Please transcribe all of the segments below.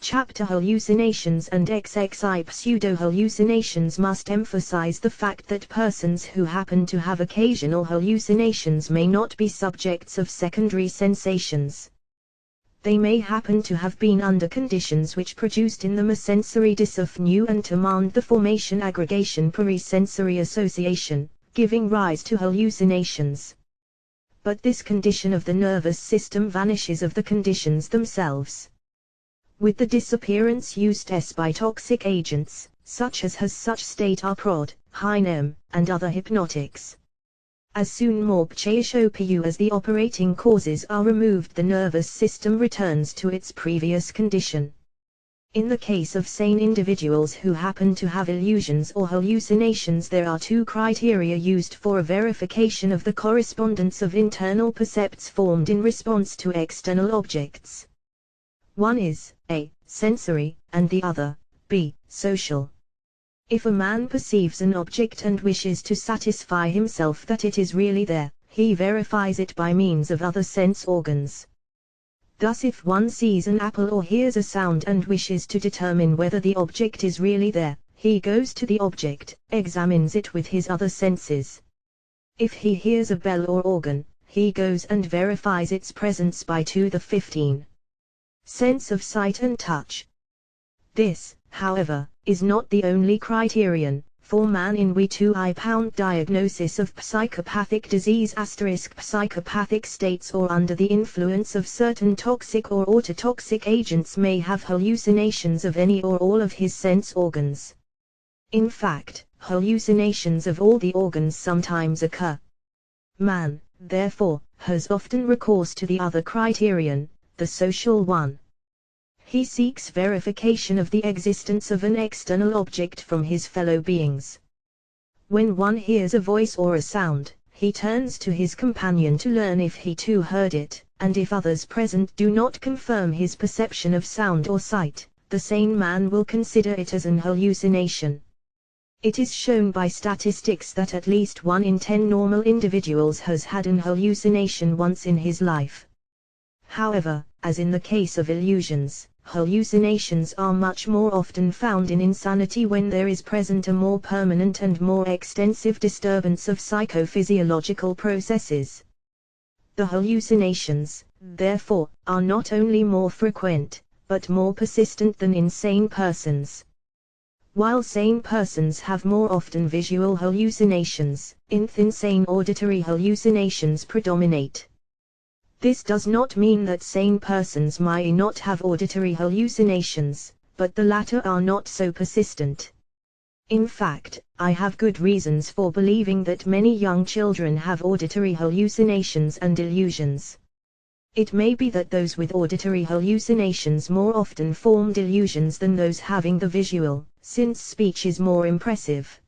Chapter Hallucinations and XXI Pseudo-hallucinations must emphasize the fact that persons who happen to have occasional hallucinations may not be subjects of secondary sensations. They may happen to have been under conditions which produced in them a sensory dysphony and demand the formation aggregation perisensory association, giving rise to hallucinations. But this condition of the nervous system vanishes of the conditions themselves. With the disappearance used by toxic agents, such as has such state are prod, Hynem, and other hypnotics. As soon more PSYCHOPATHIC as the operating causes are removed, the nervous system returns to its previous condition. In the case of sane individuals who happen to have illusions or hallucinations, there are two criteria used for a verification of the correspondence of internal percepts formed in response to external objects. One is A. sensory, and the other, B. social. If a man perceives an object and wishes to satisfy himself that it is really there, he verifies it by means of other sense organs. Thus, if one sees an apple or hears a sound and wishes to determine whether the object is really there, he goes to the object, examines it with his other senses. If he hears a bell or organ, he goes and verifies its presence by 2 the 15. Sense of sight and touch. This, however, is not the only criterion, for man in We2I diagnosis of psychopathic disease psychopathic states or under the influence of certain toxic or autotoxic agents may have hallucinations of any or all of his sense organs. In fact, hallucinations of all the organs sometimes occur. Man, therefore, has often recourse to the other criterion, the social one. He seeks verification of the existence of an external object from his fellow beings. When one hears a voice or a sound, he turns to his companion to learn if he too heard it, and if others present do not confirm his perception of sound or sight, the sane man will consider it as an hallucination. It is shown by statistics that at least 1 in 10 normal individuals has had an hallucination once in his life. However, as in the case of illusions, hallucinations are much more often found in insanity when there is present a more permanent and more extensive disturbance of psychophysiological processes. The hallucinations, therefore, are not only more frequent, but more persistent than in sane persons. While sane persons have more often visual hallucinations, in insane auditory hallucinations predominate. This does not mean that sane persons may not have auditory hallucinations, but the latter are not so persistent. In fact, I have good reasons for believing that many young children have auditory hallucinations and illusions. It may be that those with auditory hallucinations more often form delusions than those having the visual, since speech is more impressive.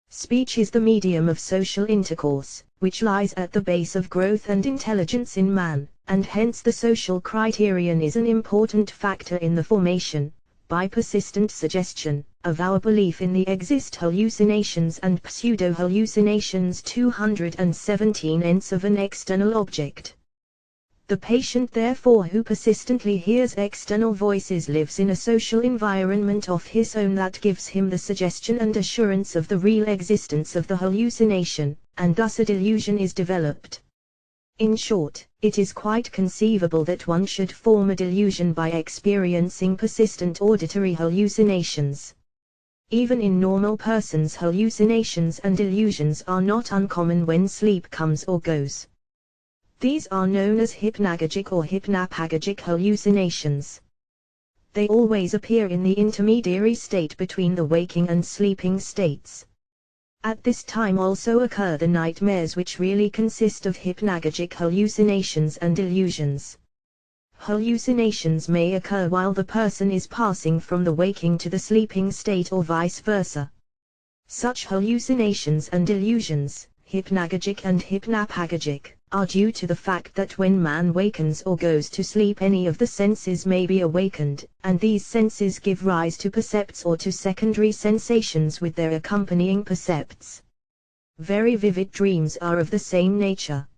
Speech is the medium of social intercourse, which lies at the base of growth and intelligence in man, and hence the social criterion is an important factor in the formation, by persistent suggestion, of our belief in the exist hallucinations and pseudo-hallucinations 217 ents of an external object. The patient therefore who persistently hears external voices lives in a social environment of his own that gives him the suggestion and assurance of the real existence of the hallucination, and thus a delusion is developed. In short, it is quite conceivable that one should form a delusion by experiencing persistent auditory hallucinations. Even in normal persons, hallucinations and delusions are not uncommon when sleep comes or goes. These are known as hypnagogic or hypnapagogic hallucinations. They always appear in the intermediary state between the waking and sleeping states. At this time also occur the nightmares, which really consist of hypnagogic hallucinations and illusions. Hallucinations may occur while the person is passing from the waking to the sleeping state or vice versa. Such hallucinations and illusions, hypnagogic and hypnapagogic, are due to the fact that when man wakens or goes to sleep, any of the senses may be awakened, and these senses give rise to percepts or to secondary sensations with their accompanying percepts. Very vivid dreams are of the same nature.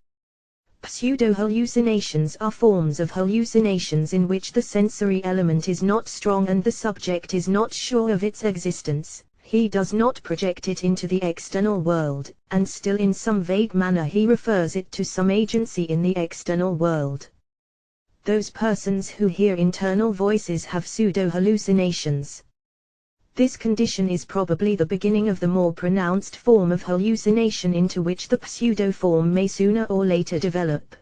Pseudo-hallucinations are forms of hallucinations in which the sensory element is not strong and the subject is not sure of its existence. He does not project it into the external world, and still in some vague manner he refers it to some agency in the external world. Those persons who hear internal voices have pseudo-hallucinations. This condition is probably the beginning of the more pronounced form of hallucination into which the pseudo-form may sooner or later develop.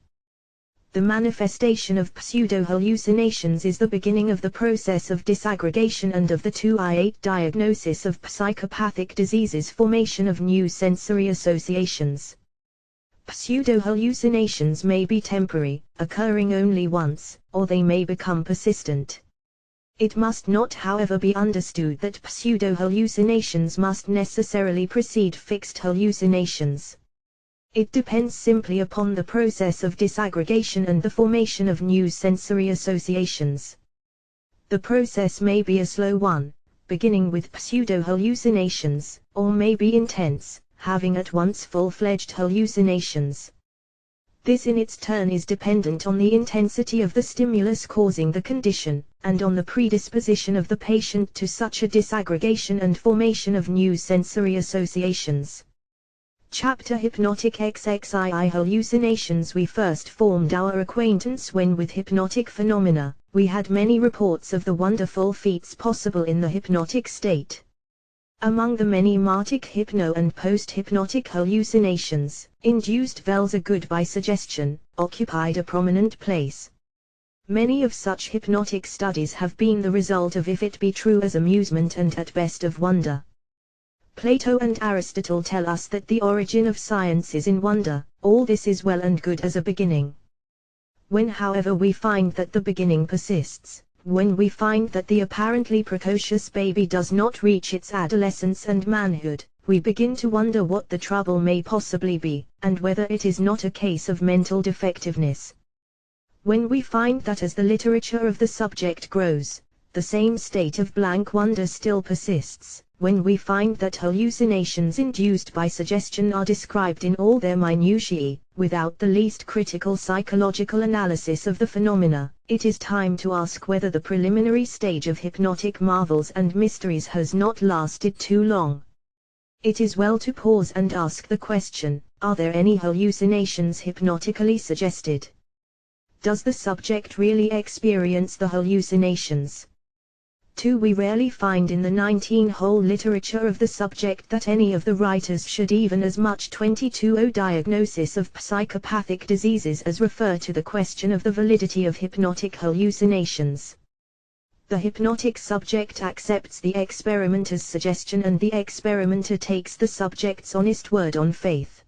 The manifestation of pseudo-hallucinations is the beginning of the process of disaggregation and of the 2I8 diagnosis of psychopathic diseases, formation of new sensory associations. Pseudo-hallucinations may be temporary, occurring only once, or they may become persistent. It must not, however, be understood that pseudo-hallucinations must necessarily precede fixed hallucinations. It depends simply upon the process of disaggregation and the formation of new sensory associations. The process may be a slow one, beginning with pseudo-hallucinations, or may be intense, having at once full-fledged hallucinations. This in its turn is dependent on the intensity of the stimulus causing the condition, and on the predisposition of the patient to such a disaggregation and formation of new sensory associations. Chapter Hypnotic XXII Hallucinations. We first formed our acquaintance when, with hypnotic phenomena, we had many reports of the wonderful feats possible in the hypnotic state. Among the many martic hypno and post-hypnotic hallucinations, induced velsa good by suggestion, occupied a prominent place. Many of such hypnotic studies have been the result of, if it be true, as amusement and at best of wonder. Plato and Aristotle tell us that the origin of science is in wonder. All this is well and good as a beginning. When, however, we find that the beginning persists, when we find that the apparently precocious baby does not reach its adolescence and manhood, we begin to wonder what the trouble may possibly be, and whether it is not a case of mental defectiveness. When we find that as the literature of the subject grows, the same state of blank wonder still persists, when we find that hallucinations induced by suggestion are described in all their minutiae, without the least critical psychological analysis of the phenomena, it is time to ask whether the preliminary stage of hypnotic marvels and mysteries has not lasted too long. It is well to pause and ask the question, are there any hallucinations hypnotically suggested? Does the subject really experience the hallucinations? 2. We rarely find in the 19-hole literature of the subject that any of the writers should even as much 22 diagnosis of psychopathic diseases as refer to the question of the validity of hypnotic hallucinations. The hypnotic subject accepts the experimenter's suggestion and the experimenter takes the subject's honest word on faith.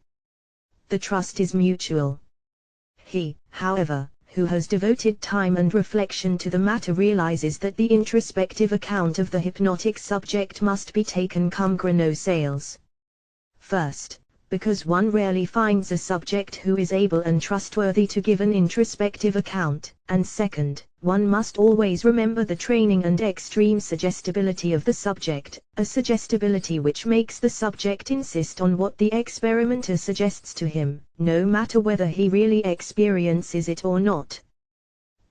The trust is mutual. He, however, who has devoted time and reflection to the matter realizes that the introspective account of the hypnotic subject must be taken cum grano sales. First, because one rarely finds a subject who is able and trustworthy to give an introspective account, and second, one must always remember the training and extreme suggestibility of the subject, a suggestibility which makes the subject insist on what the experimenter suggests to him, no matter whether he really experiences it or not.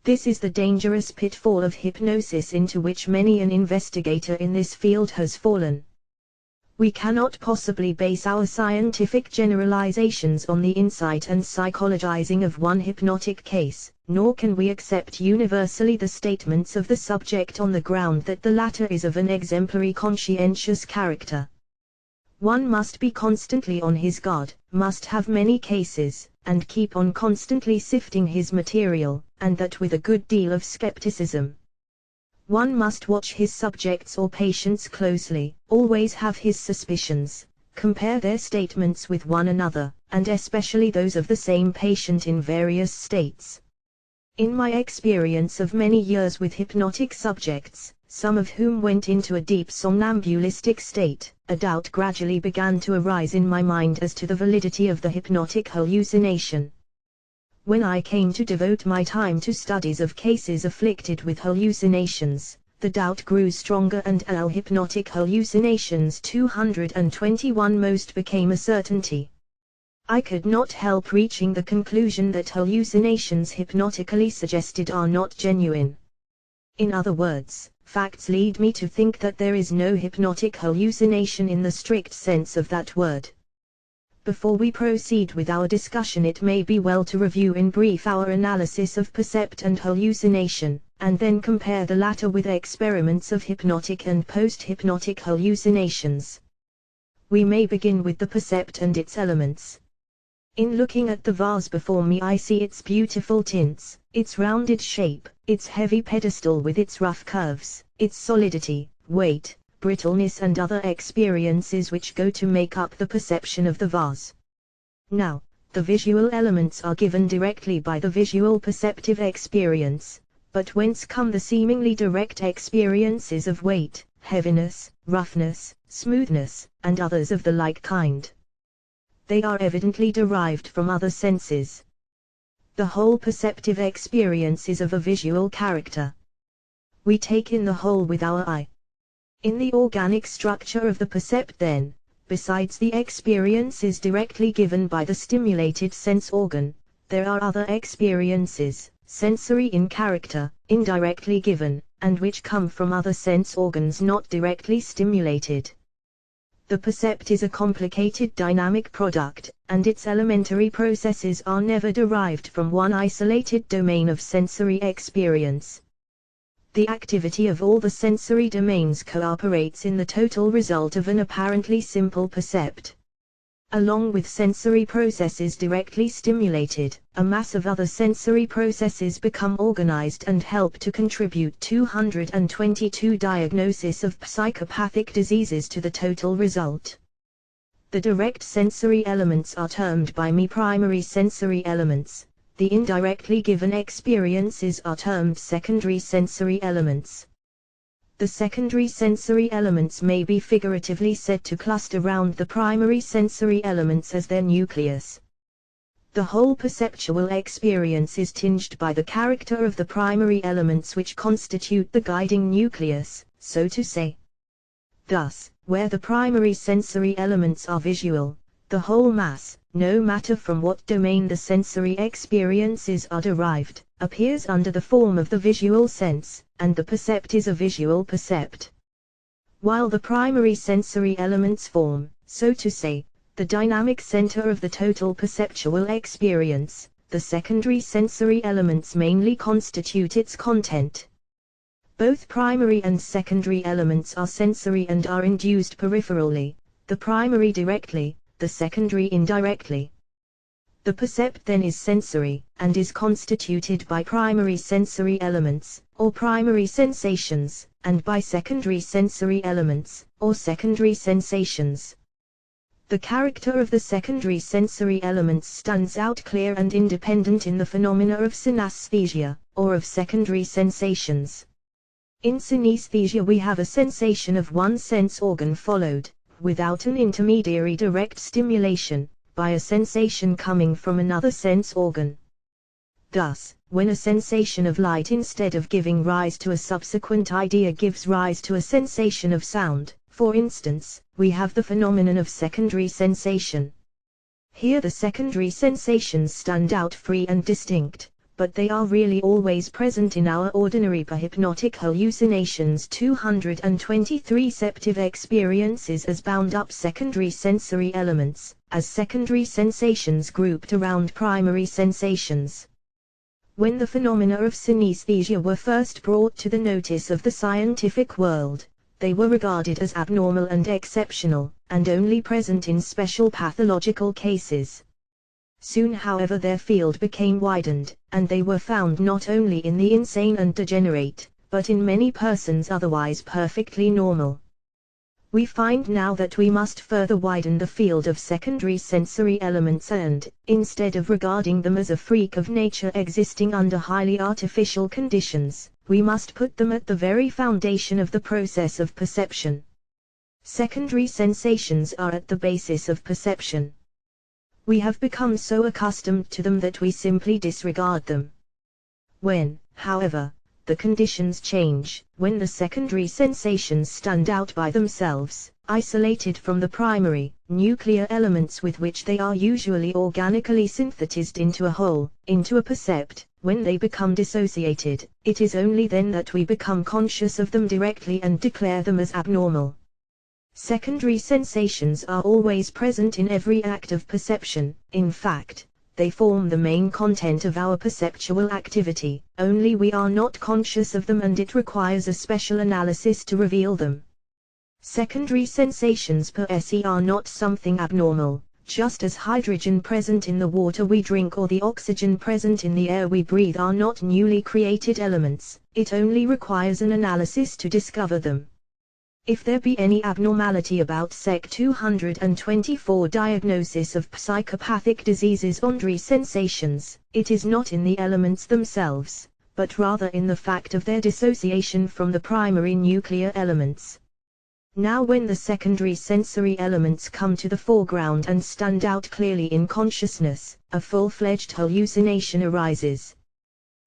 This is the dangerous pitfall of hypnosis into which many an investigator in this field has fallen. We cannot possibly base our scientific generalizations on the insight and psychologizing of one hypnotic case, nor can we accept universally the statements of the subject on the ground that the latter is of an exemplary conscientious character. One must be constantly on his guard, must have many cases, and keep on constantly sifting his material, and that with a good deal of skepticism. One must watch his subjects or patients closely, always have his suspicions, compare their statements with one another, and especially those of the same patient in various states. In my experience of many years with hypnotic subjects, some of whom went into a deep somnambulistic state, a doubt gradually began to arise in my mind as to the validity of the hypnotic hallucination. When I came to devote my time to studies of cases afflicted with hallucinations, the doubt grew stronger and hypnotic hallucinations 221 most became a certainty. I could not help reaching the conclusion that hallucinations hypnotically suggested are not genuine. In other words, facts lead me to think that there is no hypnotic hallucination in the strict sense of that word. Before we proceed with our discussion, it may be well to review in brief our analysis of percept and hallucination, and then compare the latter with experiments of hypnotic and post-hypnotic hallucinations. We may begin with the percept and its elements. In looking at the vase before me, I see its beautiful tints, its rounded shape, its heavy pedestal with its rough curves, its solidity, weight, brittleness and other experiences which go to make up the perception of the vase. Now, the visual elements are given directly by the visual perceptive experience, but whence come the seemingly direct experiences of weight, heaviness, roughness, smoothness, and others of the like kind? They are evidently derived from other senses. The whole perceptive experience is of a visual character. We take in the whole with our eye. In the organic structure of the percept, then, besides the experiences directly given by the stimulated sense organ, there are other experiences, sensory in character, indirectly given, and which come from other sense organs not directly stimulated. The percept is a complicated dynamic product, and its elementary processes are never derived from one isolated domain of sensory experience. The activity of all the sensory domains cooperates in the total result of an apparently simple percept. Along with sensory processes directly stimulated, a mass of other sensory processes become organized and help to contribute 222 diagnoses of psychopathic diseases to the total result. The direct sensory elements are termed by me primary sensory elements. The indirectly given experiences are termed secondary sensory elements. The secondary sensory elements may be figuratively said to cluster round the primary sensory elements as their nucleus. The whole perceptual experience is tinged by the character of the primary elements which constitute the guiding nucleus, so to say. Thus, where the primary sensory elements are visual, the whole mass, no matter from what domain the sensory experiences are derived, appears under the form of the visual sense, and the percept is a visual percept. While the primary sensory elements form, so to say, the dynamic center of the total perceptual experience, the secondary sensory elements mainly constitute its content. Both primary and secondary elements are sensory and are induced peripherally, the primary directly, the secondary indirectly. The percept then is sensory, and is constituted by primary sensory elements, or primary sensations, and by secondary sensory elements, or secondary sensations. The character of the secondary sensory elements stands out clear and independent in the phenomena of synesthesia, or of secondary sensations. In synesthesia we have a sensation of one sense organ followed, without an intermediary direct stimulation, by a sensation coming from another sense organ. Thus, when a sensation of light instead of giving rise to a subsequent idea gives rise to a sensation of sound, for instance, we have the phenomenon of secondary sensation. Here the secondary sensations stand out free and distinct, but they are really always present in our ordinary hypnotic hallucinations. 223 receptive experiences as bound up secondary sensory elements, as secondary sensations grouped around primary sensations. When the phenomena of synesthesia were first brought to the notice of the scientific world, they were regarded as abnormal and exceptional, and only present in special pathological cases. Soon, however, their field became widened, and they were found not only in the insane and degenerate, but in many persons otherwise perfectly normal. We find now that we must further widen the field of secondary sensory elements and, instead of regarding them as a freak of nature existing under highly artificial conditions, we must put them at the very foundation of the process of perception. Secondary sensations are at the basis of perception. We have become so accustomed to them that we simply disregard them. When, however, the conditions change, when the secondary sensations stand out by themselves, isolated from the primary, nuclear elements with which they are usually organically synthesized into a whole, into a percept. When they become dissociated, it is only then that we become conscious of them directly and declare them as abnormal. Secondary sensations are always present in every act of perception. In fact, they form the main content of our perceptual activity, only we are not conscious of them, and it requires a special analysis to reveal them. Secondary sensations per se are not something abnormal, just as hydrogen present in the water we drink or the oxygen present in the air we breathe are not newly created elements. It only requires an analysis to discover them. If there be any abnormality about Sec 224 diagnosis of psychopathic diseases Andre sensations, it is not in the elements themselves, but rather in the fact of their dissociation from the primary nuclear elements. Now when the secondary sensory elements come to the foreground and stand out clearly in consciousness, a full-fledged hallucination arises.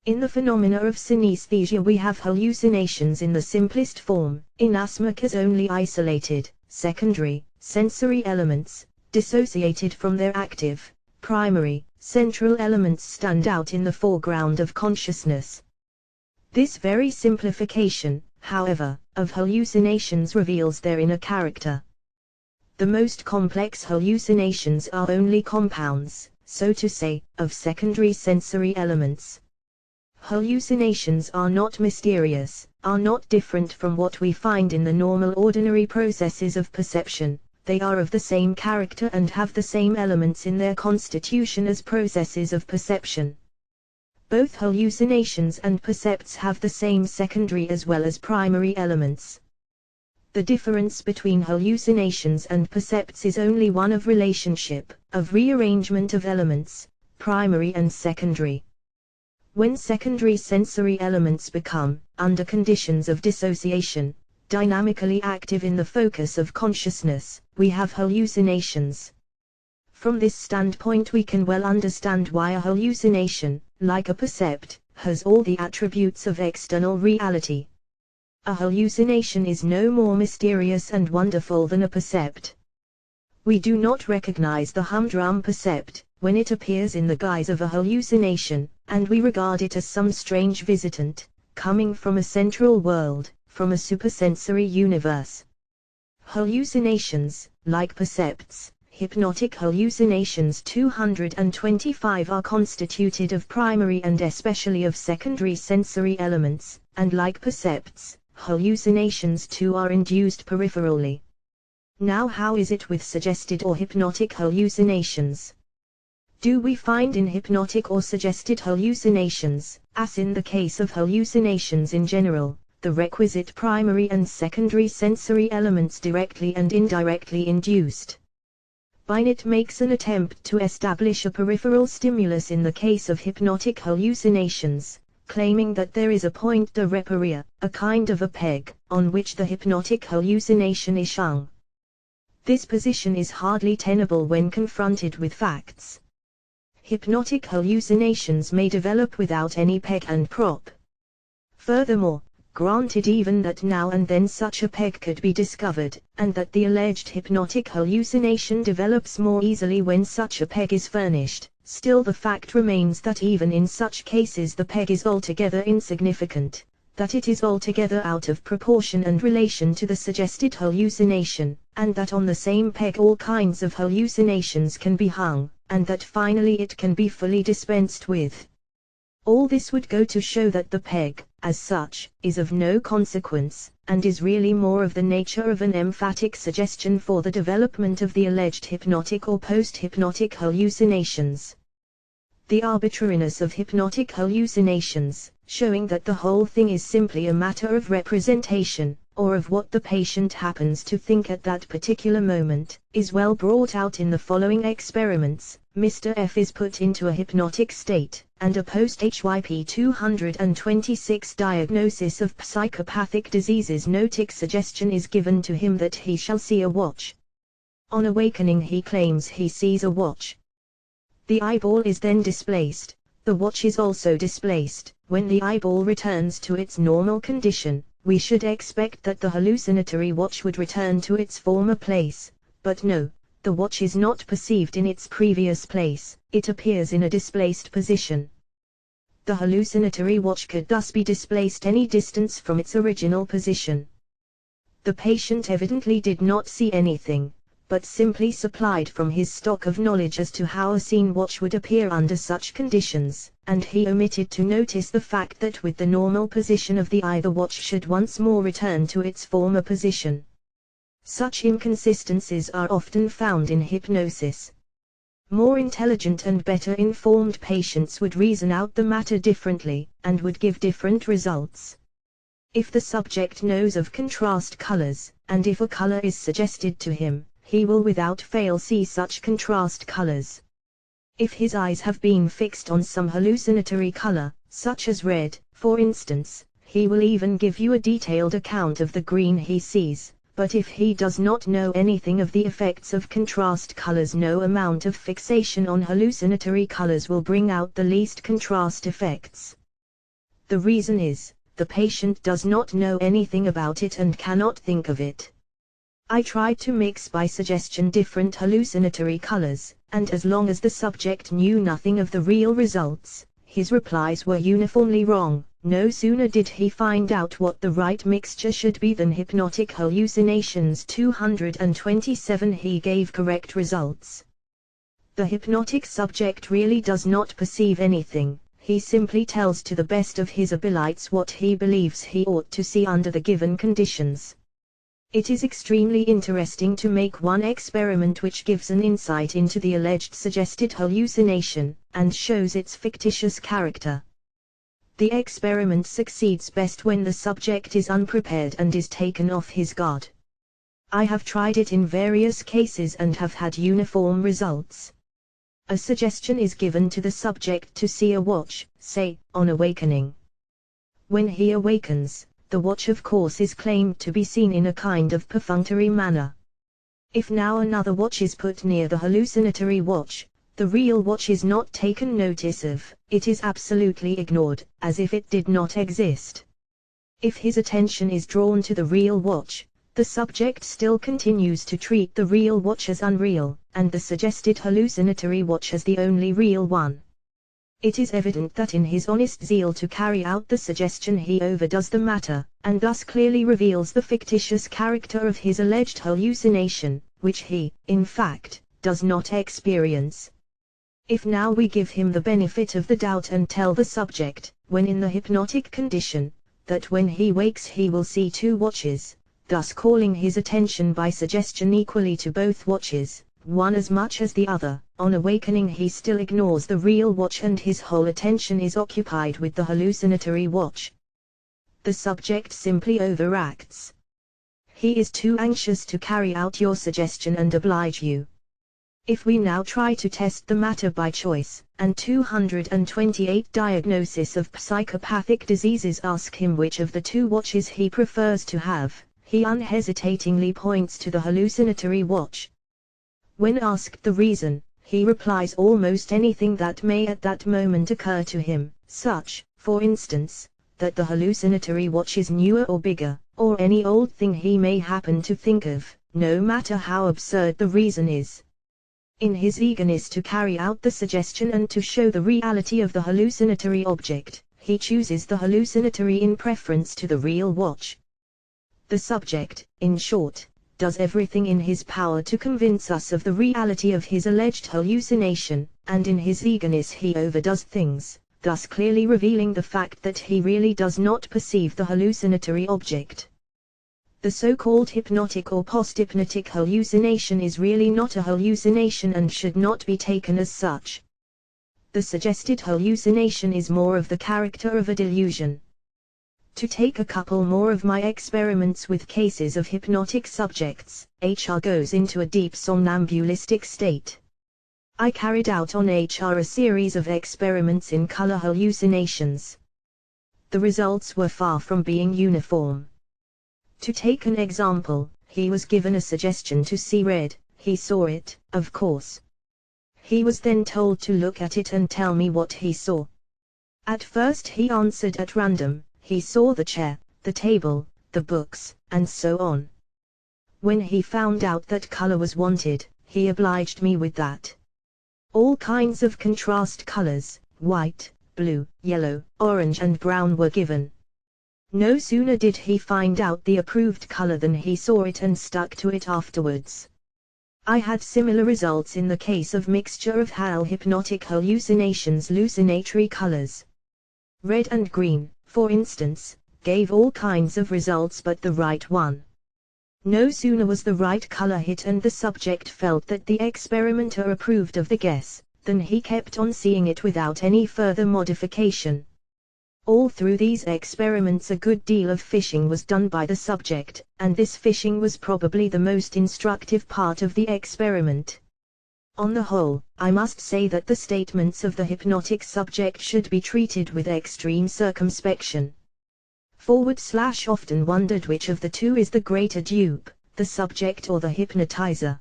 In the phenomena of synesthesia we have hallucinations in the simplest form, inasmuch as only isolated, secondary, sensory elements, dissociated from their active, primary, central elements stand out in the foreground of consciousness. This very simplification, however, of hallucinations reveals their inner character. The most complex hallucinations are only compounds, so to say, of secondary sensory elements. Hallucinations are not mysterious, are not different from what we find in the normal ordinary processes of perception. They are of the same character and have the same elements in their constitution as processes of perception. Both hallucinations and percepts have the same secondary as well as primary elements. The difference between hallucinations and percepts is only one of relationship, of rearrangement of elements, primary and secondary. When secondary sensory elements become, under conditions of dissociation, dynamically active in the focus of consciousness, we have hallucinations. From this standpoint we can well understand why a hallucination, like a percept, has all the attributes of external reality. A hallucination is no more mysterious and wonderful than a percept. We do not recognize the humdrum percept, when it appears in the guise of a hallucination, and we regard it as some strange visitant, coming from a central world, from a supersensory universe. Hallucinations, like percepts, hypnotic hallucinations 225 are constituted of primary and especially of secondary sensory elements, and like percepts, hallucinations too are induced peripherally. Now how is it with suggested or hypnotic hallucinations? Do we find in hypnotic or suggested hallucinations, as in the case of hallucinations in general, the requisite primary and secondary sensory elements directly and indirectly induced? Binet makes an attempt to establish a peripheral stimulus in the case of hypnotic hallucinations, claiming that there is a point de repère, a kind of a peg, on which the hypnotic hallucination is hung. This position is hardly tenable when confronted with facts. Hypnotic hallucinations may develop without any peg and prop. Furthermore, granted even that now and then such a peg could be discovered, and that the alleged hypnotic hallucination develops more easily when such a peg is furnished, still the fact remains that even in such cases the peg is altogether insignificant, that it is altogether out of proportion and relation to the suggested hallucination, and that on the same peg all kinds of hallucinations can be hung, and that finally it can be fully dispensed with. All this would go to show that the peg, as such, is of no consequence, and is really more of the nature of an emphatic suggestion for the development of the alleged hypnotic or post-hypnotic hallucinations. The arbitrariness of hypnotic hallucinations, showing that the whole thing is simply a matter of representation, or of what the patient happens to think at that particular moment, is well brought out in the following experiments. Mr. F is put into a hypnotic state, and a post-HYP 226 diagnosis of psychopathic diseases notic suggestion is given to him that he shall see a watch. On awakening he claims he sees a watch. The eyeball is then displaced, the watch is also displaced. When the eyeball returns to its normal condition, we should expect that the hallucinatory watch would return to its former place, but no, the watch is not perceived in its previous place, it appears in a displaced position. The hallucinatory watch could thus be displaced any distance from its original position. The patient evidently did not see anything, but simply supplied from his stock of knowledge as to how a seen watch would appear under such conditions, and he omitted to notice the fact that with the normal position of the eye the watch should once more return to its former position. Such inconsistencies are often found in hypnosis. More intelligent and better informed patients would reason out the matter differently, and would give different results. If the subject knows of contrast colors, and if a color is suggested to him, he will without fail see such contrast colors. If his eyes have been fixed on some hallucinatory color, such as red, for instance, he will even give you a detailed account of the green he sees, but if he does not know anything of the effects of contrast colors, no amount of fixation on hallucinatory colors will bring out the least contrast effects. The reason is, the patient does not know anything about it and cannot think of it. I tried to mix by suggestion different hallucinatory colors, and as long as the subject knew nothing of the real results, his replies were uniformly wrong. No sooner did he find out what the right mixture should be than hypnotic hallucinations 227 he gave correct results. The hypnotic subject really does not perceive anything, he simply tells to the best of his abilities what he believes he ought to see under the given conditions. It is extremely interesting to make one experiment which gives an insight into the alleged suggested hallucination, and shows its fictitious character. The experiment succeeds best when the subject is unprepared and is taken off his guard. I have tried it in various cases and have had uniform results. A suggestion is given to the subject to see a watch, say, on awakening. When he awakens, the watch of course is claimed to be seen in a kind of perfunctory manner. If now another watch is put near the hallucinatory watch, the real watch is not taken notice of, it is absolutely ignored, as if it did not exist. If his attention is drawn to the real watch, the subject still continues to treat the real watch as unreal, and the suggested hallucinatory watch as the only real one. It is evident that in his honest zeal to carry out the suggestion he overdoes the matter, and thus clearly reveals the fictitious character of his alleged hallucination, which he, in fact, does not experience. If now we give him the benefit of the doubt and tell the subject, when in the hypnotic condition, that when he wakes he will see two watches, thus calling his attention by suggestion equally to both watches, one as much as the other, on awakening he still ignores the real watch and his whole attention is occupied with the hallucinatory watch. The subject simply overacts. He is too anxious to carry out your suggestion and oblige you. If we now try to test the matter by choice, and 228 diagnosis of psychopathic diseases ask him which of the two watches he prefers to have, he unhesitatingly points to the hallucinatory watch. When asked the reason, he replies almost anything that may at that moment occur to him, such, for instance, that the hallucinatory watch is newer or bigger, or any old thing he may happen to think of, no matter how absurd the reason is. In his eagerness to carry out the suggestion and to show the reality of the hallucinatory object, he chooses the hallucinatory in preference to the real watch. The subject, in short, does everything in his power to convince us of the reality of his alleged hallucination, and in his eagerness he overdoes things, thus clearly revealing the fact that he really does not perceive the hallucinatory object. The so-called hypnotic or post-hypnotic hallucination is really not a hallucination and should not be taken as such. The suggested hallucination is more of the character of a delusion. To take a couple more of my experiments with cases of hypnotic subjects, HR goes into a deep somnambulistic state. I carried out on HR a series of experiments in color hallucinations. The results were far from being uniform. To take an example, he was given a suggestion to see red, he saw it, of course. He was then told to look at it and tell me what he saw. At first he answered at random. He saw the chair, the table, the books, and so on. When he found out that color was wanted, he obliged me with that. All kinds of contrast colors, white, blue, yellow, orange and brown were given. No sooner did he find out the approved color than he saw it and stuck to it afterwards. I had similar results in the case of mixture of hypnotic hallucinations. Hallucinatory colors, red and green, for instance, gave all kinds of results but the right one. No sooner was the right color hit and the subject felt that the experimenter approved of the guess, than he kept on seeing it without any further modification. All through these experiments a good deal of fishing was done by the subject, and this fishing was probably the most instructive part of the experiment. On the whole, I must say that the statements of the hypnotic subject should be treated with extreme circumspection. Often wondered which of the two is the greater dupe, the subject or the hypnotizer.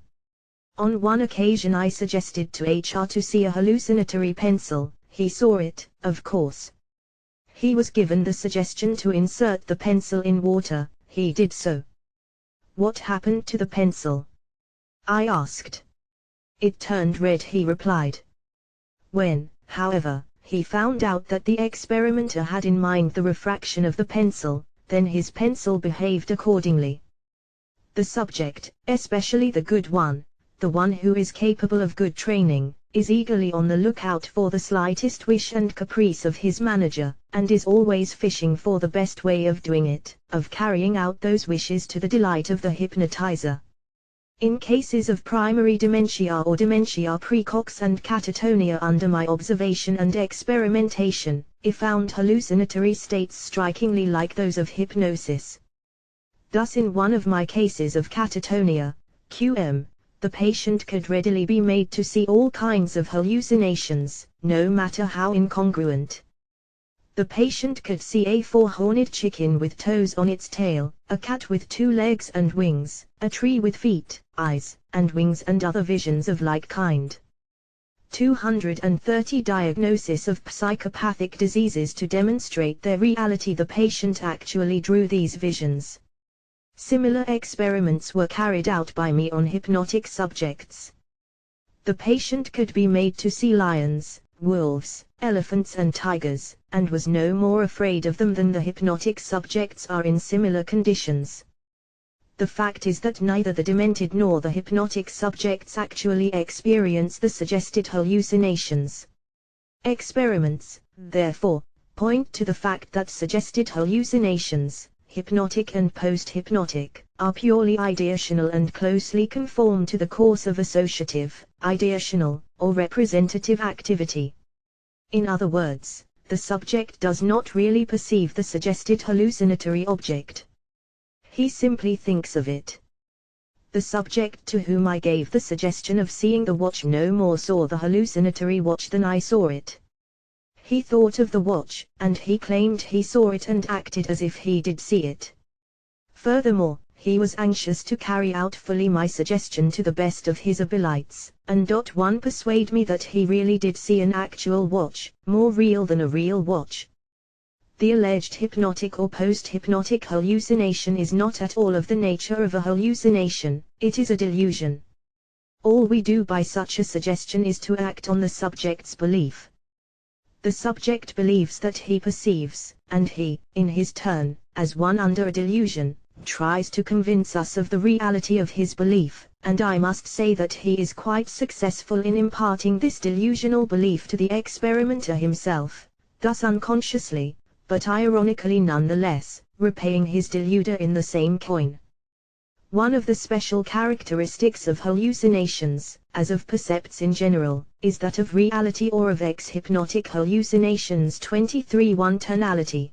On one occasion I suggested to HR to see a hallucinatory pencil. He saw it, of course. He was given the suggestion to insert the pencil in water. He did so. What happened to the pencil? I asked. It turned red, he replied. When, however, he found out that the experimenter had in mind the refraction of the pencil, then his pencil behaved accordingly. The subject, especially the good one, the one who is capable of good training, is eagerly on the lookout for the slightest wish and caprice of his manager, and is always fishing for the best way of doing it, of carrying out those wishes to the delight of the hypnotizer. In cases of primary dementia or dementia precox and catatonia under my observation and experimentation, I found hallucinatory states strikingly like those of hypnosis. Thus in one of my cases of catatonia, QM, the patient could readily be made to see all kinds of hallucinations, no matter how incongruent. The patient could see a four-horned chicken with toes on its tail, a cat with 2 legs and wings, a tree with feet, eyes, and wings and other visions of like kind. 230 Diagnosis of psychopathic diseases. To demonstrate their reality, the patient actually drew these visions. Similar experiments were carried out by me on hypnotic subjects. The patient could be made to see lions, wolves, elephants and tigers, and was no more afraid of them than the hypnotic subjects are in similar conditions. The fact is that neither the demented nor the hypnotic subjects actually experience the suggested hallucinations. Experiments, therefore, point to the fact that suggested hallucinations, hypnotic and post-hypnotic, are purely ideational and closely conform to the course of associative, ideational, or representative activity. In other words, the subject does not really perceive the suggested hallucinatory object. He simply thinks of it. The subject to whom I gave the suggestion of seeing the watch no more saw the hallucinatory watch than I saw it. He thought of the watch, and he claimed he saw it and acted as if he did see it. Furthermore, he was anxious to carry out fully my suggestion to the best of his abilities, and persuade me that he really did see an actual watch, more real than a real watch. The alleged hypnotic or post-hypnotic hallucination is not at all of the nature of a hallucination, it is a delusion. All we do by such a suggestion is to act on the subject's belief. The subject believes that he perceives, and he, in his turn, as one under a delusion, tries to convince us of the reality of his belief, and I must say that he is quite successful in imparting this delusional belief to the experimenter himself, thus unconsciously, but ironically nonetheless, repaying his deluder in the same coin. One of the special characteristics of hallucinations, as of percepts in general, is that of reality or of ex-hypnotic hallucinations 23:1 tonality.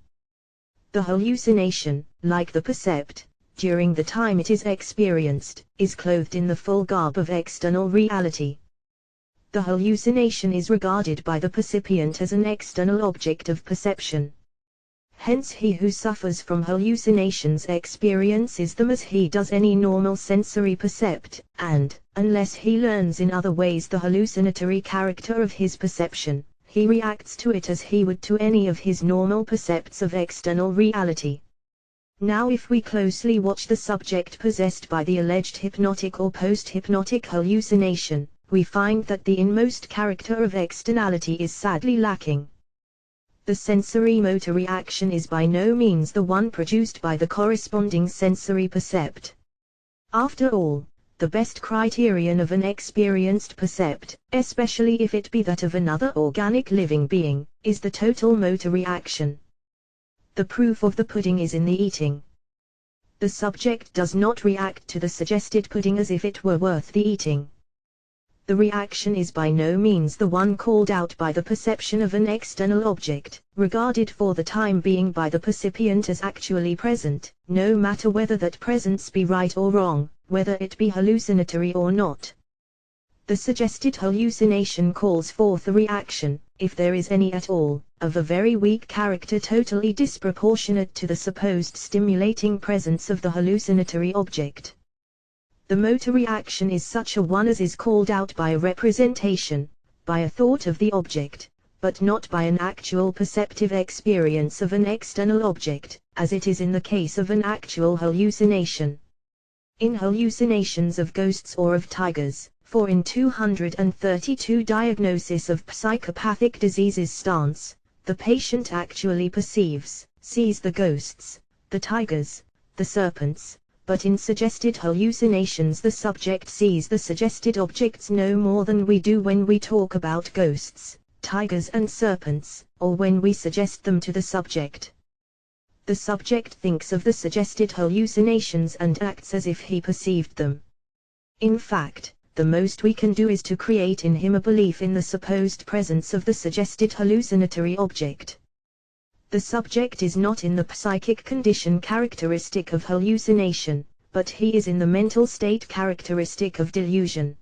The hallucination, like the percept, during the time it is experienced, is clothed in the full garb of external reality. The hallucination is regarded by the percipient as an external object of perception. Hence he who suffers from hallucinations experiences them as he does any normal sensory percept, and, unless he learns in other ways the hallucinatory character of his perception, he reacts to it as he would to any of his normal percepts of external reality. Now if we closely watch the subject possessed by the alleged hypnotic or post-hypnotic hallucination, we find that the inmost character of externality is sadly lacking. The sensory-motor reaction is by no means the one produced by the corresponding sensory percept. After all, the best criterion of an experienced percept, especially if it be that of another organic living being, is the total motor reaction. The proof of the pudding is in the eating. The subject does not react to the suggested pudding as if it were worth the eating. The reaction is by no means the one called out by the perception of an external object, regarded for the time being by the percipient as actually present, no matter whether that presence be right or wrong, whether it be hallucinatory or not. The suggested hallucination calls forth a reaction, if there is any at all, of a very weak character totally disproportionate to the supposed stimulating presence of the hallucinatory object. The motor reaction is such a one as is called out by a representation, by a thought of the object, but not by an actual perceptive experience of an external object, as it is in the case of an actual hallucination. In hallucinations of ghosts or of tigers, for in 232 Diagnosis of Psychopathic Diseases stance, the patient actually sees the ghosts, the tigers, the serpents, but in suggested hallucinations the subject sees the suggested objects no more than we do when we talk about ghosts, tigers and serpents, or when we suggest them to the subject. The subject thinks of the suggested hallucinations and acts as if he perceived them. In fact, the most we can do is to create in him a belief in the supposed presence of the suggested hallucinatory object. The subject is not in the psychic condition characteristic of hallucination, but he is in the mental state characteristic of delusion.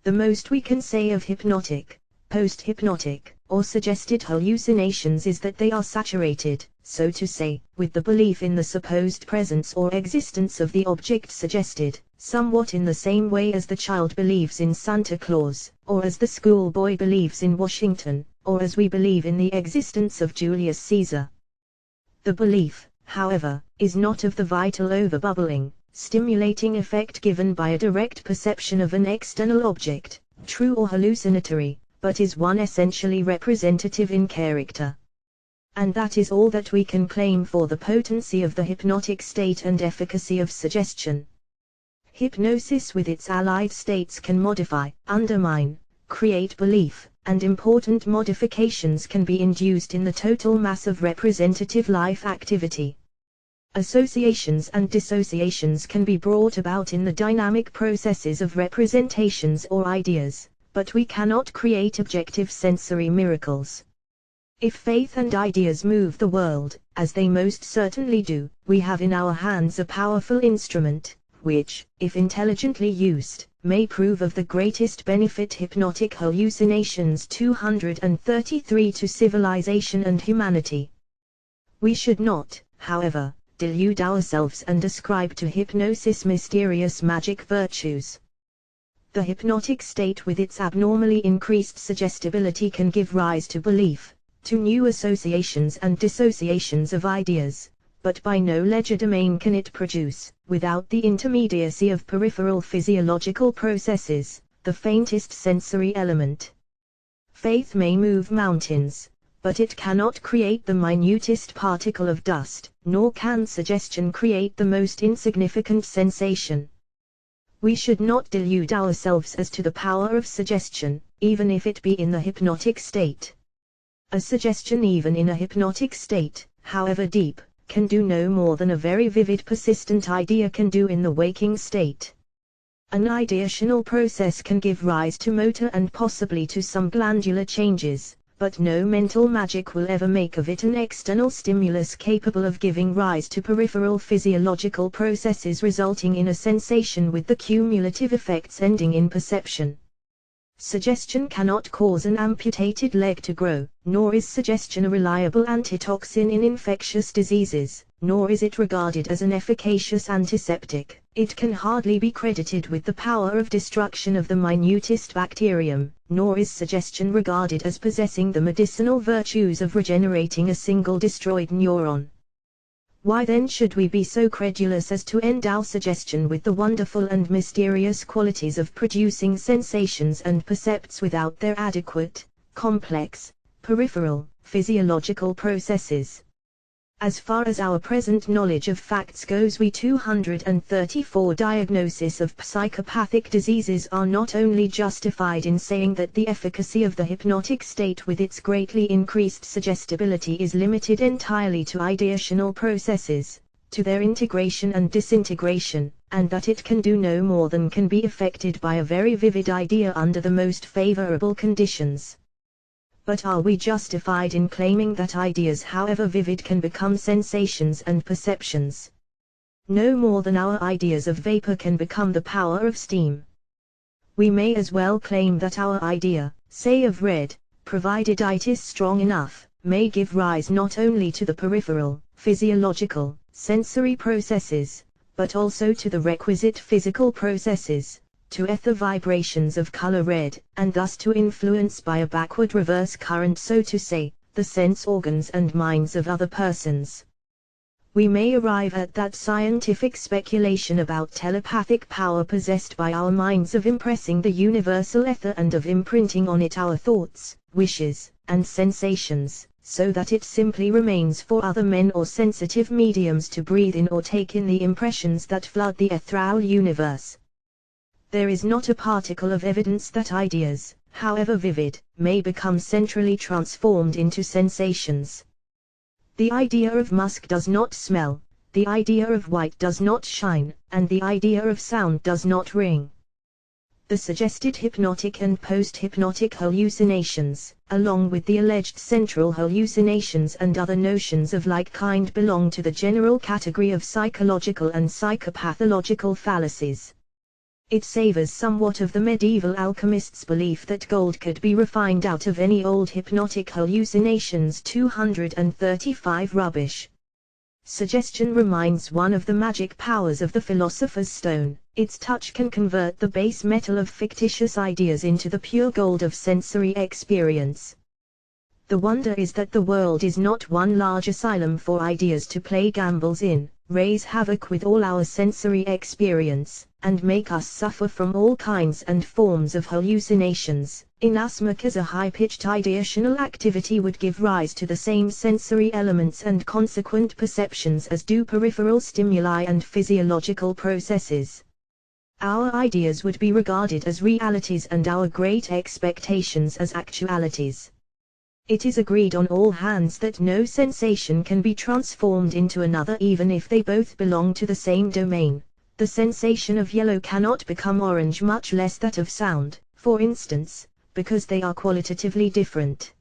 The most we can say of hypnotic, post-hypnotic, or suggested hallucinations is that they are saturated, so to say, with the belief in the supposed presence or existence of the object suggested, somewhat in the same way as the child believes in Santa Claus, or as the schoolboy believes in Washington, or as we believe in the existence of Julius Caesar. The belief, however, is not of the vital overbubbling, stimulating effect given by a direct perception of an external object, true or hallucinatory, but is one essentially representative in character. And that is all that we can claim for the potency of the hypnotic state and efficacy of suggestion. Hypnosis with its allied states can modify, undermine, create belief, and important modifications can be induced in the total mass of representative life activity. Associations and dissociations can be brought about in the dynamic processes of representations or ideas, but we cannot create objective sensory miracles. If faith and ideas move the world, as they most certainly do, we have in our hands a powerful instrument, which, if intelligently used, may prove of the greatest benefit. Hypnotic hallucinations 233 to civilization and humanity. We should not, however, delude ourselves and ascribe to hypnosis mysterious magic virtues. The hypnotic state with its abnormally increased suggestibility can give rise to belief, to new associations and dissociations of ideas, but by no legerdemain can it produce, without the intermediacy of peripheral physiological processes, the faintest sensory element. Faith may move mountains, but it cannot create the minutest particle of dust, nor can suggestion create the most insignificant sensation. We should not delude ourselves as to the power of suggestion, even if it be in the hypnotic state. A suggestion even in a hypnotic state, however deep, can do no more than a very vivid persistent idea can do in the waking state. An ideational process can give rise to motor and possibly to some glandular changes, but no mental magic will ever make of it an external stimulus capable of giving rise to peripheral physiological processes resulting in a sensation with the cumulative effects ending in perception. Suggestion cannot cause an amputated leg to grow, nor is suggestion a reliable antitoxin in infectious diseases, nor is it regarded as an efficacious antiseptic. It can hardly be credited with the power of destruction of the minutest bacterium, nor is suggestion regarded as possessing the medicinal virtues of regenerating a single destroyed neuron. Why then should we be so credulous as to endow suggestion with the wonderful and mysterious qualities of producing sensations and percepts without their adequate, complex, peripheral, physiological processes? As far as our present knowledge of facts goes, we 234 diagnosis of psychopathic diseases are not only justified in saying that the efficacy of the hypnotic state with its greatly increased suggestibility is limited entirely to ideational processes, to their integration and disintegration, and that it can do no more than can be effected by a very vivid idea under the most favorable conditions. But are we justified in claiming that ideas, however vivid, can become sensations and perceptions? No more than our ideas of vapor can become the power of steam. We may as well claim that our idea, say of red, provided it is strong enough, may give rise not only to the peripheral, physiological, sensory processes, but also to the requisite physical processes, to ether vibrations of color red, and thus to influence by a backward reverse current, so to say, the sense organs and minds of other persons. We may arrive at that scientific speculation about telepathic power possessed by our minds of impressing the universal ether and of imprinting on it our thoughts, wishes, and sensations, so that it simply remains for other men or sensitive mediums to breathe in or take in the impressions that flood the ethereal universe. There is not a particle of evidence that ideas, however vivid, may become centrally transformed into sensations. The idea of musk does not smell, the idea of white does not shine, and the idea of sound does not ring. The suggested hypnotic and post-hypnotic hallucinations, along with the alleged central hallucinations and other notions of like kind, belong to the general category of psychological and psychopathological fallacies. It savors somewhat of the medieval alchemist's belief that gold could be refined out of any old hypnotic hallucinations. 235 Rubbish. Suggestion reminds one of the magic powers of the philosopher's stone. Its touch can convert the base metal of fictitious ideas into the pure gold of sensory experience. The wonder is that the world is not one large asylum for ideas to play gambles in, raise havoc with all our sensory experience, and make us suffer from all kinds and forms of hallucinations, inasmuch as a high-pitched ideational activity would give rise to the same sensory elements and consequent perceptions as do peripheral stimuli and physiological processes. Our ideas would be regarded as realities and our great expectations as actualities. It is agreed on all hands that no sensation can be transformed into another even if they both belong to the same domain. The sensation of yellow cannot become orange, much less that of sound, for instance, because they are qualitatively different.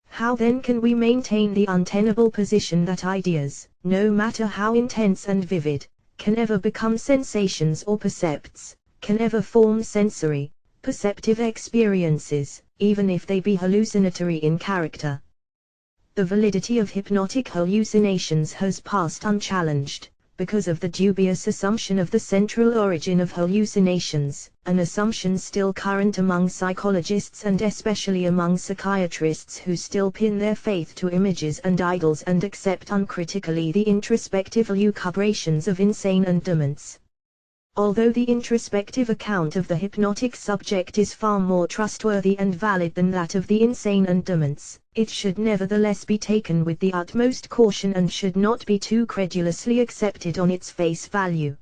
How then can we maintain the untenable position that ideas, no matter how intense and vivid, can ever become sensations or percepts, can ever form sensory, perceptive experiences, even if they be hallucinatory in character? The validity of hypnotic hallucinations has passed unchallenged, because of the dubious assumption of the central origin of hallucinations, an assumption still current among psychologists and especially among psychiatrists who still pin their faith to images and idols and accept uncritically the introspective lucubrations of insane and dements. Although the introspective account of the hypnotic subject is far more trustworthy and valid than that of the insane and dements, it should nevertheless be taken with the utmost caution and should not be too credulously accepted on its face value.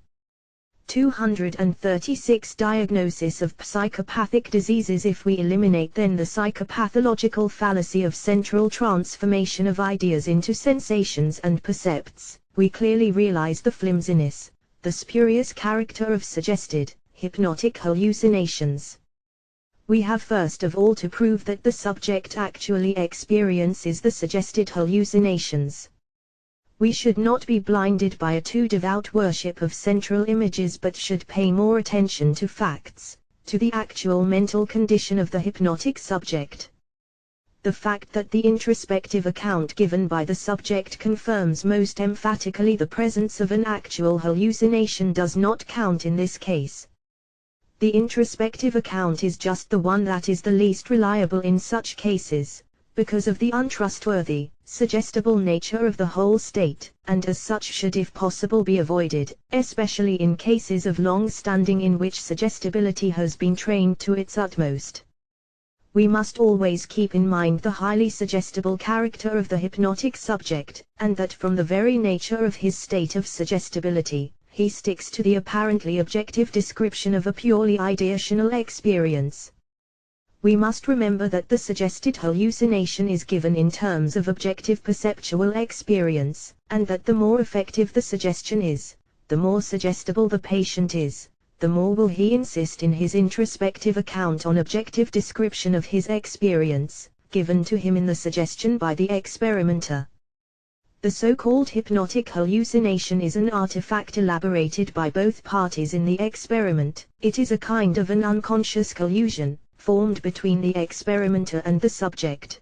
236 Diagnosis of psychopathic diseases. If we eliminate then the psychopathological fallacy of central transformation of ideas into sensations and percepts, we clearly realize the flimsiness, the spurious character of suggested, hypnotic hallucinations. We have first of all to prove that the subject actually experiences the suggested hallucinations. We should not be blinded by a too devout worship of central images but should pay more attention to facts, to the actual mental condition of the hypnotic subject. The fact that the introspective account given by the subject confirms most emphatically the presence of an actual hallucination does not count in this case. The introspective account is just the one that is the least reliable in such cases, because of the untrustworthy, suggestible nature of the whole state, and as such should if possible be avoided, especially in cases of long-standing in which suggestibility has been trained to its utmost. We must always keep in mind the highly suggestible character of the hypnotic subject, and that from the very nature of his state of suggestibility, he sticks to the apparently objective description of a purely ideational experience. We must remember that the suggested hallucination is given in terms of objective perceptual experience, and that the more effective the suggestion is, the more suggestible the patient is, the more will he insist in his introspective account on objective description of his experience, given to him in the suggestion by the experimenter. The so-called hypnotic hallucination is an artifact elaborated by both parties in the experiment. It is a kind of an unconscious collusion, formed between the experimenter and the subject.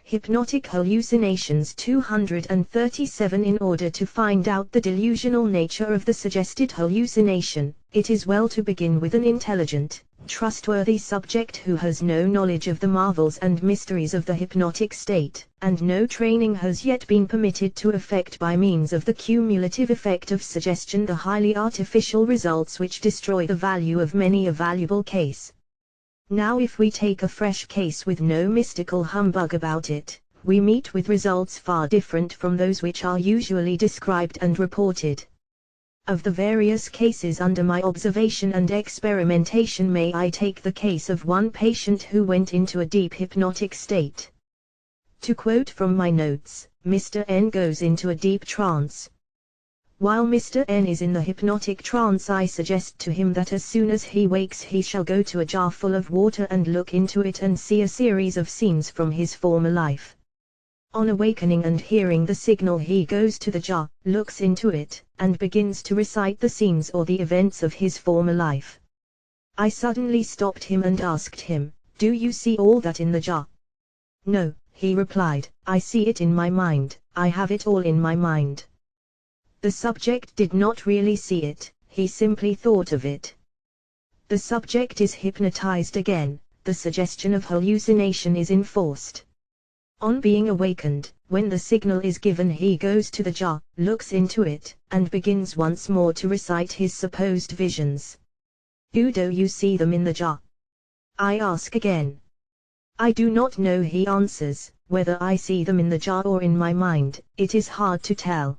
Hypnotic hallucinations 237. In order to find out the delusional nature of the suggested hallucination, it is well to begin with an intelligent, trustworthy subject who has no knowledge of the marvels and mysteries of the hypnotic state, and no training has yet been permitted to effect by means of the cumulative effect of suggestion the highly artificial results which destroy the value of many a valuable case. Now if we take a fresh case with no mystical humbug about it, we meet with results far different from those which are usually described and reported. Of the various cases under my observation and experimentation, may I take the case of one patient who went into a deep hypnotic state. To quote from my notes, Mr. N goes into a deep trance. While Mr. N is in the hypnotic trance, I suggest to him that as soon as he wakes he shall go to a jar full of water and look into it and see a series of scenes from his former life. On awakening and hearing the signal, he goes to the jar, looks into it, and begins to recite the scenes or the events of his former life. I suddenly stopped him and asked him, "Do you see all that in the jar?" "No," he replied, "I see it in my mind, I have it all in my mind." The subject did not really see it, he simply thought of it. The subject is hypnotized again, the suggestion of hallucination is enforced. On being awakened, when the signal is given, he goes to the jar, looks into it, and begins once more to recite his supposed visions. "Do you see them in the jar?" I ask again. "I do not know," he answers, "whether I see them in the jar or in my mind, it is hard to tell."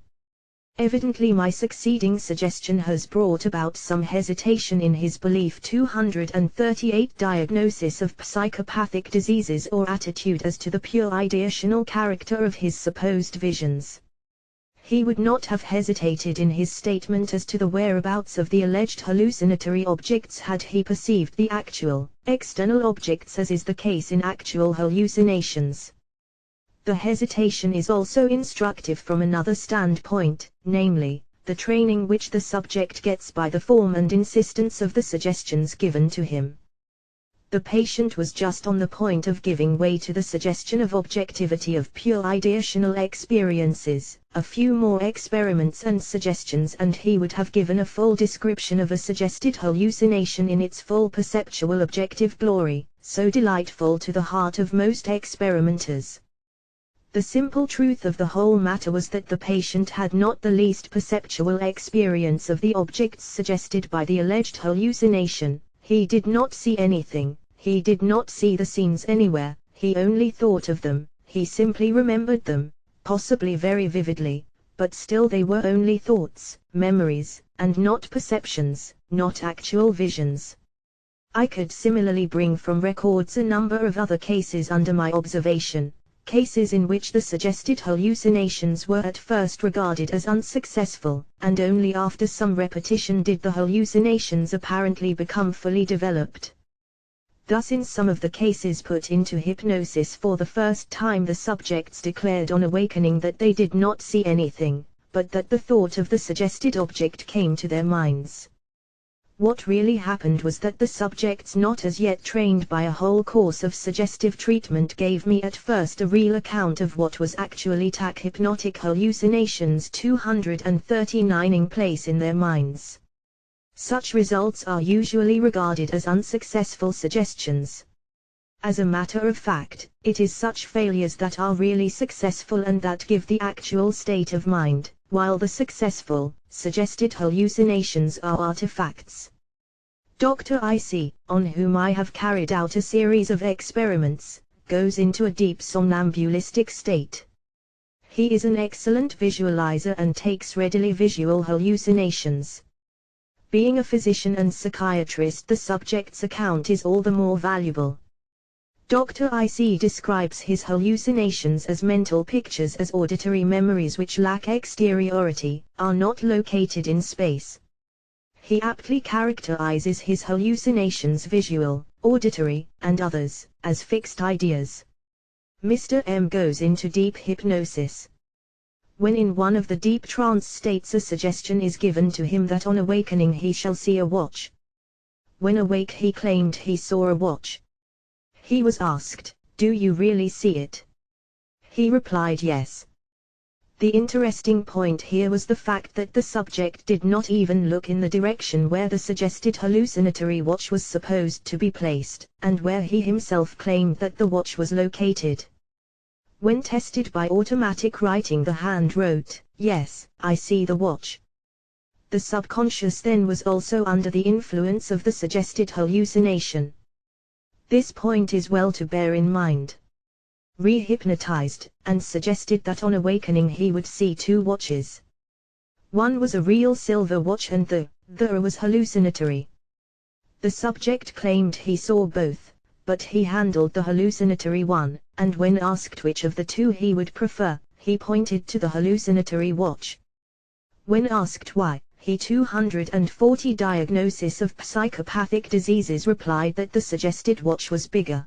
Evidently my succeeding suggestion has brought about some hesitation in his belief. 238. Diagnosis of psychopathic diseases or attitude as to the pure ideational character of his supposed visions. He would not have hesitated in his statement as to the whereabouts of the alleged hallucinatory objects had he perceived the actual, external objects, as is the case in actual hallucinations. The hesitation is also instructive from another standpoint, namely, the training which the subject gets by the form and insistence of the suggestions given to him. The patient was just on the point of giving way to the suggestion of objectivity of pure ideational experiences. A few more experiments and suggestions and he would have given a full description of a suggested hallucination in its full perceptual objective glory, so delightful to the heart of most experimenters. The simple truth of the whole matter was that the patient had not the least perceptual experience of the objects suggested by the alleged hallucination. He did not see anything, he did not see the scenes anywhere, he only thought of them, he simply remembered them, possibly very vividly, but still they were only thoughts, memories, and not perceptions, not actual visions. I could similarly bring from records a number of other cases under my observation. Cases in which the suggested hallucinations were at first regarded as unsuccessful, and only after some repetition did the hallucinations apparently become fully developed. Thus in some of the cases put into hypnosis for the first time, the subjects declared on awakening that they did not see anything, but that the thought of the suggested object came to their minds. What really happened was that the subjects, not as yet trained by a whole course of suggestive treatment, gave me at first a real account of what was actually hypnotic hallucinations 239ing place in their minds. Such results are usually regarded as unsuccessful suggestions. As a matter of fact, it is such failures that are really successful and that give the actual state of mind, while the successful, suggested hallucinations are artifacts. Dr. IC, on whom I have carried out a series of experiments, goes into a deep somnambulistic state. He is an excellent visualizer and takes readily visual hallucinations. Being a physician and psychiatrist, the subject's account is all the more valuable. Dr. IC describes his hallucinations as mental pictures, as auditory memories which lack exteriority, are not located in space. He aptly characterizes his hallucinations visual, auditory, and others, as fixed ideas. Mr. M goes into deep hypnosis. When in one of the deep trance states, a suggestion is given to him that on awakening he shall see a watch. When awake he claimed he saw a watch. He was asked, "Do you really see it?" He replied yes. The interesting point here was the fact that the subject did not even look in the direction where the suggested hallucinatory watch was supposed to be placed, and where he himself claimed that the watch was located. When tested by automatic writing, the hand wrote, "Yes, I see the watch." The subconscious then was also under the influence of the suggested hallucination. This point is well to bear in mind. Rehypnotized, and suggested that on awakening he would see two watches. One was a real silver watch and the other was hallucinatory. The subject claimed he saw both, but he handled the hallucinatory one, and when asked which of the two he would prefer, he pointed to the hallucinatory watch. When asked why, he 240 Diagnosis of Psychopathic Diseases replied that the suggested watch was bigger.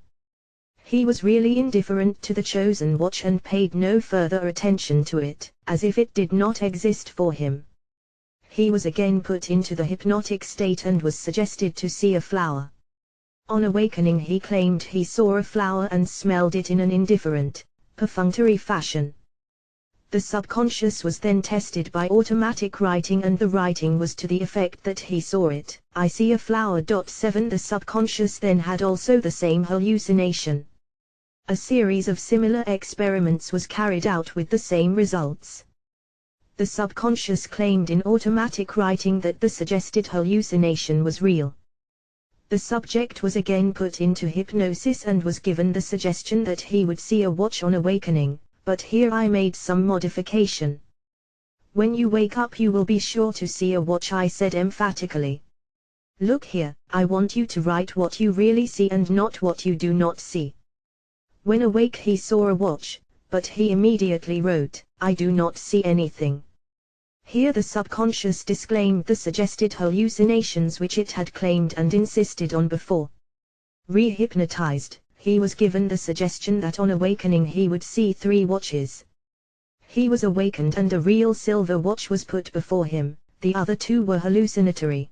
He was really indifferent to the chosen watch and paid no further attention to it, as if it did not exist for him. He was again put into the hypnotic state and was suggested to see a flower. On awakening he claimed he saw a flower and smelled it in an indifferent, perfunctory fashion. The subconscious was then tested by automatic writing, and the writing was to the effect that he saw it, "I see a flower." 7 The subconscious then had also the same hallucination. A series of similar experiments was carried out with the same results. The subconscious claimed in automatic writing that the suggested hallucination was real. The subject was again put into hypnosis and was given the suggestion that he would see a watch on awakening. But here I made some modification. "When you wake up you will be sure to see a watch," I said emphatically. "Look here, I want you to write what you really see and not what you do not see." When awake he saw a watch, but he immediately wrote, "I do not see anything." Here the subconscious disclaimed the suggested hallucinations which it had claimed and insisted on before. Rehypnotized, he was given the suggestion that on awakening he would see 3 watches. He was awakened and a real silver watch was put before him, the other 2 were hallucinatory.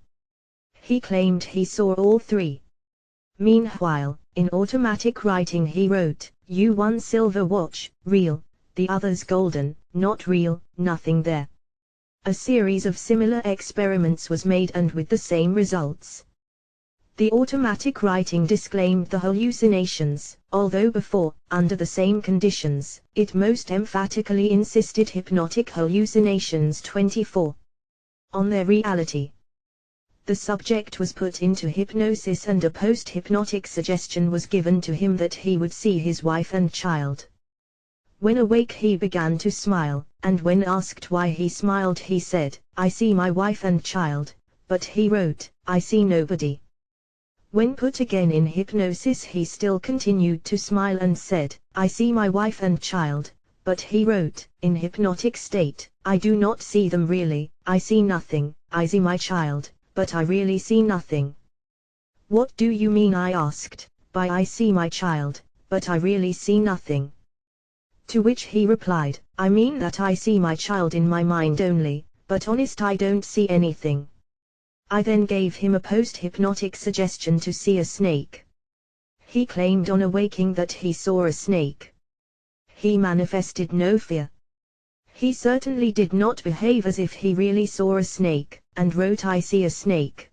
He claimed he saw all 3. Meanwhile, in automatic writing he wrote, "1 silver watch, real, the others golden, not real, nothing there." A series of similar experiments was made and with the same results. The automatic writing disclaimed the hallucinations, although before, under the same conditions, it most emphatically insisted hypnotic hallucinations 24 on their reality. The subject was put into hypnosis and a post-hypnotic suggestion was given to him that he would see his wife and child. When awake he began to smile, and when asked why he smiled he said, "I see my wife and child," but he wrote, "I see nobody." When put again in hypnosis he still continued to smile and said, "I see my wife and child," but he wrote, in hypnotic state, "I do not see them really, I see nothing, I see my child, but I really see nothing." "What do you mean?" I asked, "by I see my child, but I really see nothing?" To which he replied, "I mean that I see my child in my mind only, but honest I don't see anything." I then gave him a post-hypnotic suggestion to see a snake. He claimed on awaking that he saw a snake. He manifested no fear. He certainly did not behave as if he really saw a snake, and wrote, "I see a snake.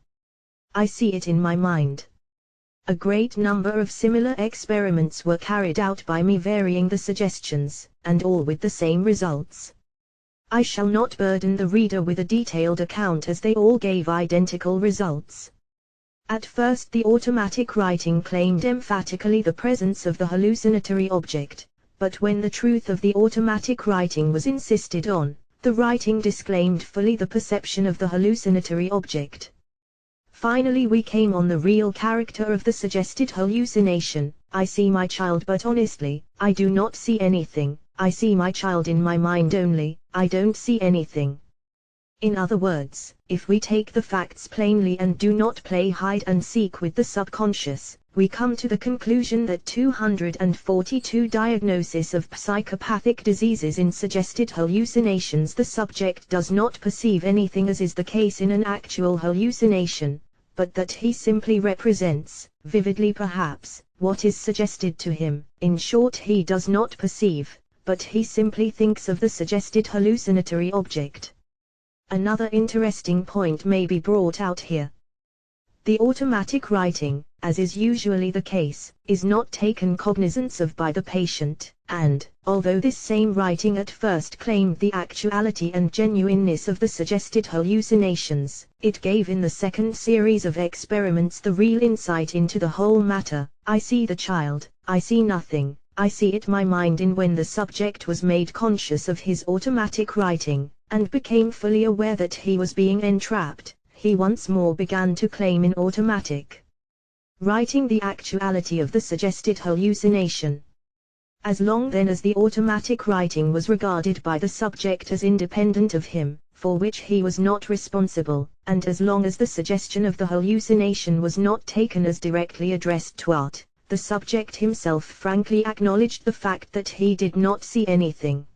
I see it in my mind." A great number of similar experiments were carried out by me, varying the suggestions, and all with the same results. I shall not burden the reader with a detailed account, as they all gave identical results. At first the automatic writing claimed emphatically the presence of the hallucinatory object, but when the truth of the automatic writing was insisted on, the writing disclaimed fully the perception of the hallucinatory object. Finally we came on the real character of the suggested hallucination. I see my child, but honestly, I do not see anything. I see my child in my mind only, I don't see anything. In other words, if we take the facts plainly and do not play hide and seek with the subconscious, we come to the conclusion that 242 diagnoses of psychopathic diseases in suggested hallucinations, the subject does not perceive anything, as is the case in an actual hallucination, but that he simply represents, vividly perhaps, what is suggested to him. In short, he does not perceive, but he simply thinks of the suggested hallucinatory object. Another interesting point may be brought out here. The automatic writing, as is usually the case, is not taken cognizance of by the patient, and, although this same writing at first claimed the actuality and genuineness of the suggested hallucinations, it gave in the second series of experiments the real insight into the whole matter. I see the child, I see nothing, I see it my mind. In when the subject was made conscious of his automatic writing, and became fully aware that he was being entrapped, he once more began to claim in automatic writing the actuality of the suggested hallucination. As long then as the automatic writing was regarded by the subject as independent of him, for which he was not responsible, and as long as the suggestion of the hallucination was not taken as directly addressed to art, the subject himself frankly acknowledged the fact that he did not see anything.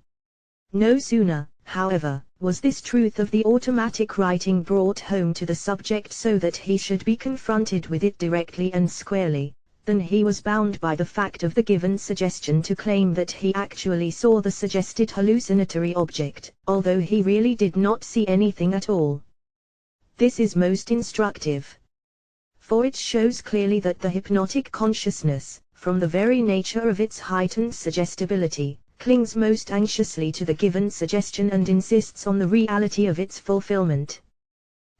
No sooner, however, was this truth of the automatic writing brought home to the subject so that he should be confronted with it directly and squarely, than he was bound by the fact of the given suggestion to claim that he actually saw the suggested hallucinatory object, although he really did not see anything at all. This is most instructive, for it shows clearly that the hypnotic consciousness, from the very nature of its heightened suggestibility, clings most anxiously to the given suggestion and insists on the reality of its fulfillment.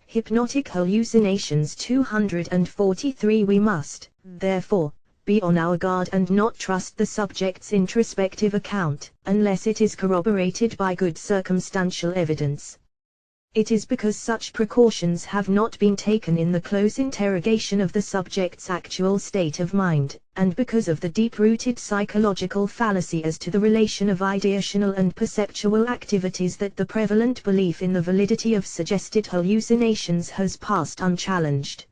Hypnotic hallucinations 243. We must, therefore, be on our guard and not trust the subject's introspective account, unless it is corroborated by good circumstantial evidence. It is because such precautions have not been taken in the close interrogation of the subject's actual state of mind, and because of the deep-rooted psychological fallacy as to the relation of ideational and perceptual activities, that the prevalent belief in the validity of suggested hallucinations has passed unchallenged.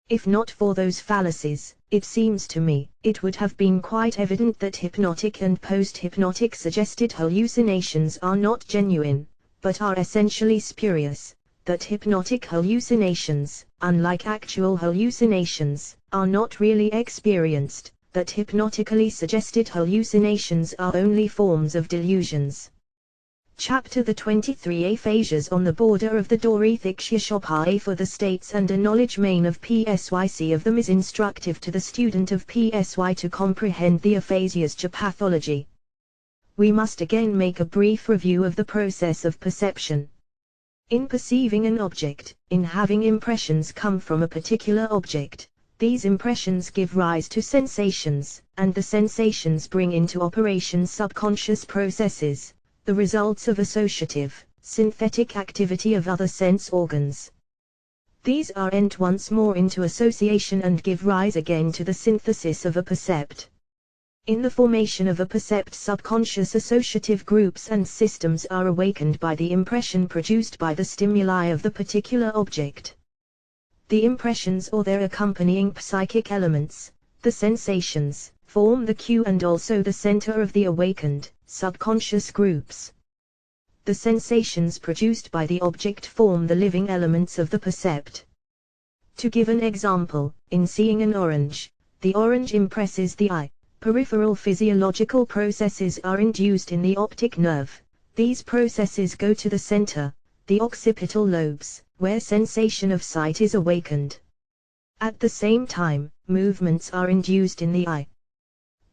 If not for those fallacies, it seems to me, it would have been quite evident that hypnotic and post-hypnotic suggested hallucinations are not genuine, but are essentially spurious, that hypnotic hallucinations, unlike actual hallucinations, are not really experienced, that hypnotically suggested hallucinations are only forms of delusions. Chapter the 23. Aphasias on the border of the Dorethixia for the states and a knowledge main of PSYC of them is instructive to the student of PSY to comprehend the aphasias to pathology. We must again make a brief review of the process of perception. In perceiving an object, in having impressions come from a particular object, these impressions give rise to sensations, and the sensations bring into operation subconscious processes, the results of associative, synthetic activity of other sense organs. These are ent once more into association and give rise again to the synthesis of a percept. In the formation of a percept, subconscious associative groups and systems are awakened by the impression produced by the stimuli of the particular object. The impressions or their accompanying psychic elements, the sensations, form the cue and also the center of the awakened, subconscious groups. The sensations produced by the object form the living elements of the percept. To give an example, in seeing an orange, the orange impresses the eye. Peripheral physiological processes are induced in the optic nerve. These processes go to the center, the occipital lobes, where sensation of sight is awakened. At the same time, movements are induced in the eye.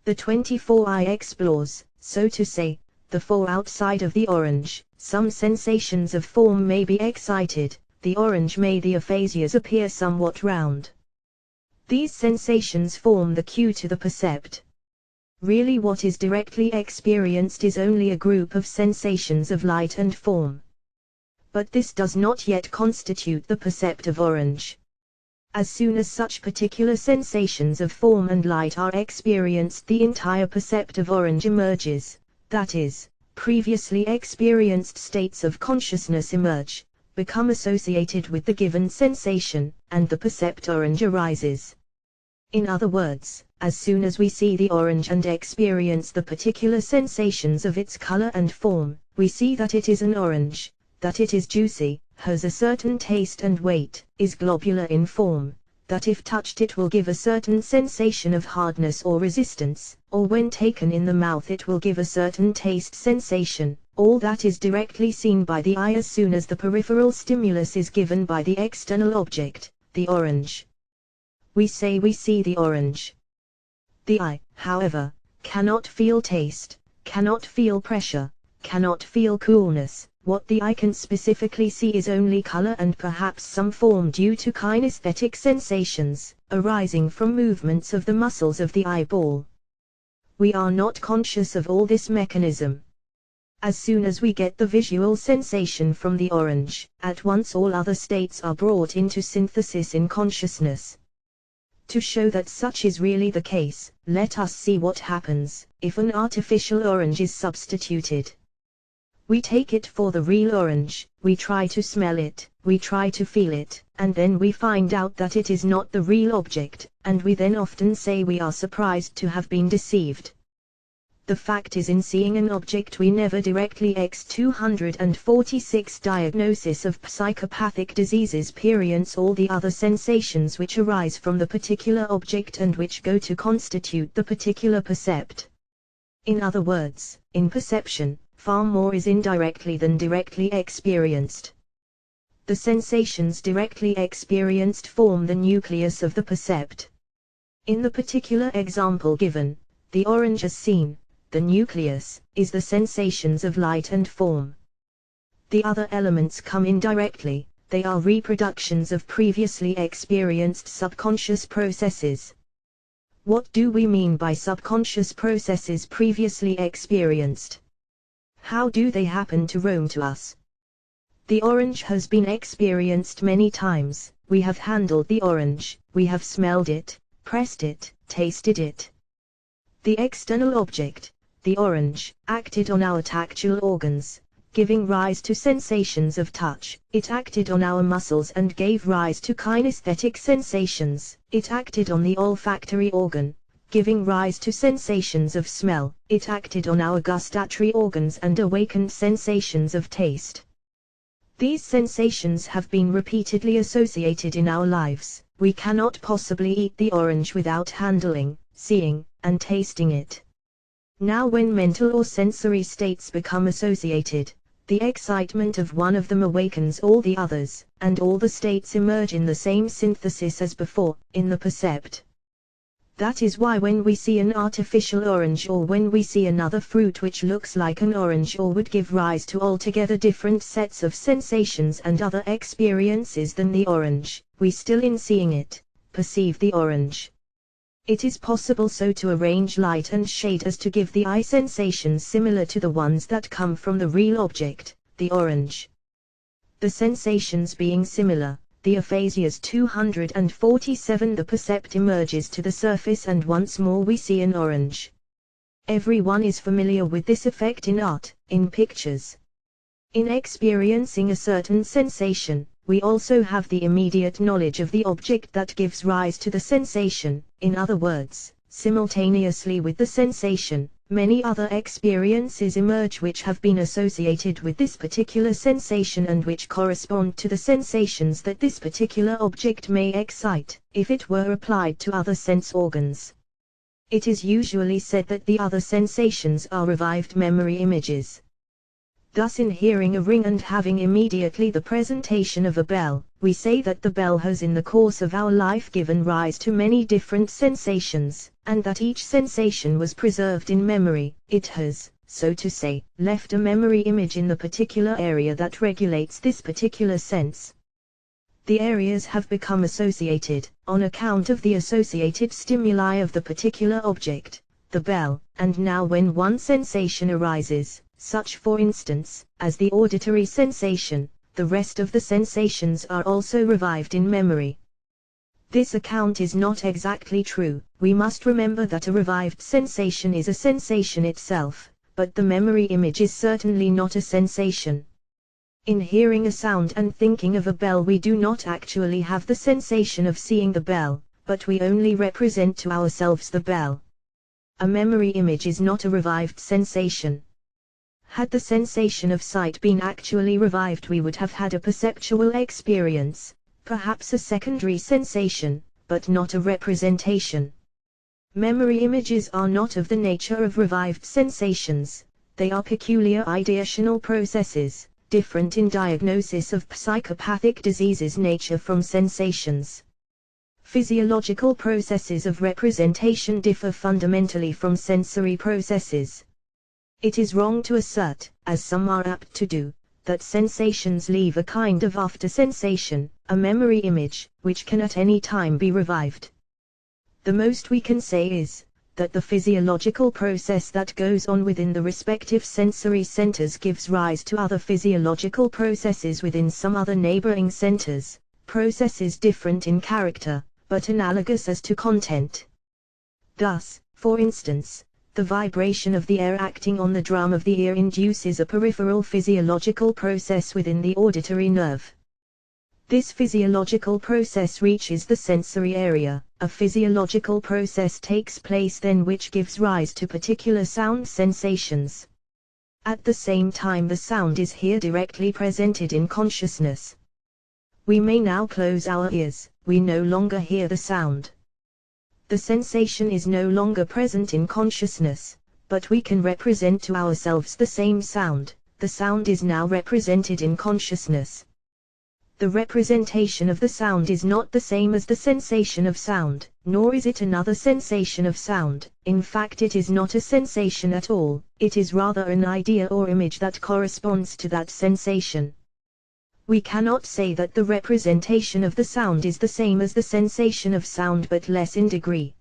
The 24 eye explores, so to say, the four outside of the orange. Some sensations of form may be excited, the orange may the aphasias appear somewhat round. These sensations form the cue to the percept. Really what is directly experienced is only a group of sensations of light and form. But this does not yet constitute the percept of orange. As soon as such particular sensations of form and light are experienced, the entire percept of orange emerges, that is, previously experienced states of consciousness emerge, become associated with the given sensation, and the percept orange arises. In other words, as soon as we see the orange and experience the particular sensations of its color and form, we see that it is an orange, that it is juicy, has a certain taste and weight, is globular in form, that if touched it will give a certain sensation of hardness or resistance, or when taken in the mouth it will give a certain taste sensation. All that is directly seen by the eye as soon as the peripheral stimulus is given by the external object, the orange. We say we see the orange. The eye, however, cannot feel taste, cannot feel pressure, cannot feel coolness. What the eye can specifically see is only color and perhaps some form due to kinesthetic sensations, arising from movements of the muscles of the eyeball. We are not conscious of all this mechanism. As soon as we get the visual sensation from the orange, at once all other states are brought into synthesis in consciousness. To show that such is really the case, let us see what happens if an artificial orange is substituted. We take it for the real orange, we try to smell it, we try to feel it, and then we find out that it is not the real object, and we then often say we are surprised to have been deceived. The fact is, in seeing an object we never directly X246 diagnosis of psychopathic diseases experience all the other sensations which arise from the particular object and which go to constitute the particular percept. In other words, in perception, far more is indirectly than directly experienced. The sensations directly experienced form the nucleus of the percept. In the particular example given, the orange as seen, the nucleus, is the sensations of light and form. The other elements come indirectly, they are reproductions of previously experienced subconscious processes. What do we mean by subconscious processes previously experienced? How do they happen to roam to us? The orange has been experienced many times, we have handled the orange, we have smelled it, pressed it, tasted it. The external object, the orange, acted on our tactile organs, giving rise to sensations of touch. It acted on our muscles and gave rise to kinesthetic sensations. It acted on the olfactory organ, giving rise to sensations of smell. It acted on our gustatory organs and awakened sensations of taste. These sensations have been repeatedly associated in our lives. We cannot possibly eat the orange without handling, seeing, and tasting it. Now when mental or sensory states become associated, the excitement of one of them awakens all the others, and all the states emerge in the same synthesis as before, in the percept. That is why when we see an artificial orange or when we see another fruit which looks like an orange or would give rise to altogether different sets of sensations and other experiences than the orange, we still in seeing it, perceive the orange. It is possible so to arrange light and shade as to give the eye sensations similar to the ones that come from the real object, the orange. The sensations being similar, the aphasias 247, the percept emerges to the surface and once more we see an orange. Everyone is familiar with this effect in art, in pictures. In experiencing a certain sensation, we also have the immediate knowledge of the object that gives rise to the sensation. In other words, simultaneously with the sensation, many other experiences emerge which have been associated with this particular sensation and which correspond to the sensations that this particular object may excite, if it were applied to other sense organs. It is usually said that the other sensations are revived memory images. Thus in hearing a ring and having immediately the presentation of a bell, we say that the bell has in the course of our life given rise to many different sensations, and that each sensation was preserved in memory. It has, so to say, left a memory image in the particular area that regulates this particular sense. The areas have become associated, on account of the associated stimuli of the particular object, the bell, and now when one sensation arises, such for instance, as the auditory sensation, the rest of the sensations are also revived in memory. This account is not exactly true. We must remember that a revived sensation is a sensation itself, but the memory image is certainly not a sensation. In hearing a sound and thinking of a bell, we do not actually have the sensation of seeing the bell, but we only represent to ourselves the bell. A memory image is not a revived sensation. Had the sensation of sight been actually revived, we would have had a perceptual experience, perhaps a secondary sensation, but not a representation. Memory images are not of the nature of revived sensations. They are peculiar ideational processes, different in diagnosis of psychopathic diseases nature from sensations. Physiological processes of representation differ fundamentally from sensory processes. It is wrong to assert, as some are apt to do, that sensations leave a kind of after-sensation, a memory image, which can at any time be revived. The most we can say is, that the physiological process that goes on within the respective sensory centers gives rise to other physiological processes within some other neighboring centers, processes different in character, but analogous as to content. Thus, for instance, the vibration of the air acting on the drum of the ear induces a peripheral physiological process within the auditory nerve. This physiological process reaches the sensory area. A physiological process takes place then which gives rise to particular sound sensations. At the same time, the sound is here directly presented in consciousness. We may now close our ears. We no longer hear the sound. The sensation is no longer present in consciousness, but we can represent to ourselves the same sound. The sound is now represented in consciousness. The representation of the sound is not the same as the sensation of sound, nor is it another sensation of sound. In fact, it is not a sensation at all, it is rather an idea or image that corresponds to that sensation. We cannot say that the representation of the sound is the same as the sensation of sound, but less in degree.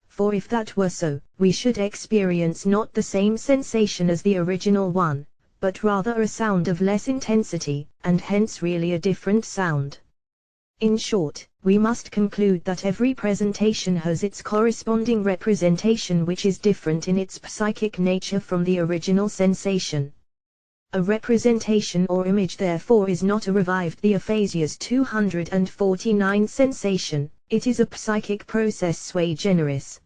For if that were so, we should experience not the same sensation as the original one, but rather a sound of less intensity, and hence really a different sound. In short, we must conclude that every presentation has its corresponding representation which is different in its psychic nature from the original sensation. A representation or image therefore is not a revived the aphasias 249 sensation, it is a psychic process sui generis.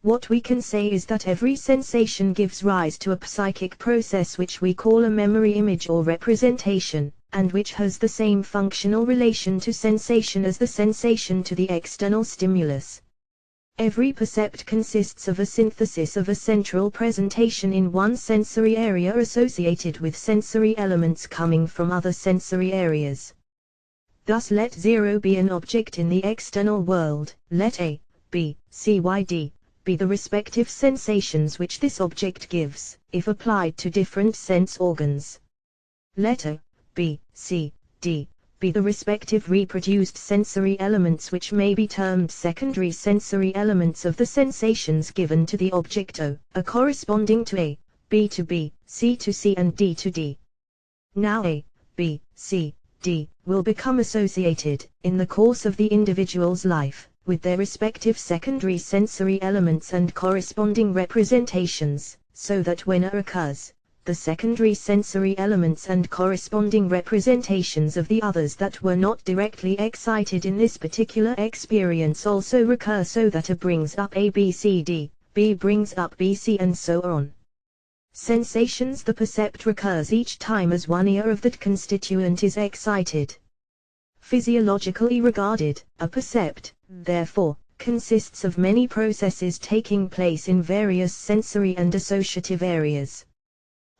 What we can say is that every sensation gives rise to a psychic process which we call a memory image or representation, and which has the same functional relation to sensation as the sensation to the external stimulus. Every percept consists of a synthesis of a central presentation in one sensory area associated with sensory elements coming from other sensory areas. Thus let 0 be an object in the external world, let A, B, C, Y, D be the respective sensations which this object gives, if applied to different sense organs. Let A, B, C, D be the respective reproduced sensory elements which may be termed secondary sensory elements of the sensations given to the object O, are corresponding to A, B to B, C to C and D to D. Now A, B, C, D will become associated, in the course of the individual's life, with their respective secondary sensory elements and corresponding representations, so that when A occurs, the secondary sensory elements and corresponding representations of the others that were not directly excited in this particular experience also recur, so that A brings up A, B, C, D, B brings up B, C and so on. Sensations. The percept recurs each time as one ear of that constituent is excited. Physiologically regarded, a percept, therefore, consists of many processes taking place in various sensory and associative areas.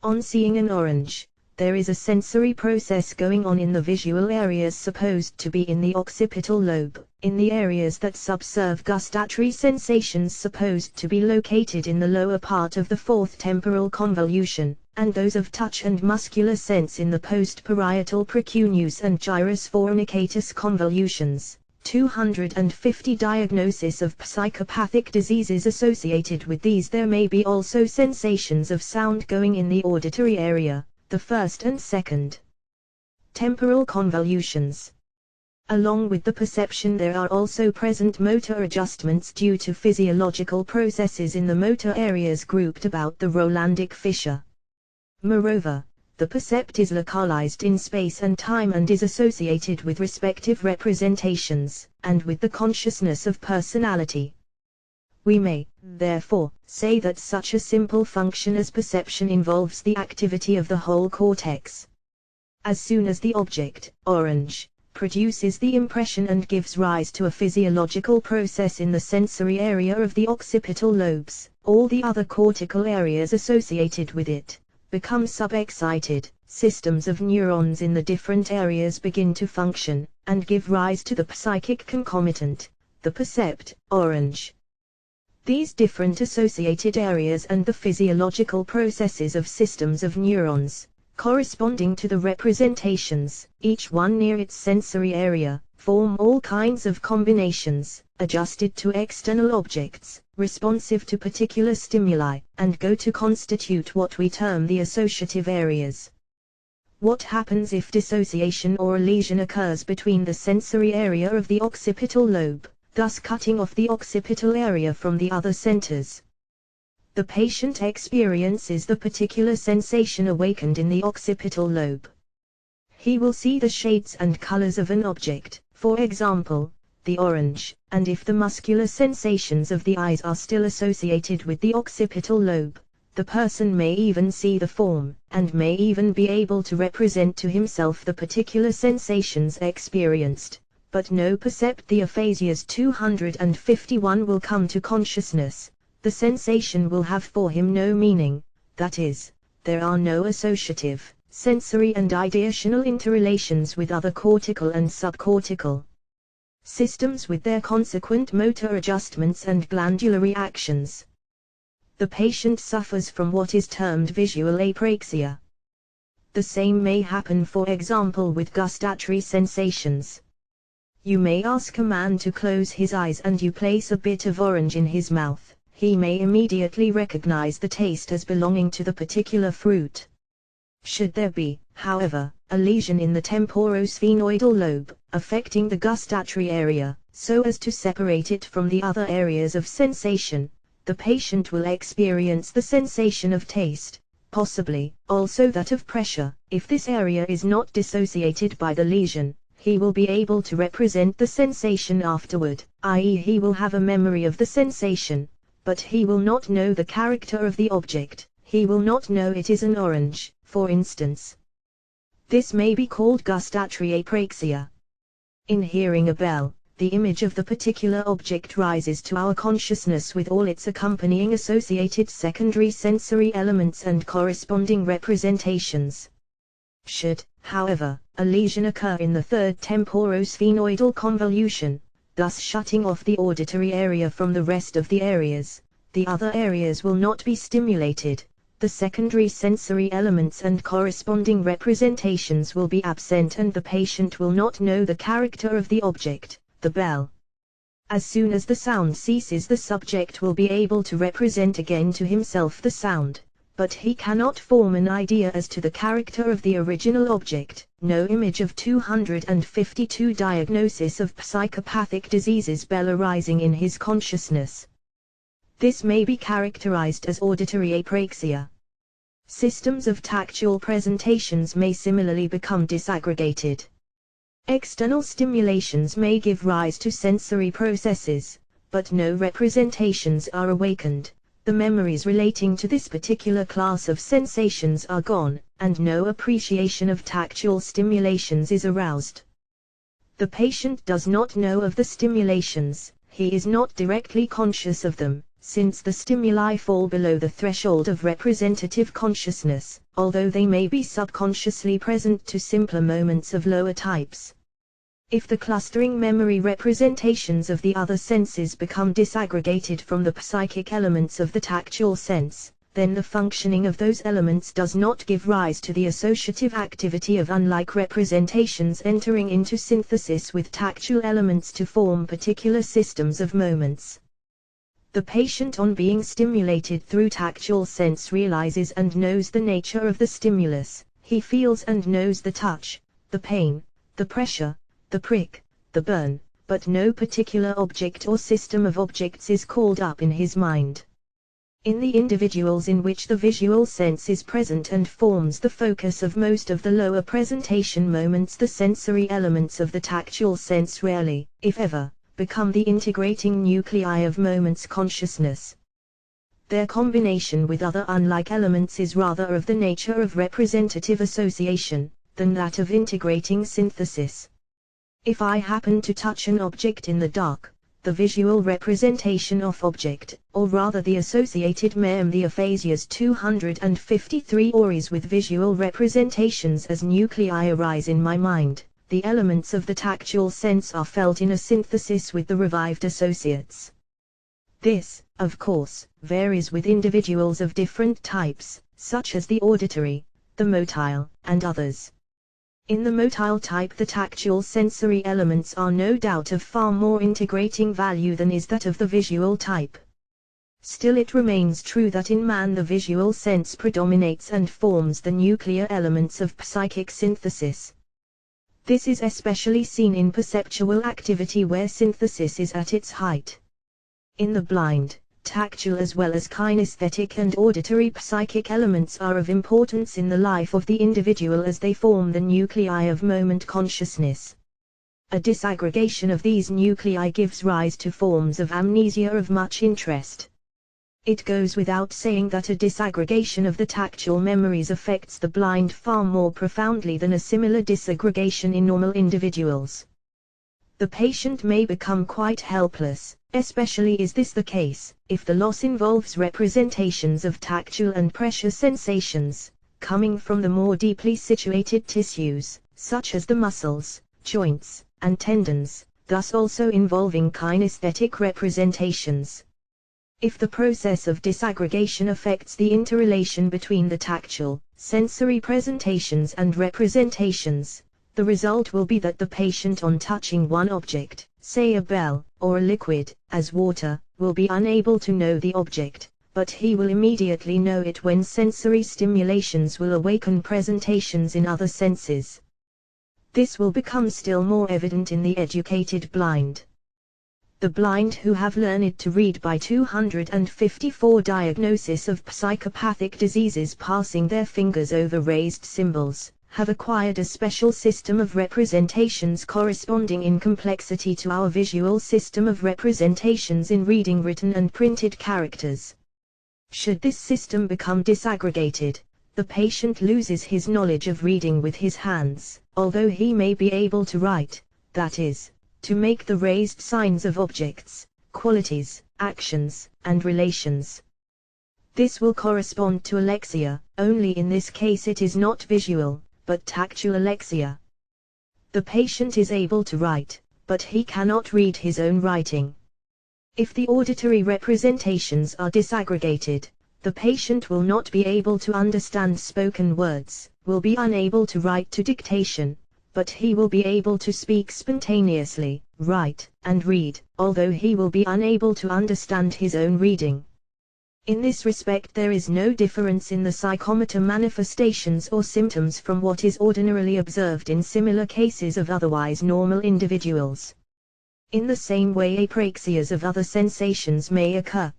On seeing an orange, there is a sensory process going on in the visual areas supposed to be in the occipital lobe, in the areas that subserve gustatory sensations supposed to be located in the lower part of the fourth temporal convolution, and those of touch and muscular sense in the post-parietal precuneus and gyrus fornicatus convolutions. 250 Diagnosis of psychopathic diseases associated with these. There may be also sensations of sound going in the auditory area, the first and second temporal convolutions. Along with the perception, there are also present motor adjustments due to physiological processes in the motor areas grouped about the Rolandic fissure. Moreover, the percept is localized in space and time and is associated with respective representations, and with the consciousness of personality. We may, therefore, say that such a simple function as perception involves the activity of the whole cortex. As soon as the object, orange, produces the impression and gives rise to a physiological process in the sensory area of the occipital lobes, all the other cortical areas associated with it become sub-excited. Systems of neurons in the different areas begin to function, and give rise to the psychic concomitant, the percept, orange. These different associated areas and the physiological processes of systems of neurons, corresponding to the representations, each one near its sensory area, form all kinds of combinations, adjusted to external objects, responsive to particular stimuli, and go to constitute what we term the associative areas. What happens if dissociation or a lesion occurs between the sensory area of the occipital lobe, thus cutting off the occipital area from the other centers? The patient experiences the particular sensation awakened in the occipital lobe. He will see the shades and colors of an object, for example, the orange, and if the muscular sensations of the eyes are still associated with the occipital lobe, the person may even see the form, and may even be able to represent to himself the particular sensations experienced, but no percept. The aphasias 251 will come to consciousness. The sensation will have for him no meaning, that is, there are no associative, sensory and ideational interrelations with other cortical and subcortical systems with their consequent motor adjustments and glandular reactions. The patient suffers from what is termed visual apraxia. The same may happen, for example, with gustatory sensations. You may ask a man to close his eyes and you place a bit of orange in his mouth. He may immediately recognize the taste as belonging to the particular fruit. Should there be, however, a lesion in the temporosphenoidal lobe, affecting the gustatory area, so as to separate it from the other areas of sensation, the patient will experience the sensation of taste, possibly also that of pressure. If this area is not dissociated by the lesion, he will be able to represent the sensation afterward, i.e., he will have a memory of the sensation, but he will not know the character of the object. He will not know it is an orange, for instance. This may be called gustatory apraxia. In hearing a bell, the image of the particular object rises to our consciousness with all its accompanying associated secondary sensory elements and corresponding representations. Should, however, a lesion occur in the third temporosphenoidal convolution, thus shutting off the auditory area from the rest of the areas, the other areas will not be stimulated. The secondary sensory elements and corresponding representations will be absent and the patient will not know the character of the object, the bell. As soon as the sound ceases, the subject will be able to represent again to himself the sound, but he cannot form an idea as to the character of the original object. No image of 252 Diagnosis of psychopathic diseases bell arising in his consciousness. This may be characterized as auditory apraxia. Systems of tactual presentations may similarly become disaggregated. External stimulations may give rise to sensory processes, but no representations are awakened. The memories relating to this particular class of sensations are gone, and no appreciation of tactual stimulations is aroused. The patient does not know of the stimulations, he is not directly conscious of them, since the stimuli fall below the threshold of representative consciousness, although they may be subconsciously present to simpler moments of lower types. If the clustering memory representations of the other senses become disaggregated from the psychic elements of the tactual sense, then the functioning of those elements does not give rise to the associative activity of unlike representations entering into synthesis with tactual elements to form particular systems of moments. The patient, on being stimulated through tactual sense, realizes and knows the nature of the stimulus. He feels and knows the touch, the pain, the pressure, the prick, the burn, but no particular object or system of objects is called up in his mind. In the individuals in which the visual sense is present and forms the focus of most of the lower presentation moments, the sensory elements of the tactual sense rarely, if ever, become the integrating nuclei of moments consciousness. Their combination with other unlike elements is rather of the nature of representative association, than that of integrating synthesis. If I happen to touch an object in the dark, the visual representation of object, or rather the associated mem, the aphasias 253 oris with visual representations as nuclei arise in my mind. The elements of the tactual sense are felt in a synthesis with the revived associates. This, of course, varies with individuals of different types, such as the auditory, the motile, and others. In the motile type, the tactual sensory elements are no doubt of far more integrating value than is that of the visual type. Still, it remains true that in man the visual sense predominates and forms the nuclear elements of psychic synthesis. This is especially seen in perceptual activity where synthesis is at its height. In the blind, tactual as well as kinesthetic and auditory psychic elements are of importance in the life of the individual as they form the nuclei of moment consciousness. A disaggregation of these nuclei gives rise to forms of amnesia of much interest. It goes without saying that a disaggregation of the tactual memories affects the blind far more profoundly than a similar disaggregation in normal individuals. The patient may become quite helpless, especially is this the case, if the loss involves representations of tactile and pressure sensations, coming from the more deeply situated tissues, such as the muscles, joints, and tendons, thus also involving kinesthetic representations. If the process of disaggregation affects the interrelation between the tactile, sensory presentations and representations, the result will be that the patient, on touching one object, say a bell, or a liquid, as water, will be unable to know the object, but he will immediately know it when sensory stimulations will awaken presentations in other senses. This will become still more evident in the educated blind. The blind who have learned to read by 254 diagnosis of psychopathic diseases passing their fingers over raised symbols, have acquired a special system of representations corresponding in complexity to our visual system of representations in reading written and printed characters. Should this system become disaggregated, the patient loses his knowledge of reading with his hands, although he may be able to write, that is, to make the raised signs of objects, qualities, actions, and relations. This will correspond to alexia, only in this case it is not visual, but tactual alexia. The patient is able to write, but he cannot read his own writing. If the auditory representations are disaggregated, the patient will not be able to understand spoken words, will be unable to write to dictation, but he will be able to speak spontaneously, write, and read, although he will be unable to understand his own reading. In this respect there is no difference in the psychomotor manifestations or symptoms from what is ordinarily observed in similar cases of otherwise normal individuals. In the same way apraxias of other sensations may occur.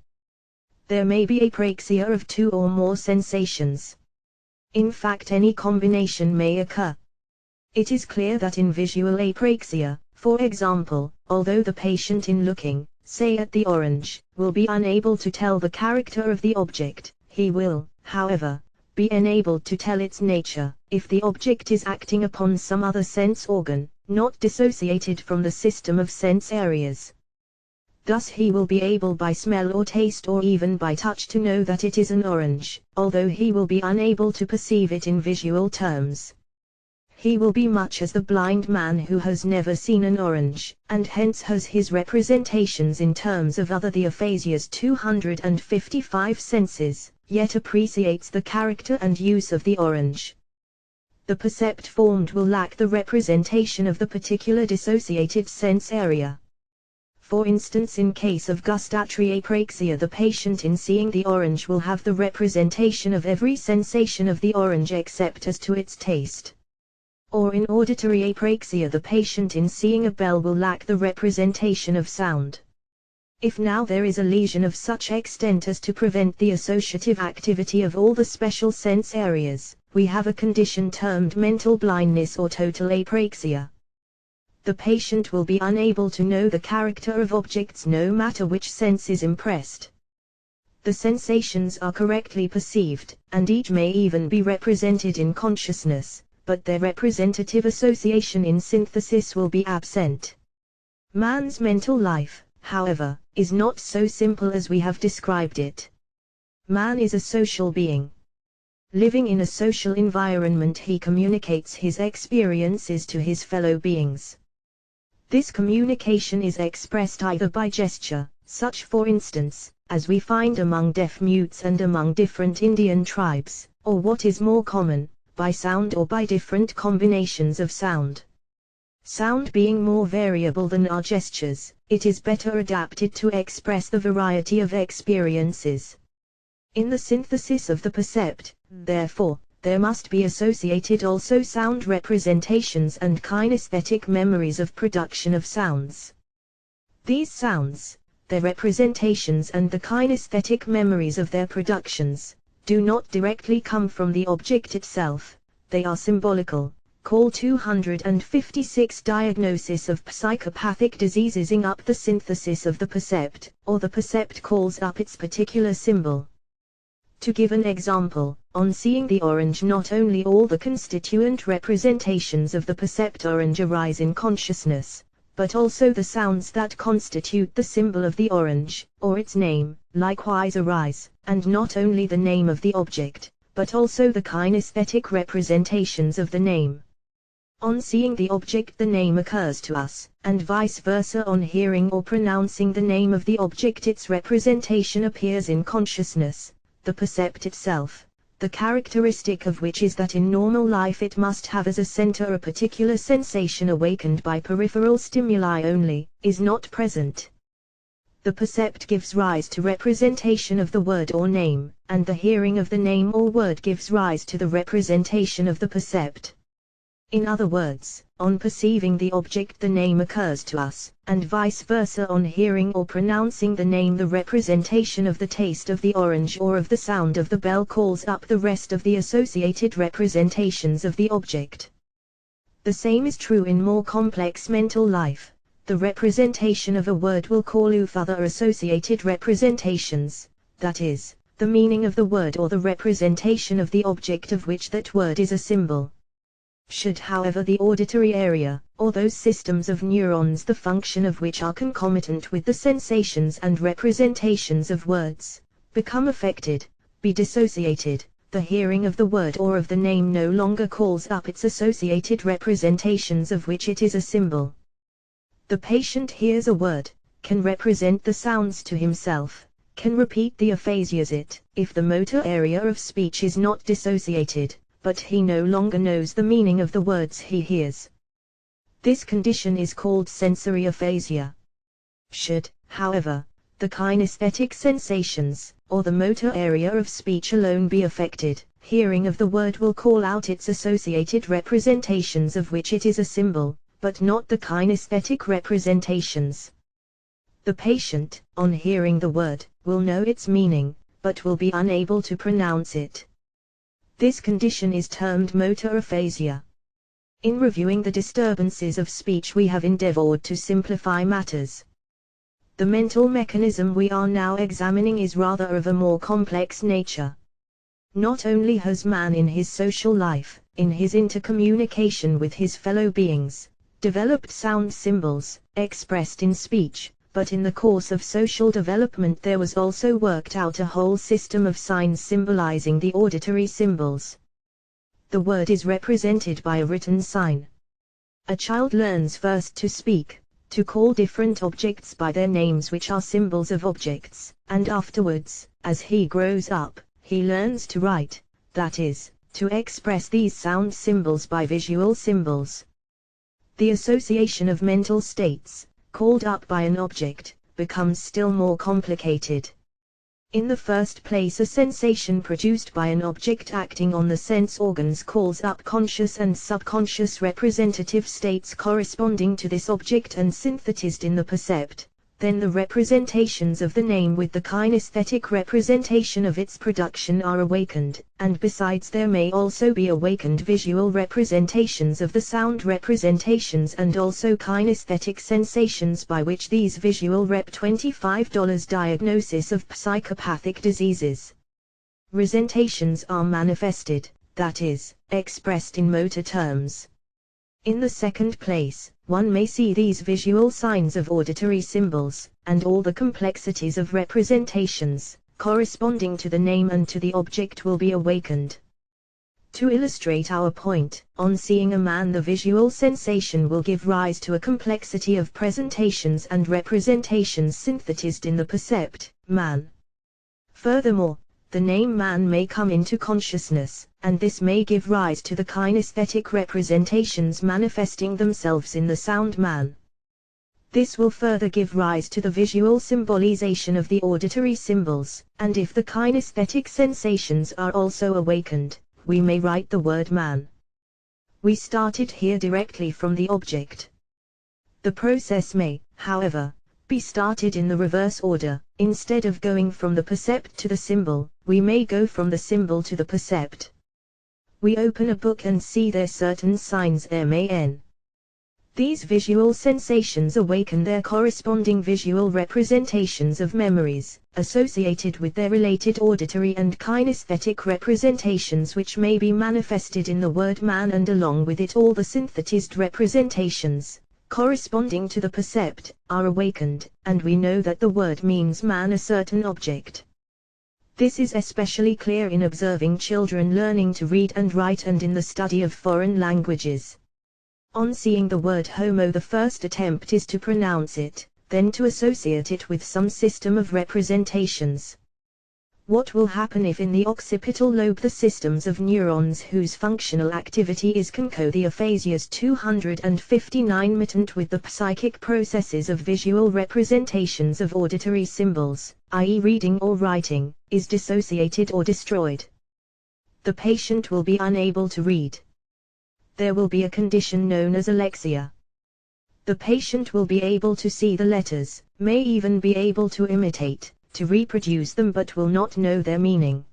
There may be apraxia of two or more sensations. In fact, any combination may occur. It is clear that in visual apraxia, for example, although the patient in looking, say at the orange, will be unable to tell the character of the object, he will, however, be enabled to tell its nature, if the object is acting upon some other sense organ, not dissociated from the system of sense areas. Thus he will be able by smell or taste or even by touch to know that it is an orange, although he will be unable to perceive it in visual terms. He will be much as the blind man who has never seen an orange, and hence has his representations in terms of other the aphasia's 255 senses, yet appreciates the character and use of the orange. The percept formed will lack the representation of the particular dissociated sense area. For instance, in case of gustatory apraxia, the patient in seeing the orange will have the representation of every sensation of the orange except as to its taste. Or in auditory apraxia, the patient in seeing a bell will lack the representation of sound. If now there is a lesion of such extent as to prevent the associative activity of all the special sense areas, we have a condition termed mental blindness or total apraxia. The patient will be unable to know the character of objects no matter which sense is impressed. The sensations are correctly perceived, and each may even be represented in consciousness, but their representative association in synthesis will be absent. Man's mental life, however, is not so simple as we have described it. Man is a social being. Living in a social environment, he communicates his experiences to his fellow beings. This communication is expressed either by gesture, such for instance, as we find among deaf mutes and among different Indian tribes, or what is more common, by sound or by different combinations of sound. Sound being more variable than our gestures, it is better adapted to express the variety of experiences. In the synthesis of the percept, therefore, there must be associated also sound representations and kinesthetic memories of production of sounds. These sounds, their representations and the kinesthetic memories of their productions, do not directly come from the object itself, they are symbolical. Call 256 Diagnosis of Psychopathic Diseases up the synthesis of the percept, or the percept calls up its particular symbol. To give an example, on seeing the orange, not only all the constituent representations of the percept orange arise in consciousness, but also the sounds that constitute the symbol of the orange, or its name, likewise arise, and not only the name of the object, but also the kinesthetic representations of the name. On seeing the object, the name occurs to us, and vice versa. On hearing or pronouncing the name of the object, its representation appears in consciousness, the percept itself, the characteristic of which is that in normal life it must have as a center a particular sensation awakened by peripheral stimuli only, is not present. The percept gives rise to representation of the word or name, and the hearing of the name or word gives rise to the representation of the percept. In other words, on perceiving the object the name occurs to us, and vice versa. On hearing or pronouncing the name, the representation of the taste of the orange or of the sound of the bell calls up the rest of the associated representations of the object. The same is true in more complex mental life. The representation of a word will call up other associated representations, that is, the meaning of the word or the representation of the object of which that word is a symbol. Should, however, the auditory area, or those systems of neurons the function of which are concomitant with the sensations and representations of words, become affected, be dissociated, the hearing of the word or of the name no longer calls up its associated representations of which it is a symbol. The patient hears a word, can represent the sounds to himself, can repeat the aphasias if the motor area of speech is not dissociated, but he no longer knows the meaning of the words he hears. This condition is called sensory aphasia. Should, however, the kinesthetic sensations, or the motor area of speech alone be affected, hearing of the word will call out its associated representations of which it is a symbol, but not the kinesthetic representations. The patient, on hearing the word, will know its meaning, but will be unable to pronounce it. This condition is termed motor aphasia. In reviewing the disturbances of speech, we have endeavored to simplify matters. The mental mechanism we are now examining is rather of a more complex nature. Not only has man in his social life, in his intercommunication with his fellow beings, developed sound symbols, expressed in speech, but in the course of social development there was also worked out a whole system of signs symbolizing the auditory symbols. The word is represented by a written sign. A child learns first to speak, to call different objects by their names which are symbols of objects, and afterwards, as he grows up, he learns to write, that is, to express these sound symbols by visual symbols. The association of mental states, called up by an object, becomes still more complicated. In the first place, a sensation produced by an object acting on the sense organs calls up conscious and subconscious representative states corresponding to this object and synthesized in the percept. Then the representations of the name with the kinesthetic representation of its production are awakened, and besides there may also be awakened visual representations of the sound representations and also kinesthetic sensations by which these visual rep $25 diagnosis of psychopathic diseases. Resentations are manifested, that is, expressed in motor terms. In the second place, one may see these visual signs of auditory symbols, and all the complexities of representations, corresponding to the name and to the object will be awakened. To illustrate our point, on seeing a man the visual sensation will give rise to a complexity of presentations and representations synthesized in the percept, man. Furthermore, the name man may come into consciousness, and this may give rise to the kinesthetic representations manifesting themselves in the sound man. This will further give rise to the visual symbolization of the auditory symbols, and if the kinesthetic sensations are also awakened, we may write the word man. We started here directly from the object. The process may, however, be started in the reverse order. Instead of going from the percept to the symbol, we may go from the symbol to the percept. We open a book and see there certain signs man. These visual sensations awaken their corresponding visual representations of memories, associated with their related auditory and kinesthetic representations which may be manifested in the word man, and along with it all the synthesized representations, corresponding to the percept, are awakened, and we know that the word means man, a certain object. This is especially clear in observing children learning to read and write and in the study of foreign languages. On seeing the word homo, the first attempt is to pronounce it, then to associate it with some system of representations. What will happen if in the occipital lobe the systems of neurons whose functional activity is concotheophasias 259 mittent with the psychic processes of visual representations of auditory symbols, i.e. reading or writing, is dissociated or destroyed? The patient will be unable to read. There will be a condition known as alexia. The patient will be able to see the letters, may even be able to imitate, to reproduce them, but will not know their meaning.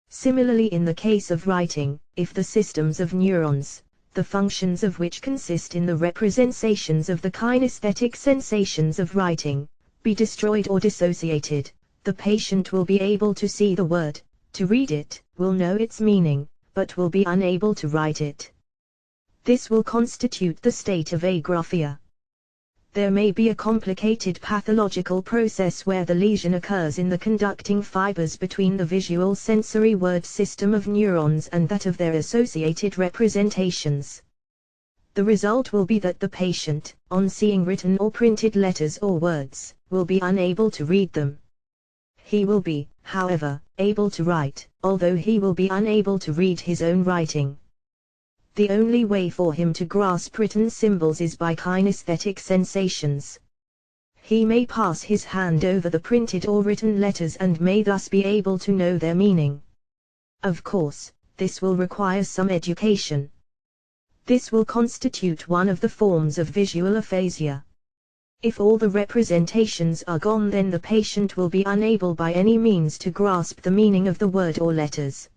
Similarly, in the case of writing, if the systems of neurons, the functions of which consist in the representations of the kinesthetic sensations of writing, be destroyed or dissociated, the patient will be able to see the word, to read it, will know its meaning, but will be unable to write it. This will constitute the state of agraphia. There may be a complicated pathological process where the lesion occurs in the conducting fibers between the visual sensory word system of neurons and that of their associated representations. The result will be that the patient, on seeing written or printed letters or words, will be unable to read them. He will be, however, able to write, although he will be unable to read his own writing. The only way for him to grasp written symbols is by kinesthetic sensations. He may pass his hand over the printed or written letters and may thus be able to know their meaning. Of course, this will require some education. This will constitute one of the forms of visual aphasia. If all the representations are gone, then the patient will be unable by any means to grasp the meaning of the word or letters.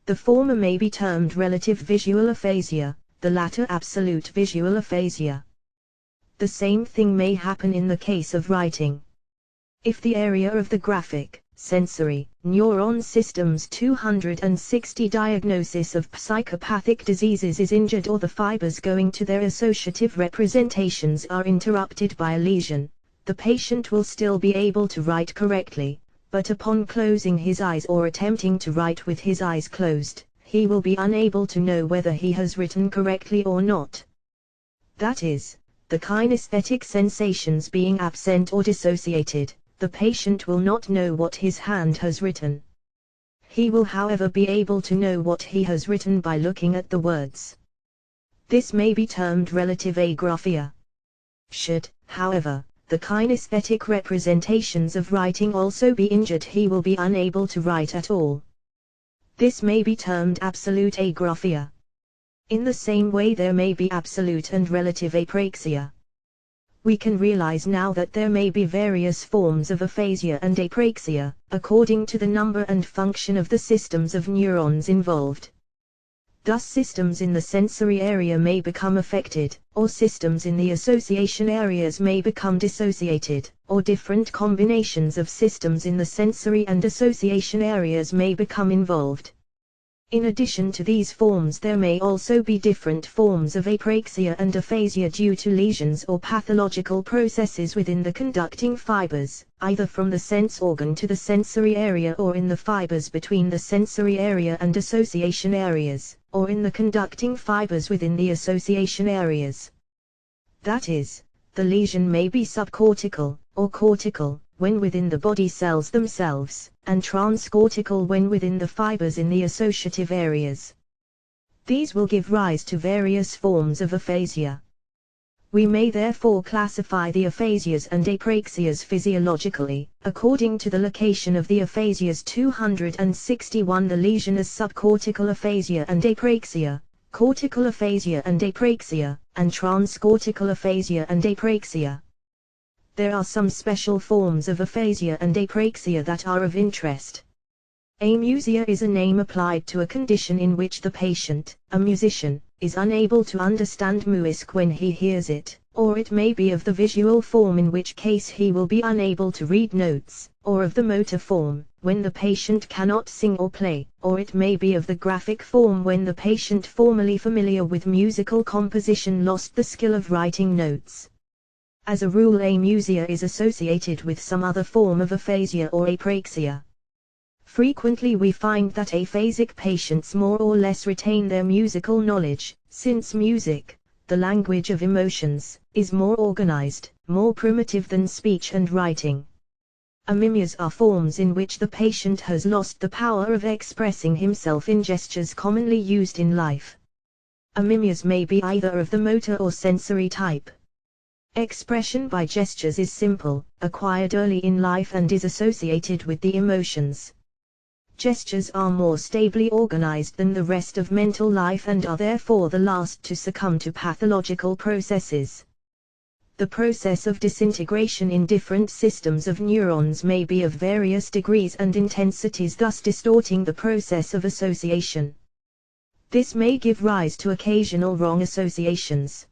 The former may be termed relative visual aphasia, the latter absolute visual aphasia. The same thing may happen in the case of writing. If the area of the graphic, sensory, neuron systems 260 diagnosis of psychopathic diseases is injured, or the fibers going to their associative representations are interrupted by a lesion, the patient will still be able to write correctly, but upon closing his eyes or attempting to write with his eyes closed, he will be unable to know whether he has written correctly or not. That is, the kinesthetic sensations being absent or dissociated, the patient will not know what his hand has written. He will however be able to know what he has written by looking at the words. This may be termed relative agraphia. Should, however, the kinesthetic representations of writing also be injured, he will be unable to write at all. This may be termed absolute agraphia. In the same way there may be absolute and relative apraxia. We can realize now that there may be various forms of aphasia and apraxia, according to the number and function of the systems of neurons involved. Thus systems in the sensory area may become affected, or systems in the association areas may become dissociated, or different combinations of systems in the sensory and association areas may become involved. In addition to these forms there may also be different forms of apraxia and aphasia due to lesions or pathological processes within the conducting fibers, either from the sense organ to the sensory area or in the fibers between the sensory area and association areas, or in the conducting fibers within the association areas. That is, the lesion may be subcortical, or cortical, when within the body cells themselves, and transcortical when within the fibers in the associative areas. These will give rise to various forms of aphasia. We may therefore classify the aphasias and apraxias physiologically, according to the location of the aphasias. 261 The lesion as subcortical aphasia and apraxia, cortical aphasia and apraxia, and transcortical aphasia and apraxia. There are some special forms of aphasia and apraxia that are of interest. Amusia is a name applied to a condition in which the patient, a musician, is unable to understand music when he hears it, or it may be of the visual form, in which case he will be unable to read notes, or of the motor form, when the patient cannot sing or play, or it may be of the graphic form, when the patient formerly familiar with musical composition lost the skill of writing notes. As a rule, amusia is associated with some other form of aphasia or apraxia. Frequently we find that aphasic patients more or less retain their musical knowledge, since music, the language of emotions, is more organized, more primitive than speech and writing. Amimias are forms in which the patient has lost the power of expressing himself in gestures commonly used in life. Amimias may be either of the motor or sensory type. Expression by gestures is simple, acquired early in life, and is associated with the emotions. Gestures are more stably organized than the rest of mental life and are therefore the last to succumb to pathological processes. The process of disintegration in different systems of neurons may be of various degrees and intensities, thus distorting the process of association. This may give rise to occasional wrong associations.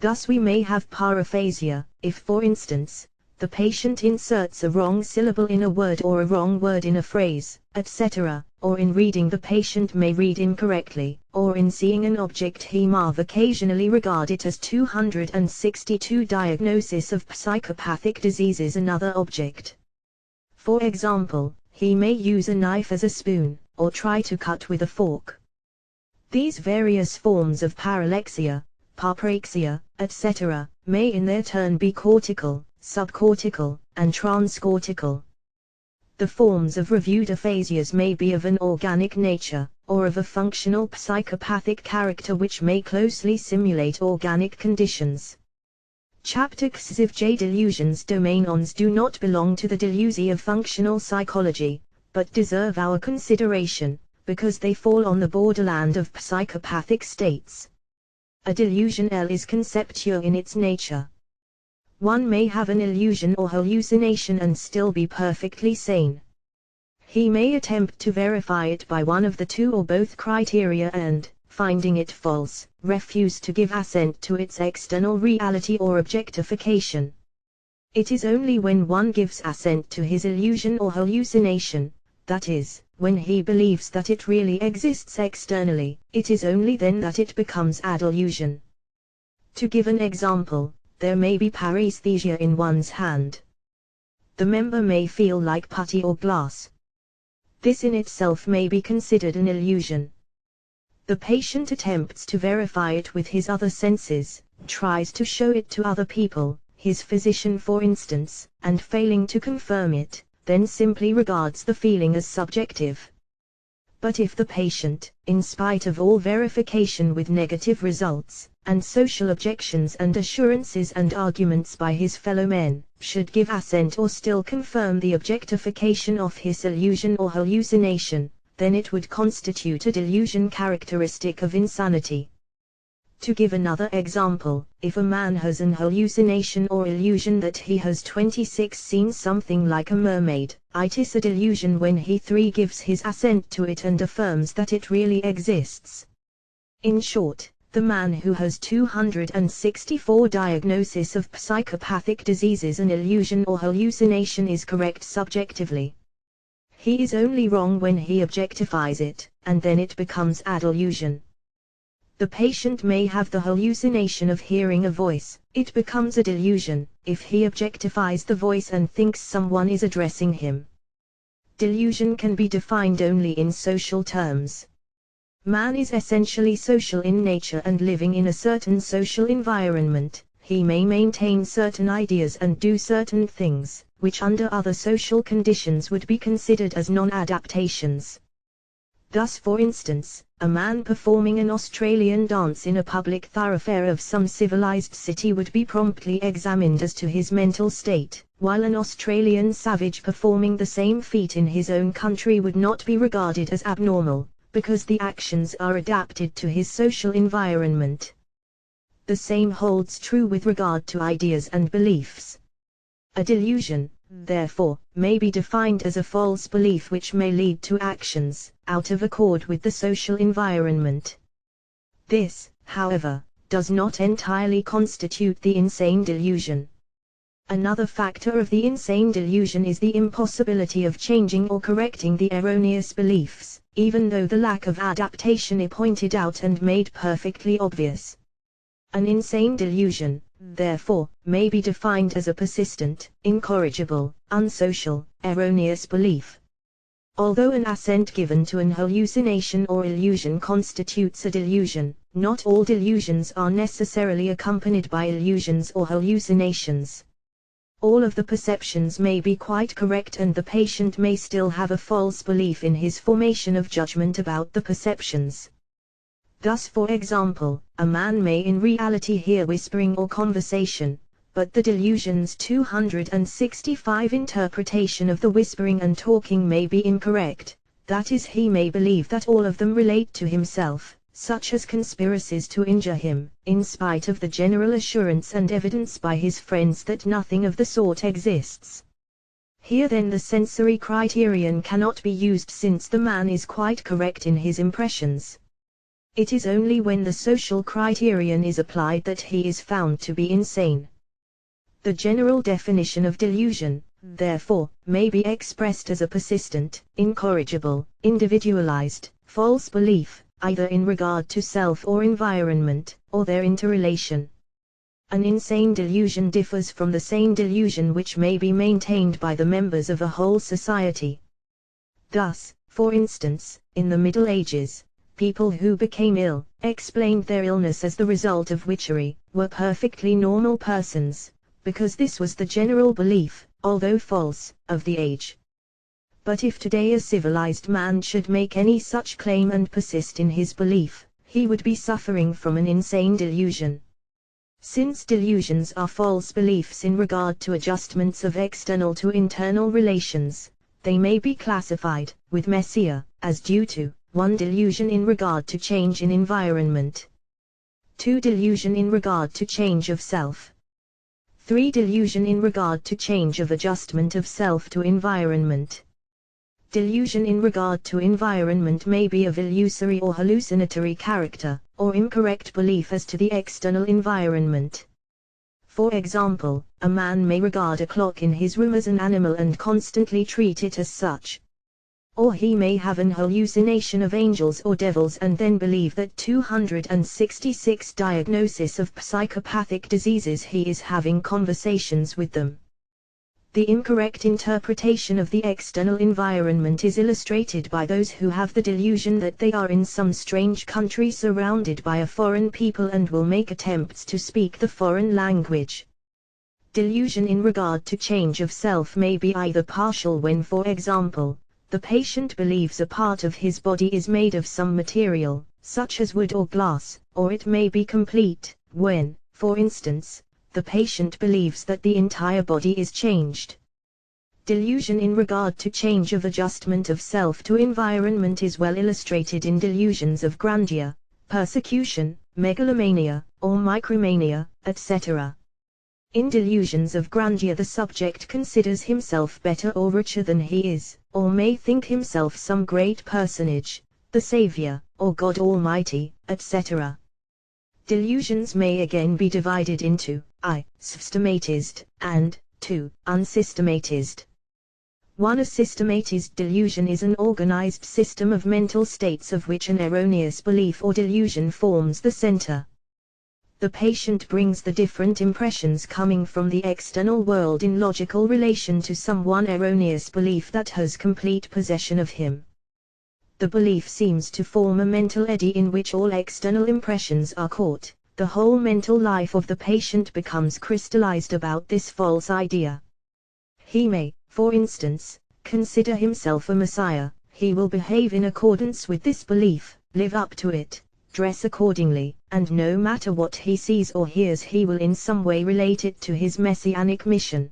Thus we may have paraphasia, if for instance, the patient inserts a wrong syllable in a word or a wrong word in a phrase, etc., or in reading the patient may read incorrectly, or in seeing an object he may occasionally regard it as 262 Diagnosis of psychopathic diseases another object. For example, he may use a knife as a spoon, or try to cut with a fork. These various forms of paralexia, parpraxia, etc., may in their turn be cortical, subcortical, and transcortical. The forms of reviewed aphasias may be of an organic nature, or of a functional psychopathic character which may closely simulate organic conditions. Chapter XIV Delusions Domainons do not belong to the delusi of functional psychology, but deserve our consideration, because they fall on the borderland of psychopathic states. A delusion is conceptual in its nature. One may have an illusion or hallucination and still be perfectly sane. He may attempt to verify it by one of the two or both criteria and, finding it false, refuse to give assent to its external reality or objectification. It is only when one gives assent to his illusion or hallucination, that is, when he believes that it really exists externally, it is only then that it becomes a delusion. To give an example, there may be paresthesia in one's hand. The member may feel like putty or glass. This in itself may be considered an illusion. The patient attempts to verify it with his other senses, tries to show it to other people, his physician for instance, and failing to confirm it, then simply regards the feeling as subjective. But if the patient, in spite of all verification with negative results, and social objections and assurances and arguments by his fellow men, should give assent or still confirm the objectification of his illusion or hallucination, then it would constitute a delusion characteristic of insanity. To give another example, if a man has an hallucination or illusion that he has 26 seen something like a mermaid, it is a delusion when he 3 gives his assent to it and affirms that it really exists. In short, the man who has 264 diagnosis of psychopathic diseases an illusion or hallucination is correct subjectively. He is only wrong when he objectifies it, and then it becomes a delusion. The patient may have the hallucination of hearing a voice, it becomes a delusion, if he objectifies the voice and thinks someone is addressing him. Delusion can be defined only in social terms. Man is essentially social in nature and living in a certain social environment, he may maintain certain ideas and do certain things, which under other social conditions would be considered as non-adaptations. Thus for instance, a man performing an Australian dance in a public thoroughfare of some civilized city would be promptly examined as to his mental state, while an Australian savage performing the same feat in his own country would not be regarded as abnormal, because the actions are adapted to his social environment. The same holds true with regard to ideas and beliefs. A delusion, therefore, may be defined as a false belief which may lead to actions out of accord with the social environment. This, however, does not entirely constitute the insane delusion. Another factor of the insane delusion is the impossibility of changing or correcting the erroneous beliefs, even though the lack of adaptation is pointed out and made perfectly obvious. An insane delusion, therefore, may be defined as a persistent, incorrigible, unsocial, erroneous belief. Although an assent given to an hallucination or illusion constitutes a delusion, not all delusions are necessarily accompanied by illusions or hallucinations. All of the perceptions may be quite correct and the patient may still have a false belief in his formation of judgment about the perceptions. Thus for example, a man may in reality hear whispering or conversation, but the delusion's 265 interpretation of the whispering and talking may be incorrect, that is he may believe that all of them relate to himself, such as conspiracies to injure him, in spite of the general assurance and evidence by his friends that nothing of the sort exists. Here then the sensory criterion cannot be used since the man is quite correct in his impressions. It is only when the social criterion is applied that he is found to be insane. The general definition of delusion, therefore, may be expressed as a persistent, incorrigible, individualized, false belief, either in regard to self or environment, or their interrelation. An insane delusion differs from the sane delusion which may be maintained by the members of a whole society. Thus, for instance, in the Middle Ages, people who became ill, explained their illness as the result of witchery, were perfectly normal persons, because this was the general belief, although false, of the age. But if today a civilized man should make any such claim and persist in his belief, he would be suffering from an insane delusion. Since delusions are false beliefs in regard to adjustments of external to internal relations, they may be classified, with Messier, as due to 1. Delusion in regard to change in environment. 2. Delusion in regard to change of self. 3. Delusion in regard to change of adjustment of self to environment. Delusion in regard to environment may be of illusory or hallucinatory character, or incorrect belief as to the external environment. For example, a man may regard a clock in his room as an animal and constantly treat it as such. Or he may have an hallucination of angels or devils and then believe that 266 diagnosis of psychopathic diseases he is having conversations with them. The incorrect interpretation of the external environment is illustrated by those who have the delusion that they are in some strange country surrounded by a foreign people and will make attempts to speak the foreign language. Delusion in regard to change of self may be either partial when, for example, the patient believes a part of his body is made of some material, such as wood or glass, or it may be complete, when, for instance, the patient believes that the entire body is changed. Delusion in regard to change of adjustment of self to environment is well illustrated in delusions of grandeur, persecution, megalomania, or micromania, etc. In delusions of grandeur the subject considers himself better or richer than he is, or may think himself some great personage, the Savior, or God Almighty, etc. Delusions may again be divided into I. Systematized, and 2. Unsystematized. 1. A systematized delusion is an organized system of mental states of which an erroneous belief or delusion forms the center. The patient brings the different impressions coming from the external world in logical relation to some one erroneous belief that has complete possession of him. The belief seems to form a mental eddy in which all external impressions are caught. The whole mental life of the patient becomes crystallized about this false idea. He may, for instance, consider himself a messiah. He will behave in accordance with this belief, live up to it, dress accordingly, and no matter what he sees or hears he will in some way relate it to his messianic mission.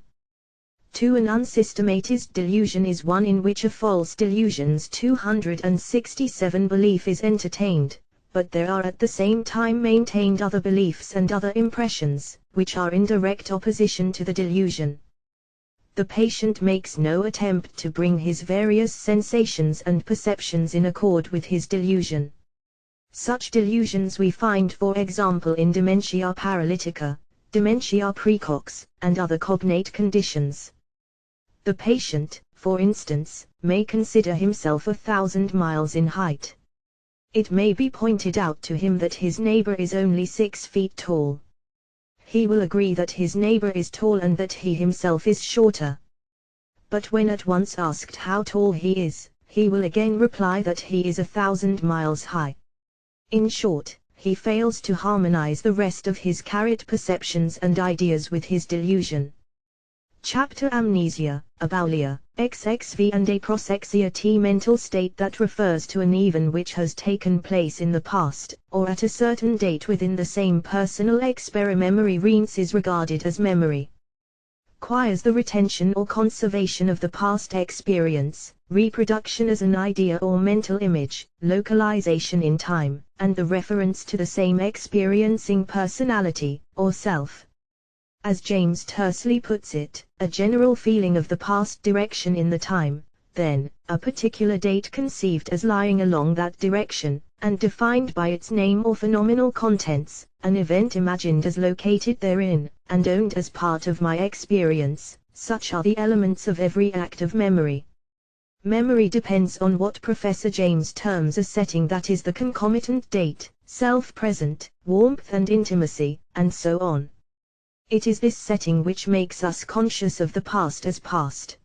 2. An unsystematized delusion is one in which a false delusion's 267 belief is entertained, but there are at the same time maintained other beliefs and other impressions, which are in direct opposition to the delusion. The patient makes no attempt to bring his various sensations and perceptions in accord with his delusion. Such delusions we find for example in dementia paralytica, dementia praecox, and other cognate conditions. The patient, for instance, may consider himself 1,000 miles in height. It may be pointed out to him that his neighbor is only 6 feet tall. He will agree that his neighbor is tall and that he himself is shorter. But when at once asked how tall he is, he will again reply that he is 1,000 miles high. In short, he fails to harmonize the rest of his carrot perceptions and ideas with his delusion. Chapter Amnesia, Aboulia, XXV and Aproxexia T. Mental state that refers to an event which has taken place in the past, or at a certain date within the same personal memory reince is regarded as memory. Requires the retention or conservation of the past experience, reproduction as an idea or mental image, localization in time, and the reference to the same experiencing personality, or self. As James tersely puts it, a general feeling of the past direction in the time, then, a particular date conceived as lying along that direction, and defined by its name or phenomenal contents, an event imagined as located therein, and owned as part of my experience. Such are the elements of every act of memory. Memory depends on what Professor James terms a setting that is the concomitant date, self-present, warmth and intimacy, and so on. It is this setting which makes us conscious of the past as past.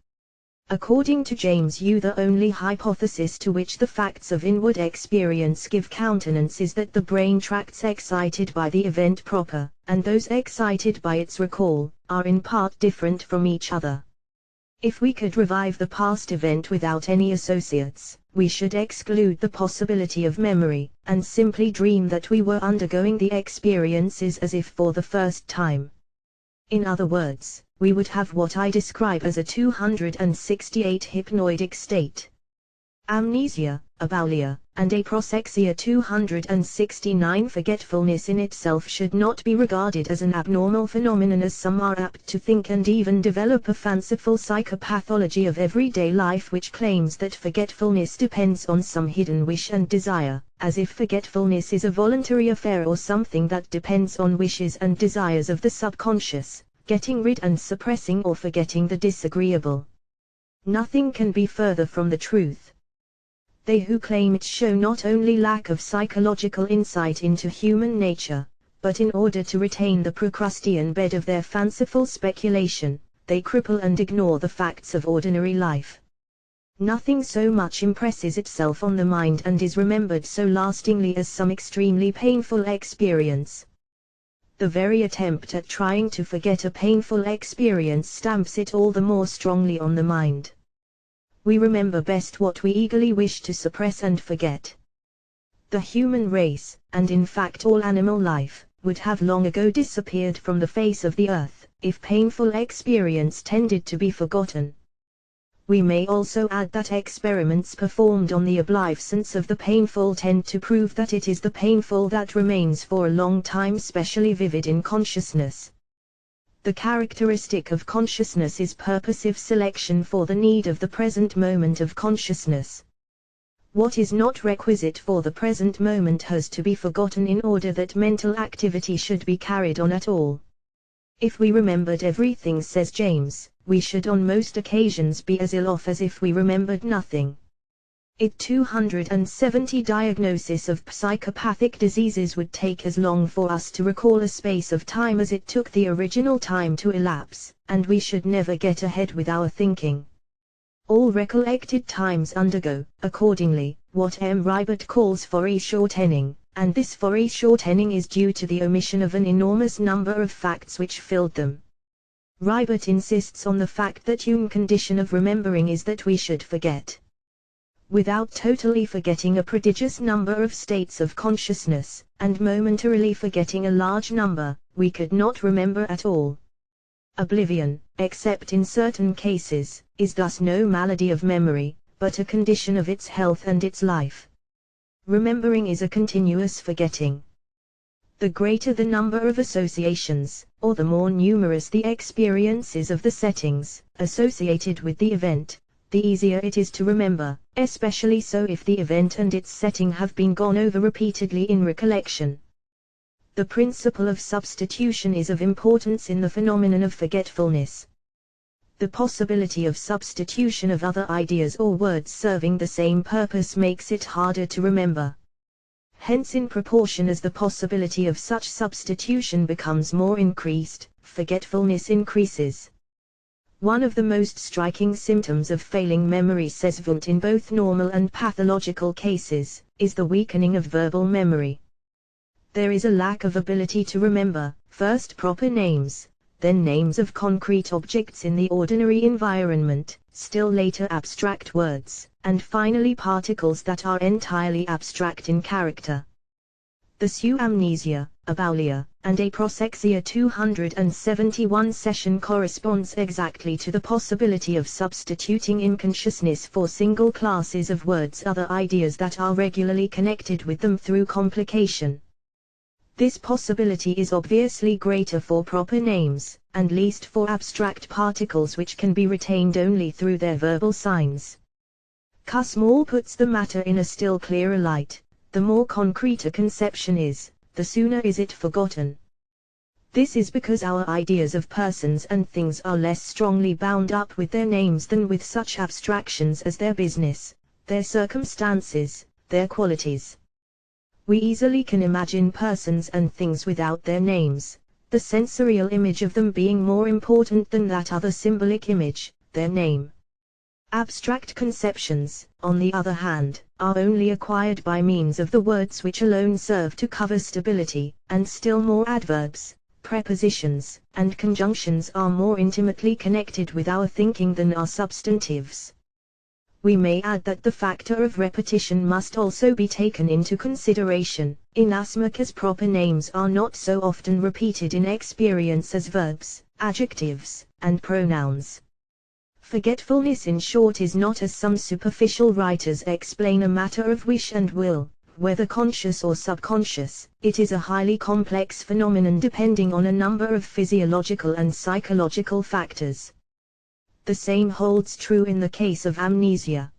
According to James, the only hypothesis to which the facts of inward experience give countenance is that the brain tracts excited by the event proper, and those excited by its recall, are in part different from each other. If we could revive the past event without any associates, we should exclude the possibility of memory, and simply dream that we were undergoing the experiences as if for the first time. In other words, we would have what I describe as a 268 hypnoidic state. Amnesia, aboulia, and aproxexia 269. Forgetfulness in itself should not be regarded as an abnormal phenomenon, as some are apt to think and even develop a fanciful psychopathology of everyday life which claims that forgetfulness depends on some hidden wish and desire, as if forgetfulness is a voluntary affair or something that depends on wishes and desires of the subconscious, getting rid and suppressing or forgetting the disagreeable. Nothing can be further from the truth. They who claim it show not only lack of psychological insight into human nature, but in order to retain the Procrustean bed of their fanciful speculation, they cripple and ignore the facts of ordinary life. Nothing so much impresses itself on the mind and is remembered so lastingly as some extremely painful experience. The very attempt at trying to forget a painful experience stamps it all the more strongly on the mind. We remember best what we eagerly wish to suppress and forget. The human race, and in fact all animal life, would have long ago disappeared from the face of the earth, if painful experience tended to be forgotten. We may also add that experiments performed on the obliviscence of the painful tend to prove that it is the painful that remains for a long time specially vivid in consciousness. The characteristic of consciousness is purposive selection for the need of the present moment of consciousness. What is not requisite for the present moment has to be forgotten in order that mental activity should be carried on at all. If we remembered everything, says James, we should on most occasions be as ill off as if we remembered nothing. It 270 diagnosis of psychopathic diseases would take as long for us to recall a space of time as it took the original time to elapse, and we should never get ahead with our thinking. All recollected times undergo, accordingly, what M. Ribot calls foreshortening, and this foreshortening is due to the omission of an enormous number of facts which filled them. Ribot insists on the fact that human condition of remembering is that we should forget. Without totally forgetting a prodigious number of states of consciousness, and momentarily forgetting a large number, we could not remember at all. Oblivion, except in certain cases, is thus no malady of memory, but a condition of its health and its life. Remembering is a continuous forgetting. The greater the number of associations, or the more numerous the experiences of the settings associated with the event, the easier it is to remember, especially so if the event and its setting have been gone over repeatedly in recollection. The principle of substitution is of importance in the phenomenon of forgetfulness. The possibility of substitution of other ideas or words serving the same purpose makes it harder to remember. Hence, in proportion as the possibility of such substitution becomes more increased, forgetfulness increases. One of the most striking symptoms of failing memory, says Wundt, in both normal and pathological cases, is the weakening of verbal memory. There is a lack of ability to remember, first proper names, then names of concrete objects in the ordinary environment, still later abstract words, and finally particles that are entirely abstract in character. The pseuamnesia, abaulia, and aproxexia 271 session corresponds exactly to the possibility of substituting in consciousness for single classes of words other ideas that are regularly connected with them through complication. This possibility is obviously greater for proper names, and least for abstract particles which can be retained only through their verbal signs. Kussmaul puts the matter in a still clearer light: the more concrete a conception is, the sooner is it forgotten. This is because our ideas of persons and things are less strongly bound up with their names than with such abstractions as their business, their circumstances, their qualities. We easily can imagine persons and things without their names, the sensorial image of them being more important than that other symbolic image, their name. Abstract conceptions, on the other hand, are only acquired by means of the words which alone serve to cover stability, and still more adverbs, prepositions, and conjunctions are more intimately connected with our thinking than are substantives. We may add that the factor of repetition must also be taken into consideration, inasmuch as proper names are not so often repeated in experience as verbs, adjectives, and pronouns. Forgetfulness, in short, is not, as some superficial writers explain, a matter of wish and will, whether conscious or subconscious. It is a highly complex phenomenon depending on a number of physiological and psychological factors. The same holds true in the case of amnesia.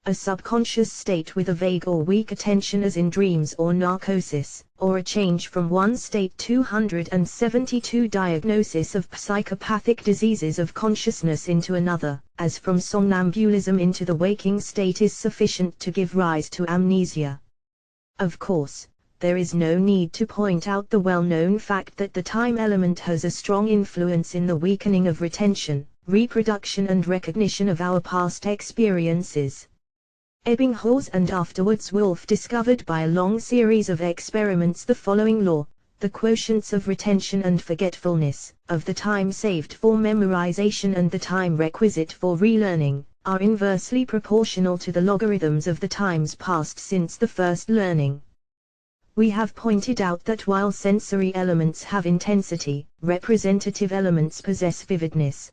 A subconscious state with a vague or weak attention as in dreams or narcosis, or a change from one state. 272 Diagnosis of psychopathic diseases of consciousness into another, as from somnambulism into the waking state, is sufficient to give rise to amnesia. Of course, there is no need to point out the well-known fact that the time element has a strong influence in the weakening of retention, reproduction and recognition of our past experiences. Ebbinghaus and afterwards Wolff discovered by a long series of experiments the following law: the quotients of retention and forgetfulness, of the time saved for memorization and the time requisite for relearning, are inversely proportional to the logarithms of the times passed since the first learning. We have pointed out that while sensory elements have intensity, representative elements possess vividness.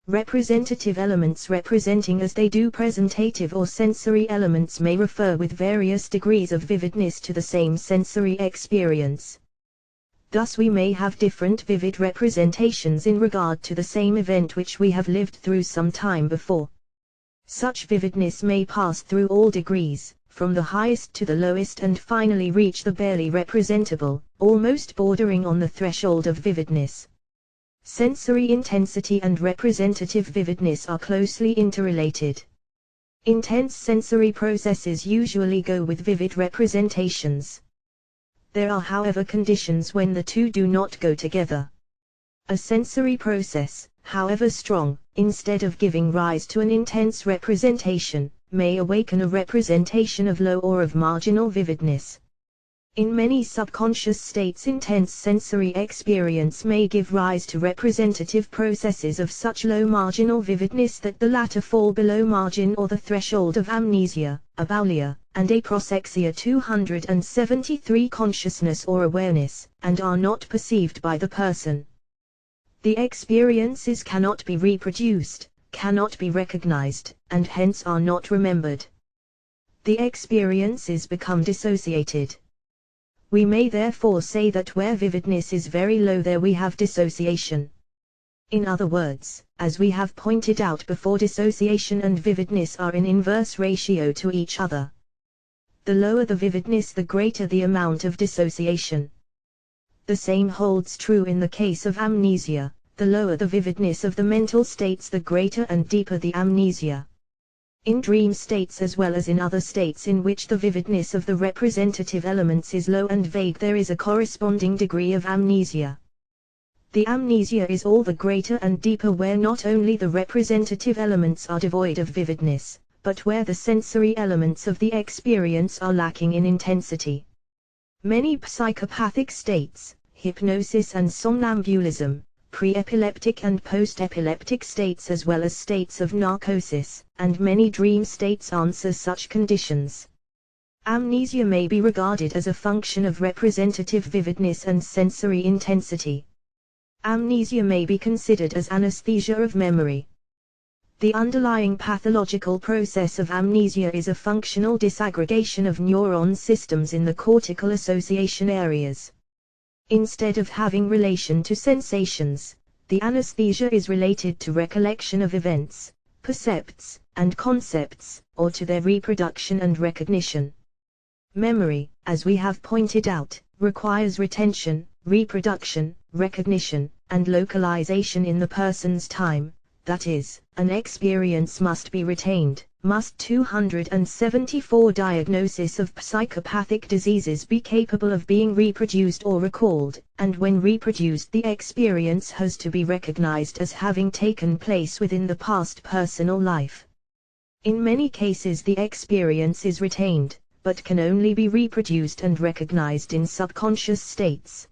Representative elements representing as they do presentative or sensory elements may refer with various degrees of vividness to the same sensory experience. Thus we may have different vivid representations in regard to the same event which we have lived through some time before. Such vividness may pass through all degrees, from the highest to the lowest, and finally reach the barely representable, almost bordering on the threshold of vividness. Sensory intensity and representative vividness are closely interrelated. Intense sensory processes usually go with vivid representations. There are, however, conditions when the two do not go together. A sensory process, however strong, instead of giving rise to an intense representation, may awaken a representation of low or of marginal vividness. In many subconscious states, intense sensory experience may give rise to representative processes of such low marginal vividness that the latter fall below margin or the threshold of amnesia, aboulia, and aproxexia. 273 Consciousness or awareness, and are not perceived by the person. The experiences cannot be reproduced, cannot be recognized, and hence are not remembered. The experiences become dissociated. We may therefore say that where vividness is very low, there we have dissociation. In other words, as we have pointed out before, dissociation and vividness are in inverse ratio to each other. The lower the vividness, the greater the amount of dissociation. The same holds true in the case of amnesia. The lower the vividness of the mental states, the greater and deeper the amnesia. In dream states as well as in other states in which the vividness of the representative elements is low and vague, there is a corresponding degree of amnesia. The amnesia is all the greater and deeper where not only the representative elements are devoid of vividness, but where the sensory elements of the experience are lacking in intensity. Many psychopathic states, hypnosis and somnambulism, pre-epileptic and post-epileptic states as well as states of narcosis, and many dream states answer such conditions. Amnesia may be regarded as a function of representative vividness and sensory intensity. Amnesia may be considered as anesthesia of memory. The underlying pathological process of amnesia is a functional disaggregation of neuron systems in the cortical association areas. Instead of having relation to sensations, the anesthesia is related to recollection of events, percepts, and concepts, or to their reproduction and recognition. Memory, as we have pointed out, requires retention, reproduction, recognition, and localization in the person's time. That is, an experience must be retained. Must 274 Diagnosis of psychopathic diseases be capable of being reproduced or recalled, and when reproduced the experience has to be recognized as having taken place within the past personal life. In many cases the experience is retained, but can only be reproduced and recognized in subconscious states.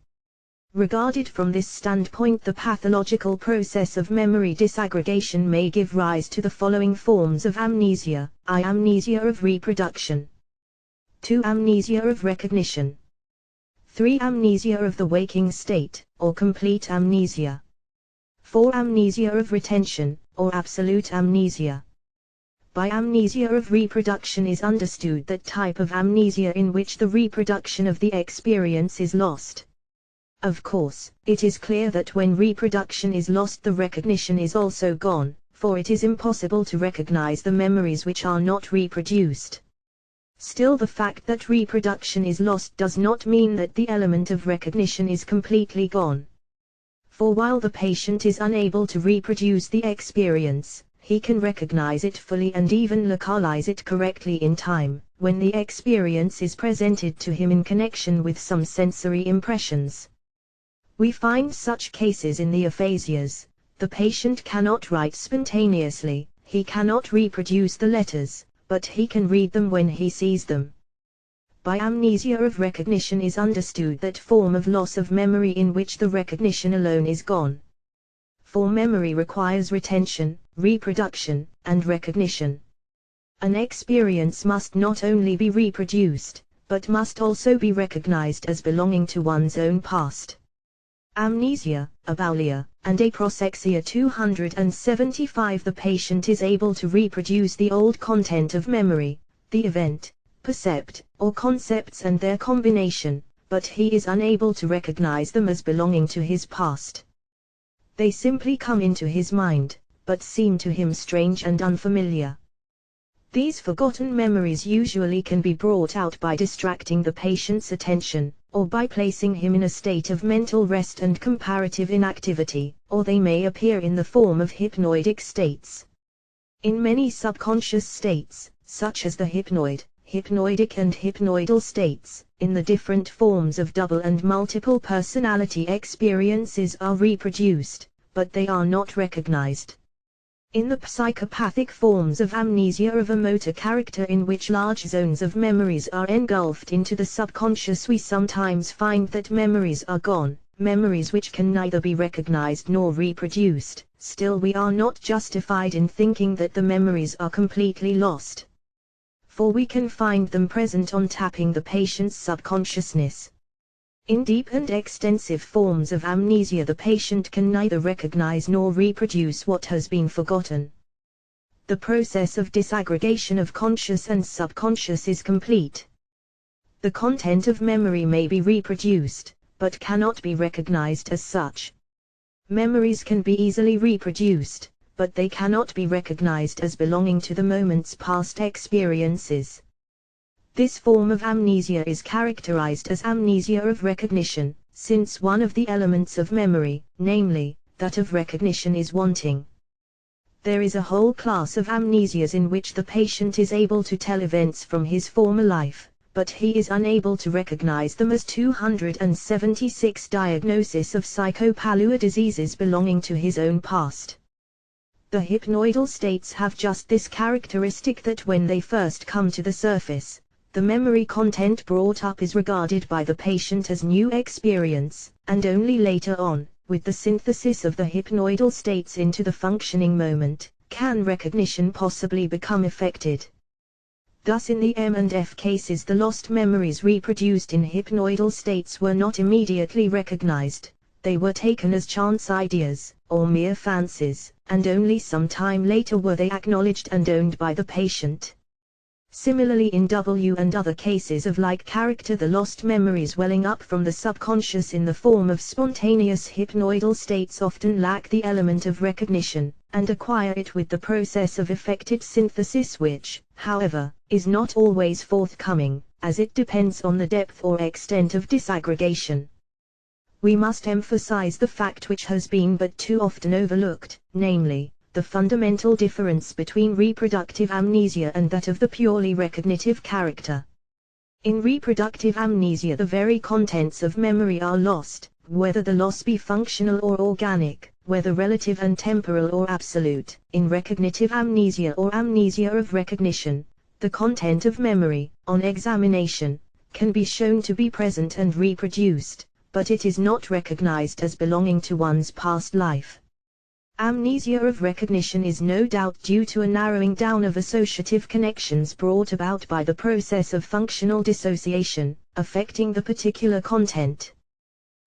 Regarded from this standpoint, the pathological process of memory disaggregation may give rise to the following forms of amnesia: I. Amnesia of reproduction. 2. Amnesia of recognition. 3. Amnesia of the waking state, or complete amnesia. 4. Amnesia of retention, or absolute amnesia. By amnesia of reproduction is understood that type of amnesia in which the reproduction of the experience is lost. Of course, it is clear that when reproduction is lost, the recognition is also gone, for it is impossible to recognize the memories which are not reproduced. Still, the fact that reproduction is lost does not mean that the element of recognition is completely gone. For while the patient is unable to reproduce the experience, he can recognize it fully and even localize it correctly in time, when the experience is presented to him in connection with some sensory impressions. We find such cases in the aphasias. The patient cannot write spontaneously, he cannot reproduce the letters, but he can read them when he sees them. By amnesia of recognition is understood that form of loss of memory in which the recognition alone is gone. For memory requires retention, reproduction, and recognition. An experience must not only be reproduced, but must also be recognized as belonging to one's own past. Amnesia, abaulia, and aproxexia 275. The patient is able to reproduce the old content of memory, the event, percept, or concepts and their combination, but he is unable to recognize them as belonging to his past. They simply come into his mind, but seem to him strange and unfamiliar. These forgotten memories usually can be brought out by distracting the patient's attention, or by placing him in a state of mental rest and comparative inactivity, or they may appear in the form of hypnoidic states. In many subconscious states, such as the hypnoid, hypnoidic and hypnoidal states, in the different forms of double and multiple personality experiences are reproduced, but they are not recognized. In the psychopathic forms of amnesia of a motor character in which large zones of memories are engulfed into the subconscious, we sometimes find that memories are gone, memories which can neither be recognized nor reproduced. Still, we are not justified in thinking that the memories are completely lost. For we can find them present on tapping the patient's subconsciousness. In deep and extensive forms of amnesia, the patient can neither recognize nor reproduce what has been forgotten. The process of disaggregation of conscious and subconscious is complete. The content of memory may be reproduced, but cannot be recognized as such. Memories can be easily reproduced, but they cannot be recognized as belonging to the moment's past experiences. This form of amnesia is characterized as amnesia of recognition, since one of the elements of memory, namely, that of recognition, is wanting. There is a whole class of amnesias in which the patient is able to tell events from his former life, but he is unable to recognize them as 276 diagnosis of psychopathology diseases belonging to his own past. The hypnoidal states have just this characteristic, that when they first come to the surface, the memory content brought up is regarded by the patient as new experience, and only later on, with the synthesis of the hypnoidal states into the functioning moment, can recognition possibly become effected. Thus in the M and F cases, the lost memories reproduced in hypnoidal states were not immediately recognized, they were taken as chance ideas, or mere fancies, and only some time later were they acknowledged and owned by the patient. Similarly, in W and other cases of like character, the lost memories welling up from the subconscious in the form of spontaneous hypnoidal states often lack the element of recognition, and acquire it with the process of effected synthesis, which, however, is not always forthcoming, as it depends on the depth or extent of disaggregation. We must emphasize the fact which has been but too often overlooked, namely, the fundamental difference between reproductive amnesia and that of the purely recognitive character. In reproductive amnesia, the very contents of memory are lost, whether the loss be functional or organic, whether relative and temporal or absolute. In recognitive amnesia or amnesia of recognition, the content of memory, on examination, can be shown to be present and reproduced, but it is not recognized as belonging to one's past life. Amnesia of recognition is no doubt due to a narrowing down of associative connections brought about by the process of functional dissociation, affecting the particular content.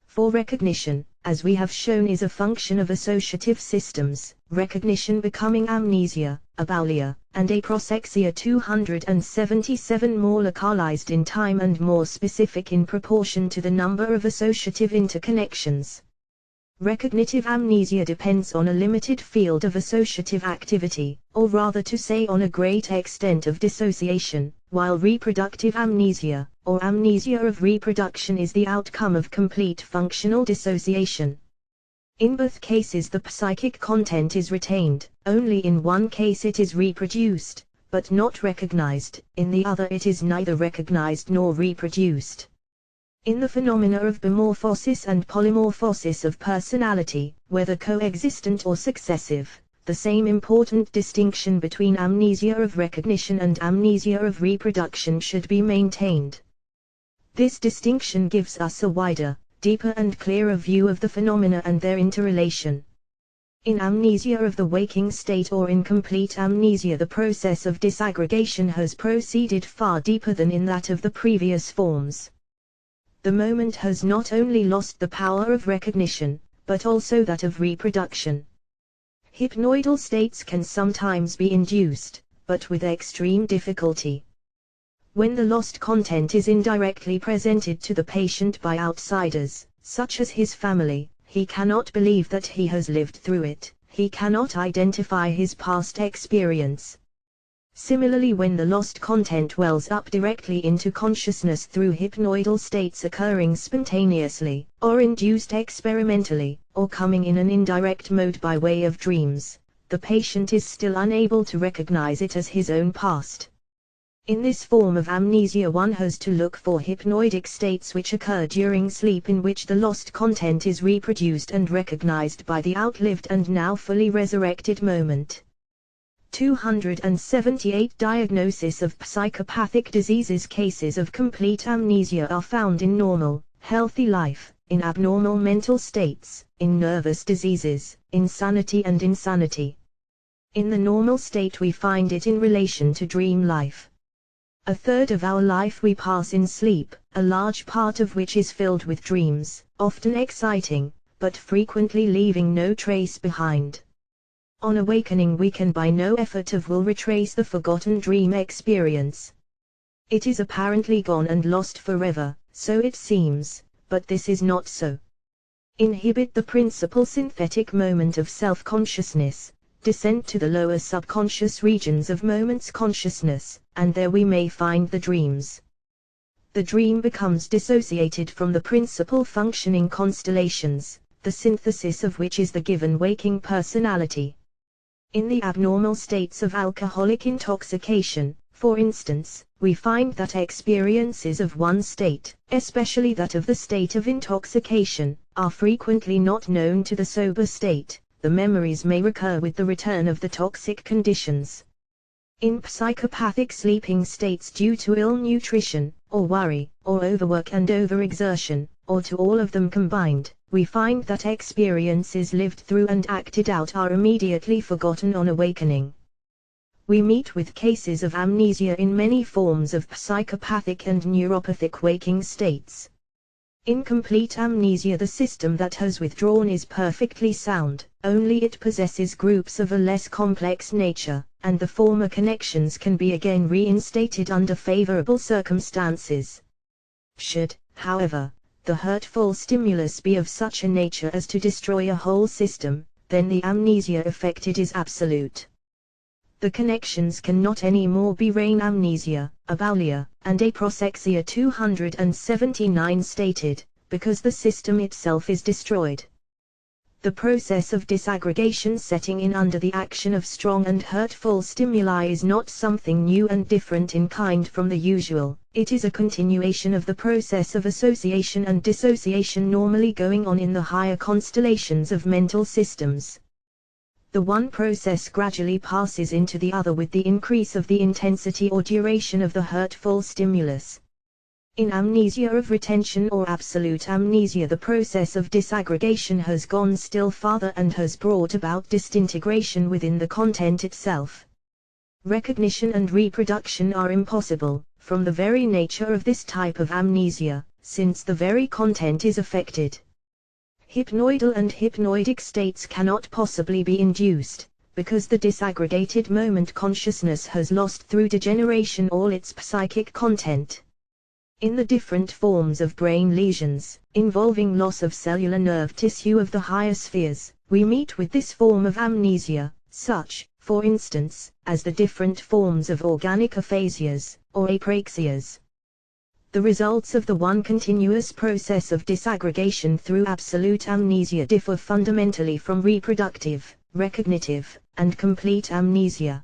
For recognition, as we have shown, is a function of associative systems, recognition becoming amnesia, abaulia, and aproxexia 277 more localized in time and more specific in proportion to the number of associative interconnections. Recognitive amnesia depends on a limited field of associative activity, or rather to say on a great extent of dissociation, while reproductive amnesia, or amnesia of reproduction, is the outcome of complete functional dissociation. In both cases the psychic content is retained, only in one case it is reproduced, but not recognized, in the other it is neither recognized nor reproduced. In the phenomena of bimorphosis and polymorphosis of personality, whether coexistent or successive, the same important distinction between amnesia of recognition and amnesia of reproduction should be maintained. This distinction gives us a wider, deeper and clearer view of the phenomena and their interrelation. In amnesia of the waking state or in complete amnesia, the process of disaggregation has proceeded far deeper than in that of the previous forms. The moment has not only lost the power of recognition, but also that of reproduction. Hypnoidal states can sometimes be induced, but with extreme difficulty. When the lost content is indirectly presented to the patient by outsiders, such as his family, he cannot believe that he has lived through it, he cannot identify his past experience. Similarly, when the lost content wells up directly into consciousness through hypnoidal states occurring spontaneously, or induced experimentally, or coming in an indirect mode by way of dreams, the patient is still unable to recognize it as his own past. In this form of amnesia one has to look for hypnoidic states which occur during sleep, in which the lost content is reproduced and recognized by the outlived and now fully resurrected moment. 278 Diagnosis of psychopathic diseases. Cases of complete amnesia are found in normal, healthy life, in abnormal mental states, in nervous diseases, insanity and insanity. In the normal state we find it in relation to dream life. A third of our life we pass in sleep, a large part of which is filled with dreams, often exciting, but frequently leaving no trace behind. On awakening we can by no effort of will retrace the forgotten dream experience. It is apparently gone and lost forever, so it seems, but this is not so. Inhibit the principal synthetic moment of self-consciousness, descend to the lower subconscious regions of moments consciousness, and there we may find the dreams. The dream becomes dissociated from the principal functioning constellations, the synthesis of which is the given waking personality. In the abnormal states of alcoholic intoxication, for instance, we find that experiences of one state, especially that of the state of intoxication, are frequently not known to the sober state. The memories may recur with the return of the toxic conditions. In psychopathic sleeping states due to ill nutrition, or worry, or overwork and overexertion, or to all of them combined, we find that experiences lived through and acted out are immediately forgotten on awakening. We meet with cases of amnesia in many forms of psychopathic and neuropathic waking states. In complete amnesia the system that has withdrawn is perfectly sound, only it possesses groups of a less complex nature, and the former connections can be again reinstated under favorable circumstances. Should, however, the hurtful stimulus be of such a nature as to destroy a whole system, then the amnesia affected is absolute. The connections cannot any more be brain amnesia, abalia, and aproxexia 279 stated, because the system itself is destroyed. The process of disaggregation setting in under the action of strong and hurtful stimuli is not something new and different in kind from the usual, it is a continuation of the process of association and dissociation normally going on in the higher constellations of mental systems. The one process gradually passes into the other with the increase of the intensity or duration of the hurtful stimulus. In amnesia of retention or absolute amnesia the process of disaggregation has gone still farther and has brought about disintegration within the content itself. Recognition and reproduction are impossible, from the very nature of this type of amnesia, since the very content is affected. Hypnoidal and hypnoidic states cannot possibly be induced, because the disaggregated moment consciousness has lost through degeneration all its psychic content. In the different forms of brain lesions, involving loss of cellular nerve tissue of the higher spheres, we meet with this form of amnesia, such, for instance, as the different forms of organic aphasias, or apraxias. The results of the one continuous process of disaggregation through absolute amnesia differ fundamentally from reproductive, recognitive, and complete amnesia.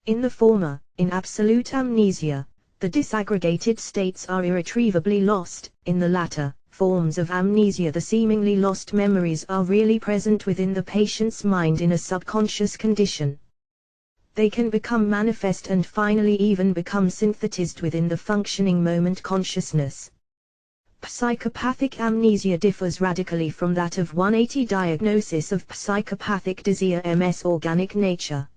In the former, in absolute amnesia, the disaggregated states are irretrievably lost. In the latter forms of amnesia, the seemingly lost memories are really present within the patient's mind in a subconscious condition. They can become manifest and finally even become synthesized within the functioning moment consciousness. Psychopathic amnesia differs radically from that of 180 diagnosis of psychopathic disease MS organic nature.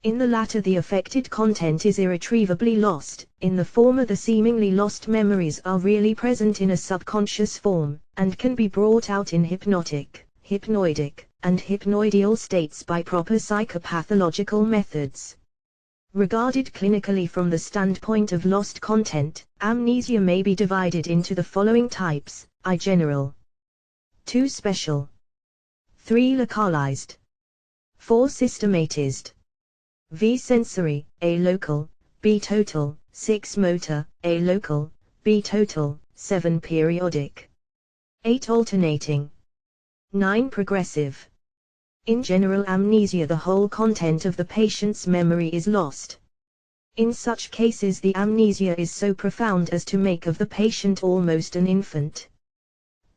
In the latter, the affected content is irretrievably lost. In the former, the seemingly lost memories are really present in a subconscious form, and can be brought out in hypnotic, hypnoidic, and hypnoidal states by proper psychopathological methods. Regarded clinically from the standpoint of lost content, amnesia may be divided into the following types: I general, 2 special, 3 localized, 4 systematized, V sensory, A local, B total, 6 motor, A local, B total, 7 periodic, 8 alternating, 9 progressive. In general amnesia, the whole content of the patient's memory is lost. In such cases, the amnesia is so profound as to make of the patient almost an infant.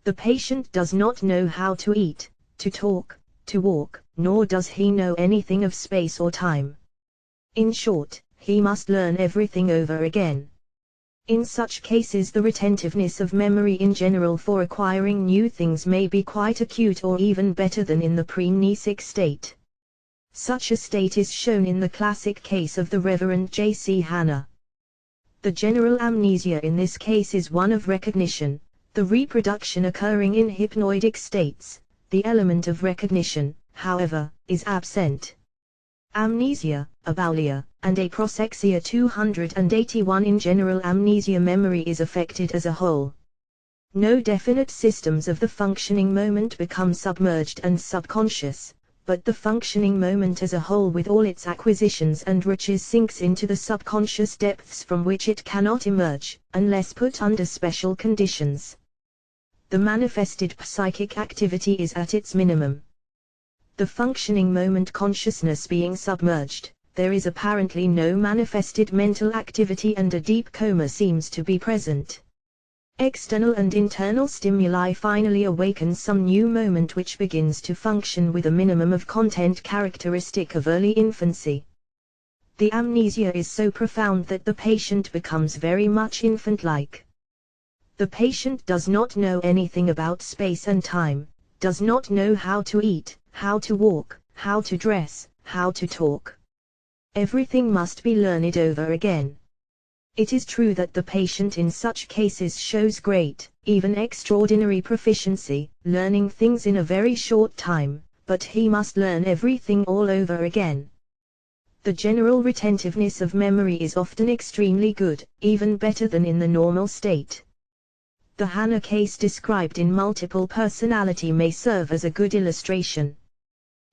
The patient does not know how to eat, to talk, to walk, nor does he know anything of space or time. In short, he must learn everything over again. In such cases, the retentiveness of memory in general for acquiring new things may be quite acute, or even better than in the pre-mnesic state. Such a state is shown in the classic case of the Reverend J.C. Hanna. The general amnesia in this case is one of recognition, the reproduction occurring in hypnoidic states. The element of recognition, however, is absent. Amnesia, abaulia, and aproxexia 281. In general amnesia, memory is affected as a whole. No definite systems of the functioning moment become submerged and subconscious, but the functioning moment as a whole with all its acquisitions and riches sinks into the subconscious depths from which it cannot emerge, unless put under special conditions. The manifested psychic activity is at its minimum. The functioning moment consciousness being submerged, there is apparently no manifested mental activity, and a deep coma seems to be present. External and internal stimuli finally awaken some new moment which begins to function with a minimum of content characteristic of early infancy. The amnesia is so profound that the patient becomes very much infant-like. The patient does not know anything about space and time, does not know how to eat, how to walk, how to dress, how to talk. Everything must be learned over again. It is true that the patient in such cases shows great, even extraordinary proficiency, learning things in a very short time, but he must learn everything all over again. The general retentiveness of memory is often extremely good, even better than in the normal state. The Hanna case described in multiple personality may serve as a good illustration.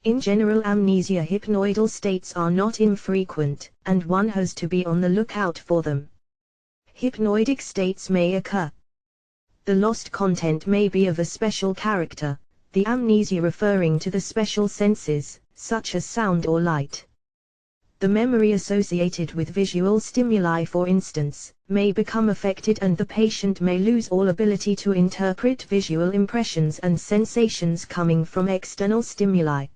In general amnesia, hypnoidal states are not infrequent, and one has to be on the lookout for them. Hypnoidic states may occur. The lost content may be of a special character, the amnesia referring to the special senses, such as sound or light. The memory associated with visual stimuli, for instance, may become affected, and the patient may lose all ability to interpret visual impressions and sensations coming from external stimuli.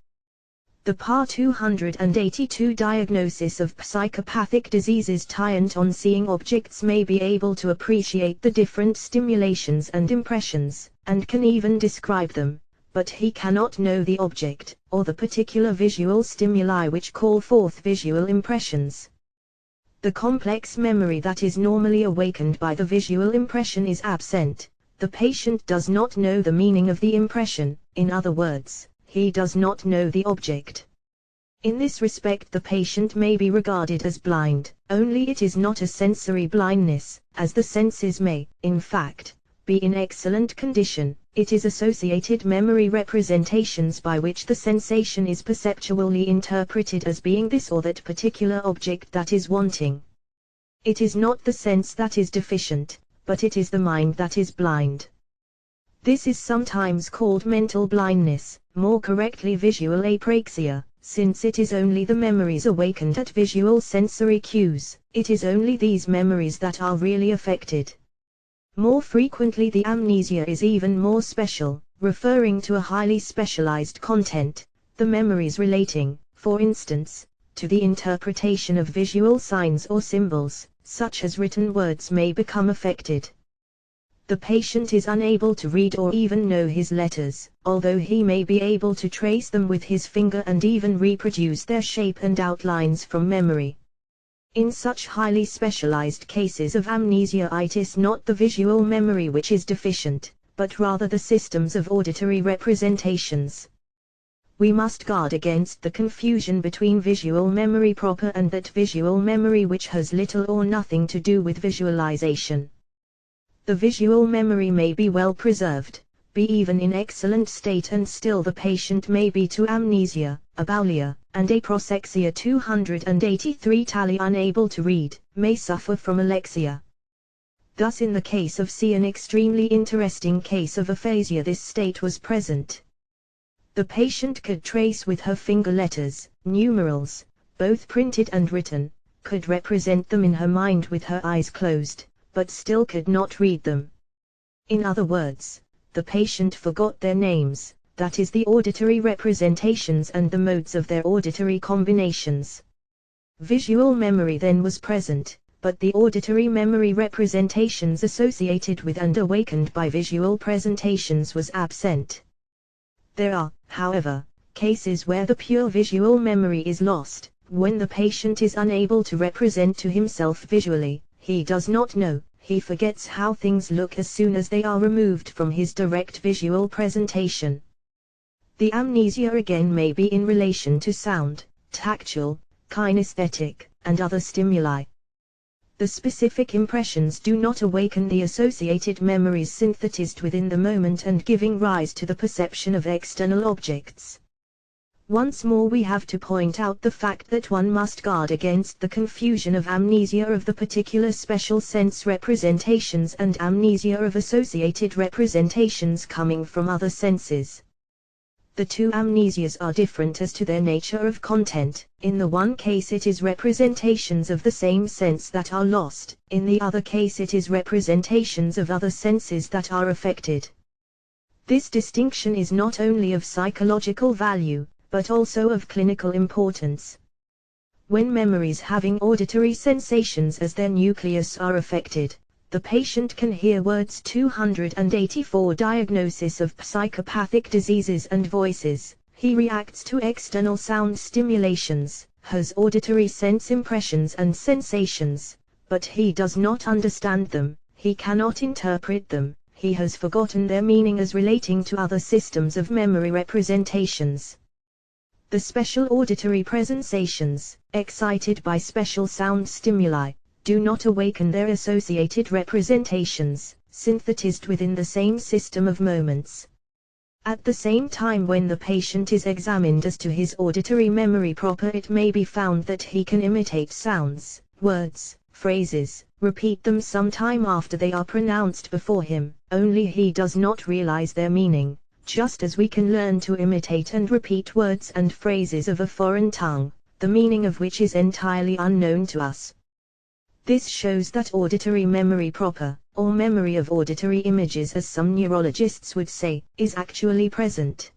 The PAR 282 diagnosis of psychopathic diseases tient on seeing objects may be able to appreciate the different stimulations and impressions, and can even describe them, but he cannot know the object, or the particular visual stimuli which call forth visual impressions. The complex memory that is normally awakened by the visual impression is absent. The patient does not know the meaning of the impression, in other words, he does not know the object. In this respect the patient may be regarded as blind, only it is not a sensory blindness, as the senses may, in fact, be in excellent condition. It is associated memory representations by which the sensation is perceptually interpreted as being this or that particular object that is wanting. It is not the sense that is deficient, but it is the mind that is blind. This is sometimes called mental blindness, more correctly visual apraxia, since it is only the memories awakened at visual sensory cues. It is only these memories that are really affected. More frequently the amnesia is even more special, referring to a highly specialized content, the memories relating, for instance, to the interpretation of visual signs or symbols, such as written words may become affected. The patient is unable to read or even know his letters, although he may be able to trace them with his finger and even reproduce their shape and outlines from memory. In such highly specialized cases of amnesia, it is not the visual memory which is deficient, but rather the systems of auditory representations. We must guard against the confusion between visual memory proper and that visual memory which has little or nothing to do with visualization. The visual memory may be well preserved, be even in excellent state, and still the patient may be to amnesia, abaulia, and apraxia 283 tally unable to read, may suffer from alexia. Thus in the case of C, an extremely interesting case of aphasia, this state was present. The patient could trace with her finger letters, numerals, both printed and written, could represent them in her mind with her eyes closed, but still could not read them. In other words, the patient forgot their names, that is the auditory representations and the modes of their auditory combinations. Visual memory then was present, but the auditory memory representations associated with and awakened by visual presentations was absent. There are, however, cases where the pure visual memory is lost, when the patient is unable to represent to himself visually. He does not know, he forgets how things look as soon as they are removed from his direct visual presentation. The amnesia again may be in relation to sound, tactile, kinesthetic, and other stimuli. The specific impressions do not awaken the associated memories synthesized within the moment and giving rise to the perception of external objects. Once more we have to point out the fact that one must guard against the confusion of amnesia of the particular special sense representations and amnesia of associated representations coming from other senses. The two amnesias are different as to their nature of content. In the one case it is representations of the same sense that are lost, in the other case it is representations of other senses that are affected. This distinction is not only of psychological value, but also of clinical importance. When memories having auditory sensations as their nucleus are affected, the patient can hear words. 284 Diagnosis of psychopathic diseases and voices. He reacts to external sound stimulations, has auditory sense impressions and sensations, but he does not understand them, he cannot interpret them, he has forgotten their meaning as relating to other systems of memory representations. The special auditory presentations, excited by special sound stimuli, do not awaken their associated representations, synthesized within the same system of moments. At the same time, when the patient is examined as to his auditory memory proper, it may be found that he can imitate sounds, words, phrases, repeat them some time after they are pronounced before him, only he does not realize their meaning. Just as we can learn to imitate and repeat words and phrases of a foreign tongue, the meaning of which is entirely unknown to us. This shows that auditory memory proper, or memory of auditory images as some neurologists would say, is actually present.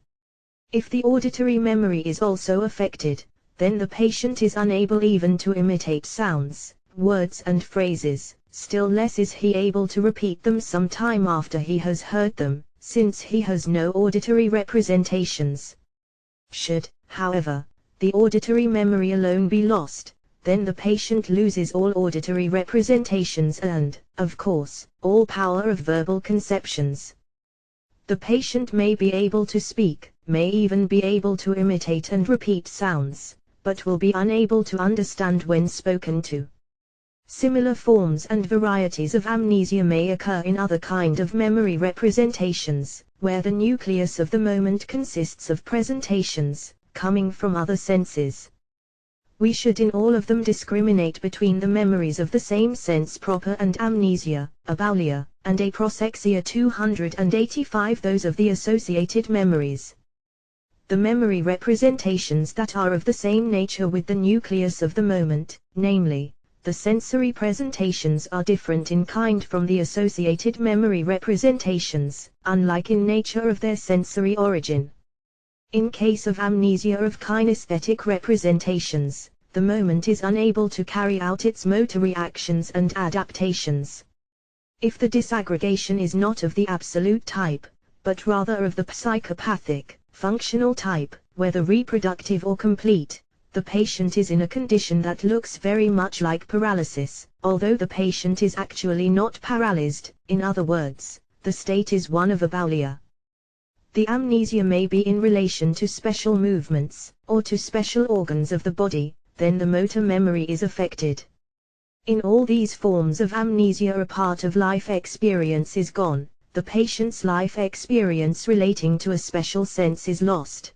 If the auditory memory is also affected, then the patient is unable even to imitate sounds, words and phrases, still less is he able to repeat them some time after he has heard them, since he has no auditory representations. Should, however, the auditory memory alone be lost, then the patient loses all auditory representations and, of course, all power of verbal conceptions. The patient may be able to speak, may even be able to imitate and repeat sounds, but will be unable to understand when spoken to. Similar forms and varieties of amnesia may occur in other kind of memory representations, where the nucleus of the moment consists of presentations, coming from other senses. We should in all of them discriminate between the memories of the same sense proper and amnesia, abaulia, and aproxexia 285 those of the associated memories. The memory representations that are of the same nature with the nucleus of the moment, namely, the sensory presentations, are different in kind from the associated memory representations, unlike in nature of their sensory origin. In case of amnesia of kinesthetic representations, the moment is unable to carry out its motor reactions and adaptations. If the disaggregation is not of the absolute type, but rather of the psychopathic, functional type, whether reproductive or complete, the patient is in a condition that looks very much like paralysis, although the patient is actually not paralyzed. In other words, the state is one of abaulia. The amnesia may be in relation to special movements, or to special organs of the body, then the motor memory is affected. In all these forms of amnesia, a part of life experience is gone, the patient's life experience relating to a special sense is lost.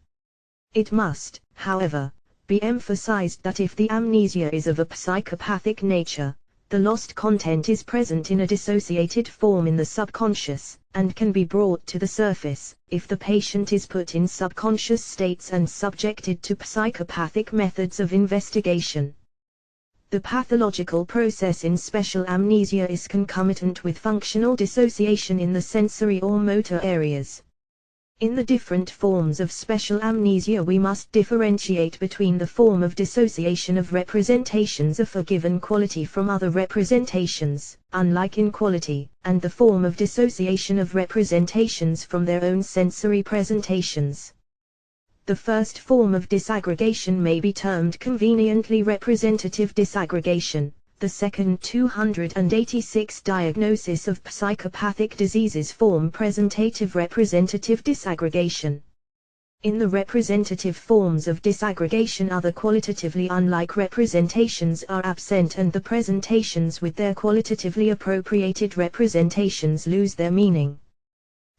It must, however, be emphasized that if the amnesia is of a psychopathic nature, the lost content is present in a dissociated form in the subconscious, and can be brought to the surface, if the patient is put in subconscious states and subjected to psychopathic methods of investigation. The pathological process in special amnesia is concomitant with functional dissociation in the sensory or motor areas. In the different forms of special amnesia we must differentiate between the form of dissociation of representations of a given quality from other representations, unlike in quality, and the form of dissociation of representations from their own sensory presentations. The first form of disaggregation may be termed conveniently representative disaggregation, the second 286 diagnosis of psychopathic diseases form presentative representative disaggregation. In the representative forms of disaggregation other qualitatively unlike representations are absent and the presentations with their qualitatively appropriated representations lose their meaning.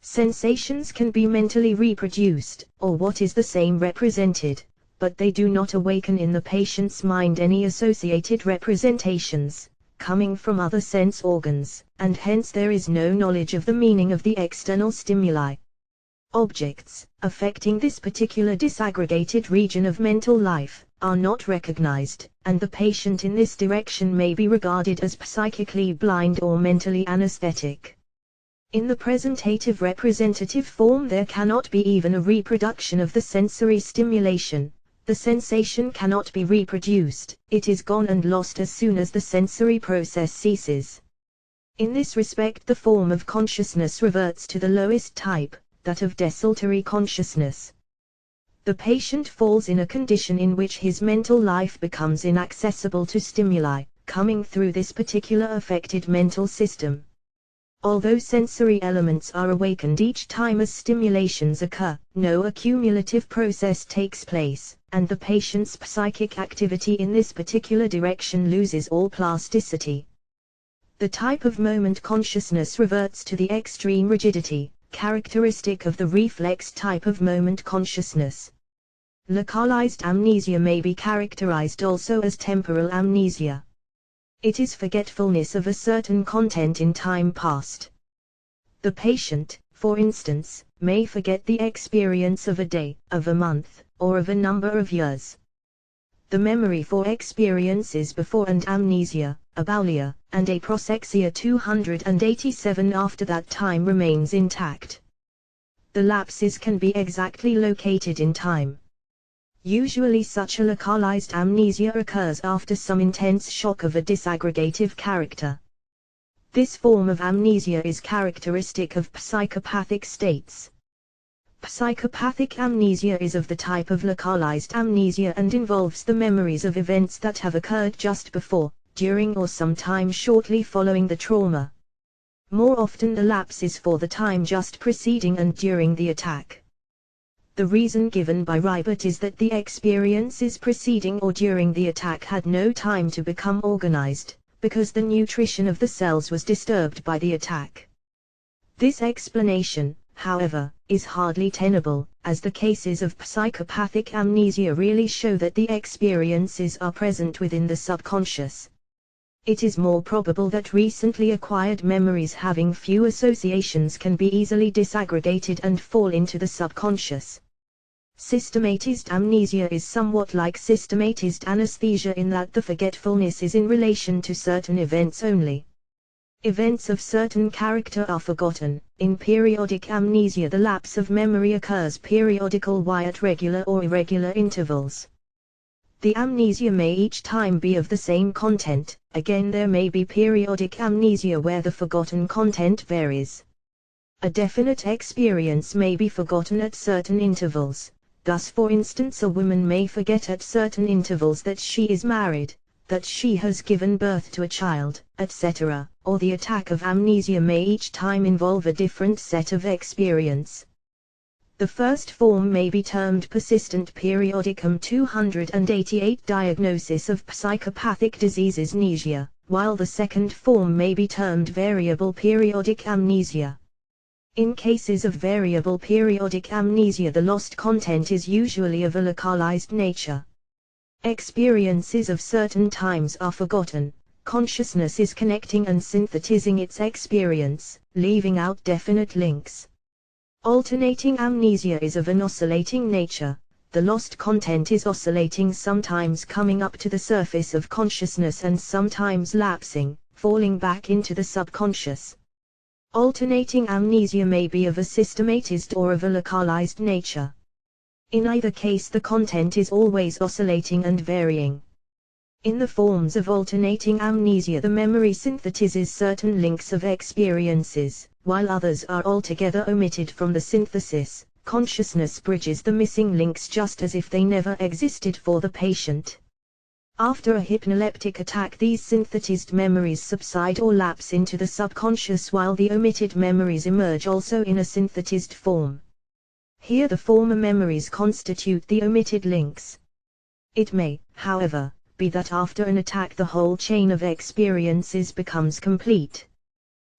Sensations can be mentally reproduced, or what is the same represented, but they do not awaken in the patient's mind any associated representations, coming from other sense organs, and hence there is no knowledge of the meaning of the external stimuli. Objects, affecting this particular disaggregated region of mental life, are not recognized, and the patient in this direction may be regarded as psychically blind or mentally anesthetic. In the presentative representative form there cannot be even a reproduction of the sensory stimulation. The sensation cannot be reproduced, it is gone and lost as soon as the sensory process ceases. In this respect the form of consciousness reverts to the lowest type, that of desultory consciousness. The patient falls in a condition in which his mental life becomes inaccessible to stimuli, coming through this particular affected mental system. Although sensory elements are awakened each time as stimulations occur, no accumulative process takes place, and the patient's psychic activity in this particular direction loses all plasticity. The type of moment consciousness reverts to the extreme rigidity, characteristic of the reflex type of moment consciousness. Localized amnesia may be characterized also as temporal amnesia. It is forgetfulness of a certain content in time past. The patient, for instance, may forget the experience of a day, of a month, or of a number of years. The memory for experiences before and amnesia, abaulia, and aproxexia 287 after that time remains intact. The lapses can be exactly located in time. Usually such a localized amnesia occurs after some intense shock of a disaggregative character. This form of amnesia is characteristic of psychopathic states. Psychopathic amnesia is of the type of localized amnesia and involves the memories of events that have occurred just before, during or sometime shortly following the trauma. More often the lapse is for the time just preceding and during the attack. The reason given by Ribot is that the experiences preceding or during the attack had no time to become organized, because the nutrition of the cells was disturbed by the attack. This explanation, however, is hardly tenable, as the cases of psychopathic amnesia really show that the experiences are present within the subconscious. It is more probable that recently acquired memories having few associations can be easily disaggregated and fall into the subconscious. Systematized amnesia is somewhat like systematized anesthesia in that the forgetfulness is in relation to certain events only. Events of certain character are forgotten. In periodic amnesia, the lapse of memory occurs periodical at regular or irregular intervals. The amnesia may each time be of the same content. Again, there may be periodic amnesia where the forgotten content varies. A definite experience may be forgotten at certain intervals. Thus, for instance, a woman may forget at certain intervals that she is married, that she has given birth to a child, etc., or the attack of amnesia may each time involve a different set of experience. The first form may be termed persistent periodicum 288 diagnosis of psychopathic diseases amnesia, while the second form may be termed variable periodic amnesia. In cases of variable periodic amnesia, the lost content is usually of a localized nature. Experiences of certain times are forgotten. Consciousness is connecting and synthesizing its experience, leaving out definite links. Alternating amnesia is of an oscillating nature. The lost content is oscillating, sometimes coming up to the surface of consciousness and sometimes lapsing, falling back into the subconscious. Alternating amnesia may be of a systematized or of a localized nature. In either case, the content is always oscillating and varying. In the forms of alternating amnesia, the memory synthesizes certain links of experiences, while others are altogether omitted from the synthesis. Consciousness bridges the missing links just as if they never existed for the patient. After a hypnoleptic attack, these synthesized memories subside or lapse into the subconscious, while the omitted memories emerge also in a synthesized form. Here the former memories constitute the omitted links. It may, however, be that after an attack the whole chain of experiences becomes complete.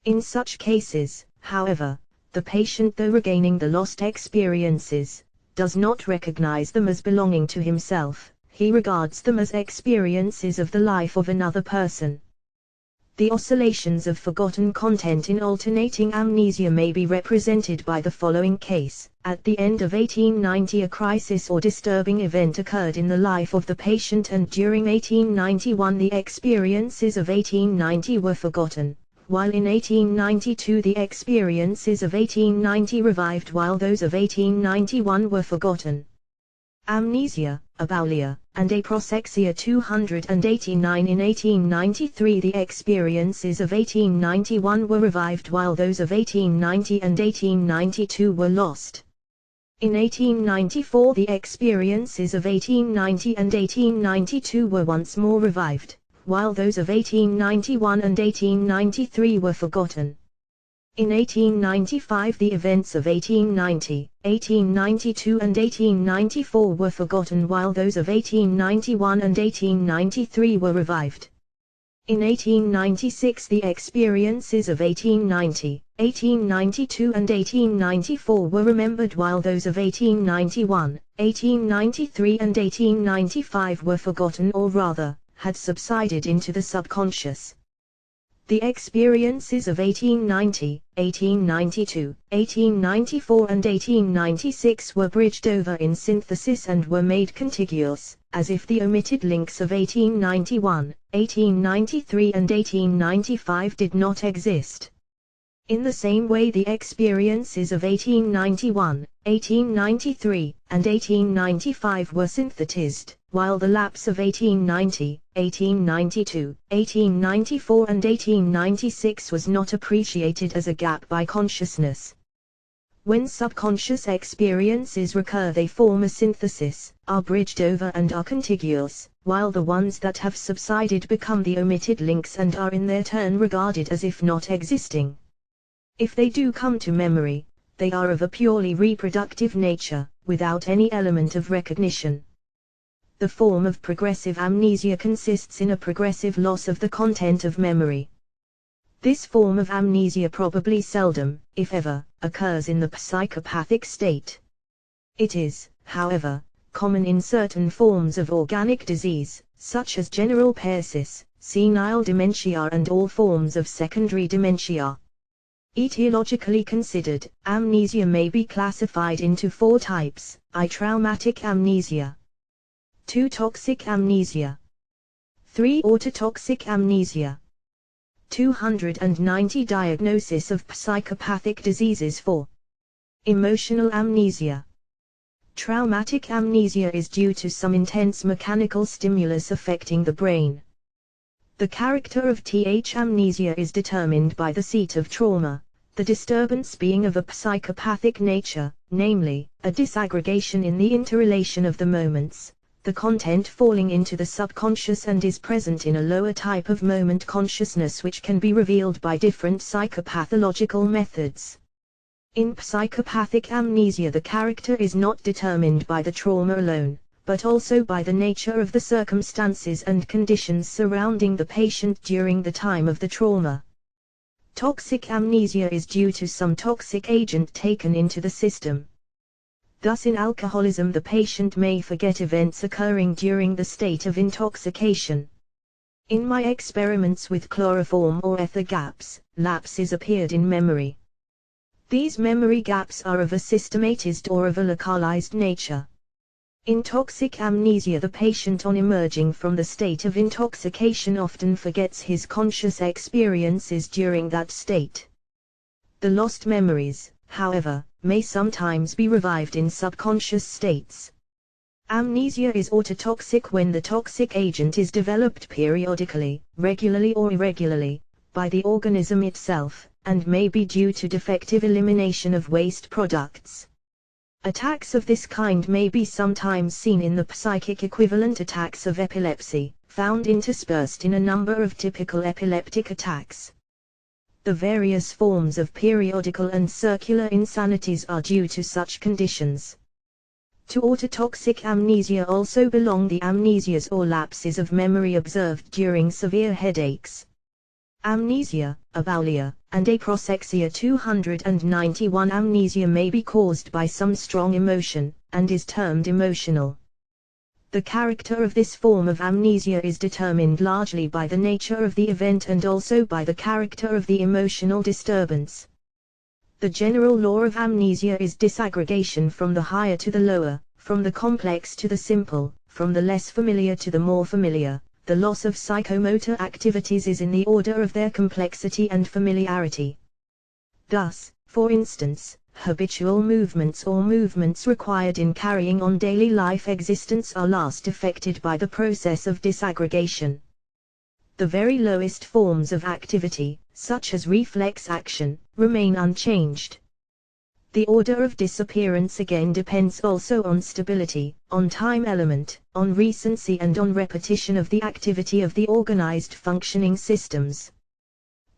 In such cases, however, the patient, though regaining the lost experiences, does not recognize them as belonging to himself. He regards them as experiences of the life of another person. The oscillations of forgotten content in alternating amnesia may be represented by the following case. At the end of 1890, a crisis or disturbing event occurred in the life of the patient, and during 1891 the experiences of 1890 were forgotten, while in 1892 the experiences of 1890 revived while those of 1891 were forgotten. Amnesia, abaulia, and aproxexia 289. In 1893 the experiences of 1891 were revived while those of 1890 and 1892 were lost. In 1894 the experiences of 1890 and 1892 were once more revived, while those of 1891 and 1893 were forgotten. In 1895 the events of 1890, 1892 and 1894 were forgotten while those of 1891 and 1893 were revived. In 1896 the experiences of 1890, 1892 and 1894 were remembered while those of 1891, 1893 and 1895 were forgotten, or rather, had subsided into the subconscious. The experiences of 1890, 1892, 1894 and 1896 were bridged over in synthesis and were made contiguous, as if the omitted links of 1891, 1893 and 1895 did not exist. In the same way the experiences of 1891, 1893, and 1895 were synthesized, while the lapse of 1890, 1892, 1894 and 1896 was not appreciated as a gap by consciousness. When subconscious experiences recur, they form a synthesis, are bridged over and are contiguous, while the ones that have subsided become the omitted links and are in their turn regarded as if not existing. If they do come to memory, they are of a purely reproductive nature, without any element of recognition. The form of progressive amnesia consists in a progressive loss of the content of memory. This form of amnesia probably seldom, if ever, occurs in the psychopathic state. It is, however, common in certain forms of organic disease, such as general paresis, senile dementia and all forms of secondary dementia. Etiologically considered, amnesia may be classified into 4 types: I. Traumatic amnesia, 2. Toxic amnesia, 3. Autotoxic amnesia. 290 Diagnosis of psychopathic diseases. 4. Emotional amnesia. Traumatic amnesia is due to some intense mechanical stimulus affecting the brain. The character of amnesia is determined by the seat of trauma, the disturbance being of a psychopathic nature, namely, a disaggregation in the interrelation of the moments, the content falling into the subconscious, and is present in a lower type of moment consciousness which can be revealed by different psychopathological methods. In psychopathic amnesia, the character is not determined by the trauma alone, but also by the nature of the circumstances and conditions surrounding the patient during the time of the trauma. Toxic amnesia is due to some toxic agent taken into the system. Thus, in alcoholism, the patient may forget events occurring during the state of intoxication. In my experiments with chloroform or ether gaps, lapses appeared in memory. These memory gaps are of a systematized or of a localized nature. In toxic amnesia, the patient on emerging from the state of intoxication often forgets his conscious experiences during that state. The lost memories, however, may sometimes be revived in subconscious states. Amnesia is autotoxic when the toxic agent is developed periodically, regularly or irregularly, by the organism itself, and may be due to defective elimination of waste products. Attacks of this kind may be sometimes seen in the psychic equivalent attacks of epilepsy, found interspersed in a number of typical epileptic attacks. The various forms of periodical and circular insanities are due to such conditions. To autotoxic amnesia also belong the amnesias or lapses of memory observed during severe headaches. Amnesia, aboulia, and aproxexia. 291 Amnesia may be caused by some strong emotion, and is termed emotional. The character of this form of amnesia is determined largely by the nature of the event and also by the character of the emotional disturbance. The general law of amnesia is disaggregation from the higher to the lower, from the complex to the simple, from the less familiar to the more familiar. The loss of psychomotor activities is in the order of their complexity and familiarity. Thus, for instance, habitual movements or movements required in carrying on daily life existence are last affected by the process of disaggregation. The very lowest forms of activity, such as reflex action, remain unchanged. The order of disappearance again depends also on stability, on time element, on recency and on repetition of the activity of the organized functioning systems.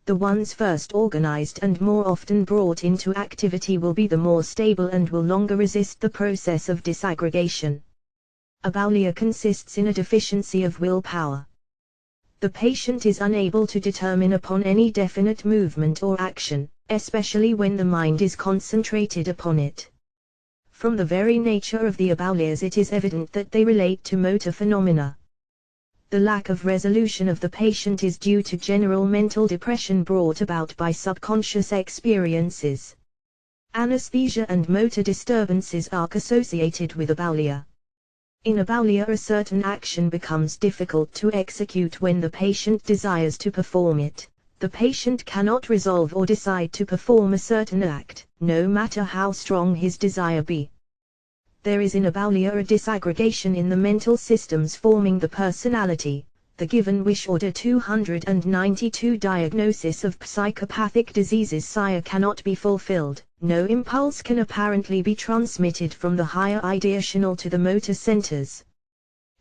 The ones first organized and more often brought into activity will be the more stable and will longer resist the process of disaggregation. Aboulia consists in a deficiency of willpower. The patient is unable to determine upon any definite movement or action, especially when the mind is concentrated upon it. From the very nature of the aboulias, it is evident that they relate to motor phenomena. The lack of resolution of the patient is due to general mental depression brought about by subconscious experiences. Anesthesia and motor disturbances are associated with aboulia. In aboulia, a certain action becomes difficult to execute when the patient desires to perform it. The patient cannot resolve or decide to perform a certain act, no matter how strong his desire be. There is in aboulia a disaggregation in the mental systems forming the personality. The given wish order. 292 Diagnosis of psychopathic diseases. Desire cannot be fulfilled. No impulse can apparently be transmitted from the higher ideational to the motor centers.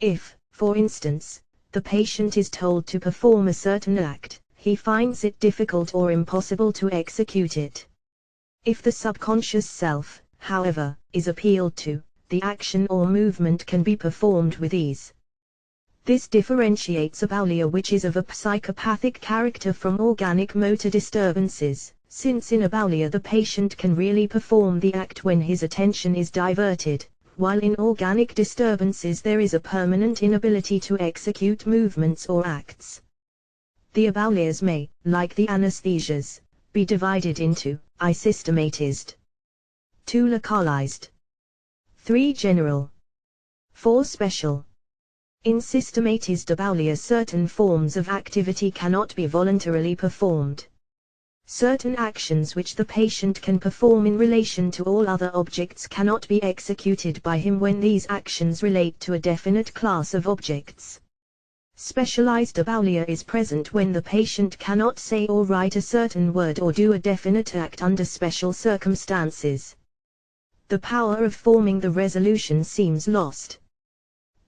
If, for instance, the patient is told to perform a certain act, he finds it difficult or impossible to execute it. If the subconscious self, however, is appealed to, the action or movement can be performed with ease. This differentiates abalia which is of a psychopathic character from organic motor disturbances, since in abalia the patient can really perform the act when his attention is diverted, while in organic disturbances there is a permanent inability to execute movements or acts. The abalias may, like the anesthesias, be divided into I systematized, 2 localized, 3 general, 4 special. In systematized abalia certain forms of activity cannot be voluntarily performed. Certain actions which the patient can perform in relation to all other objects cannot be executed by him when these actions relate to a definite class of objects. Specialized abalia is present when the patient cannot say or write a certain word or do a definite act under special circumstances. The power of forming the resolution seems lost.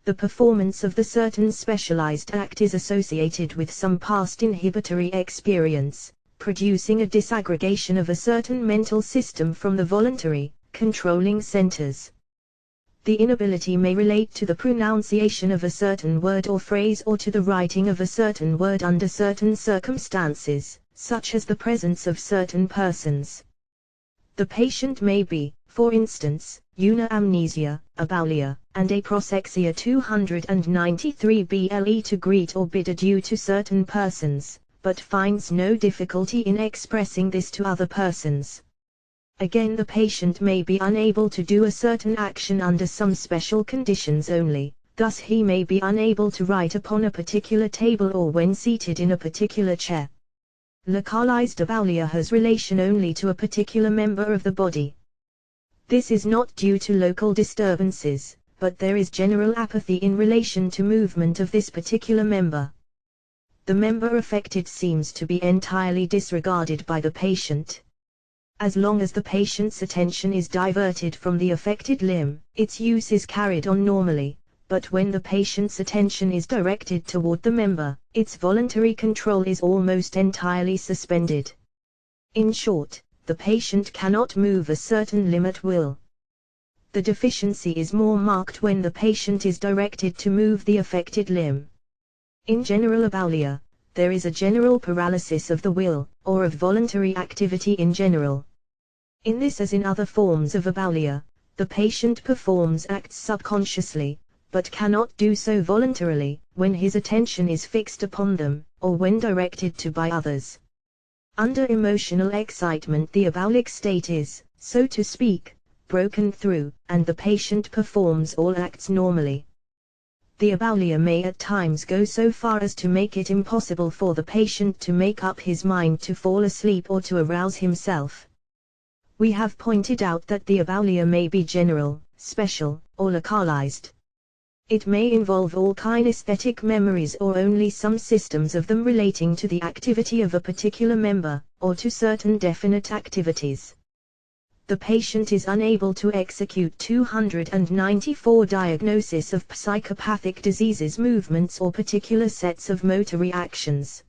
The performance of the certain specialized act is associated with some past inhibitory experience, producing a disaggregation of a certain mental system from the voluntary, controlling centers. The inability may relate to the pronunciation of a certain word or phrase or to the writing of a certain word under certain circumstances, such as the presence of certain persons. The patient may be, for instance, unamnesia, abalia, and aproxexia 293 BLE to greet or bid adieu to certain persons, but finds no difficulty in expressing this to other persons. Again, the patient may be unable to do a certain action under some special conditions only, thus he may be unable to write upon a particular table or when seated in a particular chair. Localized abalia has relation only to a particular member of the body. This is not due to local disturbances, but there is general apathy in relation to movement of this particular member. The member affected seems to be entirely disregarded by the patient. As long as the patient's attention is diverted from the affected limb, its use is carried on normally, but when the patient's attention is directed toward the member, its voluntary control is almost entirely suspended. In short, the patient cannot move a certain limb at will. The deficiency is more marked when the patient is directed to move the affected limb. In general abalia, there is a general paralysis of the will, or of voluntary activity in general. In this as in other forms of abalia, the patient performs acts subconsciously, but cannot do so voluntarily, when his attention is fixed upon them, or when directed to by others. Under emotional excitement the abalic state is, so to speak, broken through, and the patient performs all acts normally. The abalia may at times go so far as to make it impossible for the patient to make up his mind to fall asleep or to arouse himself. We have pointed out that the abalia may be general, special, or localized. It may involve all kinesthetic memories or only some systems of them relating to the activity of a particular member, or to certain definite activities. The patient is unable to execute 294 diagnoses of psychopathic diseases movements or particular sets of motor reactions.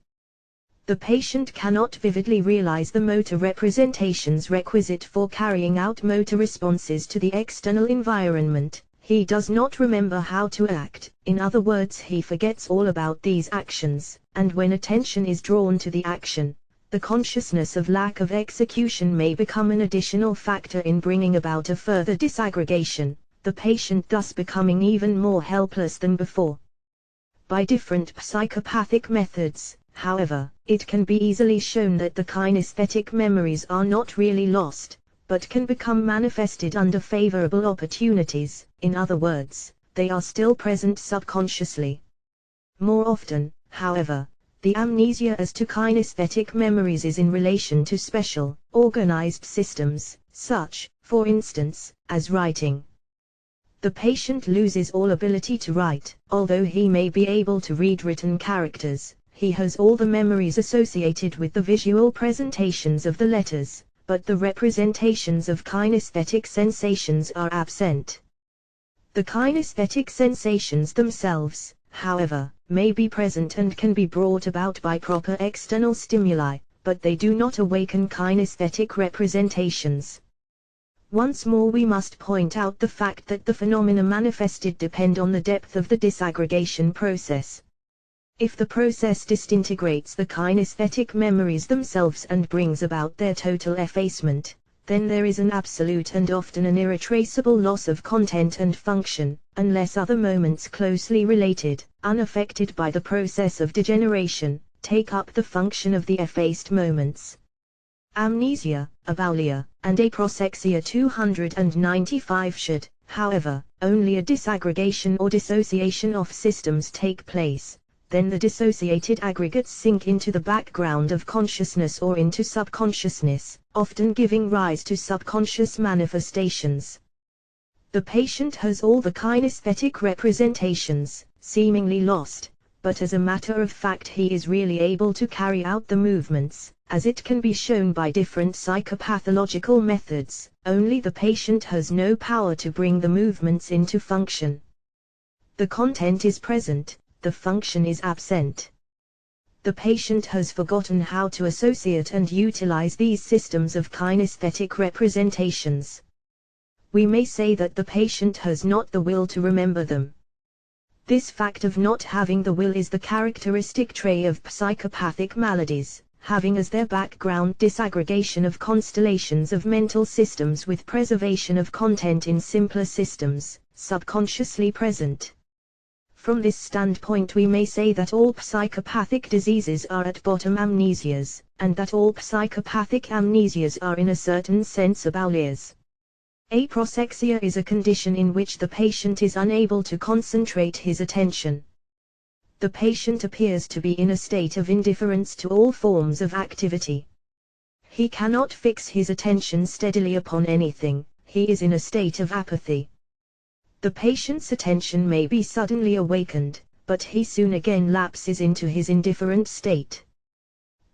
The patient cannot vividly realize the motor representations requisite for carrying out motor responses to the external environment. He does not remember how to act, in other words he forgets all about these actions, and when attention is drawn to the action, the consciousness of lack of execution may become an additional factor in bringing about a further disaggregation, the patient thus becoming even more helpless than before. By different psychopathic methods, however, it can be easily shown that the kinesthetic memories are not really lost, but can become manifested under favorable opportunities, in other words, they are still present subconsciously. More often, however, the amnesia as to kinesthetic memories is in relation to special, organized systems, such, for instance, as writing. The patient loses all ability to write, although he may be able to read written characters, he has all the memories associated with the visual presentations of the letters, but the representations of kinesthetic sensations are absent. The kinesthetic sensations themselves, however, may be present and can be brought about by proper external stimuli, but they do not awaken kinesthetic representations. Once more we must point out the fact that the phenomena manifested depend on the depth of the disaggregation process. If the process disintegrates the kinesthetic memories themselves and brings about their total effacement, then there is an absolute and often an irretraceable loss of content and function, unless other moments closely related, unaffected by the process of degeneration, take up the function of the effaced moments. Amnesia, aboulia, and aproxexia 295 should, however, only a disaggregation or dissociation of systems take place, then the dissociated aggregates sink into the background of consciousness or into subconsciousness, often giving rise to subconscious manifestations. The patient has all the kinesthetic representations, seemingly lost, but as a matter of fact he is really able to carry out the movements, as it can be shown by different psychopathological methods, only the patient has no power to bring the movements into function. The content is present, the function is absent. The patient has forgotten how to associate and utilize these systems of kinesthetic representations. We may say that the patient has not the will to remember them. This fact of not having the will is the characteristic trait of psychopathic maladies, having as their background disaggregation of constellations of mental systems with preservation of content in simpler systems, subconsciously present. From this standpoint we may say that all psychopathic diseases are at bottom amnesias, and that all psychopathic amnesias are in a certain sense aboulias. Aproxexia is a condition in which the patient is unable to concentrate his attention. The patient appears to be in a state of indifference to all forms of activity. He cannot fix his attention steadily upon anything, he is in a state of apathy. The patient's attention may be suddenly awakened, but he soon again lapses into his indifferent state.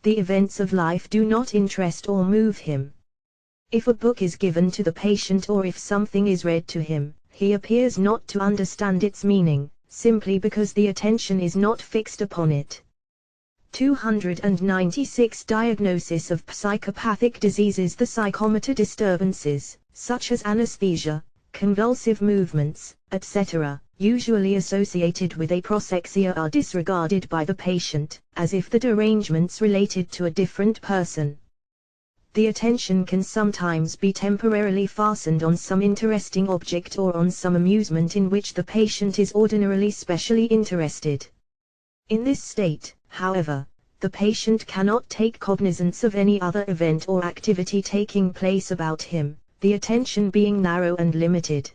The events of life do not interest or move him. If a book is given to the patient or if something is read to him, he appears not to understand its meaning, simply because the attention is not fixed upon it. 296 Diagnosis of psychopathic diseases. The psychomotor disturbances, such as anesthesia, convulsive movements, etc., usually associated with aproxexia are disregarded by the patient, as if the derangements related to a different person. The attention can sometimes be temporarily fastened on some interesting object or on some amusement in which the patient is ordinarily specially interested. In this state, however, the patient cannot take cognizance of any other event or activity taking place about him, the attention being narrow and limited.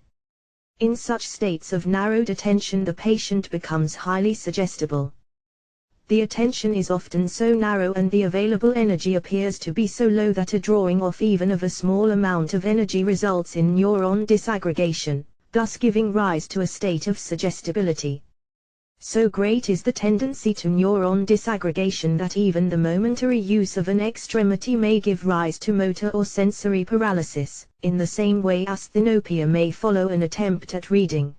In such states of narrowed attention the patient becomes highly suggestible. The attention is often so narrow and the available energy appears to be so low that a drawing off even of a small amount of energy results in neuron disaggregation, thus giving rise to a state of suggestibility. So great is the tendency to neuron disaggregation that even the momentary use of an extremity may give rise to motor or sensory paralysis, in the same way asthenopia may follow an attempt at reading.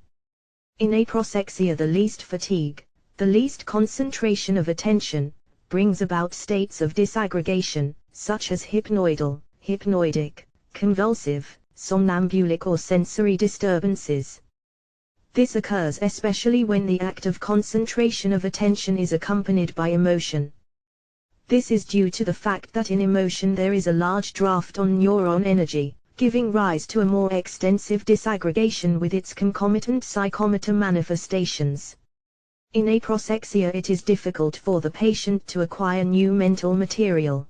In aproxexia the least fatigue, the least concentration of attention, brings about states of disaggregation, such as hypnoidal, hypnoidic, convulsive, somnambulic or sensory disturbances. This occurs especially when the act of concentration of attention is accompanied by emotion. This is due to the fact that in emotion there is a large draft on neuron energy, giving rise to a more extensive disaggregation with its concomitant psychomotor manifestations. In aproxexia it is difficult for the patient to acquire new mental material.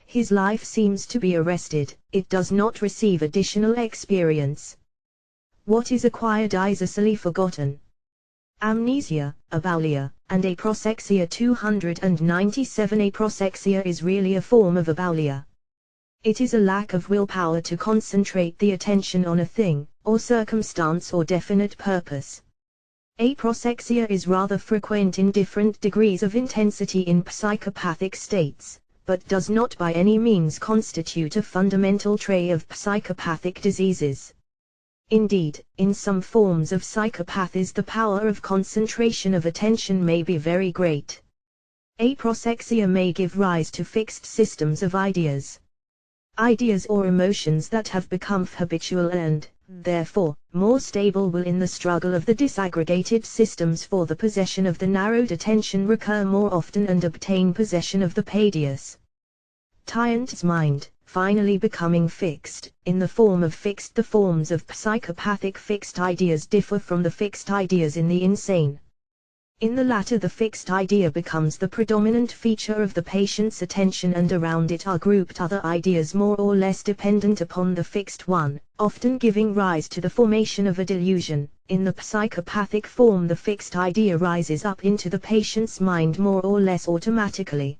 His life seems to be arrested, it does not receive additional experience. What is acquired is easily forgotten. Amnesia, aboulia, and aproxexia 297. Aproxexia is really a form of aboulia. It is a lack of willpower to concentrate the attention on a thing, or circumstance or definite purpose. Aproxexia is rather frequent in different degrees of intensity in psychopathic states, but does not by any means constitute a fundamental trait of psychopathic diseases. Indeed, in some forms of psychopathies the power of concentration of attention may be very great. Aproxexia may give rise to fixed systems of ideas. Ideas or emotions that have become habitual and, therefore, more stable will in the struggle of the disaggregated systems for the possession of the narrowed attention recur more often and obtain possession of the padius. Tient's mind, finally becoming fixed, in the form of fixed. The forms of psychopathic fixed ideas differ from the fixed ideas in the insane. In the latter, the fixed idea becomes the predominant feature of the patient's attention, and around it are grouped other ideas more or less dependent upon the fixed one, often giving rise to the formation of a delusion. In the psychopathic form, the fixed idea rises up into the patient's mind more or less automatically.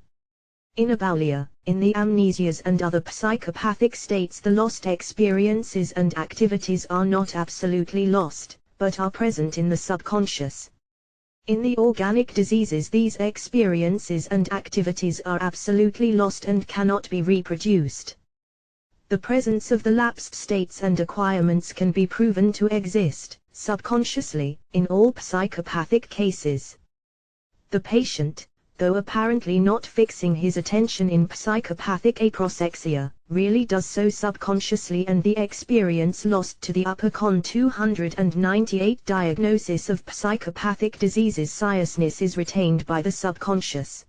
In abalia, in the amnesias and other psychopathic states, the lost experiences and activities are not absolutely lost, but are present in the subconscious. In the organic diseases, these experiences and activities are absolutely lost and cannot be reproduced. The presence of the lapsed states and acquirements can be proven to exist, subconsciously, in all psychopathic cases. The patient, though apparently not fixing his attention in psychopathic aproxexia, really does so subconsciously, and the experience lost to the upper con 298 diagnosis of psychopathic diseases psiousness is retained by the subconscious.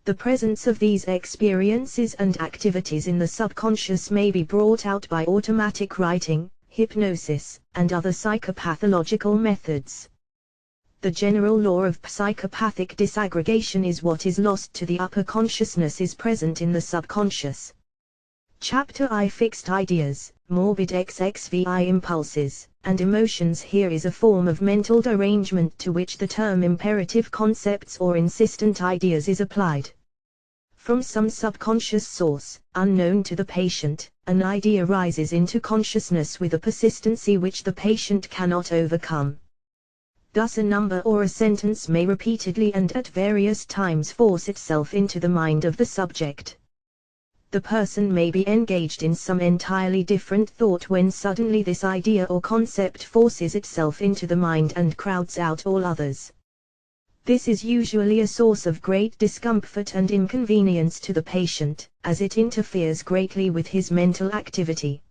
The presence of these experiences and activities in the subconscious may be brought out by automatic writing, hypnosis, and other psychopathological methods. The general law of psychopathic disaggregation is what is lost to the upper consciousness is present in the subconscious. Chapter I. Fixed ideas, morbid XXVI impulses, and emotions. Here is a form of mental derangement to which the term imperative concepts or insistent ideas is applied. From some subconscious source, unknown to the patient, an idea rises into consciousness with a persistency which the patient cannot overcome. Thus a number or a sentence may repeatedly and at various times force itself into the mind of the subject. The person may be engaged in some entirely different thought when suddenly this idea or concept forces itself into the mind and crowds out all others. This is usually a source of great discomfort and inconvenience to the patient, as it interferes greatly with his mental activity.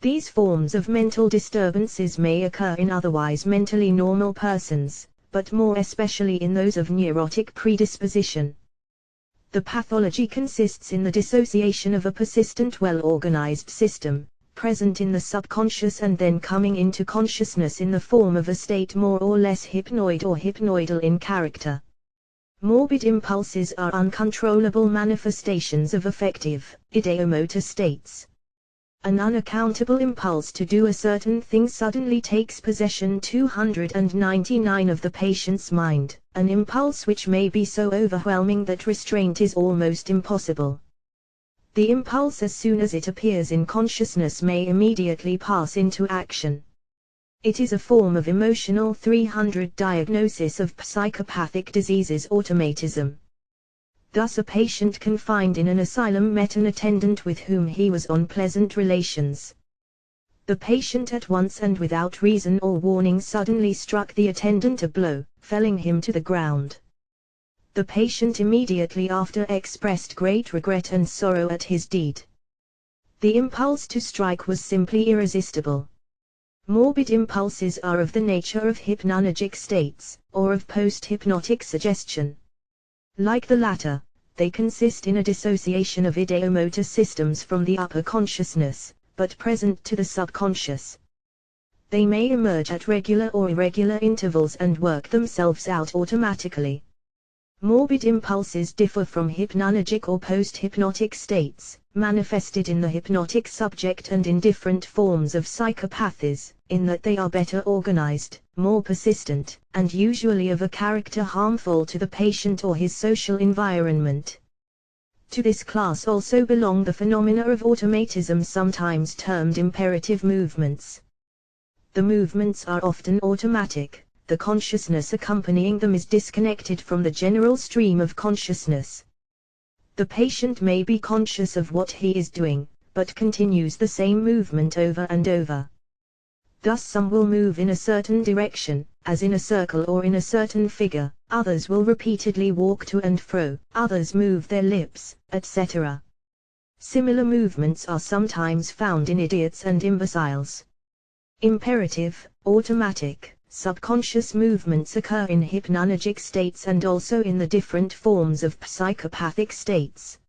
These forms of mental disturbances may occur in otherwise mentally normal persons, but more especially in those of neurotic predisposition. The pathology consists in the dissociation of a persistent well-organized system, present in the subconscious and then coming into consciousness in the form of a state more or less hypnoid or hypnoidal in character. Morbid impulses are uncontrollable manifestations of affective, ideomotor states. An unaccountable impulse to do a certain thing suddenly takes possession 299 of the patient's mind, an impulse which may be so overwhelming that restraint is almost impossible. The impulse, as soon as it appears in consciousness, may immediately pass into action. It is a form of emotional 300 diagnosis of psychopathic diseases automatism. Thus a patient can find in an asylum met an attendant with whom he was on pleasant relations. The patient at once and without reason or warning suddenly struck the attendant a blow, felling him to the ground. The patient immediately after expressed great regret and sorrow at his deed. The impulse to strike was simply irresistible. Morbid impulses are of the nature of hypnagogic states, or of post-hypnotic suggestion. Like the latter, they consist in a dissociation of ideomotor systems from the upper consciousness, but present to the subconscious. They may emerge at regular or irregular intervals and work themselves out automatically. Morbid impulses differ from hypnagogic or post-hypnotic states, manifested in the hypnotic subject and in different forms of psychopathies, in that they are better organized, more persistent, and usually of a character harmful to the patient or his social environment. To this class also belong the phenomena of automatism, sometimes termed imperative movements. The movements are often automatic. The consciousness accompanying them is disconnected from the general stream of consciousness. The patient may be conscious of what he is doing, but continues the same movement over and over. Thus some will move in a certain direction, as in a circle or in a certain figure, others will repeatedly walk to and fro, others move their lips, etc. Similar movements are sometimes found in idiots and imbeciles. Imperative, automatic, subconscious movements occur in hypnagogic states and also in the different forms of psychopathic states.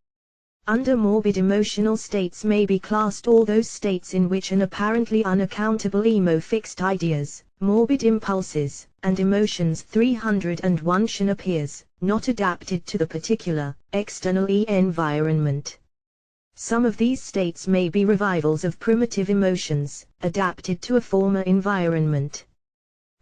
Under morbid emotional states may be classed all those states in which an apparently unaccountable emo fixed ideas, morbid impulses, and emotions 301 appears, not adapted to the particular, external environment. Some of these states may be revivals of primitive emotions, adapted to a former environment.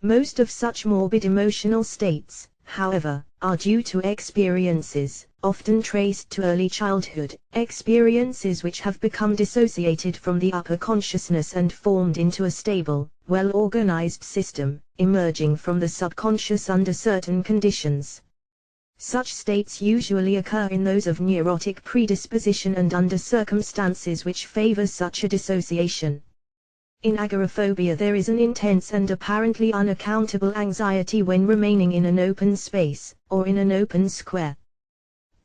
Most of such morbid emotional states, however, are due to experiences, often traced to early childhood, experiences which have become dissociated from the upper consciousness and formed into a stable, well-organized system, emerging from the subconscious under certain conditions. Such states usually occur in those of neurotic predisposition and under circumstances which favor such a dissociation. In agoraphobia there is an intense and apparently unaccountable anxiety when remaining in an open space, or in an open square.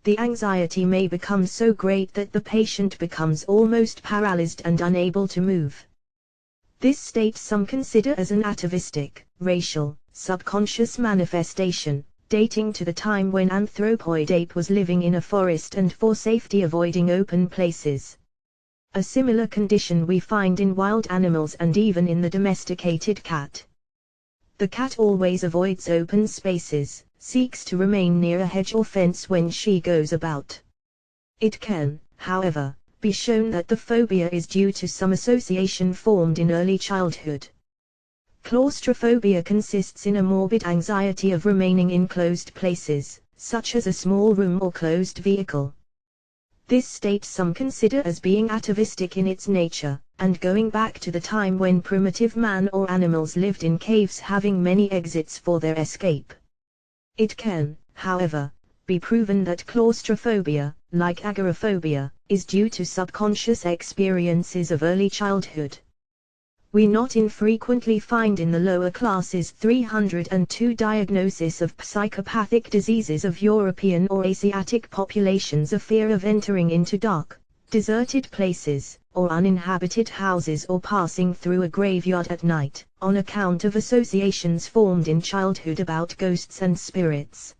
The anxiety may become so great that the patient becomes almost paralyzed and unable to move. This state some consider as an atavistic, racial, subconscious manifestation, dating to the time when anthropoid ape was living in a forest and for safety avoiding open places. A similar condition we find in wild animals and even in the domesticated cat. The cat always avoids open spaces, seeks to remain near a hedge or fence when she goes about. It can, however, be shown that the phobia is due to some association formed in early childhood. Claustrophobia consists in a morbid anxiety of remaining in closed places, such as a small room or closed vehicle. This state some consider as being atavistic in its nature, and going back to the time when primitive man or animals lived in caves having many exits for their escape. It can, however, be proven that claustrophobia, like agoraphobia, is due to subconscious experiences of early childhood. We not infrequently find in the lower classes 302 diagnosis of psychopathic diseases of European or Asiatic populations a fear of entering into dark, deserted places, or uninhabited houses or passing through a graveyard at night, on account of associations formed in childhood about ghosts and spirits.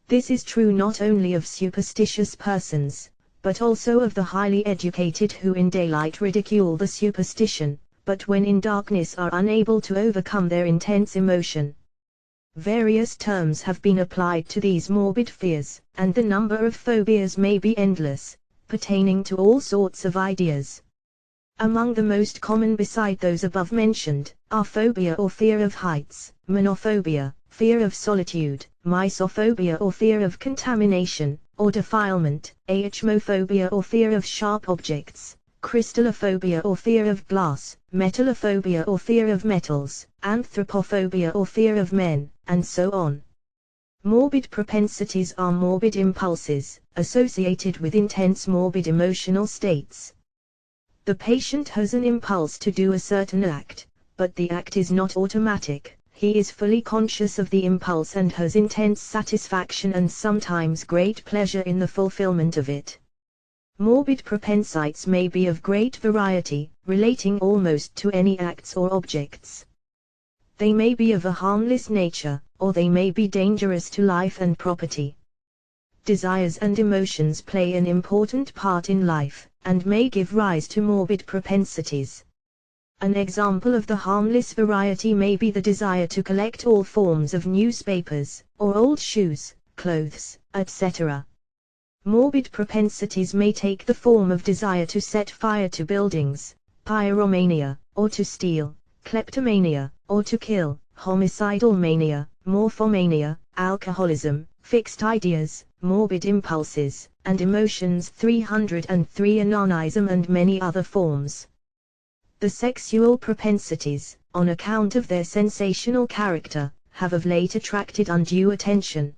This is true not only of superstitious persons, but also of the highly educated who in daylight ridicule the superstition, but when in darkness are unable to overcome their intense emotion. Various terms have been applied to these morbid fears, and the number of phobias may be endless, pertaining to all sorts of ideas. Among the most common beside those above mentioned, are phobia or fear of heights, monophobia, fear of solitude, mysophobia or fear of contamination, or defilement, aechmophobia or fear of sharp objects, crystallophobia or fear of glass, metallophobia or fear of metals, anthropophobia or fear of men, and so on. Morbid propensities are morbid impulses, associated with intense morbid emotional states. The patient has an impulse to do a certain act, but the act is not automatic. He is fully conscious of the impulse and has intense satisfaction and sometimes great pleasure in the fulfillment of it. Morbid propensites may be of great variety, relating almost to any acts or objects. They may be of a harmless nature, or they may be dangerous to life and property. Desires and emotions play an important part in life, and may give rise to morbid propensities. An example of the harmless variety may be the desire to collect all forms of newspapers, or old shoes, clothes, etc. Morbid propensities may take the form of desire to set fire to buildings, pyromania, or to steal, kleptomania, or to kill, homicidal mania, morphomania, alcoholism, fixed ideas, morbid impulses, and emotions 303 anonism and many other forms. The sexual propensities, on account of their sensational character, have of late attracted undue attention.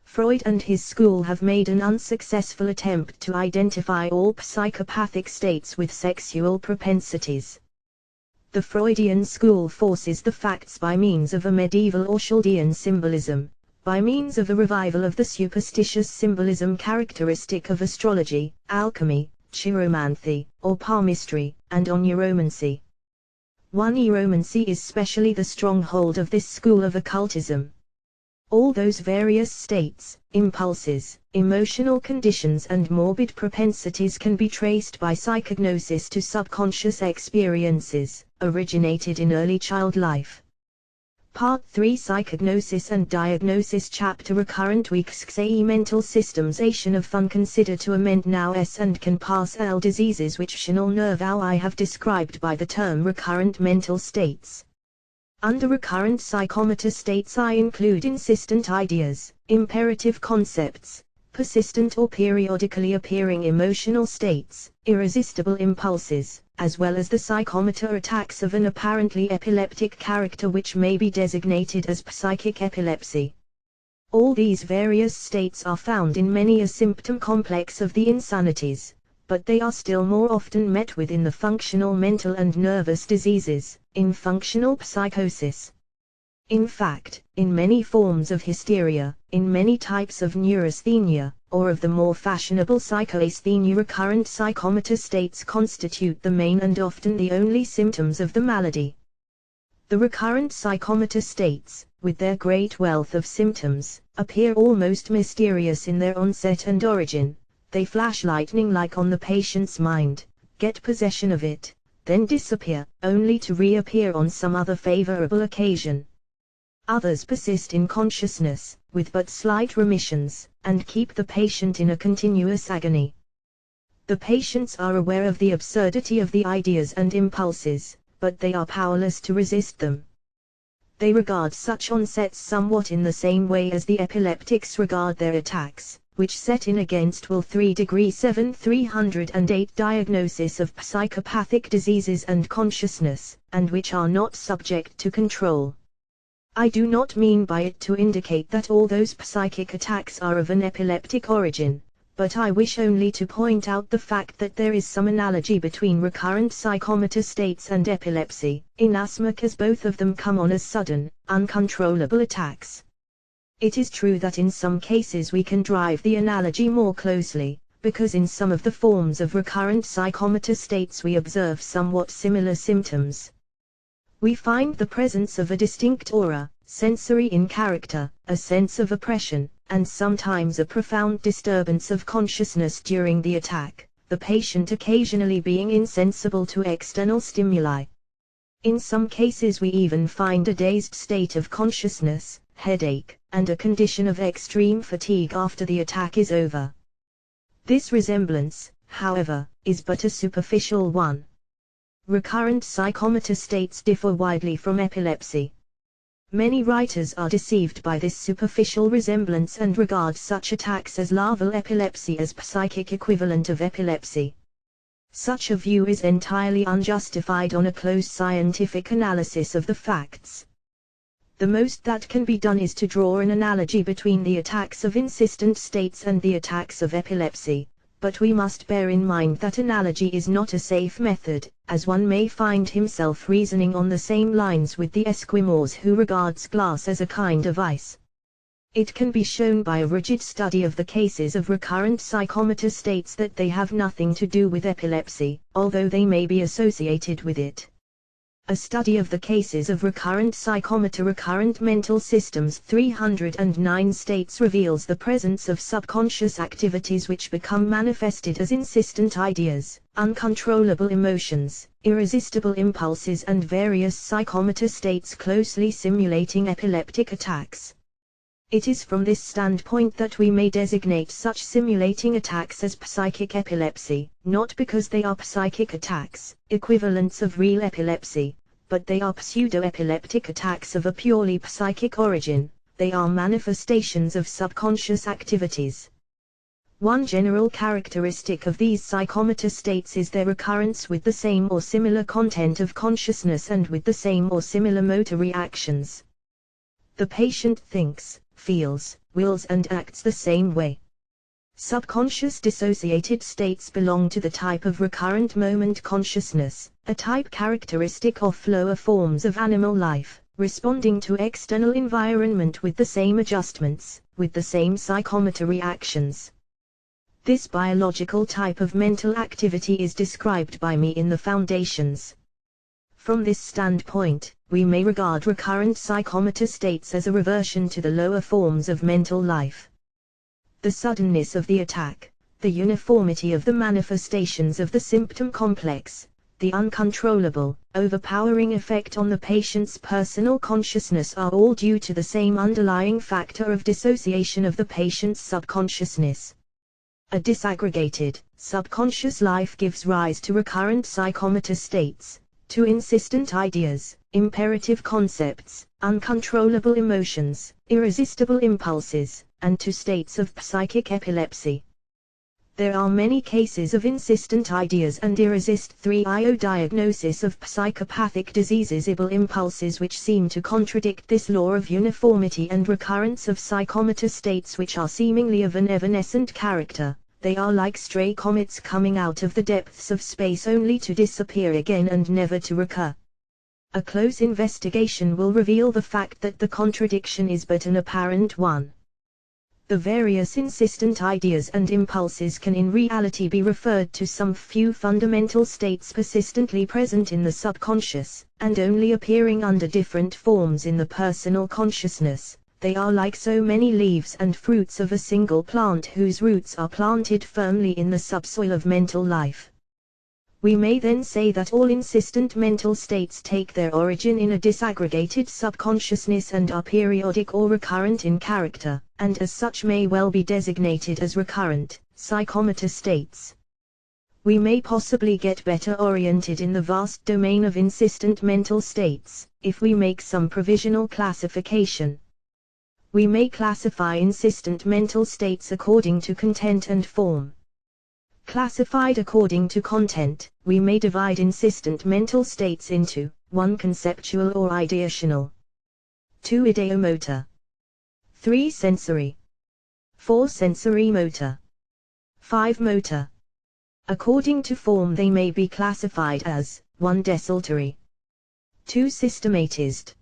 Freud and his school have made an unsuccessful attempt to identify all psychopathic states with sexual propensities. The Freudian school forces the facts by means of a medieval or Chaldean symbolism, by means of a revival of the superstitious symbolism characteristic of astrology, alchemy, chiromancy, or palmistry, and on neuromancy. Neuromancy is specially the stronghold of this school of occultism. All those various states, impulses, emotional conditions and morbid propensities can be traced by psychognosis to subconscious experiences, originated in early child life. Part 3 Psychognosis and Diagnosis Chapter Recurrent Weak mental systemization of fun consider to amend now S and can pass L diseases which shall nerve how I have described by the term recurrent mental states. Under recurrent psychomotor states I include insistent ideas, imperative concepts, persistent or periodically appearing emotional states, irresistible impulses, as well as the psychomotor attacks of an apparently epileptic character which may be designated as psychic epilepsy. All these various states are found in many a symptom complex of the insanities, but they are still more often met with in the functional mental and nervous diseases, in functional psychosis. In fact, in many forms of hysteria, in many types of neurasthenia, or of the more fashionable psychoasthenia, recurrent psychomotor states constitute the main and often the only symptoms of the malady. The recurrent psychomotor states, with their great wealth of symptoms, appear almost mysterious in their onset and origin. They flash lightning-like on the patient's mind, get possession of it, then disappear, only to reappear on some other favorable occasion. Others persist in consciousness, with but slight remissions, and keep the patient in a continuous agony. The patients are aware of the absurdity of the ideas and impulses, but they are powerless to resist them. They regard such onsets somewhat in the same way as the epileptics regard their attacks, which set in against will 3-7 308 diagnosis of psychopathic diseases and consciousness, and which are not subject to control. I do not mean by it to indicate that all those psychic attacks are of an epileptic origin, but I wish only to point out the fact that there is some analogy between recurrent psychomotor states and epilepsy, inasmuch as both of them come on as sudden, uncontrollable attacks. It is true that in some cases we can drive the analogy more closely, because in some of the forms of recurrent psychomotor states we observe somewhat similar symptoms. We find the presence of a distinct aura, sensory in character, a sense of oppression, and sometimes a profound disturbance of consciousness during the attack, the patient occasionally being insensible to external stimuli. In some cases we even find a dazed state of consciousness, headache, and a condition of extreme fatigue after the attack is over. This resemblance, however, is but a superficial one. Recurrent psychomotor states differ widely from epilepsy. Many writers are deceived by this superficial resemblance and regard such attacks as larval epilepsy as psychic equivalent of epilepsy. Such a view is entirely unjustified on a close scientific analysis of the facts. The most that can be done is to draw an analogy between the attacks of insistent states and the attacks of epilepsy, but we must bear in mind that analogy is not a safe method, as one may find himself reasoning on the same lines with the Eskimos who regards glass as a kind of ice. It can be shown by a rigid study of the cases of recurrent psychomotor states that they have nothing to do with epilepsy, although they may be associated with it. A study of the cases of recurrent psychomotor recurrent mental systems 309 states reveals the presence of subconscious activities which become manifested as insistent ideas, uncontrollable emotions, irresistible impulses and various psychomotor states closely simulating epileptic attacks. It is from this standpoint that we may designate such simulating attacks as psychic epilepsy, not because they are psychic attacks, equivalents of real epilepsy, but they are pseudo-epileptic attacks of a purely psychic origin. They are manifestations of subconscious activities. One general characteristic of these psychomotor states is their occurrence with the same or similar content of consciousness and with the same or similar motor reactions. The patient thinks, feels, wills and acts the same way. Subconscious dissociated states belong to the type of recurrent moment consciousness, a type characteristic of lower forms of animal life, responding to external environment with the same adjustments, with the same psychomotor reactions. This biological type of mental activity is described by me in the Foundations. From this standpoint, we may regard recurrent psychomotor states as a reversion to the lower forms of mental life. The suddenness of the attack, the uniformity of the manifestations of the symptom complex, the uncontrollable, overpowering effect on the patient's personal consciousness are all due to the same underlying factor of dissociation of the patient's subconsciousness. A disaggregated, subconscious life gives rise to recurrent psychomotor states, to insistent ideas, imperative concepts, uncontrollable emotions, irresistible impulses, and to states of psychic epilepsy. There are many cases of insistent ideas and irresist-3IO diagnosis of psychopathic diseases-able impulses which seem to contradict this law of uniformity and recurrence of psychomotor states which are seemingly of an evanescent character. They are like stray comets coming out of the depths of space only to disappear again and never to recur. A close investigation will reveal the fact that the contradiction is but an apparent one. The various insistent ideas and impulses can in reality be referred to some few fundamental states persistently present in the subconscious, and only appearing under different forms in the personal consciousness. They are like so many leaves and fruits of a single plant whose roots are planted firmly in the subsoil of mental life. We may then say that all insistent mental states take their origin in a disaggregated subconsciousness and are periodic or recurrent in character, and as such may well be designated as recurrent psychomotor states. We may possibly get better oriented in the vast domain of insistent mental states, if we make some provisional classification. We may classify insistent mental states according to content and form. Classified according to content, we may divide insistent mental states into 1. Conceptual or ideational, 2. Ideomotor, 3. Sensory, 4. Sensory motor, 5. Motor. According to form they may be classified as 1. Desultory, 2. Systematized.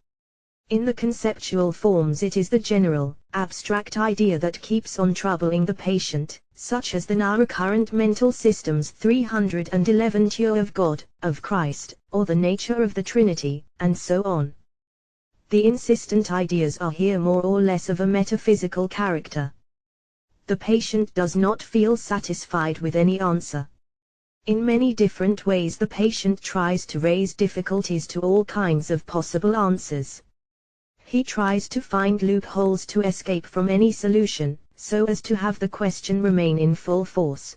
In the conceptual forms it is the general, abstract idea that keeps on troubling the patient, such as the now recurrent mental systems 311 of God, of Christ, or the nature of the Trinity, and so on. The insistent ideas are here more or less of a metaphysical character. The patient does not feel satisfied with any answer. In many different ways the patient tries to raise difficulties to all kinds of possible answers. He tries to find loopholes to escape from any solution, so as to have the question remain in full force.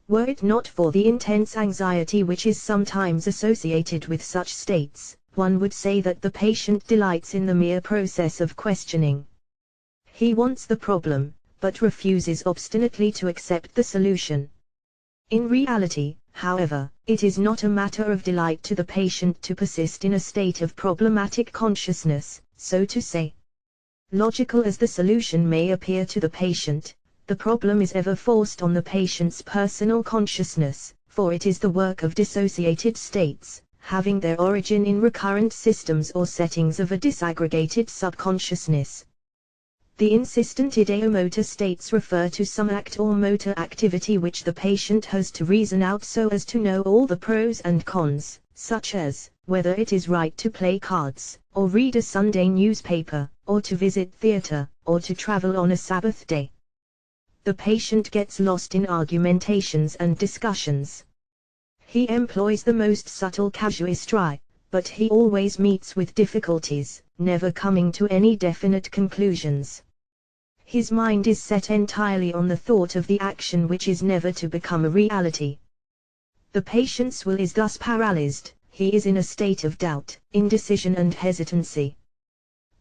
Were it not for the intense anxiety which is sometimes associated with such states, one would say that the patient delights in the mere process of questioning. He wants the problem, but refuses obstinately to accept the solution. In reality, however, it is not a matter of delight to the patient to persist in a state of problematic consciousness, so to say. Logical as the solution may appear to the patient, the problem is ever forced on the patient's personal consciousness, for it is the work of dissociated states, having their origin in recurrent systems or settings of a disaggregated subconsciousness. The insistent ideomotor states refer to some act or motor activity which the patient has to reason out so as to know all the pros and cons, such as, whether it is right to play cards, or read a Sunday newspaper, or to visit theatre, or to travel on a Sabbath day. The patient gets lost in argumentations and discussions. He employs the most subtle casuistry, but he always meets with difficulties, never coming to any definite conclusions. His mind is set entirely on the thought of the action which is never to become a reality. The patient's will is thus paralyzed, he is in a state of doubt, indecision and hesitancy.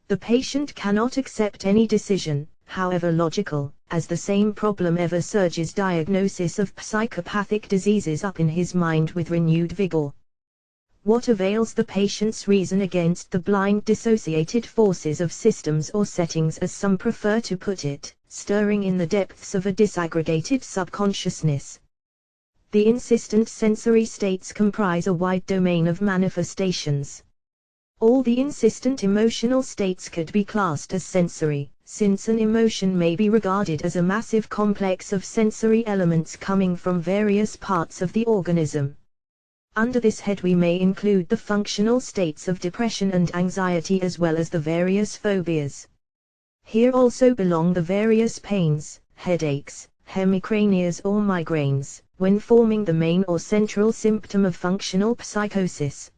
The patient cannot accept any decision, however logical, as the same problem ever surges diagnosis of psychopathic diseases up in his mind with renewed vigor. What avails the patient's reason against the blind dissociated forces of systems or settings, as some prefer to put it, stirring in the depths of a disaggregated subconsciousness? The insistent sensory states comprise a wide domain of manifestations. All the insistent emotional states could be classed as sensory, since an emotion may be regarded as a massive complex of sensory elements coming from various parts of the organism. Under this head we may include the functional states of depression and anxiety as well as the various phobias. Here also belong the various pains, headaches, hemicranias or migraines, when forming the main or central symptom of functional psychosis.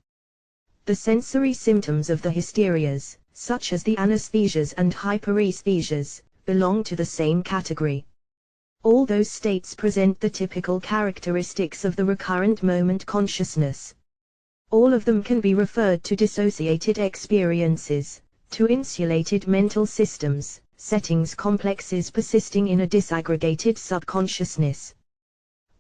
The sensory symptoms of the hysterias, such as the anesthesias and hyperesthesias, belong to the same category. All those states present the typical characteristics of the recurrent moment consciousness. All of them can be referred to dissociated experiences, to insulated mental systems, settings complexes persisting in a disaggregated subconsciousness.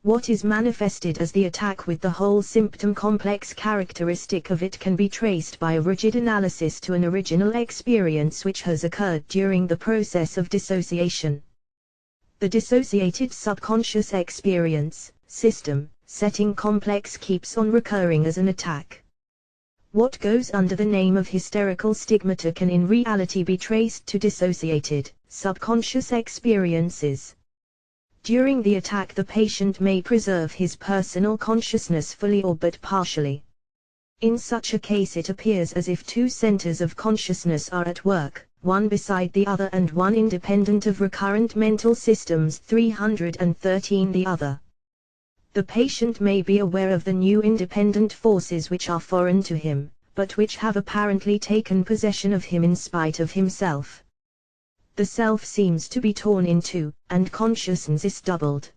What is manifested as the attack with the whole symptom complex characteristic of it can be traced by a rigid analysis to an original experience which has occurred during the process of dissociation. The dissociated subconscious experience, system, setting complex keeps on recurring as an attack. What goes under the name of hysterical stigmata can in reality be traced to dissociated, subconscious experiences. During the attack the patient may preserve his personal consciousness fully or but partially. In such a case it appears as if two centers of consciousness are at work, one beside the other and one independent of recurrent mental systems 313 the other. The patient may be aware of the new independent forces which are foreign to him, but which have apparently taken possession of him in spite of himself. The self seems to be torn in two, and consciousness is doubled.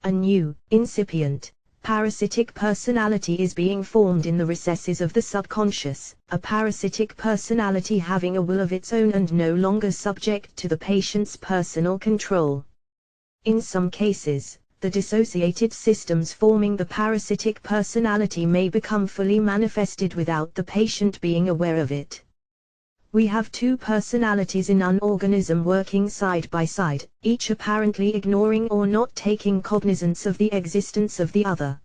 A new, incipient, parasitic personality is being formed in the recesses of the subconscious, a parasitic personality having a will of its own and no longer subject to the patient's personal control. In some cases, the dissociated systems forming the parasitic personality may become fully manifested without the patient being aware of it. We have two personalities in an organism working side by side, each apparently ignoring or not taking cognizance of the existence of the other.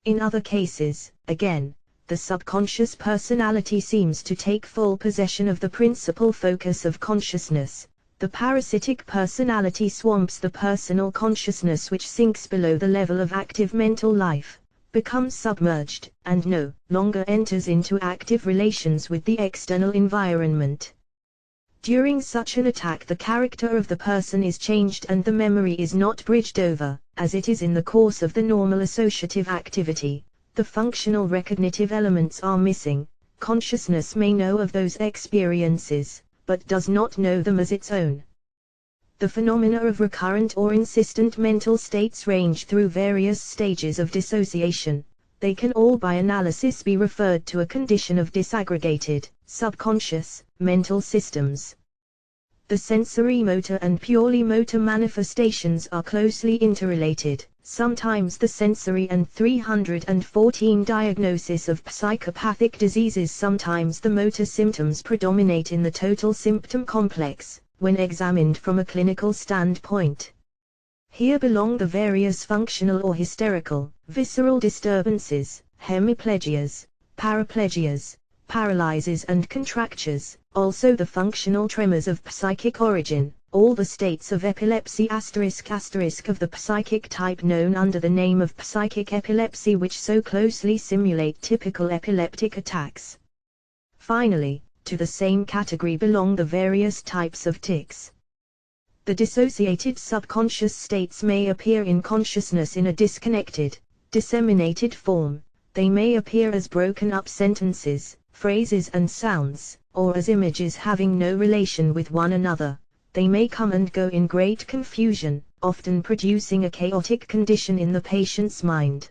In other cases, again, the subconscious personality seems to take full possession of the principal focus of consciousness. The parasitic personality swamps the personal consciousness which sinks below the level of active mental life, becomes submerged, and no longer enters into active relations with the external environment. During such an attack the character of the person is changed and the memory is not bridged over, as it is in the course of the normal associative activity. The functional recognitive elements are missing. Consciousness may know of those experiences, but does not know them as its own. The phenomena of recurrent or insistent mental states range through various stages of dissociation. They can all by analysis be referred to a condition of disaggregated, subconscious, mental systems. The sensory motor and purely motor manifestations are closely interrelated. Sometimes the sensory and 314 diagnosis of psychopathic diseases, sometimes the motor symptoms predominate in the total symptom complex, when examined from a clinical standpoint. Here belong the various functional or hysterical, visceral disturbances, hemiplegias, paraplegias, paralyses and contractures, also the functional tremors of psychic origin, all the states of epilepsy *** of the psychic type known under the name of psychic epilepsy which so closely simulate typical epileptic attacks. Finally, to the same category belong the various types of tics. The dissociated subconscious states may appear in consciousness in a disconnected, disseminated form. They may appear as broken up sentences, phrases and sounds, or as images having no relation with one another. They may come and go in great confusion, often producing a chaotic condition in the patient's mind.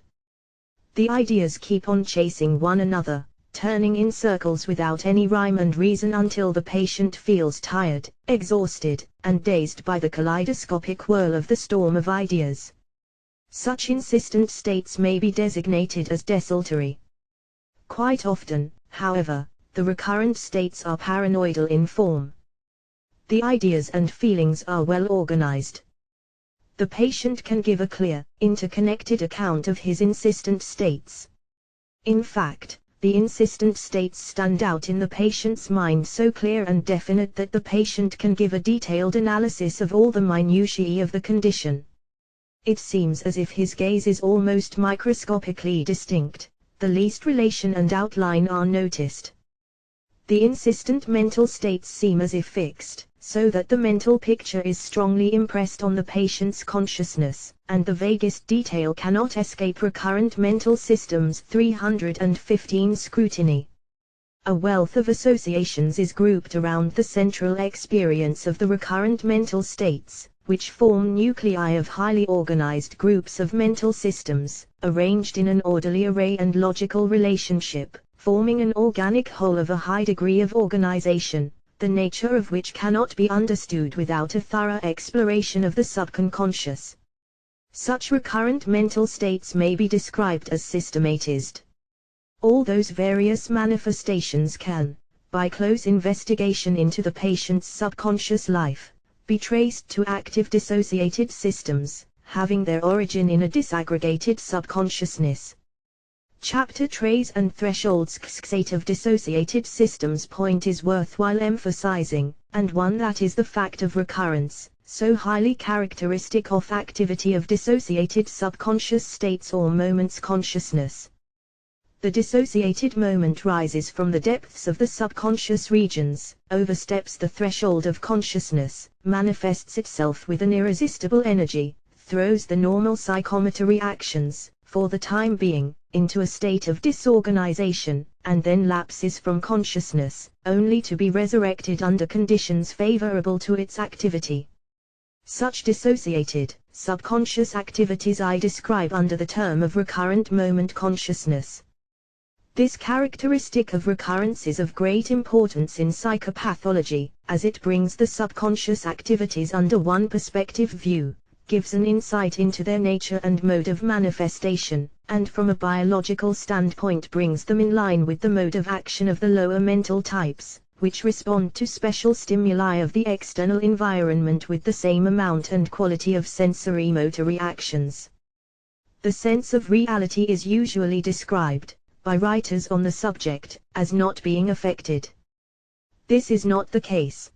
The ideas keep on chasing one another, turning in circles without any rhyme and reason until the patient feels tired, exhausted, and dazed by the kaleidoscopic whirl of the storm of ideas. Such insistent states may be designated as desultory. Quite often, however, the recurrent states are paranoidal in form. The ideas and feelings are well organized. The patient can give a clear, interconnected account of his insistent states. In fact, the insistent states stand out in the patient's mind so clear and definite that the patient can give a detailed analysis of all the minutiae of the condition. It seems as if his gaze is almost microscopically distinct, the least relation and outline are noticed. The insistent mental states seem as if fixed, so that the mental picture is strongly impressed on the patient's consciousness, and the vaguest detail cannot escape recurrent mental systems 315 scrutiny. A wealth of associations is grouped around the central experience of the recurrent mental states, which form nuclei of highly organized groups of mental systems, arranged in an orderly array and logical relationship, forming an organic whole of a high degree of organization, the nature of which cannot be understood without a thorough exploration of the subconscious. Such recurrent mental states may be described as systematized. All those various manifestations can, by close investigation into the patient's subconscious life, be traced to active dissociated systems, having their origin in a disaggregated subconsciousness. Chapter Trays and Thresholds state of dissociated systems point is worthwhile emphasizing, and one that is the fact of recurrence, so highly characteristic of activity of dissociated subconscious states or moments consciousness. The dissociated moment rises from the depths of the subconscious regions, oversteps the threshold of consciousness, manifests itself with an irresistible energy, throws the normal psychomotor actions, for the time being, into a state of disorganization, and then lapses from consciousness, only to be resurrected under conditions favorable to its activity. Such dissociated, subconscious activities I describe under the term of recurrent moment consciousness. This characteristic of recurrence is of great importance in psychopathology, as it brings the subconscious activities under one perspective view, gives an insight into their nature and mode of manifestation, and from a biological standpoint brings them in line with the mode of action of the lower mental types, which respond to special stimuli of the external environment with the same amount and quality of sensory motor reactions. The sense of reality is usually described, by writers on the subject, as not being affected. This is not the case.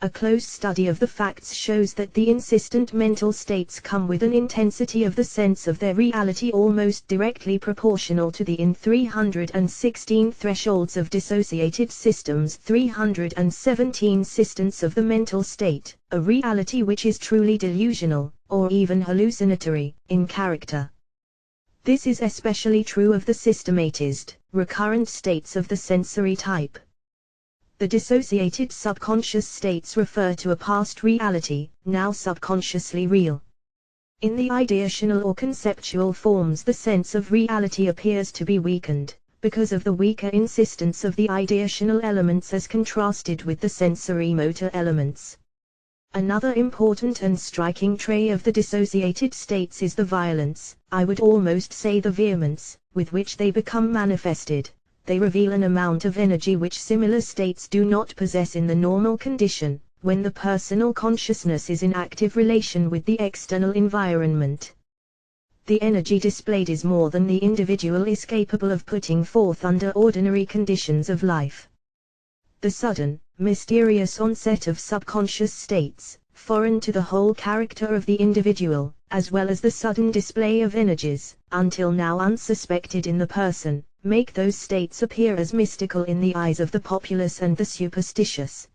A close study of the facts shows that the insistent mental states come with an intensity of the sense of their reality almost directly proportional to the in 316 thresholds of dissociated systems 317 systems of the mental state, a reality which is truly delusional, or even hallucinatory, in character. This is especially true of the systematized, recurrent states of the sensory type. The dissociated subconscious states refer to a past reality, now subconsciously real. In the ideational or conceptual forms, the sense of reality appears to be weakened, because of the weaker insistence of the ideational elements as contrasted with the sensory motor elements. Another important and striking trait of the dissociated states is the violence, I would almost say the vehemence, with which they become manifested. They reveal an amount of energy which similar states do not possess in the normal condition, when the personal consciousness is in active relation with the external environment. The energy displayed is more than the individual is capable of putting forth under ordinary conditions of life. The sudden, mysterious onset of subconscious states, foreign to the whole character of the individual, as well as the sudden display of energies, until now unsuspected in the person, make those states appear as mystical in the eyes of the populace and the superstitious.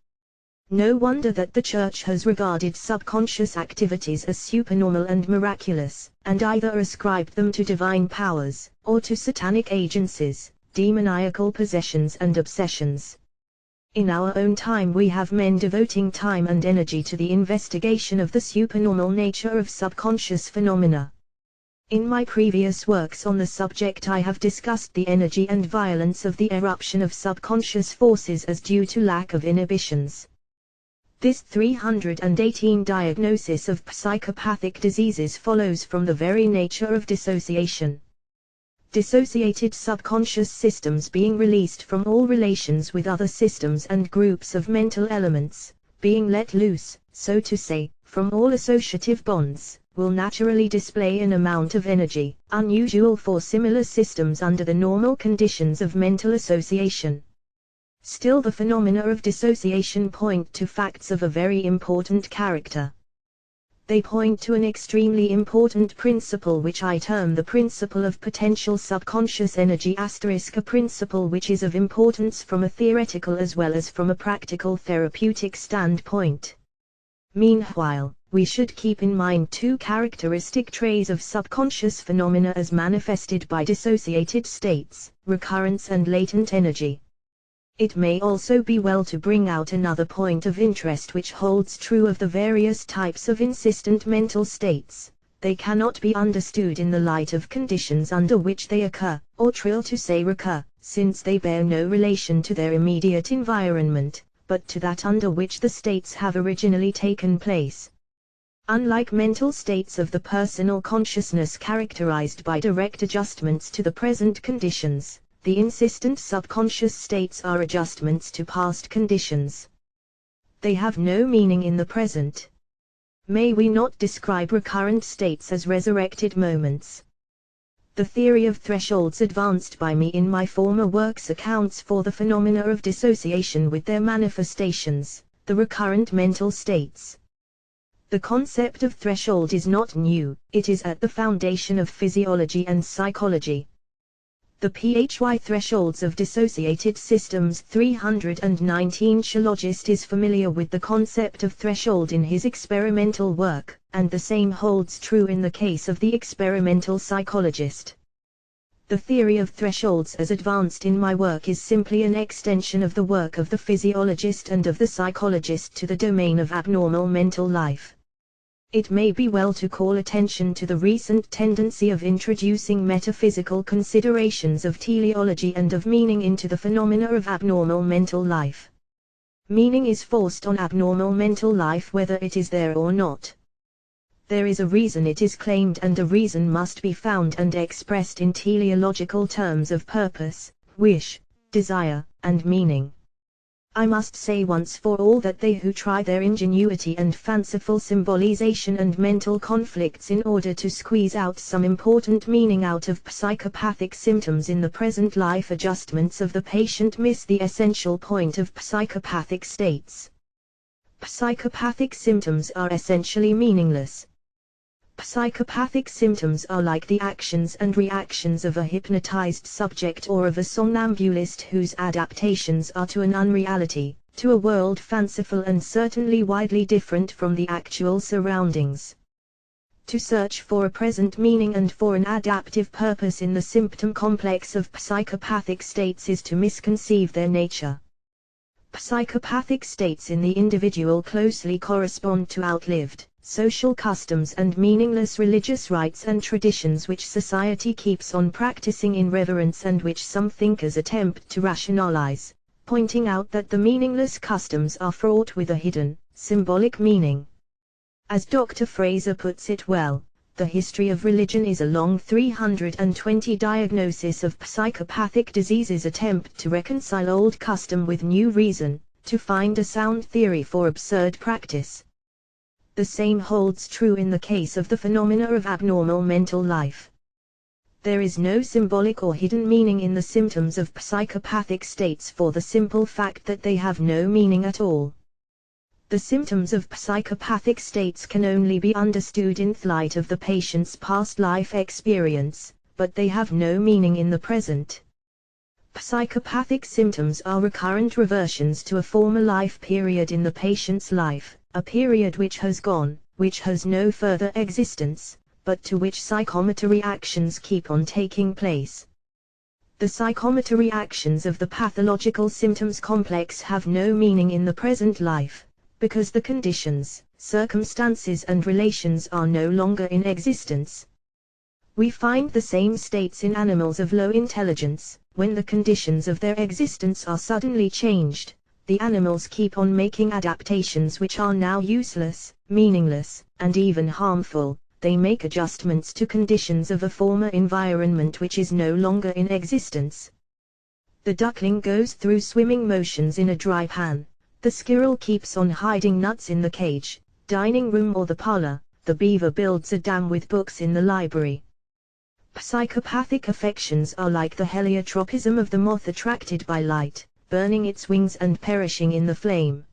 No wonder that the Church has regarded subconscious activities as supernormal and miraculous, and either ascribed them to divine powers, or to satanic agencies, demoniacal possessions and obsessions. In our own time we have men devoting time and energy to the investigation of the supernormal nature of subconscious phenomena. In my previous works on the subject I have discussed the energy and violence of the eruption of subconscious forces as due to lack of inhibitions. This 318 diagnosis of psychopathic diseases follows from the very nature of dissociation. Dissociated subconscious systems being released from all relations with other systems and groups of mental elements, being let loose, so to say, from all associative bonds, will naturally display an amount of energy, unusual for similar systems under the normal conditions of mental association. Still, the phenomena of dissociation point to facts of a very important character. They point to an extremely important principle which I term the principle of potential subconscious energy *, a principle which is of importance from a theoretical as well as from a practical therapeutic standpoint. Meanwhile, we should keep in mind two characteristic traits of subconscious phenomena as manifested by dissociated states: recurrence and latent energy. It may also be well to bring out another point of interest which holds true of the various types of insistent mental states. They cannot be understood in the light of conditions under which they occur, or trill to say recur, since they bear no relation to their immediate environment, but to that under which the states have originally taken place. Unlike mental states of the personal consciousness characterized by direct adjustments to the present conditions, the insistent subconscious states are adjustments to past conditions. They have no meaning in the present. May we not describe recurrent states as resurrected moments? The theory of thresholds advanced by me in my former works accounts for the phenomena of dissociation with their manifestations, the recurrent mental states. The concept of threshold is not new, it is at the foundation of physiology and psychology. The PHY thresholds of dissociated systems 319. Psychologist is familiar with the concept of threshold in his experimental work, and the same holds true in the case of the experimental psychologist. The theory of thresholds as advanced in my work is simply an extension of the work of the physiologist and of the psychologist to the domain of abnormal mental life. It may be well to call attention to the recent tendency of introducing metaphysical considerations of teleology and of meaning into the phenomena of abnormal mental life. Meaning is forced on abnormal mental life whether it is there or not. There is a reason, it is claimed, and a reason must be found and expressed in teleological terms of purpose, wish, desire, and meaning. I must say once for all that they who try their ingenuity and fanciful symbolization and mental conflicts in order to squeeze out some important meaning out of psychopathic symptoms in the present life adjustments of the patient miss the essential point of psychopathic states. Psychopathic symptoms are essentially meaningless. Psychopathic symptoms are like the actions and reactions of a hypnotized subject or of a somnambulist whose adaptations are to an unreality, to a world fanciful and certainly widely different from the actual surroundings. To search for a present meaning and for an adaptive purpose in the symptom complex of psychopathic states is to misconceive their nature. Psychopathic states in the individual closely correspond to outlived social customs and meaningless religious rites and traditions which society keeps on practicing in reverence and which some thinkers attempt to rationalize, pointing out that the meaningless customs are fraught with a hidden, symbolic meaning. As Dr. Fraser puts it well, the history of religion is a long 320 diagnosis of psychopathic diseases, attempt to reconcile old custom with new reason, to find a sound theory for absurd practice. The same holds true in the case of the phenomena of abnormal mental life. There is no symbolic or hidden meaning in the symptoms of psychopathic states for the simple fact that they have no meaning at all. The symptoms of psychopathic states can only be understood in light of the patient's past life experience, but they have no meaning in the present. Psychopathic symptoms are recurrent reversions to a former life period in the patient's life, a period which has gone, which has no further existence, but to which psychomotor actions keep on taking place. The psychomotor actions of the pathological symptoms complex have no meaning in the present life, because the conditions, circumstances and relations are no longer in existence. We find the same states in animals of low intelligence. When the conditions of their existence are suddenly changed, the animals keep on making adaptations which are now useless, meaningless, and even harmful. They make adjustments to conditions of a former environment which is no longer in existence. The duckling goes through swimming motions in a dry pan. The squirrel keeps on hiding nuts in the cage. dining room or the parlor, the beaver builds a dam with books in the library. Psychopathic affections are like the heliotropism of the moth attracted by light, burning its wings and perishing in the flame.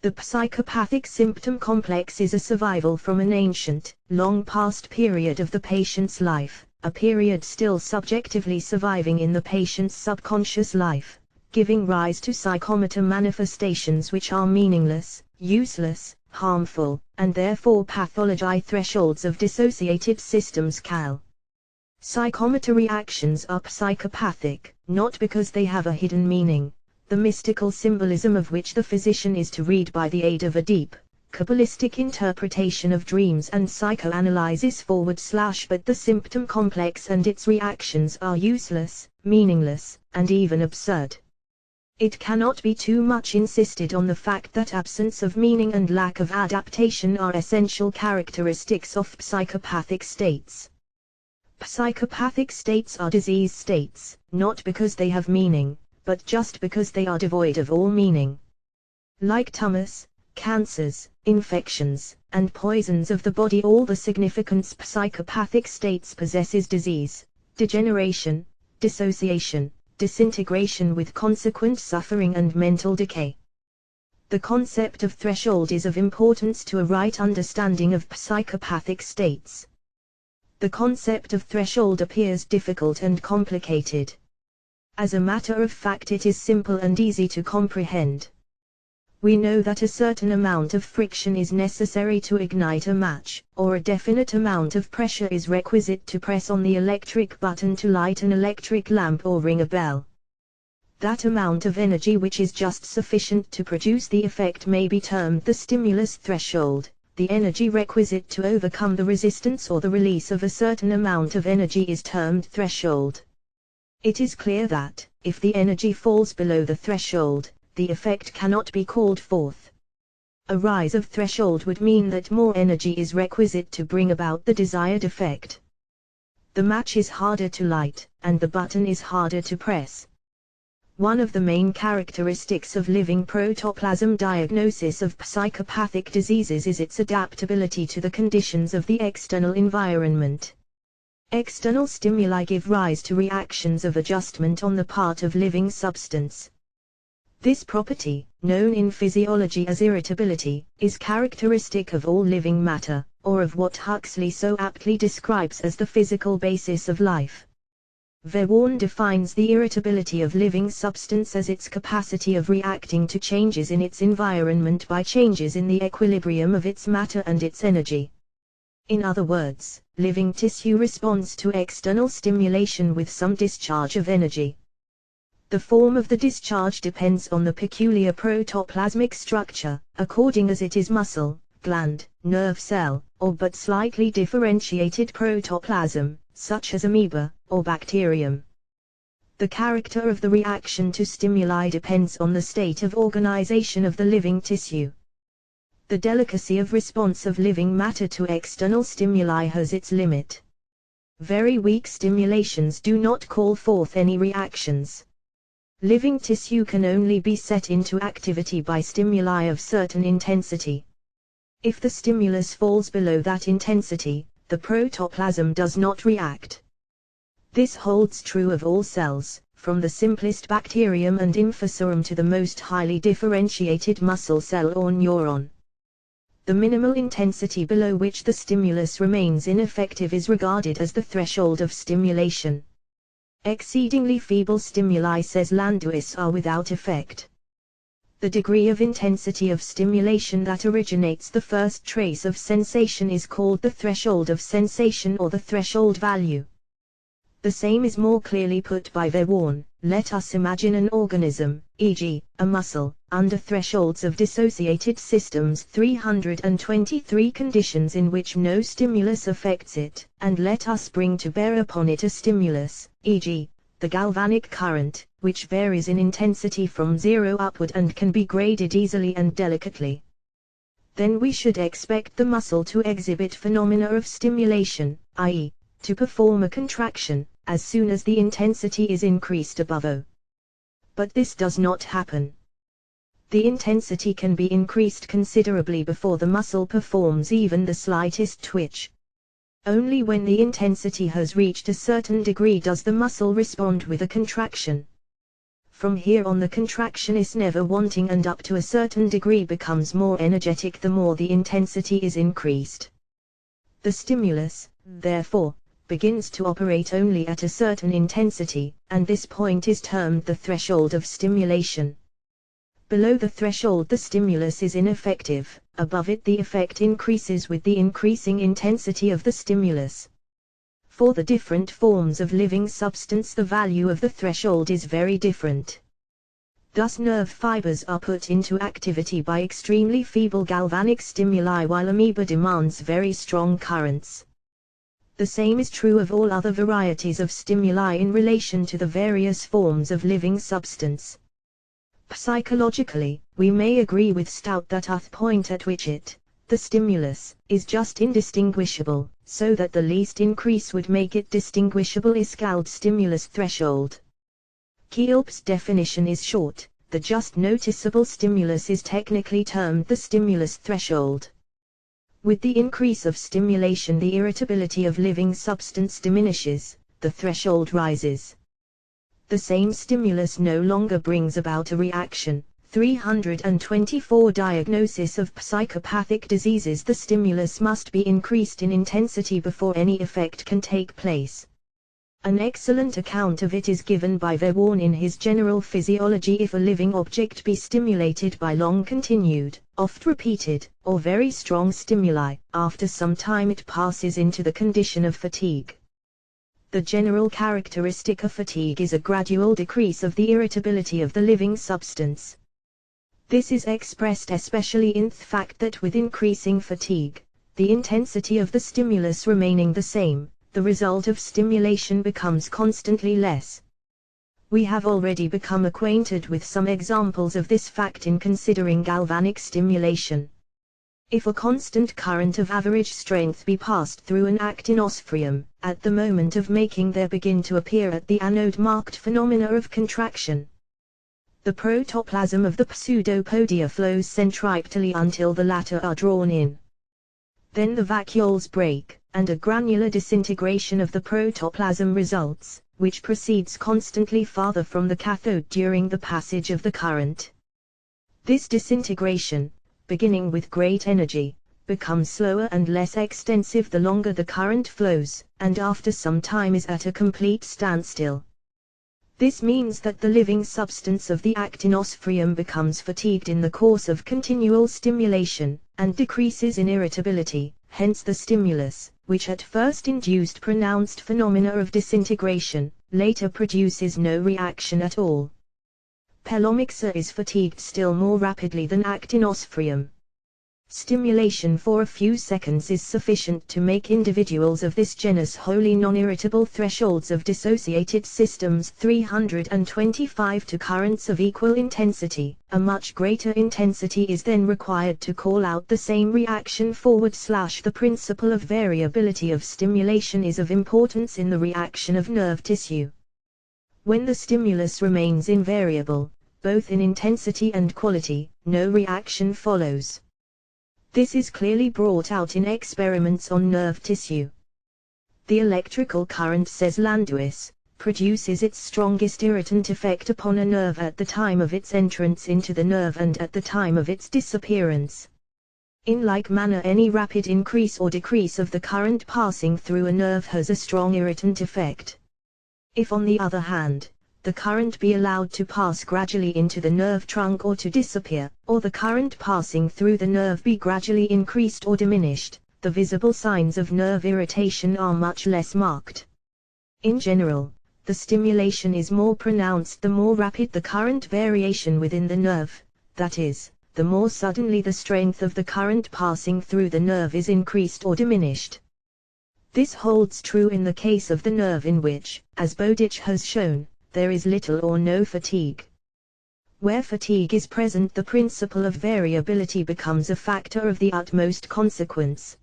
The psychopathic symptom complex is a survival from an ancient, long past period of the patient's life, a period still subjectively surviving in the patient's subconscious life, giving rise to psychomotor manifestations which are meaningless, useless, harmful, and therefore pathology. Thresholds of dissociated systems. Cal. Psychomotor reactions are psychopathic, not because they have a hidden meaning, the mystical symbolism of which the physician is to read by the aid of a deep, Kabbalistic interpretation of dreams and psychoanalysis / but the symptom complex and its reactions are useless, meaningless, and even absurd. It cannot be too much insisted on the fact that absence of meaning and lack of adaptation are essential characteristics of psychopathic states. Psychopathic states are disease states, not because they have meaning, but just because they are devoid of all meaning. Like tumors, cancers, infections, and poisons of the body, all the significance psychopathic states possesses disease, degeneration, dissociation, disintegration with consequent suffering and mental decay. The concept of threshold is of importance to a right understanding of psychopathic states. The concept of threshold appears difficult and complicated. As a matter of fact, it is simple and easy to comprehend. We know that a certain amount of friction is necessary to ignite a match, or a definite amount of pressure is requisite to press on the electric button to light an electric lamp or ring a bell. That amount of energy which is just sufficient to produce the effect may be termed the stimulus threshold. The energy requisite to overcome the resistance or the release of a certain amount of energy is termed threshold. It is clear that, if the energy falls below the threshold, the effect cannot be called forth. A rise of threshold would mean that more energy is requisite to bring about the desired effect. The match is harder to light, and the button is harder to press. One of the main characteristics of living protoplasm diagnosis of psychopathic diseases is its adaptability to the conditions of the external environment. External stimuli give rise to reactions of adjustment on the part of living substance. This property, known in physiology as irritability, is characteristic of all living matter, or of what Huxley so aptly describes as the physical basis of life. Verworn defines the irritability of living substance as its capacity of reacting to changes in its environment by changes in the equilibrium of its matter and its energy. In other words, living tissue responds to external stimulation with some discharge of energy. The form of the discharge depends on the peculiar protoplasmic structure, according as it is muscle, gland, nerve cell, or but slightly differentiated protoplasm, such as amoeba, or bacterium. The character of the reaction to stimuli depends on the state of organization of the living tissue. The delicacy of response of living matter to external stimuli has its limit. Very weak stimulations do not call forth any reactions. Living tissue can only be set into activity by stimuli of certain intensity. If the stimulus falls below that intensity, the protoplasm does not react. This holds true of all cells, from the simplest bacterium and infusorum to the most highly differentiated muscle cell or neuron. The minimal intensity below which the stimulus remains ineffective is regarded as the threshold of stimulation. Exceedingly feeble stimuli, says Landouis, are without effect. The degree of intensity of stimulation that originates the first trace of sensation is called the threshold of sensation or the threshold value. The same is more clearly put by Verworn. Let us imagine an organism, e.g., a muscle, under thresholds of dissociated systems, 323 conditions in which no stimulus affects it, and let us bring to bear upon it a stimulus, e.g., the galvanic current, which varies in intensity from 0 upward and can be graded easily and delicately. Then we should expect the muscle to exhibit phenomena of stimulation, i.e., to perform a contraction, as soon as the intensity is increased above O. But this does not happen. The intensity can be increased considerably before the muscle performs even the slightest twitch. Only when the intensity has reached a certain degree does the muscle respond with a contraction. From here on the contraction is never wanting and up to a certain degree becomes more energetic the more the intensity is increased. The stimulus, therefore, begins to operate only at a certain intensity, and this point is termed the threshold of stimulation. Below the threshold the stimulus is ineffective, above it the effect increases with the increasing intensity of the stimulus. For the different forms of living substance the value of the threshold is very different. Thus nerve fibers are put into activity by extremely feeble galvanic stimuli while amoeba demands very strong currents. The same is true of all other varieties of stimuli in relation to the various forms of living substance. Psychologically, we may agree with Stout that at the point at which the stimulus, is just indistinguishable, so that the least increase would make it distinguishable is called stimulus threshold. Kielp's definition is short, the just noticeable stimulus is technically termed the stimulus threshold. With the increase of stimulation the irritability of living substance diminishes, the threshold rises. The same stimulus no longer brings about a reaction. 324 Diagnosis of psychopathic diseases. The stimulus must be increased in intensity before any effect can take place. An excellent account of it is given by Verworn in his General Physiology. If a living object be stimulated by long continued, oft repeated, or very strong stimuli, after some time it passes into the condition of fatigue. The general characteristic of fatigue is a gradual decrease of the irritability of the living substance. This is expressed especially in the fact that with increasing fatigue, the intensity of the stimulus remaining the same, the result of stimulation becomes constantly less. We have already become acquainted with some examples of this fact in considering galvanic stimulation. If a constant current of average strength be passed through an actinospherium, at the moment of making there begin to appear at the anode marked phenomena of contraction. The protoplasm of the pseudopodia flows centripetally until the latter are drawn in. Then the vacuoles break, and a granular disintegration of the protoplasm results, which proceeds constantly farther from the cathode during the passage of the current. This disintegration, beginning with great energy, becomes slower and less extensive the longer the current flows, and after some time is at a complete standstill. This means that the living substance of the actinospherium becomes fatigued in the course of continual stimulation, and decreases in irritability, hence the stimulus, which at first induced pronounced phenomena of disintegration, later produces no reaction at all. Pelomyxa is fatigued still more rapidly than actinospherium. Stimulation for a few seconds is sufficient to make individuals of this genus wholly non-irritable. Thresholds of dissociated systems. 325 To currents of equal intensity, a much greater intensity is then required to call out the same reaction. The principle of variability of stimulation is of importance in the reaction of nerve tissue. When the stimulus remains invariable, both in intensity and quality, no reaction follows. This is clearly brought out in experiments on nerve tissue. The electrical current, says Landuis, produces its strongest irritant effect upon a nerve at the time of its entrance into the nerve and at the time of its disappearance. In like manner, any rapid increase or decrease of the current passing through a nerve has a strong irritant effect. If on the other hand, the current be allowed to pass gradually into the nerve trunk or to disappear, or the current passing through the nerve be gradually increased or diminished, the visible signs of nerve irritation are much less marked. In general, the stimulation is more pronounced the more rapid the current variation within the nerve, that is, the more suddenly the strength of the current passing through the nerve is increased or diminished. This holds true in the case of the nerve in which, as Bowditch has shown, there is little or no fatigue. Where fatigue is present, the principle of variability becomes a factor of the utmost consequence.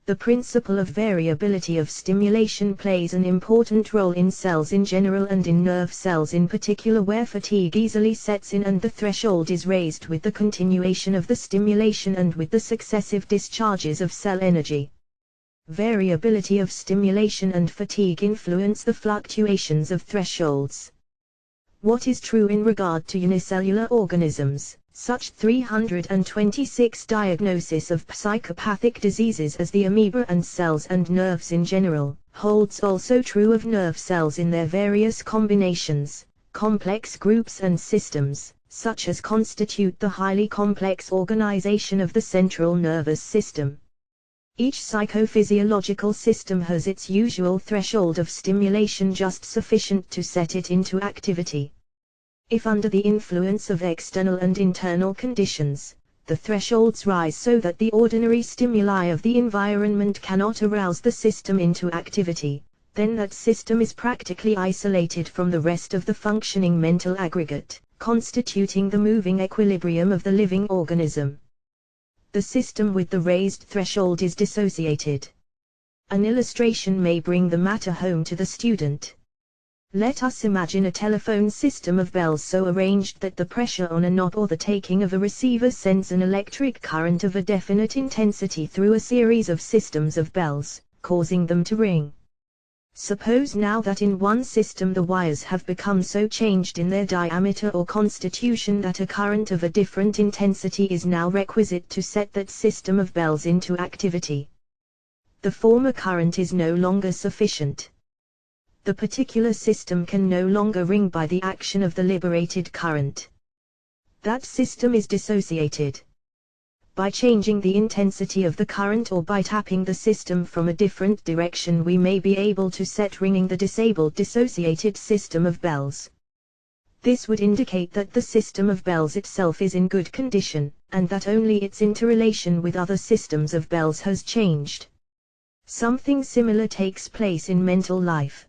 The principle of variability of stimulation plays an important role in cells in general and in nerve cells in particular, where fatigue easily sets in and the threshold is raised with the continuation of the stimulation and with the successive discharges of cell energy. Variability of stimulation and fatigue influence the fluctuations of thresholds. What is true in regard to unicellular organisms, such 326 diagnoses of psychopathic diseases as the amoeba and cells and nerves in general, holds also true of nerve cells in their various combinations, complex groups and systems, such as constitute the highly complex organization of the central nervous system. Each psychophysiological system has its usual threshold of stimulation just sufficient to set it into activity. If under the influence of external and internal conditions, the thresholds rise so that the ordinary stimuli of the environment cannot arouse the system into activity, then that system is practically isolated from the rest of the functioning mental aggregate, constituting the moving equilibrium of the living organism. The system with the raised threshold is dissociated. An illustration may bring the matter home to the student. Let us imagine a telephone system of bells so arranged that the pressure on a knob or the taking of a receiver sends an electric current of a definite intensity through a series of systems of bells, causing them to ring. Suppose now that in one system the wires have become so changed in their diameter or constitution that a current of a different intensity is now requisite to set that system of bells into activity. The former current is no longer sufficient. The particular system can no longer ring by the action of the liberated current. That system is dissociated. By changing the intensity of the current or by tapping the system from a different direction, we may be able to set ringing the disabled dissociated system of bells. This would indicate that the system of bells itself is in good condition, and that only its interrelation with other systems of bells has changed. Something similar takes place in mental life.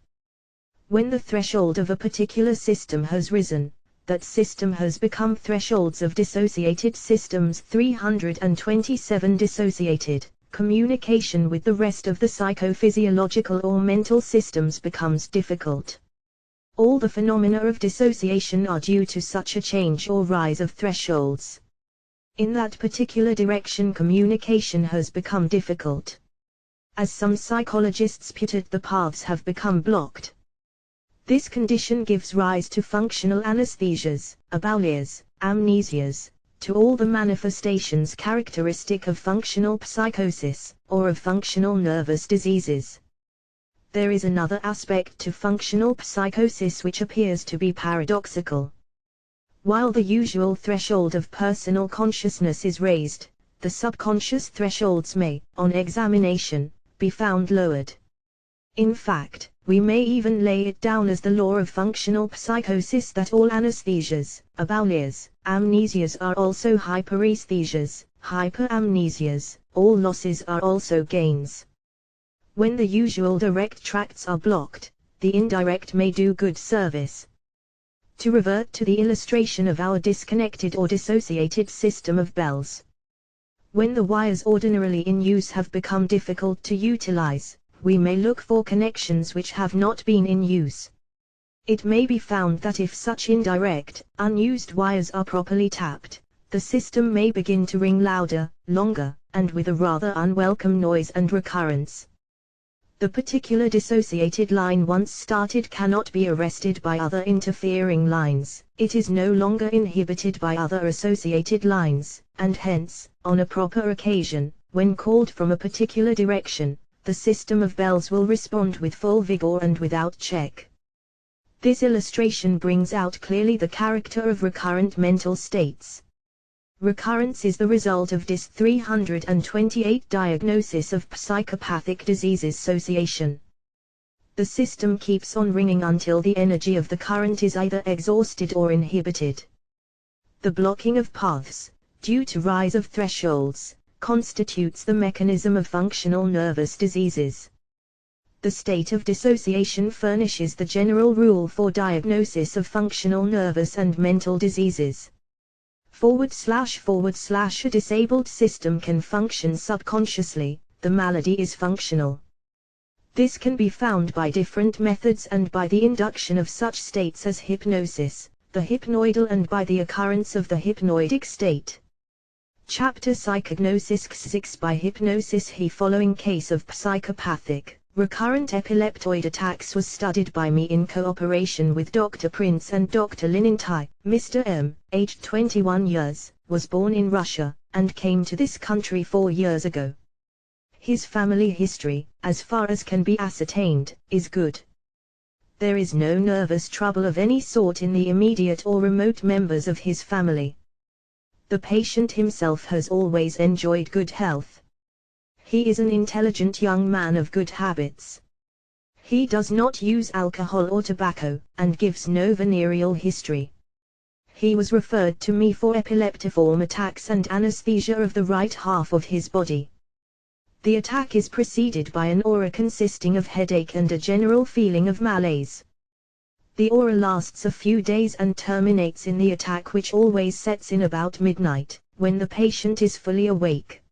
When the threshold of a particular system has risen, that system has become thresholds of dissociated systems 327 dissociated. Communication with the rest of the psychophysiological or mental systems becomes difficult. All the phenomena of dissociation are due to such a change or rise of thresholds. In that particular direction communication has become difficult. As some psychologists put it, the paths have become blocked. This condition gives rise to functional anesthesias, aboulias, amnesias, to all the manifestations characteristic of functional psychosis, or of functional nervous diseases. There is another aspect to functional psychosis which appears to be paradoxical. While the usual threshold of personal consciousness is raised, the subconscious thresholds may, on examination, be found lowered. In fact, we may even lay it down as the law of functional psychosis that all anesthesias, aboulias, amnesias are also hyperesthesias, hyperamnesias, all losses are also gains. When the usual direct tracts are blocked, the indirect may do good service. To revert to the illustration of our disconnected or dissociated system of bells. When the wires ordinarily in use have become difficult to utilize, we may look for connections which have not been in use. It may be found that if such indirect, unused wires are properly tapped, the system may begin to ring louder, longer, and with a rather unwelcome noise and recurrence. The particular dissociated line once started cannot be arrested by other interfering lines, it is no longer inhibited by other associated lines, and hence, on a proper occasion, when called from a particular direction, the system of bells will respond with full vigor and without check. This illustration brings out clearly the character of recurrent mental states. Recurrence is the result of DIS 328 diagnosis of psychopathic diseases association. The system keeps on ringing until the energy of the current is either exhausted or inhibited. The blocking of paths, due to rise of thresholds, constitutes the mechanism of functional nervous diseases. The state of dissociation furnishes the general rule for diagnosis of functional nervous and mental diseases. // A disabled system can function subconsciously, the malady is functional. This can be found by different methods and by the induction of such states as hypnosis, the hypnoidal, and by the occurrence of the hypnoidic state. Chapter Psychognosis 6 By hypnosis. The following case of psychopathic, recurrent epileptoid attacks was studied by me in cooperation with Dr. Prince and Dr. Linintai. Mr. M, aged 21 years, was born in Russia, and came to this country 4 years ago. His family history, as far as can be ascertained, is good. There is no nervous trouble of any sort in the immediate or remote members of his family. The patient himself has always enjoyed good health. He is an intelligent young man of good habits. He does not use alcohol or tobacco, and gives no venereal history. He was referred to me for epileptiform attacks and anesthesia of the right half of his body. The attack is preceded by an aura consisting of headache and a general feeling of malaise. The aura lasts a few days and terminates in the attack, which always sets in about midnight, when the patient is fully awake.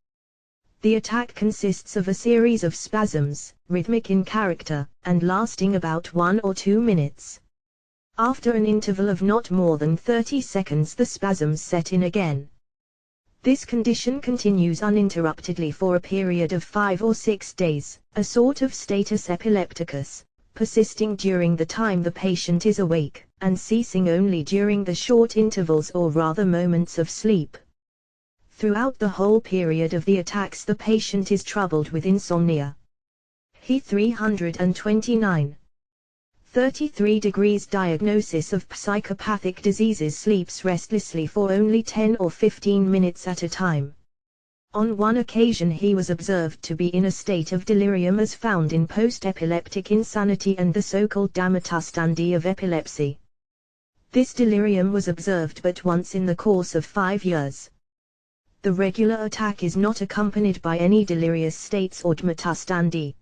The attack consists of a series of spasms, rhythmic in character, and lasting about 1 or 2 minutes. After an interval of not more than 30 seconds, the spasms set in again. This condition continues uninterruptedly for a period of 5 or 6 days, a sort of status epilepticus, persisting during the time the patient is awake, and ceasing only during the short intervals or rather moments of sleep. Throughout the whole period of the attacks the patient is troubled with insomnia. He 329. 33 degrees Diagnosis of psychopathic diseases. Sleeps restlessly for only 10 or 15 minutes at a time. On one occasion he was observed to be in a state of delirium as found in post-epileptic insanity and the so-called damatastandi of epilepsy. This delirium was observed but once in the course of 5 years. The regular attack is not accompanied by any delirious states or damatastandi.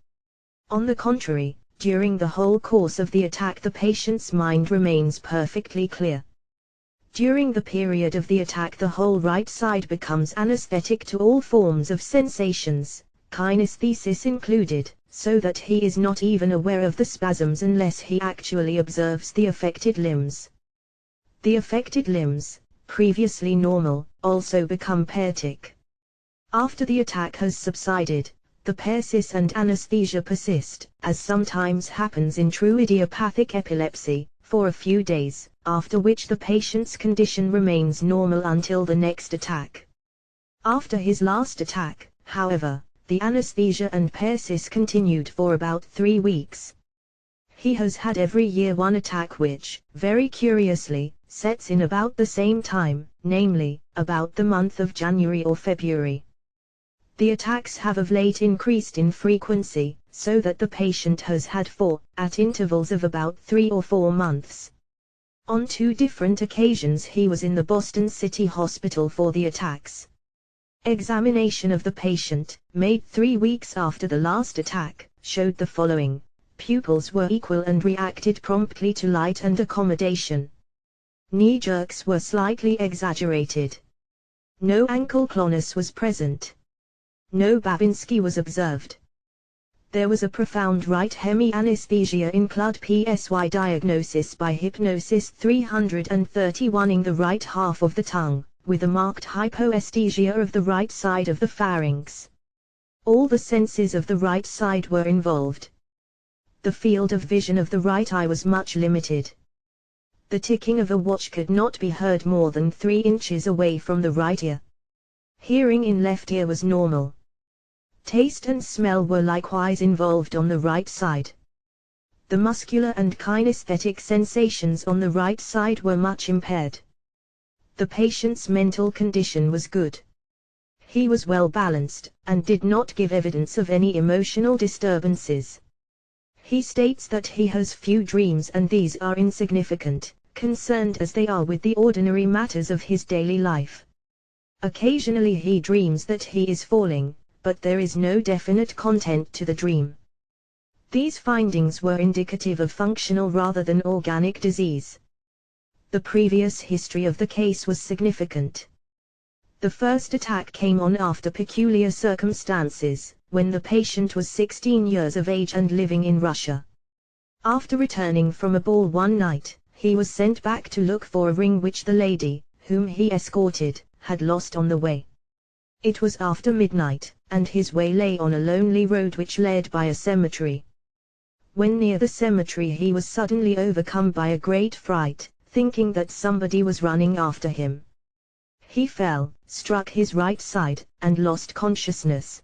On the contrary, during the whole course of the attack the patient's mind remains perfectly clear. During the period of the attack the whole right side becomes anesthetic to all forms of sensations, kinesthesis included, so that he is not even aware of the spasms unless he actually observes the affected limbs. The affected limbs, previously normal, also become paretic. After the attack has subsided, the paresis and anesthesia persist, as sometimes happens in true idiopathic epilepsy, for a few days, after which the patient's condition remains normal until the next attack. After his last attack, however, the anesthesia and paresis continued for about 3 weeks. He has had every year one attack which, very curiously, sets in about the same time, namely, about the month of January or February. The attacks have of late increased in frequency, so that the patient has had 4, at intervals of about 3 or 4 months. On 2 different occasions he was in the Boston City Hospital for the attacks. Examination of the patient, made 3 weeks after the last attack, showed the following: pupils were equal and reacted promptly to light and accommodation. Knee jerks were slightly exaggerated. No ankle clonus was present. No Babinski was observed. There was a profound right hemi-anesthesia includ PSY diagnosis by hypnosis 331 in the right half of the tongue, with a marked hypoesthesia of the right side of the pharynx. All the senses of the right side were involved. The field of vision of the right eye was much limited. The ticking of a watch could not be heard more than 3 inches away from the right ear. Hearing in left ear was normal. Taste and smell were likewise involved on the right side. The muscular and kinesthetic sensations on the right side were much impaired. The patient's mental condition was good. He was well balanced, and did not give evidence of any emotional disturbances. He states that he has few dreams, and these are insignificant, concerned as they are with the ordinary matters of his daily life. Occasionally he dreams that he is falling, but there is no definite content to the dream. These findings were indicative of functional rather than organic disease. The previous history of the case was significant. The first attack came on after peculiar circumstances, when the patient was 16 years of age and living in Russia. After returning from a ball one night, he was sent back to look for a ring which the lady, whom he escorted, had lost on the way. It was after midnight, and his way lay on a lonely road which led by a cemetery. When near the cemetery he was suddenly overcome by a great fright, thinking that somebody was running after him. He fell, struck his right side, and lost consciousness.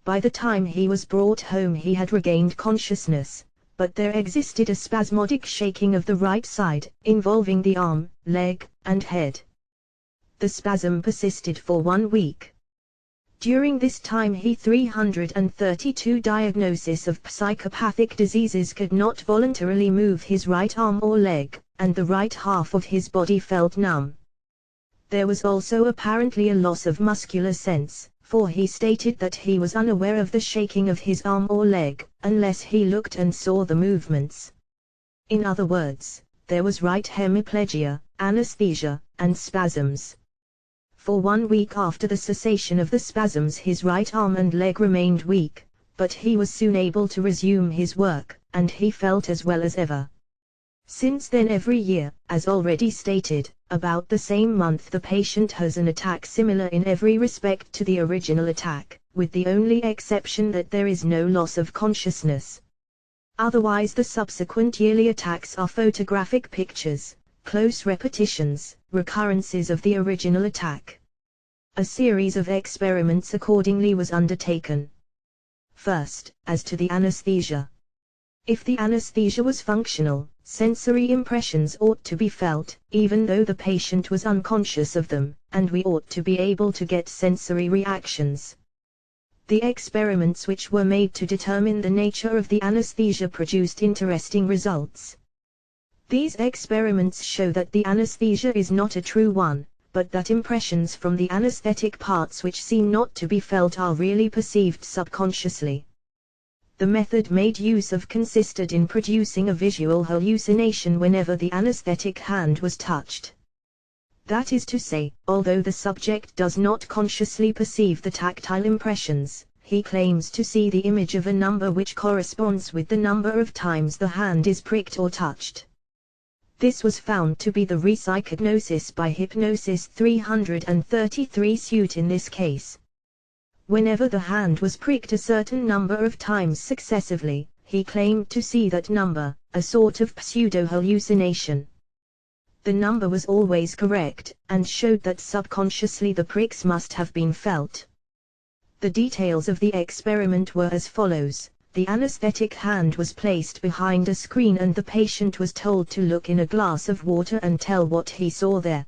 By the time he was brought home he had regained consciousness, but there existed a spasmodic shaking of the right side, involving the arm, leg, and head. The spasm persisted for 1 week. During this time he 332 diagnosis of psychopathic diseases could not voluntarily move his right arm or leg, and the right half of his body felt numb. There was also apparently a loss of muscular sense, for he stated that he was unaware of the shaking of his arm or leg, unless he looked and saw the movements. In other words, there was right hemiplegia, anesthesia, and spasms. For 1 week after the cessation of the spasms his right arm and leg remained weak, but he was soon able to resume his work, and he felt as well as ever. Since then every year, as already stated, about the same month the patient has an attack similar in every respect to the original attack, with the only exception that there is no loss of consciousness. Otherwise the subsequent yearly attacks are photographic pictures, close repetitions, recurrences of the original attack. A series of experiments accordingly was undertaken. First, as to the anesthesia. If the anesthesia was functional, sensory impressions ought to be felt, even though the patient was unconscious of them, and we ought to be able to get sensory reactions. The experiments which were made to determine the nature of the anesthesia produced interesting results. These experiments show that the anesthesia is not a true one, but that impressions from the anesthetic parts which seem not to be felt are really perceived subconsciously. The method made use of consisted in producing a visual hallucination whenever the anesthetic hand was touched. That is to say, although the subject does not consciously perceive the tactile impressions, he claims to see the image of a number which corresponds with the number of times the hand is pricked or touched. This was found to be the psychognosis by hypnosis 333 suit in this case. Whenever the hand was pricked a certain number of times successively, he claimed to see that number, a sort of pseudo-hallucination. The number was always correct, and showed that subconsciously the pricks must have been felt. The details of the experiment were as follows. The anesthetic hand was placed behind a screen and the patient was told to look in a glass of water and tell what he saw there.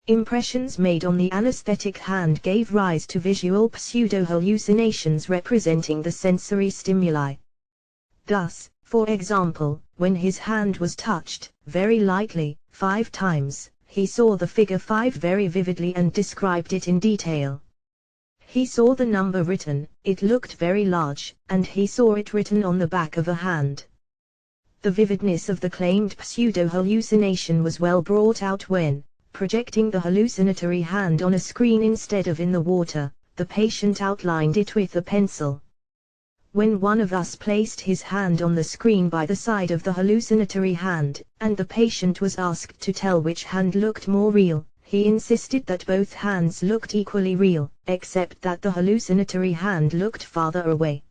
Impressions made on the anesthetic hand gave rise to visual pseudo-hallucinations representing the sensory stimuli. Thus, for example, when his hand was touched, very lightly, 5 times, he saw the figure 5 very vividly and described it in detail. He saw the number written, it looked very large, and he saw it written on the back of a hand. The vividness of the claimed pseudo-hallucination was well brought out when, projecting the hallucinatory hand on a screen instead of in the water, the patient outlined it with a pencil. When one of us placed his hand on the screen by the side of the hallucinatory hand, and the patient was asked to tell which hand looked more real, he insisted that both hands looked equally real, except that the hallucinatory hand looked farther away.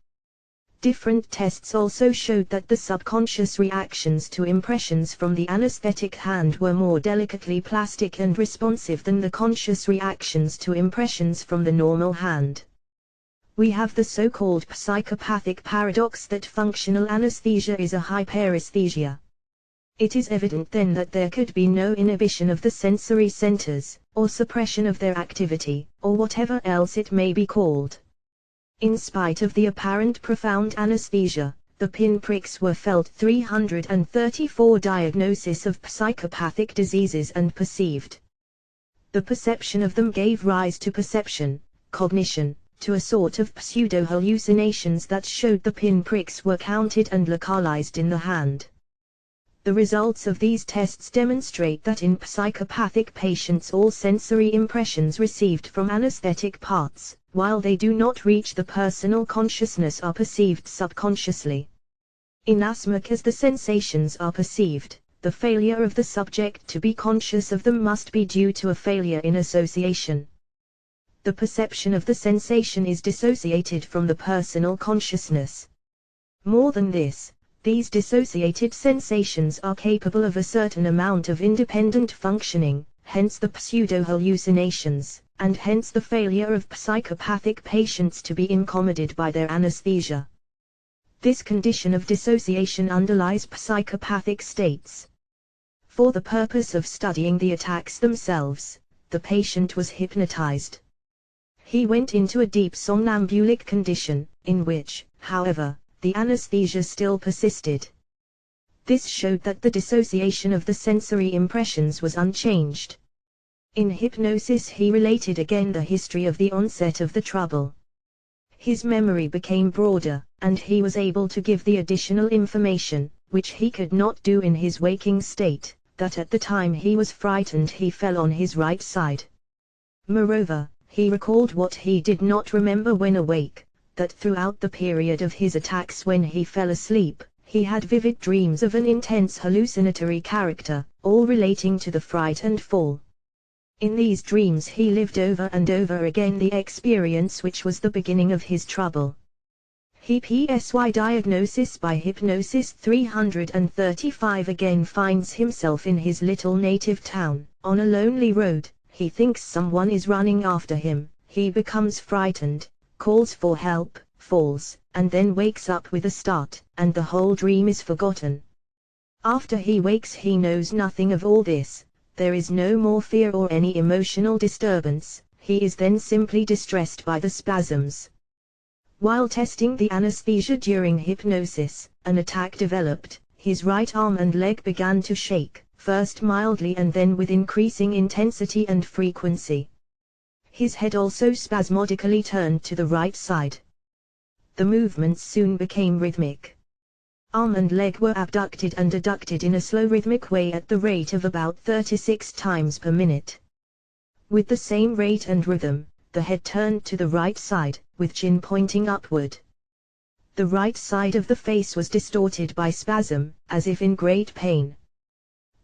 Different tests also showed that the subconscious reactions to impressions from the anesthetic hand were more delicately plastic and responsive than the conscious reactions to impressions from the normal hand. We have the so-called psychopathic paradox that functional anesthesia is a hyperesthesia. It is evident then that there could be no inhibition of the sensory centers, or suppression of their activity, or whatever else it may be called. In spite of the apparent profound anesthesia, the pinpricks were felt 334 diagnosis of psychopathic diseases and perceived. The perception of them gave rise to perception, cognition, to a sort of pseudo-hallucinations that showed the pinpricks were counted and localized in the hand. The results of these tests demonstrate that in psychopathic patients all sensory impressions received from anesthetic parts, while they do not reach the personal consciousness, are perceived subconsciously. Inasmuch as the sensations are perceived, the failure of the subject to be conscious of them must be due to a failure in association. The perception of the sensation is dissociated from the personal consciousness. More than this, these dissociated sensations are capable of a certain amount of independent functioning, hence the pseudo-hallucinations, and hence the failure of psychopathic patients to be incommoded by their anesthesia. This condition of dissociation underlies psychopathic states. For the purpose of studying the attacks themselves, the patient was hypnotized. He went into a deep somnambulic condition, in which, however, the anesthesia still persisted. This showed that the dissociation of the sensory impressions was unchanged. In hypnosis he related again the history of the onset of the trouble. His memory became broader, and he was able to give the additional information, which he could not do in his waking state, that at the time he was frightened he fell on his right side. Moreover, he recalled what he did not remember when awake, that throughout the period of his attacks when he fell asleep, he had vivid dreams of an intense hallucinatory character, all relating to the fright and fall. In these dreams he lived over and over again the experience which was the beginning of his trouble. He PSY diagnosis by hypnosis 335 again finds himself in his little native town, on a lonely road. He thinks someone is running after him, he becomes frightened, calls for help, falls, and then wakes up with a start, and the whole dream is forgotten. After he wakes he knows nothing of all this, there is no more fear or any emotional disturbance, he is then simply distressed by the spasms. While testing the anesthesia during hypnosis, an attack developed, his right arm and leg began to shake, first mildly and then with increasing intensity and frequency. His head also spasmodically turned to the right side. The movements soon became rhythmic. Arm and leg were abducted and adducted in a slow rhythmic way at the rate of about 36 times per minute. With the same rate and rhythm, the head turned to the right side, with chin pointing upward. The right side of the face was distorted by spasm, as if in great pain.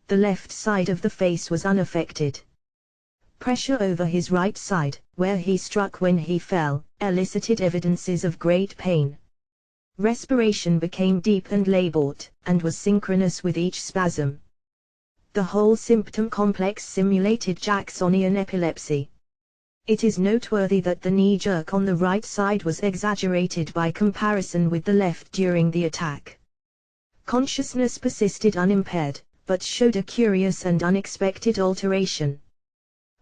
The left side of the face was unaffected. Pressure over his right side, where he struck when he fell, elicited evidences of great pain. Respiration became deep and laboured, and was synchronous with each spasm. The whole symptom complex simulated Jacksonian epilepsy. It is noteworthy that the knee jerk on the right side was exaggerated by comparison with the left during the attack. Consciousness persisted unimpaired, but showed a curious and unexpected alteration.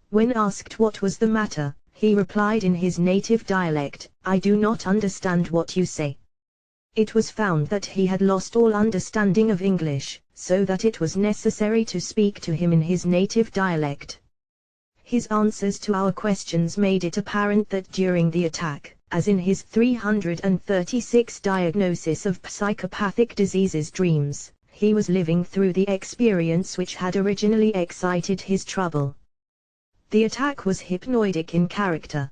When asked what was the matter, he replied in his native dialect, "I do not understand what you say." It was found that he had lost all understanding of English, so that it was necessary to speak to him in his native dialect. His answers to our questions made it apparent that during the attack, as in his 336 diagnosis of psychopathic diseases dreams, he was living through the experience which had originally excited his trouble. The attack was hypnoidic in character.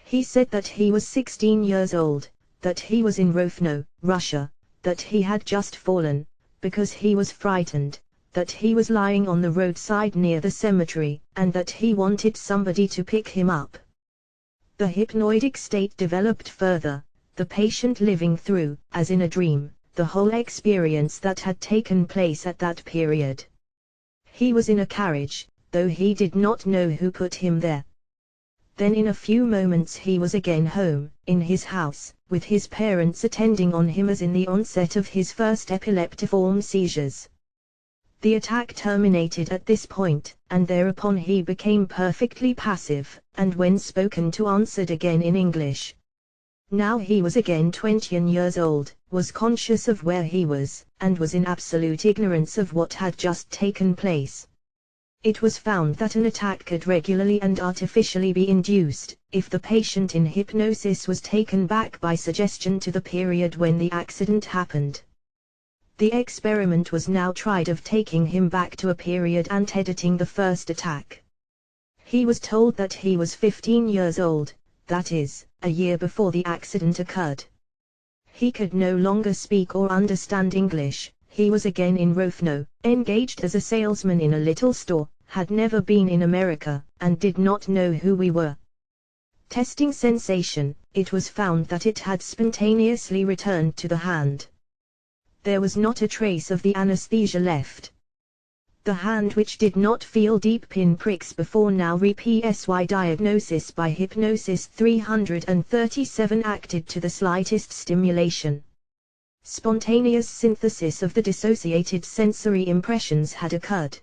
He said that he was 16 years old, that he was in Rovno, Russia, that he had just fallen, because he was frightened, that he was lying on the roadside near the cemetery, and that he wanted somebody to pick him up. The hypnoidic state developed further, the patient living through, as in a dream, the whole experience that had taken place at that period. He was in a carriage, though he did not know who put him there. Then in a few moments he was again home, in his house, with his parents attending on him as in the onset of his first epileptiform seizures. The attack terminated at this point, and thereupon he became perfectly passive, and when spoken to answered again in English. Now he was again 20 years old, was conscious of where he was, and was in absolute ignorance of what had just taken place. It was found that an attack could regularly and artificially be induced, if the patient in hypnosis was taken back by suggestion to the period when the accident happened. The experiment was now tried of taking him back to a period antedating the first attack. He was told that he was 15 years old, that is, a year before the accident occurred. He could no longer speak or understand English. He was again in Rovno, engaged as a salesman in a little store, had never been in America, and did not know who we were. Testing sensation, it was found that it had spontaneously returned to the hand. There was not a trace of the anesthesia left. The hand which did not feel deep pin pricks before now PSY diagnosis by hypnosis 337 acted to the slightest stimulation. Spontaneous synthesis of the dissociated sensory impressions had occurred.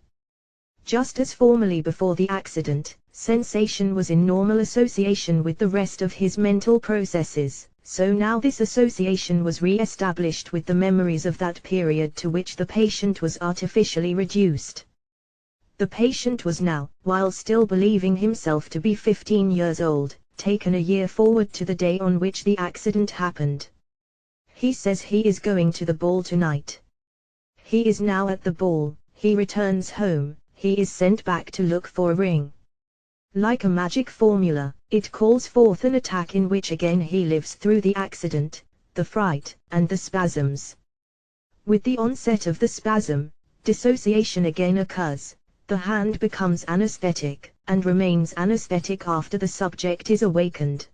Just as formerly before the accident, sensation was in normal association with the rest of his mental processes, so now this association was re-established with the memories of that period to which the patient was artificially reduced. The patient was now, while still believing himself to be 15 years old, taken a year forward to the day on which the accident happened. He says he is going to the ball tonight. He is now at the ball, he returns home, he is sent back to look for a ring. Like a magic formula, it calls forth an attack in which again he lives through the accident, the fright, and the spasms. With the onset of the spasm, dissociation again occurs, the hand becomes anesthetic, and remains anesthetic after the subject is awakened.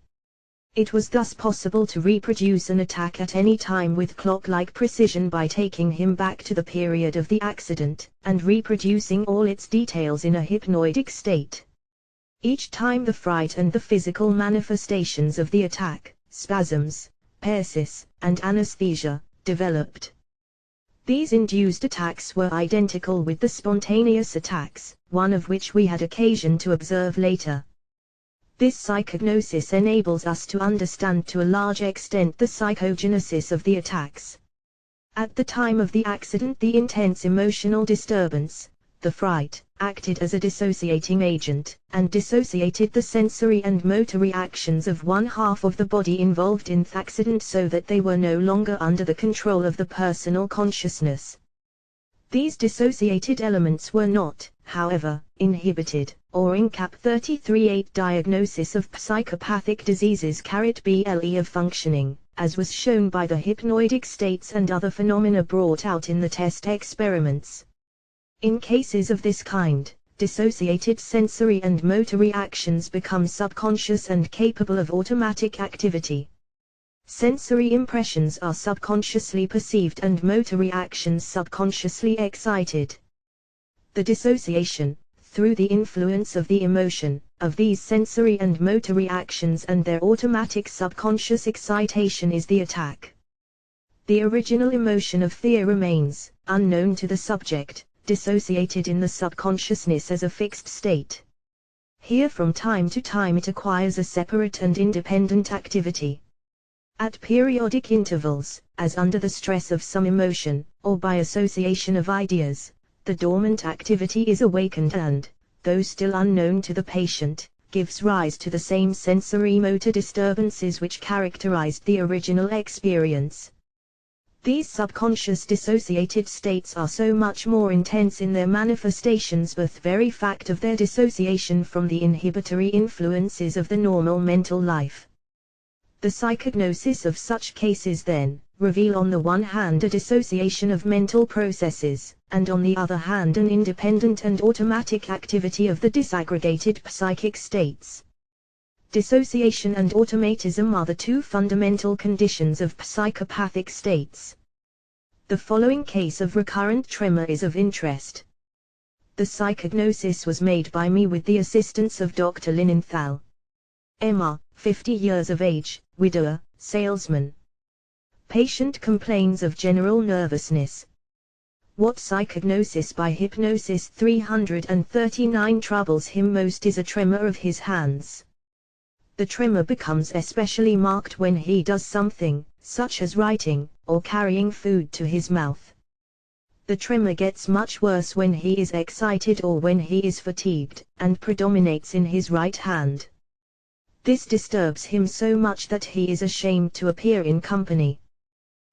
It was thus possible to reproduce an attack at any time with clock-like precision by taking him back to the period of the accident, and reproducing all its details in a hypnoidic state. Each time the fright and the physical manifestations of the attack, spasms, paresis, and anesthesia, developed. These induced attacks were identical with the spontaneous attacks, one of which we had occasion to observe later. This psychognosis enables us to understand to a large extent the psychogenesis of the attacks. At the time of the accident, the intense emotional disturbance, the fright, acted as a dissociating agent, and dissociated the sensory and motor reactions of one half of the body involved in the accident so that they were no longer under the control of the personal consciousness. These dissociated elements were not, however, inhibited, or in CAP 33.8 diagnosis of psychopathic diseases carried BLE of functioning, as was shown by the hypnoidic states and other phenomena brought out in the test experiments. In cases of this kind, dissociated sensory and motor reactions become subconscious and capable of automatic activity. Sensory impressions are subconsciously perceived and motor reactions subconsciously excited. The dissociation, through the influence of the emotion, of these sensory and motor reactions and their automatic subconscious excitation is the attack. The original emotion of fear remains, unknown to the subject, dissociated in the subconsciousness as a fixed state. Here from time to time it acquires a separate and independent activity. At periodic intervals, as under the stress of some emotion, or by association of ideas, the dormant activity is awakened and, though still unknown to the patient, gives rise to the same sensory motor disturbances which characterized the original experience. These subconscious dissociated states are so much more intense in their manifestations by the very fact of their dissociation from the inhibitory influences of the normal mental life. The psychognosis of such cases then, reveal on the one hand a dissociation of mental processes, and on the other hand an independent and automatic activity of the disaggregated psychic states. Dissociation and automatism are the two fundamental conditions of psychopathic states. The following case of recurrent tremor is of interest. The psychognosis was made by me with the assistance of Dr. Linenthal. Emma, 50 years of age, widower, salesman. Patient complains of general nervousness. What psychognosis by hypnosis 339 troubles him most is a tremor of his hands. The tremor becomes especially marked when he does something, such as writing, or carrying food to his mouth. The tremor gets much worse when he is excited or when he is fatigued, and predominates in his right hand. This disturbs him so much that he is ashamed to appear in company.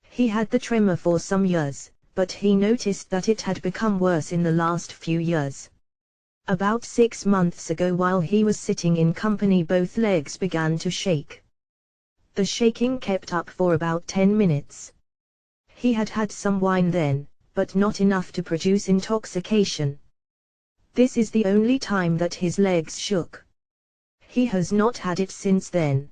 He had the tremor for some years, but he noticed that it had become worse in the last few years. About 6 months ago, while he was sitting in company, both legs began to shake. The shaking kept up for about 10 minutes. He had had some wine then, but not enough to produce intoxication. This is the only time that his legs shook. He has not had it since then.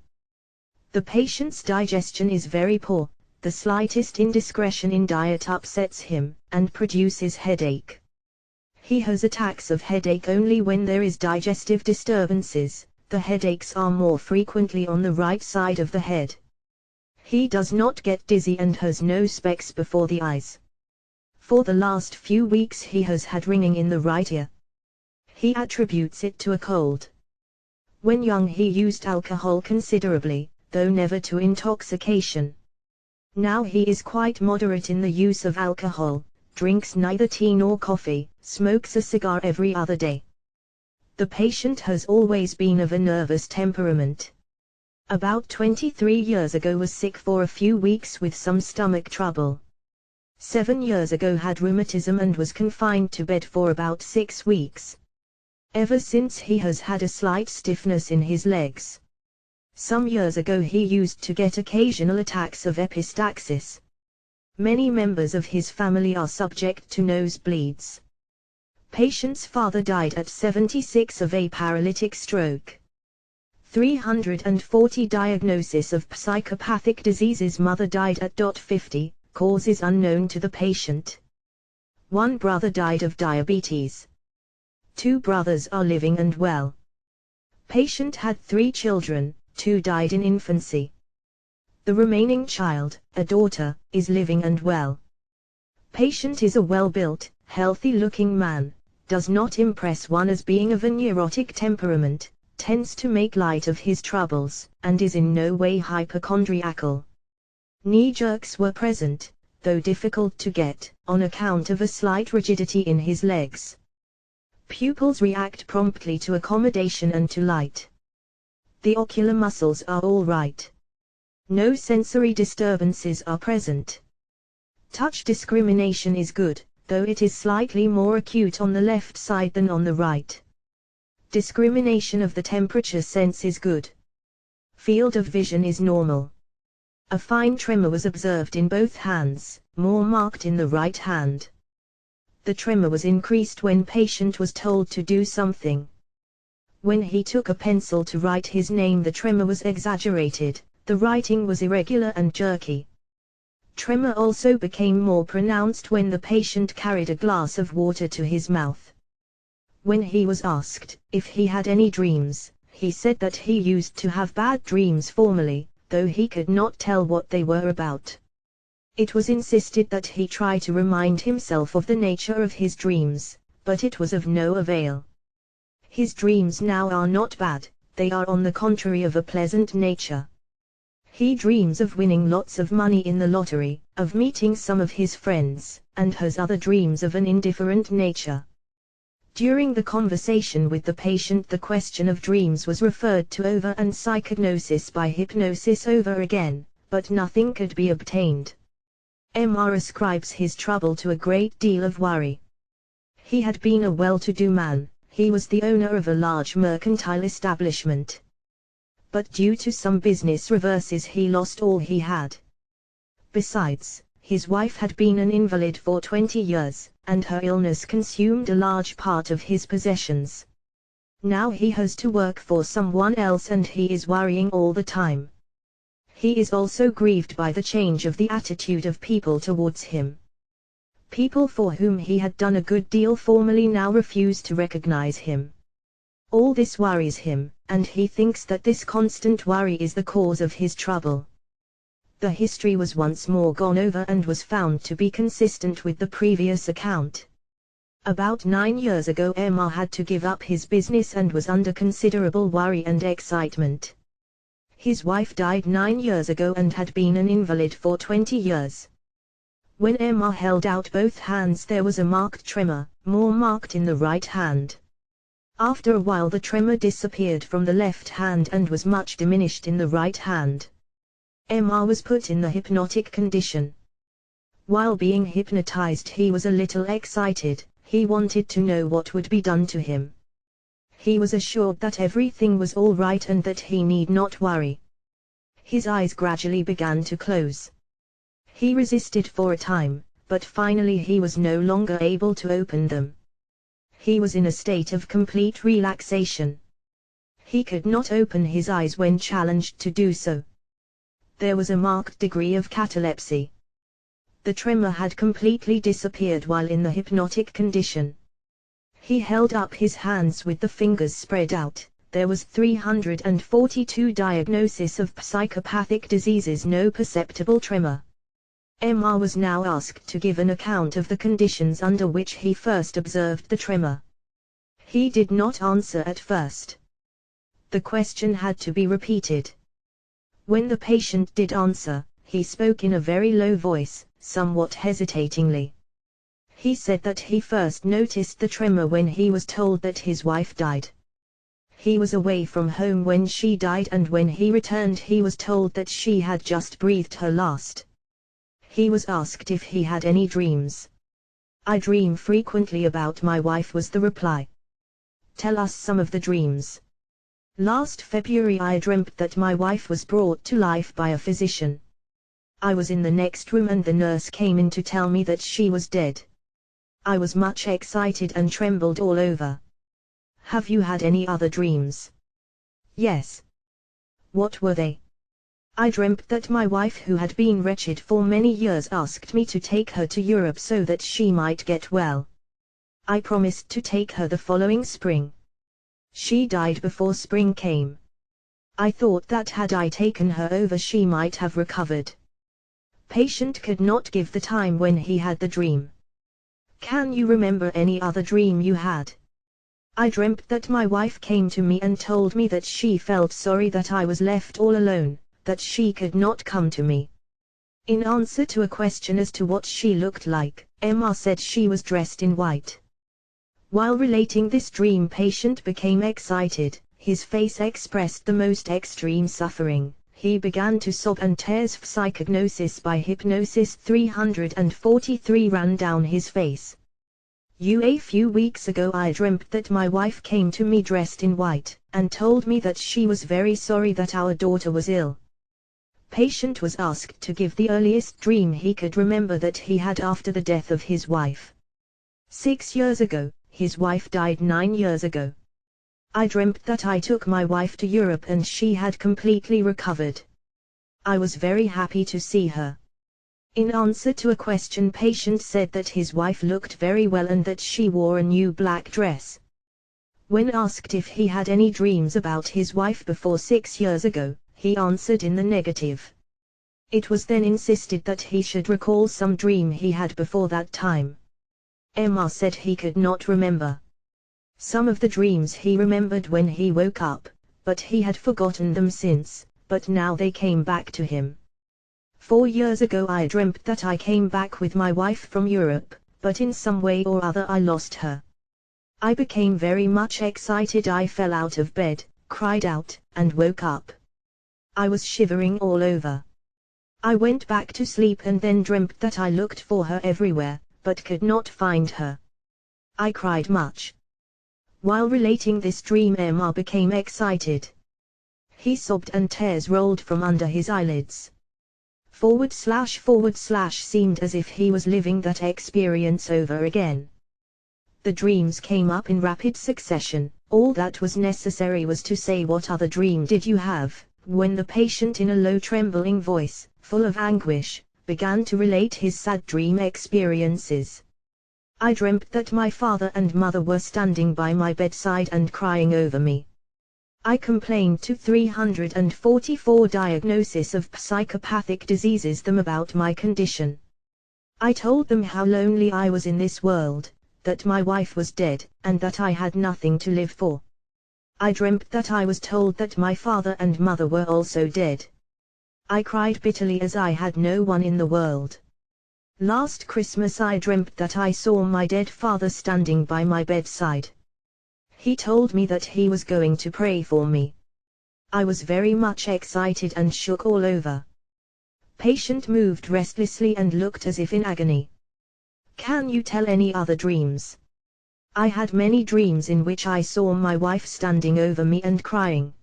The patient's digestion is very poor, the slightest indiscretion in diet upsets him, and produces headache. He has attacks of headache only when there is digestive disturbances. The headaches are more frequently on the right side of the head. He does not get dizzy and has no specs before the eyes. For the last few weeks he has had ringing in the right ear. He attributes it to a cold. When young he used alcohol considerably, though never to intoxication. Now he is quite moderate in the use of alcohol, drinks neither tea nor coffee, smokes a cigar every other day. The patient has always been of a nervous temperament. About 23 years ago was sick for a few weeks with some stomach trouble. 7 years ago had rheumatism and was confined to bed for about 6 weeks. Ever since he has had a slight stiffness in his legs. Some years ago he used to get occasional attacks of epistaxis. Many members of his family are subject to nosebleeds. Patient's father died at 76 of a paralytic stroke. 340 diagnosis of psychopathic diseases. Mother died at 50, causes unknown to the patient. 1 brother died of diabetes. 2 brothers are living and well. Patient had 3 children, 2 died in infancy. The remaining child, a daughter, is living and well. Patient is a well-built, healthy-looking man, does not impress one as being of a neurotic temperament, tends to make light of his troubles, and is in no way hypochondriacal. Knee jerks were present, though difficult to get, on account of a slight rigidity in his legs. Pupils react promptly to accommodation and to light. The ocular muscles are all right. No sensory disturbances are present. Touch discrimination is good, though it is slightly more acute on the left side than on the right. Discrimination of the temperature sense is good. Field of vision is normal. A fine tremor was observed in both hands, more marked in the right hand. The tremor was increased when patient was told to do something. When he took a pencil to write his name, the tremor was exaggerated, the writing was irregular and jerky. Tremor also became more pronounced when the patient carried a glass of water to his mouth. When he was asked if he had any dreams, he said that he used to have bad dreams formerly, though he could not tell what they were about. It was insisted that he try to remind himself of the nature of his dreams, but it was of no avail. His dreams now are not bad, they are on the contrary of a pleasant nature. He dreams of winning lots of money in the lottery, of meeting some of his friends, and has other dreams of an indifferent nature. During the conversation with the patient, the question of dreams was referred to over and psychognosis by hypnosis over again, but nothing could be obtained. Mr. ascribes his trouble to a great deal of worry. He had been a well-to-do man, he was the owner of a large mercantile establishment. But due to some business reverses he lost all he had. Besides, his wife had been an invalid for 20 years, and her illness consumed a large part of his possessions. Now he has to work for someone else and he is worrying all the time. He is also grieved by the change of the attitude of people towards him. People for whom he had done a good deal formerly now refuse to recognize him. All this worries him, and he thinks that this constant worry is the cause of his trouble. The history was once more gone over and was found to be consistent with the previous account. About 9 years ago Mr. had to give up his business and was under considerable worry and excitement. His wife died 9 years ago and had been an invalid for 20 years. When Mr. held out both hands there was a marked tremor, more marked in the right hand. After a while the tremor disappeared from the left hand and was much diminished in the right hand. Mr. was put in the hypnotic condition. While being hypnotized he was a little excited, he wanted to know what would be done to him. He was assured that everything was all right and that he need not worry. His eyes gradually began to close. He resisted for a time, but finally he was no longer able to open them. He was in a state of complete relaxation. He could not open his eyes when challenged to do so. There was a marked degree of catalepsy. The tremor had completely disappeared while in the hypnotic condition. He held up his hands with the fingers spread out. There was 342 diagnosis of psychopathic diseases, no perceptible tremor. MR was now asked to give an account of the conditions under which he first observed the tremor. He did not answer at first. The question had to be repeated. When the patient did answer, he spoke in a very low voice, somewhat hesitatingly. He said that he first noticed the tremor when he was told that his wife died. He was away from home when she died, and when he returned he was told that she had just breathed her last. He was asked if he had any dreams. "I dream frequently about my wife," was the reply. "Tell us some of the dreams." "Last February I dreamt that my wife was brought to life by a physician. I was in the next room and the nurse came in to tell me that she was dead. I was much excited and trembled all over." "Have you had any other dreams?" "Yes." "What were they?" "I dreamt that my wife, who had been wretched for many years, asked me to take her to Europe so that she might get well. I promised to take her the following spring. She died before spring came. I thought that had I taken her over she might have recovered." Patient could not give the time when he had the dream. "Can you remember any other dream you had?" "I dreamt that my wife came to me and told me that she felt sorry that I was left all alone, that she could not come to me." In answer to a question as to what she looked like, MR said she was dressed in white. While relating this dream, patient became excited, his face expressed the most extreme suffering. He began to sob and tears. Psychognosis by hypnosis 343 ran down his face. A few weeks ago I dreamt that my wife came to me dressed in white, and told me that she was very sorry that our daughter was ill." Patient was asked to give the earliest dream he could remember that he had after the death of his wife. 6 years ago, his wife died 9 years ago. I dreamt that I took my wife to Europe and she had completely recovered. I was very happy to see her. In answer to a question, patient said that his wife looked very well and that she wore a new black dress. When asked if he had any dreams about his wife before 6 years ago, he answered in the negative. It was then insisted that he should recall some dream he had before that time. MR said he could not remember. Some of the dreams he remembered when he woke up, but he had forgotten them since, but now they came back to him. 4 years ago I dreamt that I came back with my wife from Europe, but in some way or other I lost her. I became very much excited. I fell out of bed, cried out, and woke up. I was shivering all over. I went back to sleep and then dreamt that I looked for her everywhere, but could not find her. I cried much." While relating this dream, MR became excited. He sobbed and tears rolled from under his eyelids. // seemed as if he was living that experience over again. The dreams came up in rapid succession. All that was necessary was to say, "What other dream did you have?" when the patient, in a low trembling voice, full of anguish, began to relate his sad dream experiences. "I dreamt that my father and mother were standing by my bedside and crying over me. I complained to 344 diagnosis of psychopathic diseases them about my condition. I told them how lonely I was in this world, that my wife was dead, and that I had nothing to live for. I dreamt that I was told that my father and mother were also dead. I cried bitterly as I had no one in the world. Last Christmas I dreamt that I saw my dead father standing by my bedside. He told me that he was going to pray for me. I was very much excited and shook all over." Patient moved restlessly and looked as if in agony. "Can you tell any other dreams?" I had many dreams in which I saw my wife standing over me and crying.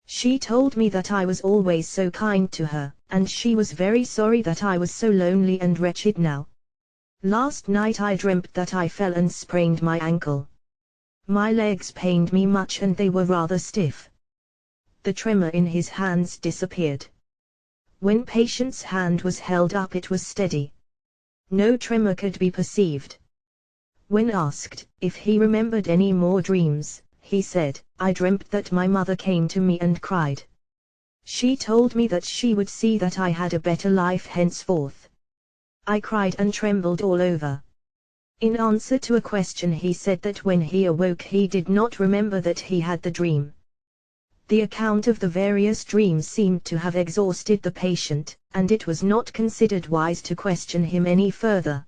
She told me that I was always so kind to her, and she was very sorry that I was so lonely and wretched now. Last night I dreamt that I fell and sprained my ankle. My legs pained me much and they were rather stiff. The tremor in his hands disappeared. When patient's hand was held up it was steady. No tremor could be perceived. When asked if he remembered any more dreams, he said, I dreamt that my mother came to me and cried. She told me that she would see that I had a better life henceforth. I cried and trembled all over. In answer to a question he said that when he awoke he did not remember that he had the dream. The account of the various dreams seemed to have exhausted the patient, and it was not considered wise to question him any further.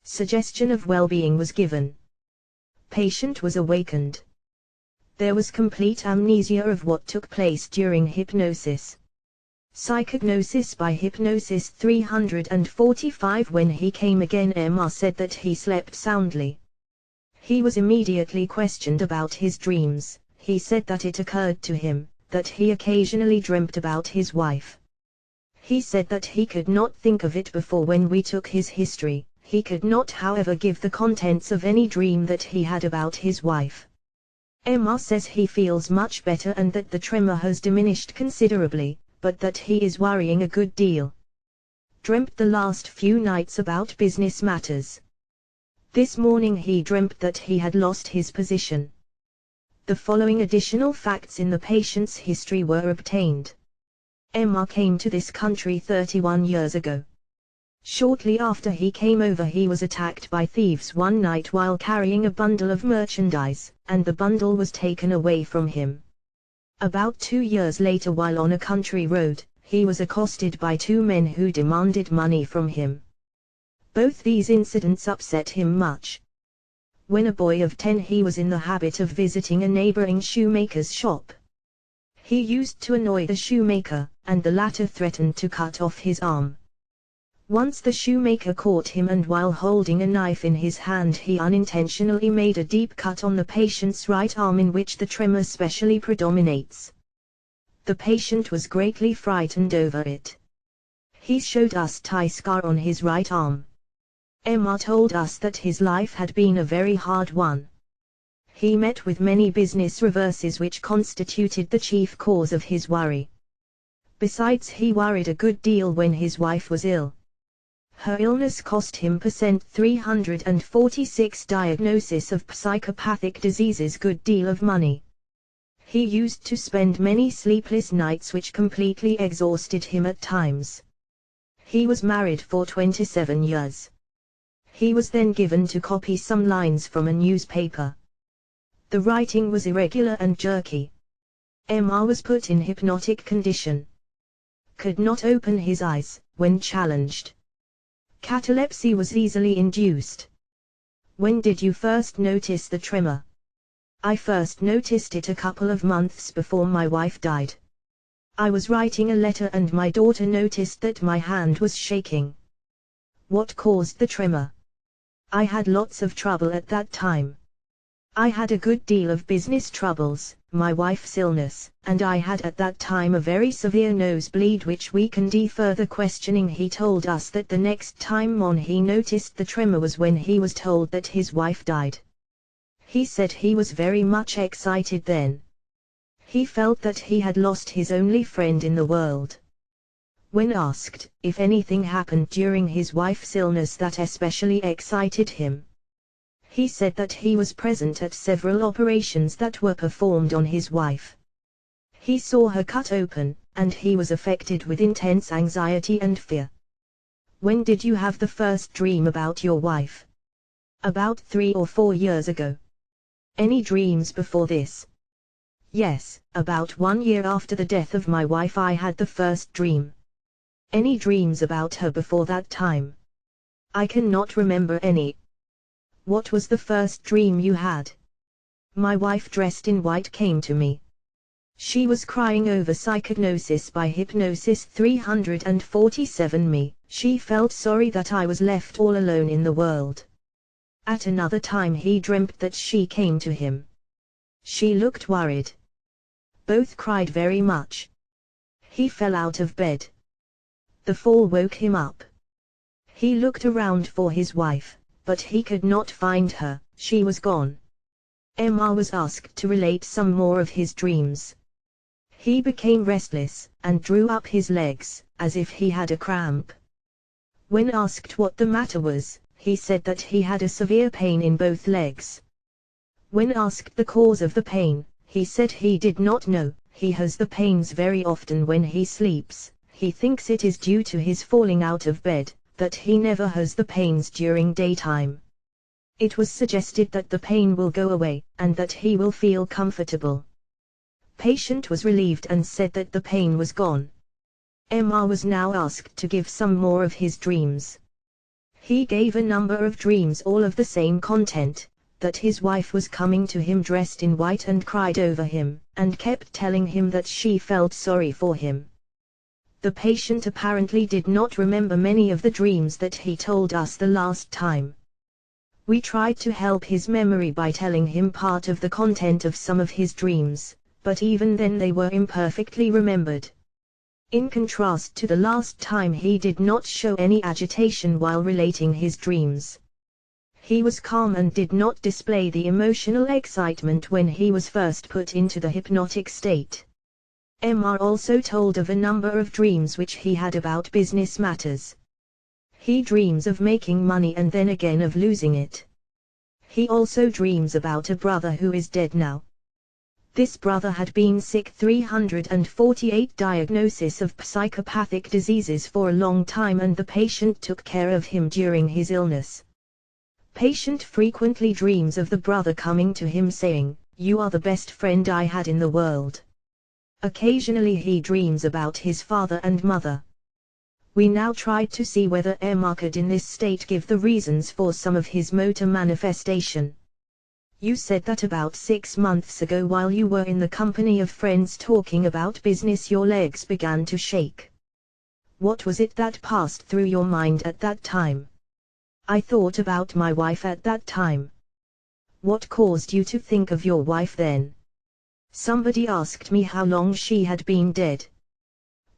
Suggestion of well-being was given. Patient was awakened. There was complete amnesia of what took place during hypnosis. Psychognosis by hypnosis 345. When he came again, Emma said that he slept soundly. He was immediately questioned about his dreams. He said that it occurred to him that he occasionally dreamt about his wife. He said that he could not think of it before. When we took his history, he could not however give the contents of any dream that he had about his wife. Emma says he feels much better and that the tremor has diminished considerably, but that he is worrying a good deal. Dreamt the last few nights about business matters. This morning he dreamt that he had lost his position. The following additional facts in the patient's history were obtained. Emma came to this country 31 years ago. Shortly after he came over he was attacked by thieves one night while carrying a bundle of merchandise, and the bundle was taken away from him. About 2 years later, while on a country road, he was accosted by 2 men who demanded money from him. Both these incidents upset him much. When a boy of 10 he was in the habit of visiting a neighboring shoemaker's shop. He used to annoy the shoemaker, and the latter threatened to cut off his arm. Once the shoemaker caught him, and while holding a knife in his hand he unintentionally made a deep cut on the patient's right arm, in which the tremor specially predominates. The patient was greatly frightened over it. He showed us a scar on his right arm. Emma told us that his life had been a very hard one. He met with many business reverses which constituted the chief cause of his worry. Besides, he worried a good deal when his wife was ill. Her illness cost him %346 diagnosis of psychopathic diseases good deal of money. He used to spend many sleepless nights which completely exhausted him at times. He was married for 27 years. He was then given to copy some lines from a newspaper. The writing was irregular and jerky. Emma was put in hypnotic condition. Could not open his eyes when challenged. Catalepsy was easily induced. When did you first notice the tremor? I first noticed it a couple of months before my wife died. I was writing a letter and my daughter noticed that my hand was shaking. What caused the tremor? I had lots of trouble at that time. I had a good deal of business troubles, my wife's illness, and I had at that time a very severe nosebleed which weakened. Further questioning, he told us that the next time on he noticed the tremor was when he was told that his wife died. He said he was very much excited then. He felt that he had lost his only friend in the world. When asked if anything happened during his wife's illness that especially excited him, he said that he was present at several operations that were performed on his wife. He saw her cut open, and he was affected with intense anxiety and fear. When did you have the first dream about your wife? About 3 or 4 years ago. Any dreams before this? Yes, about 1 year after the death of my wife I had the first dream. Any dreams about her before that time? I cannot remember any. What was the first dream you had? My wife dressed in white came to me. She was crying over psychognosis by hypnosis 347 me. She felt sorry that I was left all alone in the world. At another time he dreamt that she came to him. She looked worried. Both cried very much. He fell out of bed. The fall woke him up. He looked around for his wife, but he could not find her, she was gone. Emma was asked to relate some more of his dreams. He became restless, and drew up his legs, as if he had a cramp. When asked what the matter was, he said that he had a severe pain in both legs. When asked the cause of the pain, he said he did not know. He has the pains very often when he sleeps. He thinks it is due to his falling out of bed, that he never has the pains during daytime. It was suggested that the pain will go away, and that he will feel comfortable. Patient was relieved and said that the pain was gone. Emma was now asked to give some more of his dreams. He gave a number of dreams, all of the same content, that his wife was coming to him dressed in white and cried over him, and kept telling him that she felt sorry for him. The patient apparently did not remember many of the dreams that he told us the last time. We tried to help his memory by telling him part of the content of some of his dreams, but even then they were imperfectly remembered. In contrast to the last time, he did not show any agitation while relating his dreams. He was calm and did not display the emotional excitement when he was first put into the hypnotic state. Emma also told of a number of dreams which he had about business matters. He dreams of making money and then again of losing it. He also dreams about a brother who is dead now. This brother had been sick 348 diagnosis of psychopathic diseases for a long time, and the patient took care of him during his illness. Patient frequently dreams of the brother coming to him saying, "You are the best friend I had in the world." Occasionally he dreams about his father and mother. We now tried to see whether Emma could in this state give the reasons for some of his motor manifestation. You said that about 6 months ago, while you were in the company of friends talking about business, your legs began to shake. What was it that passed through your mind at that time? I thought about my wife at that time. What caused you to think of your wife then? Somebody asked me how long she had been dead.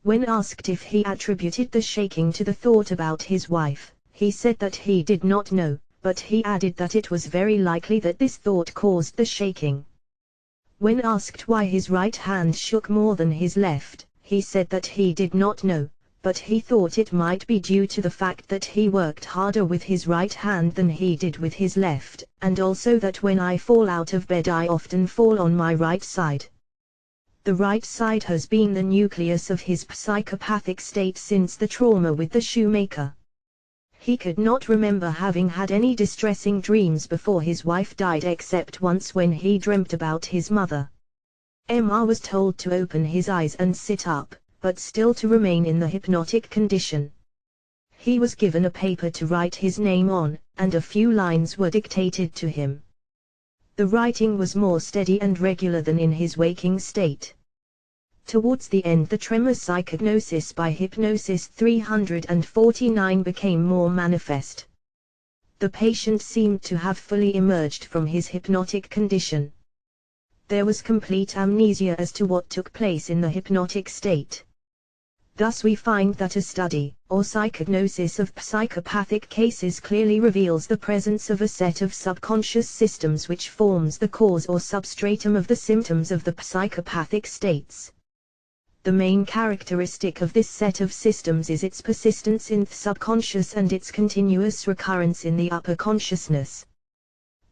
When asked if he attributed the shaking to the thought about his wife, he said that he did not know, but he added that it was very likely that this thought caused the shaking. When asked why his right hand shook more than his left, he said that he did not know, but he thought it might be due to the fact that he worked harder with his right hand than he did with his left, and also that when I fall out of bed I often fall on my right side. The right side has been the nucleus of his psychopathic state since the trauma with the shoemaker. He could not remember having had any distressing dreams before his wife died, except once when he dreamt about his mother. Emma was told to open his eyes and sit up, but still to remain in the hypnotic condition. He was given a paper to write his name on, and a few lines were dictated to him. The writing was more steady and regular than in his waking state. Towards the end, the tremor psychognosis by hypnosis 349 became more manifest. The patient seemed to have fully emerged from his hypnotic condition. There was complete amnesia as to what took place in the hypnotic state. Thus we find that a study, or psychognosis of psychopathic cases clearly reveals the presence of a set of subconscious systems which forms the cause or substratum of the symptoms of the psychopathic states. The main characteristic of this set of systems is its persistence in the subconscious and its continuous recurrence in the upper consciousness.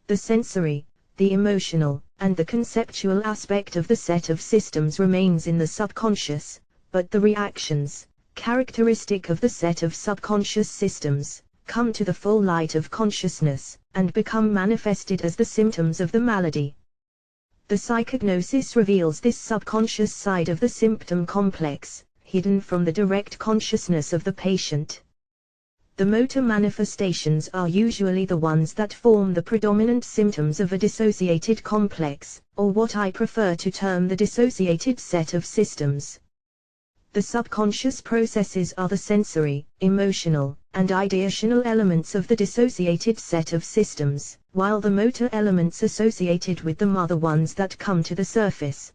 The sensory, the emotional, and the conceptual aspect of the set of systems remains in the subconscious, but the reactions, characteristic of the set of subconscious systems, come to the full light of consciousness, and become manifested as the symptoms of the malady. The psychognosis reveals this subconscious side of the symptom complex, hidden from the direct consciousness of the patient. The motor manifestations are usually the ones that form the predominant symptoms of a dissociated complex, or what I prefer to term the dissociated set of systems. The subconscious processes are the sensory, emotional, and ideational elements of the dissociated set of systems, while the motor elements associated with them are the ones that come to the surface.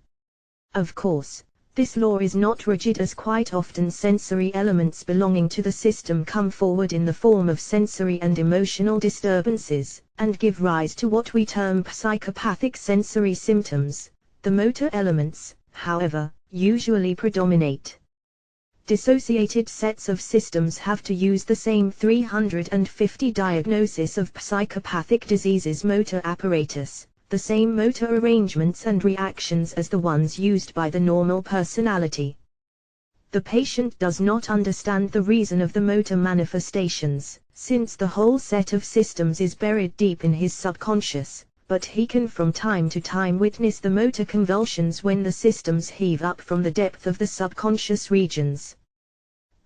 Of course, this law is not rigid, as quite often sensory elements belonging to the system come forward in the form of sensory and emotional disturbances, and give rise to what we term psychopathic sensory symptoms. The motor elements, however, usually predominate. Dissociated sets of systems have to use the same 350 diagnosis of psychopathic diseases motor apparatus, the same motor arrangements and reactions as the ones used by the normal personality. The patient does not understand the reason of the motor manifestations, since the whole set of systems is buried deep in his subconscious, but he can from time to time witness the motor convulsions when the systems heave up from the depth of the subconscious regions.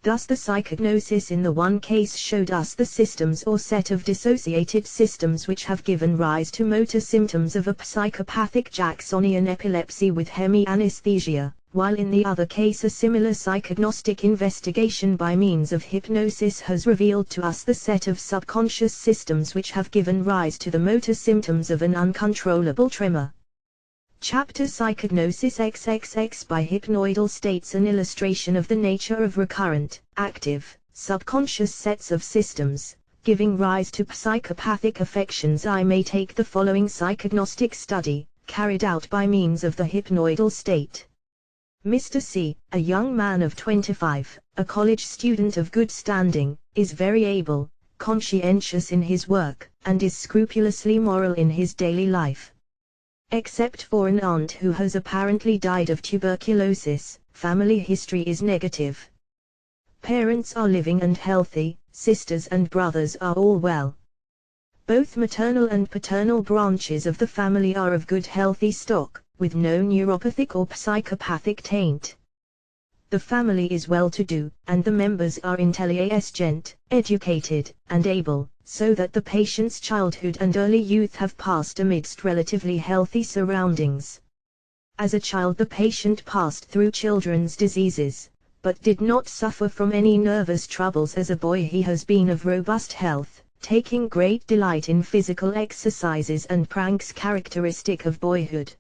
Thus the psychognosis in the one case showed us the systems or set of dissociated systems which have given rise to motor symptoms of a psychopathic Jacksonian epilepsy with hemianesthesia, while in the other case a similar psychognostic investigation by means of hypnosis has revealed to us the set of subconscious systems which have given rise to the motor symptoms of an uncontrollable tremor. Chapter Psychognosis XXX by Hypnoidal states an illustration of the nature of recurrent, active, subconscious sets of systems, giving rise to psychopathic affections. I may take the following psychognostic study, carried out by means of the hypnoidal state. Mr. C, a young man of 25, a college student of good standing, is very able, conscientious in his work, and is scrupulously moral in his daily life. Except for an aunt who has apparently died of tuberculosis, family history is negative. Parents are living and healthy, sisters and brothers are all well. Both maternal and paternal branches of the family are of good healthy stock, with no neuropathic or psychopathic taint. The family is well-to-do, and the members are intelligent, educated, and able, so that the patient's childhood and early youth have passed amidst relatively healthy surroundings. As a child the patient passed through children's diseases, but did not suffer from any nervous troubles. As a boy he has been of robust health, taking great delight in physical exercises and pranks characteristic of boyhood.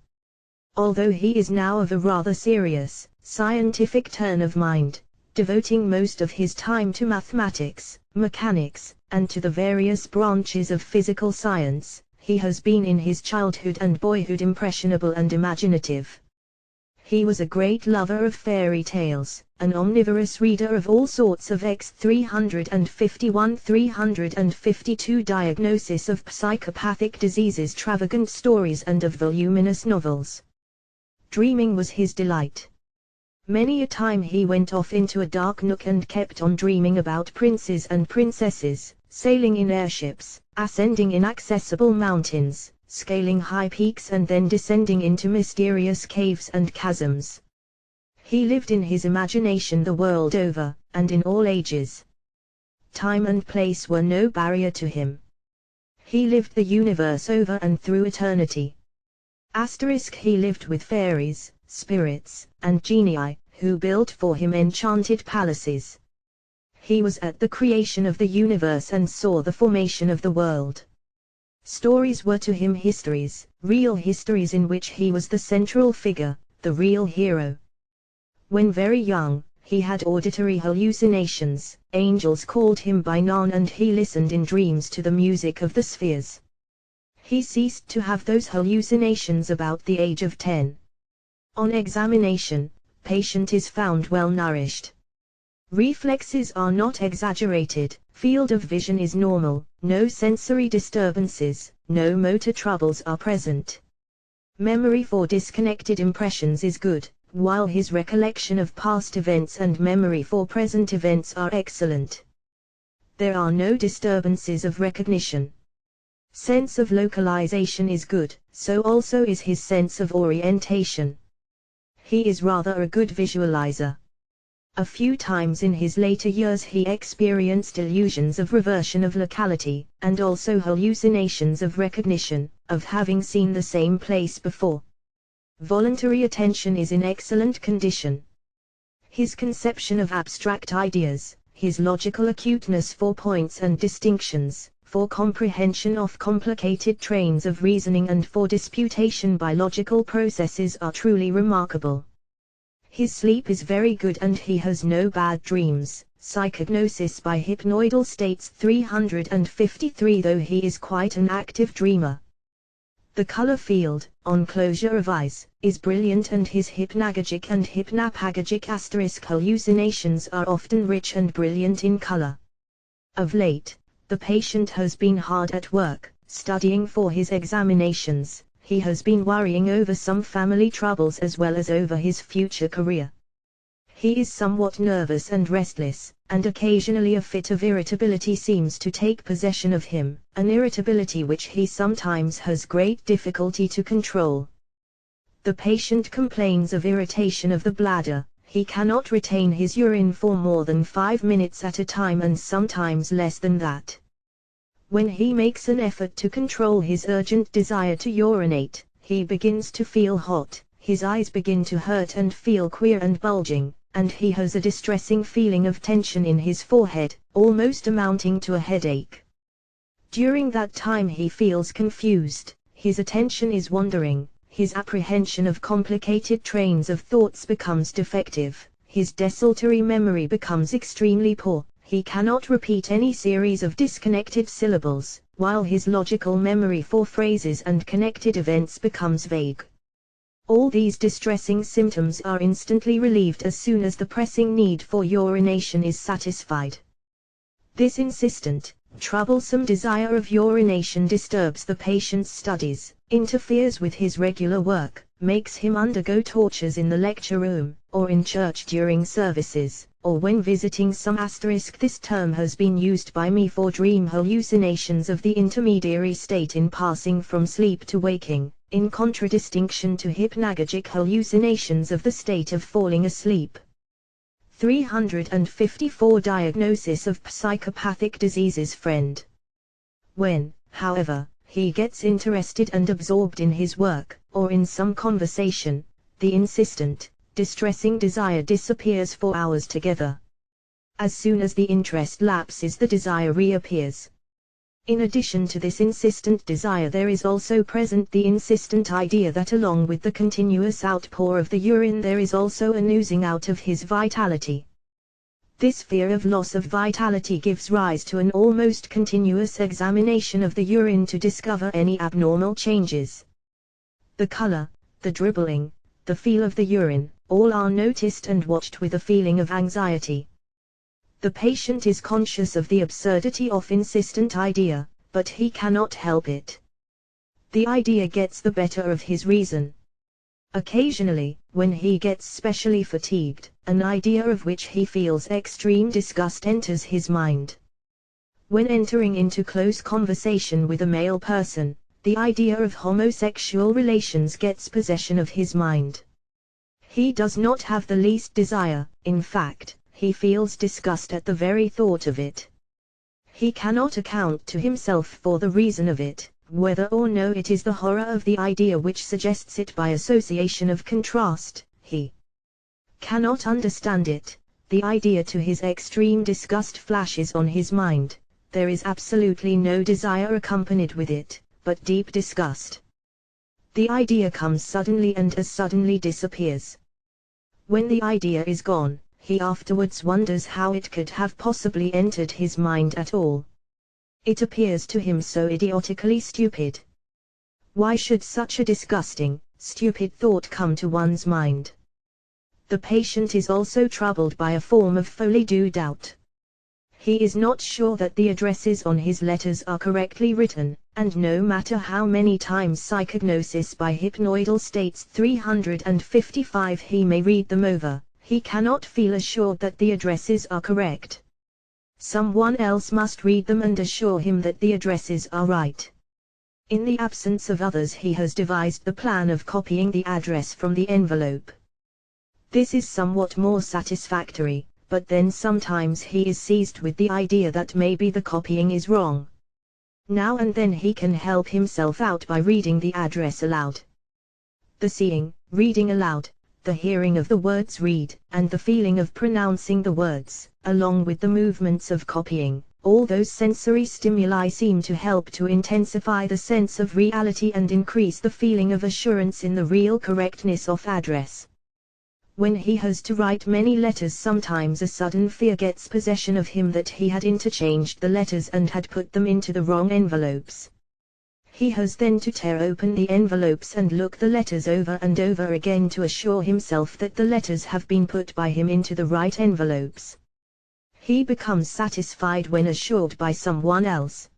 Although he is now of a rather serious, scientific turn of mind, devoting most of his time to mathematics, mechanics, and to the various branches of physical science, he has been in his childhood and boyhood impressionable and imaginative. He was a great lover of fairy tales, an omnivorous reader of all sorts of X351-352 diagnosis of psychopathic diseases, extravagant stories, and of voluminous novels. Dreaming was his delight. Many a time he went off into a dark nook and kept on dreaming about princes and princesses, sailing in airships, ascending inaccessible mountains, scaling high peaks, and then descending into mysterious caves and chasms. He lived in his imagination the world over, and in all ages. Time and place were no barrier to him. He lived the universe over and through eternity. He lived with fairies, spirits, and genii, who built for him enchanted palaces. He was at the creation of the universe and saw the formation of the world. Stories were to him histories, real histories in which he was the central figure, the real hero. When very young, he had auditory hallucinations. Angels called him by name and he listened in dreams to the music of the spheres. He ceased to have those hallucinations about the age of 10. On examination, patient is found well nourished. Reflexes are not exaggerated, field of vision is normal, no sensory disturbances, no motor troubles are present. Memory for disconnected impressions is good, while his recollection of past events and memory for present events are excellent. There are no disturbances of recognition. Sense of localization is good, so also is his sense of orientation. He is rather a good visualizer. A few times in his later years he experienced illusions of reversion of locality, and also hallucinations of recognition, of having seen the same place before. Voluntary attention is in excellent condition. His conception of abstract ideas, his logical acuteness for points and distinctions, for comprehension of complicated trains of reasoning and for disputation by logical processes are truly remarkable. His sleep is very good and he has no bad dreams. Psychognosis by hypnoidal states 353. Though he is quite an active dreamer. The color field, on closure of eyes, is brilliant and his hypnagogic and hypnapagogic * hallucinations are often rich and brilliant in color. Of late, the patient has been hard at work, studying for his examinations. He has been worrying over some family troubles as well as over his future career. He is somewhat nervous and restless, and occasionally a fit of irritability seems to take possession of him, an irritability which he sometimes has great difficulty to control. The patient complains of irritation of the bladder. He cannot retain his urine for more than 5 minutes at a time and sometimes less than that. When he makes an effort to control his urgent desire to urinate, he begins to feel hot, his eyes begin to hurt and feel queer and bulging, and he has a distressing feeling of tension in his forehead, almost amounting to a headache. During that time he feels confused, his attention is wandering, his apprehension of complicated trains of thoughts becomes defective, his desultory memory becomes extremely poor, he cannot repeat any series of disconnected syllables, while his logical memory for phrases and connected events becomes vague. All these distressing symptoms are instantly relieved as soon as the pressing need for urination is satisfied. This insistent, troublesome desire of urination disturbs the patient's studies, interferes with his regular work, makes him undergo tortures in the lecture room, or in church during services, or when visiting some *. This term has been used by me for dream hallucinations of the intermediary state in passing from sleep to waking, in contradistinction to hypnagogic hallucinations of the state of falling asleep. 354 Diagnosis of psychopathic diseases. Friend. When, however, he gets interested and absorbed in his work, or in some conversation, the insistent, distressing desire disappears for hours together. As soon as the interest lapses, the desire reappears. In addition to this insistent desire, there is also present the insistent idea that along with the continuous outpour of the urine there is also an oozing out of his vitality. This fear of loss of vitality gives rise to an almost continuous examination of the urine to discover any abnormal changes. The color, the dribbling, the feel of the urine, all are noticed and watched with a feeling of anxiety. The patient is conscious of the absurdity of insistent idea, but he cannot help it. The idea gets the better of his reason. Occasionally, when he gets specially fatigued, an idea of which he feels extreme disgust enters his mind. When entering into close conversation with a male person, the idea of homosexual relations gets possession of his mind. He does not have the least desire, in fact, he feels disgust at the very thought of it. He cannot account to himself for the reason of it, whether or no it is the horror of the idea which suggests it by association of contrast. He cannot understand it. The idea to his extreme disgust flashes on his mind. There is absolutely no desire accompanied with it, but deep disgust. The idea comes suddenly and as suddenly disappears. When the idea is gone, he afterwards wonders how it could have possibly entered his mind at all. It appears to him so idiotically stupid. Why should such a disgusting, stupid thought come to one's mind? The patient is also troubled by a form of folie du doubt. He is not sure that the addresses on his letters are correctly written, and no matter how many times Psychognosis by hypnoidal states 355 he may read them over, he cannot feel assured that the addresses are correct. Someone else must read them and assure him that the addresses are right. In the absence of others, he has devised the plan of copying the address from the envelope. This is somewhat more satisfactory, but then sometimes he is seized with the idea that maybe the copying is wrong. Now and then he can help himself out by reading the address aloud. The reading aloud, the hearing of the words read, and the feeling of pronouncing the words, along with the movements of copying. All those sensory stimuli seem to help to intensify the sense of reality and increase the feeling of assurance in the real correctness of address. When he has to write many letters, sometimes a sudden fear gets possession of him that he had interchanged the letters and had put them into the wrong envelopes. He has then to tear open the envelopes and look the letters over and over again to assure himself that the letters have been put by him into the right envelopes. He becomes satisfied when assured by someone else.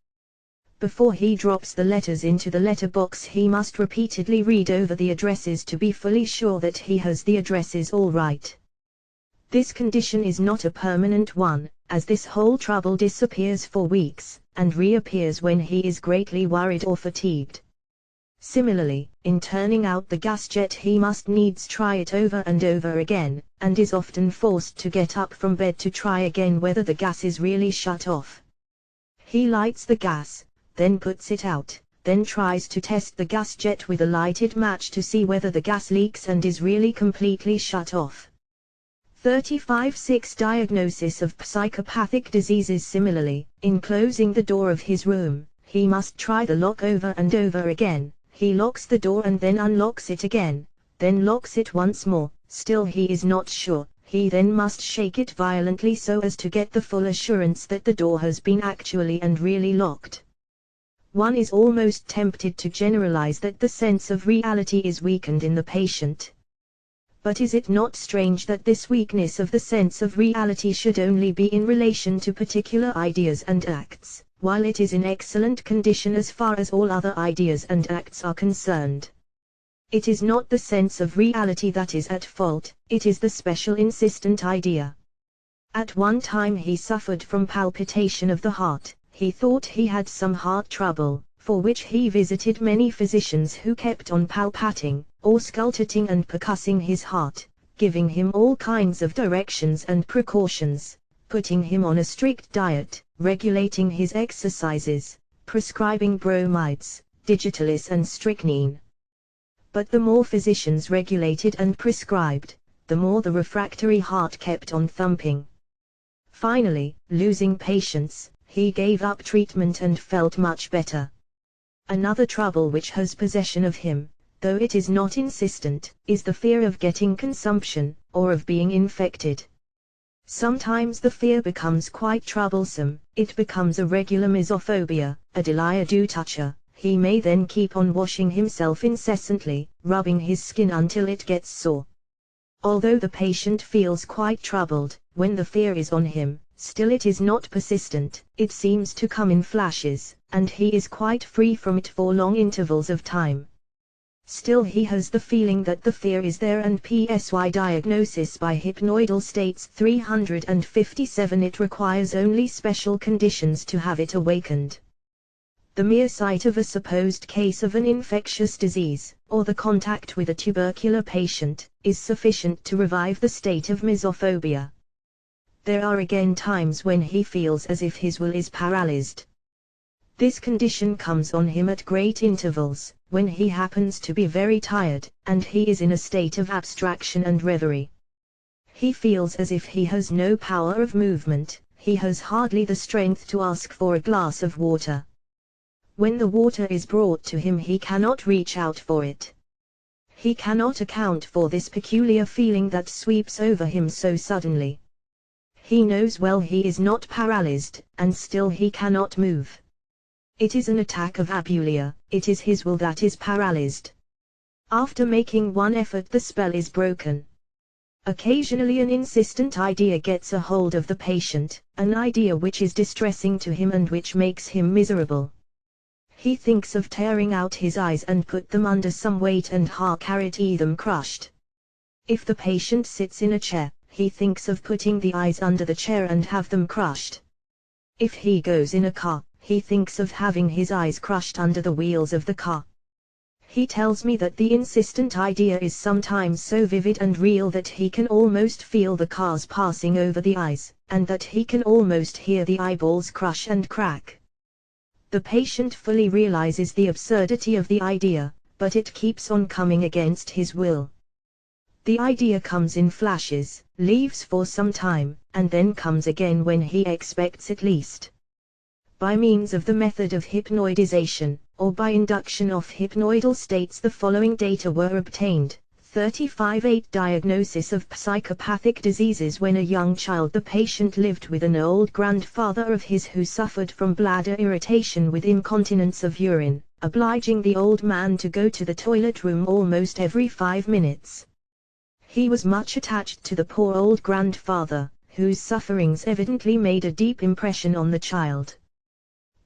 Before he drops the letters into the letterbox, he must repeatedly read over the addresses to be fully sure that he has the addresses all right. This condition is not a permanent one, as this whole trouble disappears for weeks, and reappears when he is greatly worried or fatigued. Similarly, in turning out the gas jet, he must needs try it over and over again, and is often forced to get up from bed to try again whether the gas is really shut off. He lights the gas, then puts it out, then tries to test the gas jet with a lighted match to see whether the gas leaks and is really completely shut off. 35.6 Diagnosis of psychopathic diseases. Similarly, in closing the door of his room, he must try the lock over and over again. He locks the door and then unlocks it again, then locks it once more. Still he is not sure. He then must shake it violently so as to get the full assurance that the door has been actually and really locked. One is almost tempted to generalize that the sense of reality is weakened in the patient. But is it not strange that this weakness of the sense of reality should only be in relation to particular ideas and acts, while it is in excellent condition as far as all other ideas and acts are concerned? It is not the sense of reality that is at fault, it is the special insistent idea. At one time he suffered from palpitation of the heart. He thought he had some heart trouble, for which he visited many physicians who kept on palpating, auscultating and percussing his heart, giving him all kinds of directions and precautions, putting him on a strict diet, regulating his exercises, prescribing bromides, digitalis and strychnine. But the more physicians regulated and prescribed, the more the refractory heart kept on thumping. Finally, losing patience, he gave up treatment and felt much better. Another trouble which has possession of him, though it is not insistent, is the fear of getting consumption, or of being infected. Sometimes the fear becomes quite troublesome, it becomes a regular misophobia, a delia-do-toucher. He may then keep on washing himself incessantly, rubbing his skin until it gets sore. Although the patient feels quite troubled, when the fear is on him, still it is not persistent, it seems to come in flashes, and he is quite free from it for long intervals of time. Still he has the feeling that the fear is there, and PSY diagnosis by hypnoidal states 357 it requires only special conditions to have it awakened. The mere sight of a supposed case of an infectious disease, or the contact with a tubercular patient, is sufficient to revive the state of misophobia. There are again times when he feels as if his will is paralyzed. This condition comes on him at great intervals, when he happens to be very tired, and he is in a state of abstraction and reverie. He feels as if he has no power of movement, he has hardly the strength to ask for a glass of water. When the water is brought to him he cannot reach out for it. He cannot account for this peculiar feeling that sweeps over him so suddenly. He knows well he is not paralyzed, and still he cannot move. It is an attack of abulia, it is his will that is paralyzed. After making one effort the spell is broken. Occasionally an insistent idea gets a hold of the patient, an idea which is distressing to him and which makes him miserable. He thinks of tearing out his eyes and put them under some weight and carry them crushed. If the patient sits in a chair, he thinks of putting the eyes under the chair and have them crushed. If he goes in a car, he thinks of having his eyes crushed under the wheels of the car. He tells me that the insistent idea is sometimes so vivid and real that he can almost feel the cars passing over the eyes, and that he can almost hear the eyeballs crush and crack. The patient fully realizes the absurdity of the idea, but it keeps on coming against his will. The idea comes in flashes, leaves for some time, and then comes again when he expects it least. By means of the method of hypnoidization, or by induction of hypnoidal states, the following data were obtained. 35-8 Diagnosis of psychopathic diseases. When a young child, the patient lived with an old grandfather of his who suffered from bladder irritation with incontinence of urine, obliging the old man to go to the toilet room almost every 5 minutes. He was much attached to the poor old grandfather, whose sufferings evidently made a deep impression on the child.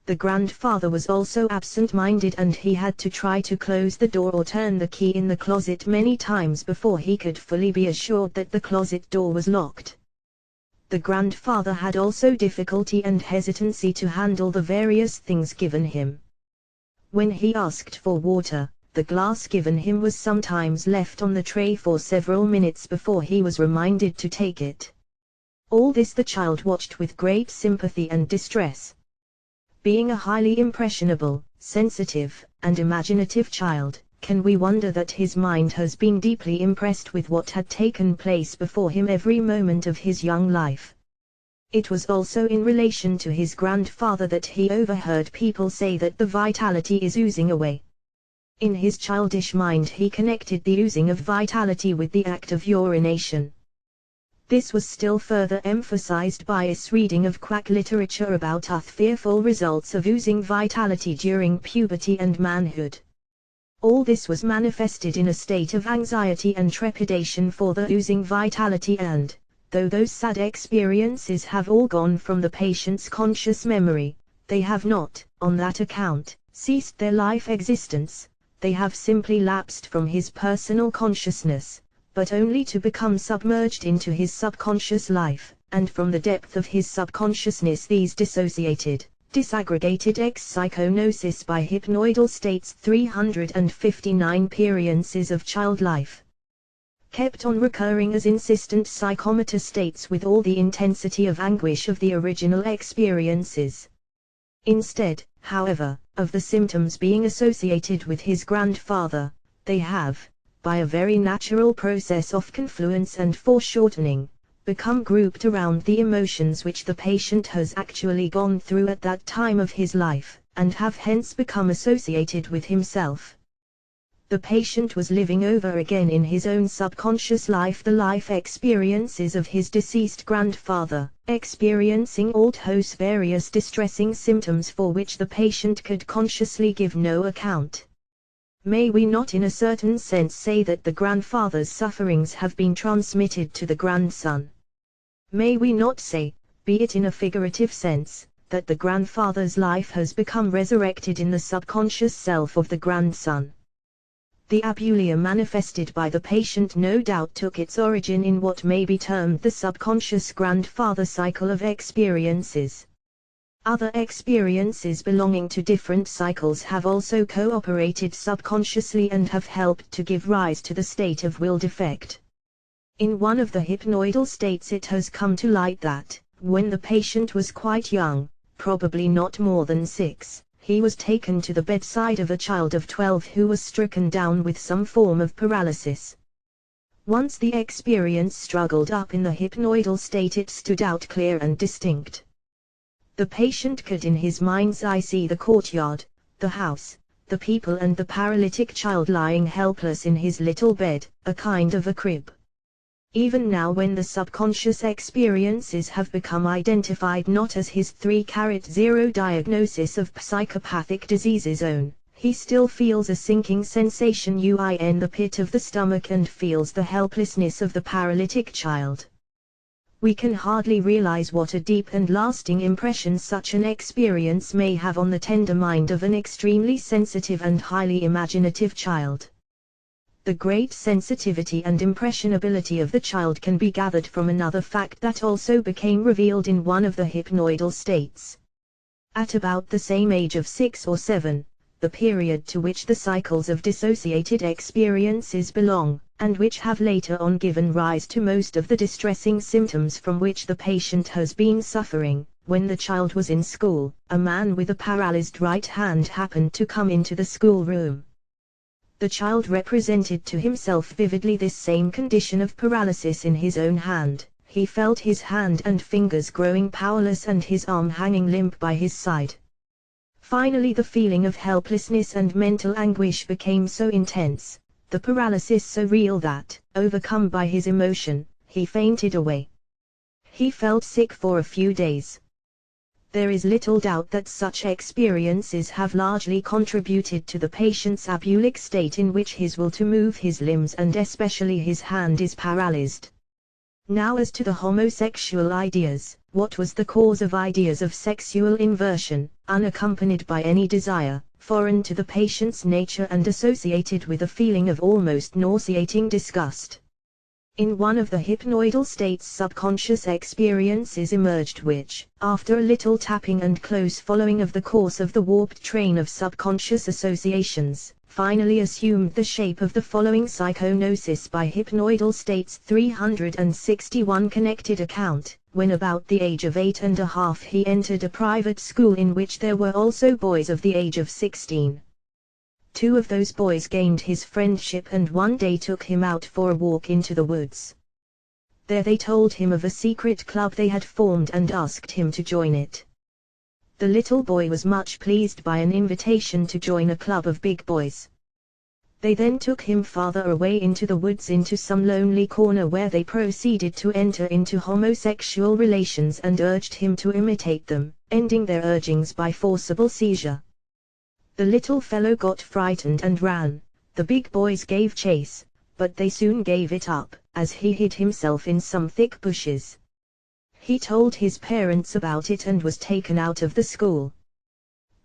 The grandfather was also absent-minded, and he had to try to close the door or turn the key in the closet many times before he could fully be assured that the closet door was locked. The grandfather had also difficulty and hesitancy to handle the various things given him. When he asked for water, the glass given him was sometimes left on the tray for several minutes before he was reminded to take it. All this the child watched with great sympathy and distress. Being a highly impressionable, sensitive, and imaginative child, can we wonder that his mind has been deeply impressed with what had taken place before him every moment of his young life? It was also in relation to his grandfather that he overheard people say that the vitality is oozing away. In his childish mind he connected the oozing of vitality with the act of urination. This was still further emphasized by his reading of quack literature about the fearful results of oozing vitality during puberty and manhood. All this was manifested in a state of anxiety and trepidation for the oozing vitality, and, though those sad experiences have all gone from the patient's conscious memory, they have not, on that account, ceased their life existence. They have simply lapsed from his personal consciousness, but only to become submerged into his subconscious life, and from the depth of his subconsciousness these disaggregated psychonosis by hypnoidal states 359 appearances of child life kept on recurring as insistent psychomotor states with all the intensity of anguish of the original experiences. Instead, however, of the symptoms being associated with his grandfather, they have, by a very natural process of confluence and foreshortening, become grouped around the emotions which the patient has actually gone through at that time of his life, and have hence become associated with himself. The patient was living over again in his own subconscious life the life experiences of his deceased grandfather, experiencing all those various distressing symptoms for which the patient could consciously give no account. May we not in a certain sense say that the grandfather's sufferings have been transmitted to the grandson? May we not say, be it in a figurative sense, that the grandfather's life has become resurrected in the subconscious self of the grandson? The abulia manifested by the patient no doubt took its origin in what may be termed the subconscious grandfather cycle of experiences. Other experiences belonging to different cycles have also cooperated subconsciously and have helped to give rise to the state of will defect. In one of the hypnoidal states it has come to light that, when the patient was quite young, probably not more than 6, he was taken to the bedside of a child of 12 who was stricken down with some form of paralysis. Once the experience struggled up in the hypnoidal state, it stood out clear and distinct. The patient could in his mind's eye see the courtyard, the house, the people and the paralytic child lying helpless in his little bed, a kind of a crib. Even now, when the subconscious experiences have become identified not as his 3-0 diagnosis of psychopathic diseases own, he still feels a sinking sensation in the pit of the stomach and feels the helplessness of the paralytic child. We can hardly realize what a deep and lasting impression such an experience may have on the tender mind of an extremely sensitive and highly imaginative child. The great sensitivity and impressionability of the child can be gathered from another fact that also became revealed in one of the hypnoidal states. At about the same age of 6 or 7, the period to which the cycles of dissociated experiences belong, and which have later on given rise to most of the distressing symptoms from which the patient has been suffering, when the child was in school, a man with a paralyzed right hand happened to come into the schoolroom. The child represented to himself vividly this same condition of paralysis in his own hand. He felt his hand and fingers growing powerless and his arm hanging limp by his side. Finally, the feeling of helplessness and mental anguish became so intense, the paralysis so real that, overcome by his emotion, he fainted away. He felt sick for a few days. There is little doubt that such experiences have largely contributed to the patient's abulic state in which his will to move his limbs and especially his hand is paralyzed. Now as to the homosexual ideas, what was the cause of ideas of sexual inversion, unaccompanied by any desire, foreign to the patient's nature and associated with a feeling of almost nauseating disgust? In one of the hypnoidal states, subconscious experiences emerged which, after a little tapping and close following of the course of the warped train of subconscious associations, finally assumed the shape of the following psychognosis by hypnoidal states 361. Connected account. When about the age of 8.5 he entered a private school in which there were also boys of the age of 16. Two of those boys gained his friendship and one day took him out for a walk into the woods. There they told him of a secret club they had formed and asked him to join it. The little boy was much pleased by an invitation to join a club of big boys. They then took him farther away into the woods into some lonely corner where they proceeded to enter into homosexual relations and urged him to imitate them, ending their urgings by forcible seizure. The little fellow got frightened and ran. The big boys gave chase, but they soon gave it up, as he hid himself in some thick bushes. He told his parents about it and was taken out of the school.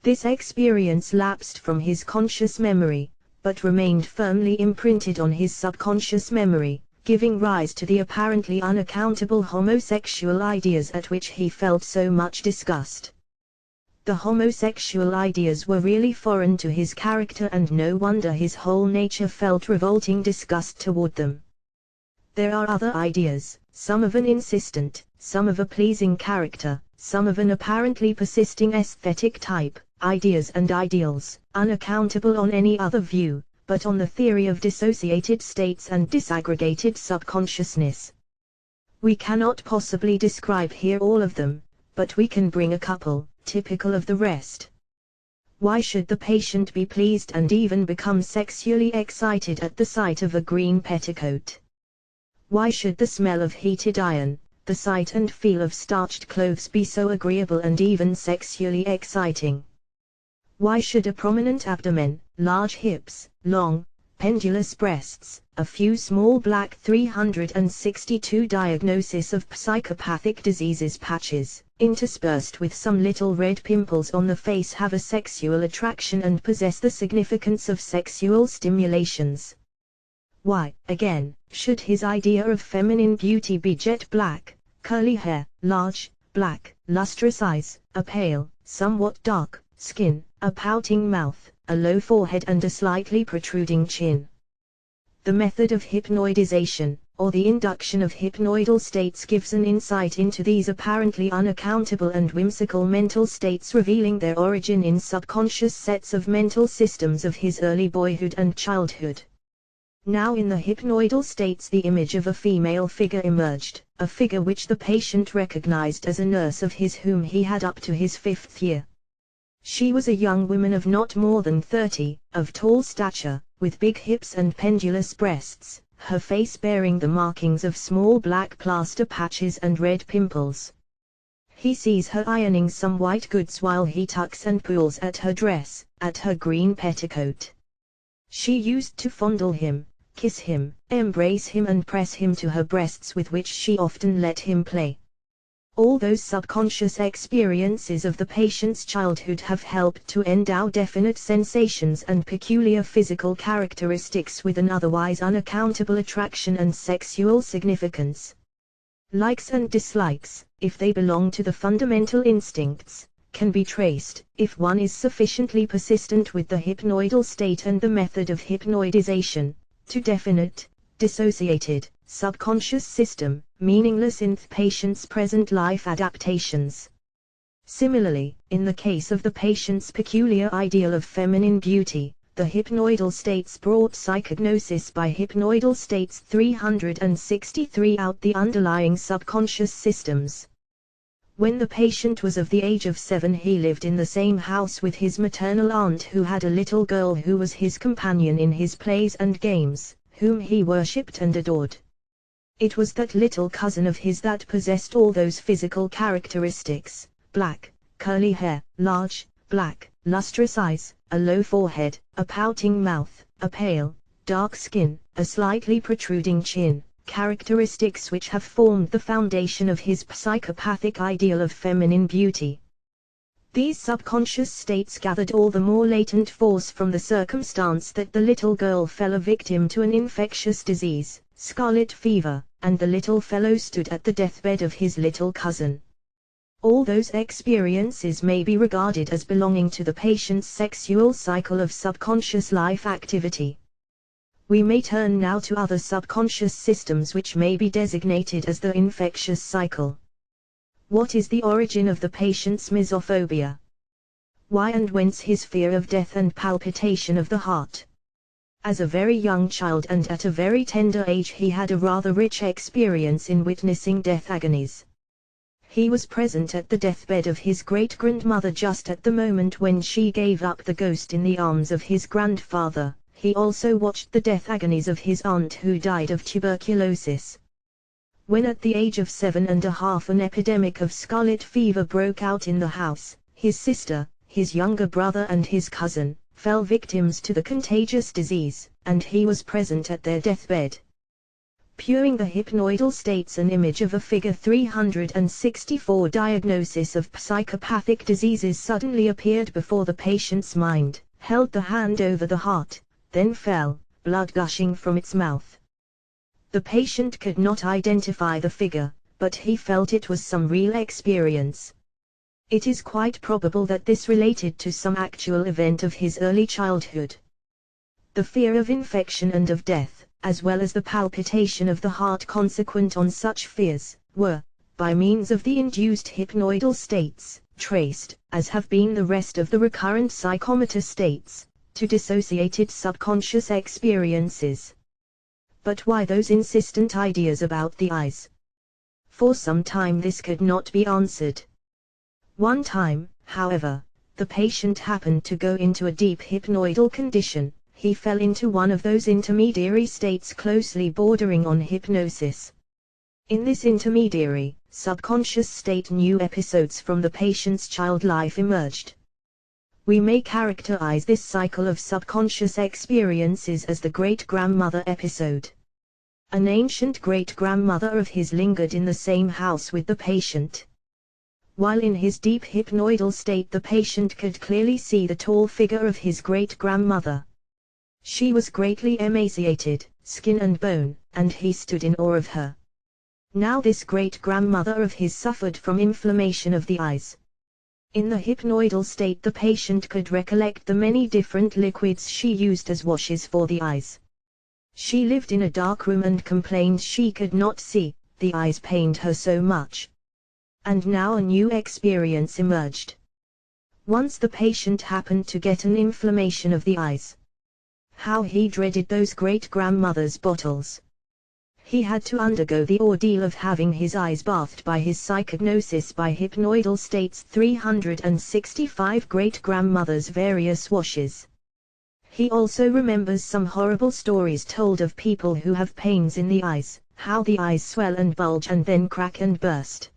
This experience lapsed from his conscious memory, but remained firmly imprinted on his subconscious memory, giving rise to the apparently unaccountable homosexual ideas at which he felt so much disgust. The homosexual ideas were really foreign to his character and no wonder his whole nature felt revolting disgust toward them. There are other ideas, some of an insistent, some of a pleasing character, some of an apparently persisting aesthetic type, ideas and ideals, unaccountable on any other view, but on the theory of dissociated states and disaggregated subconsciousness. We cannot possibly describe here all of them, but we can bring a couple, typical of the rest. Why should the patient be pleased and even become sexually excited at the sight of a green petticoat? Why should the smell of heated iron, the sight and feel of starched clothes be so agreeable and even sexually exciting? Why should a prominent abdomen, large hips, long, pendulous breasts, a few small black 362 diagnosis of psychopathic diseases patches, interspersed with some little red pimples on the face have a sexual attraction and possess the significance of sexual stimulations? Why, again, should his idea of feminine beauty be jet black, curly hair, large, black, lustrous eyes, a pale, somewhat dark skin, a pouting mouth, a low forehead and a slightly protruding chin? The method of hypnoidization, or the induction of hypnoidal states, gives an insight into these apparently unaccountable and whimsical mental states, revealing their origin in subconscious sets of mental systems of his early boyhood and childhood. Now in the hypnoidal states the image of a female figure emerged, a figure which the patient recognized as a nurse of his whom he had up to his 5th year. She was a young woman of not more than 30, of tall stature, with big hips and pendulous breasts, her face bearing the markings of small black plaster patches and red pimples. He sees her ironing some white goods while he tucks and pulls at her dress, at her green petticoat. She used to fondle him, kiss him, embrace him and press him to her breasts, with which she often let him play. All those subconscious experiences of the patient's childhood have helped to endow definite sensations and peculiar physical characteristics with an otherwise unaccountable attraction and sexual significance. Likes and dislikes, if they belong to the fundamental instincts, can be traced, if one is sufficiently persistent with the hypnoidal state and the method of hypnoidization, to definite, dissociated, subconscious system, meaningless in the patient's present life adaptations. Similarly, in the case of the patient's peculiar ideal of feminine beauty, the hypnoidal states brought psychognosis by hypnoidal states 363 out the underlying subconscious systems. When the patient was of the age of 7, he lived in the same house with his maternal aunt, who had a little girl who was his companion in his plays and games, whom he worshipped and adored. It was that little cousin of his that possessed all those physical characteristics: black, curly hair, large, black, lustrous eyes, a low forehead, a pouting mouth, a pale, dark skin, a slightly protruding chin, characteristics which have formed the foundation of his psychopathic ideal of feminine beauty. These subconscious states gathered all the more latent force from the circumstance that the little girl fell a victim to an infectious disease, scarlet fever, and the little fellow stood at the deathbed of his little cousin. All those experiences may be regarded as belonging to the patient's sexual cycle of subconscious life activity. We may turn now to other subconscious systems which may be designated as the infectious cycle. What is the origin of the patient's misophobia? Why and whence his fear of death and palpitation of the heart? As a very young child and at a very tender age, he had a rather rich experience in witnessing death agonies. He was present at the deathbed of his great-grandmother just at the moment when she gave up the ghost in the arms of his grandfather. He also watched the death agonies of his aunt, who died of tuberculosis. When at the age of 7.5 an epidemic of scarlet fever broke out in the house, his sister, his younger brother and his cousin, fell victims to the contagious disease, and he was present at their deathbed. Viewing the hypnoidal states, an image of a figure 364 diagnosis of psychopathic diseases suddenly appeared before the patient's mind, held the hand over the heart, then fell, blood gushing from its mouth. The patient could not identify the figure, but he felt it was some real experience. It is quite probable that this related to some actual event of his early childhood. The fear of infection and of death, as well as the palpitation of the heart consequent on such fears, were, by means of the induced hypnoidal states, traced, as have been the rest of the recurrent psychomotor states, to dissociated subconscious experiences. But why those insistent ideas about the eyes? For some time this could not be answered. One time, however, the patient happened to go into a deep hypnoidal condition. He fell into one of those intermediary states closely bordering on hypnosis. In this intermediary, subconscious state, new episodes from the patient's child life emerged. We may characterize this cycle of subconscious experiences as the great-grandmother episode. An ancient great-grandmother of his lingered in the same house with the patient. While in his deep hypnoidal state, the patient could clearly see the tall figure of his great-grandmother. She was greatly emaciated, skin and bone, and he stood in awe of her. Now this great-grandmother of his suffered from inflammation of the eyes. In the hypnoidal state, the patient could recollect the many different liquids she used as washes for the eyes. She lived in a dark room and complained she could not see, the eyes pained her so much. And now a new experience emerged. Once the patient happened to get an inflammation of the eyes. How he dreaded those great-grandmother's bottles. He had to undergo the ordeal of having his eyes bathed by his psychognosis by hypnoidal states 365 great-grandmother's various washes. He also remembers some horrible stories told of people who have pains in the eyes, how the eyes swell and bulge and then crack and burst.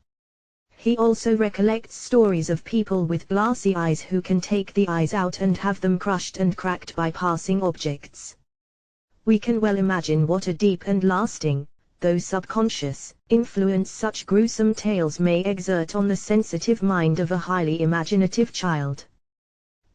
He also recollects stories of people with glassy eyes who can take the eyes out and have them crushed and cracked by passing objects. We can well imagine what a deep and lasting, though subconscious, influence such gruesome tales may exert on the sensitive mind of a highly imaginative child.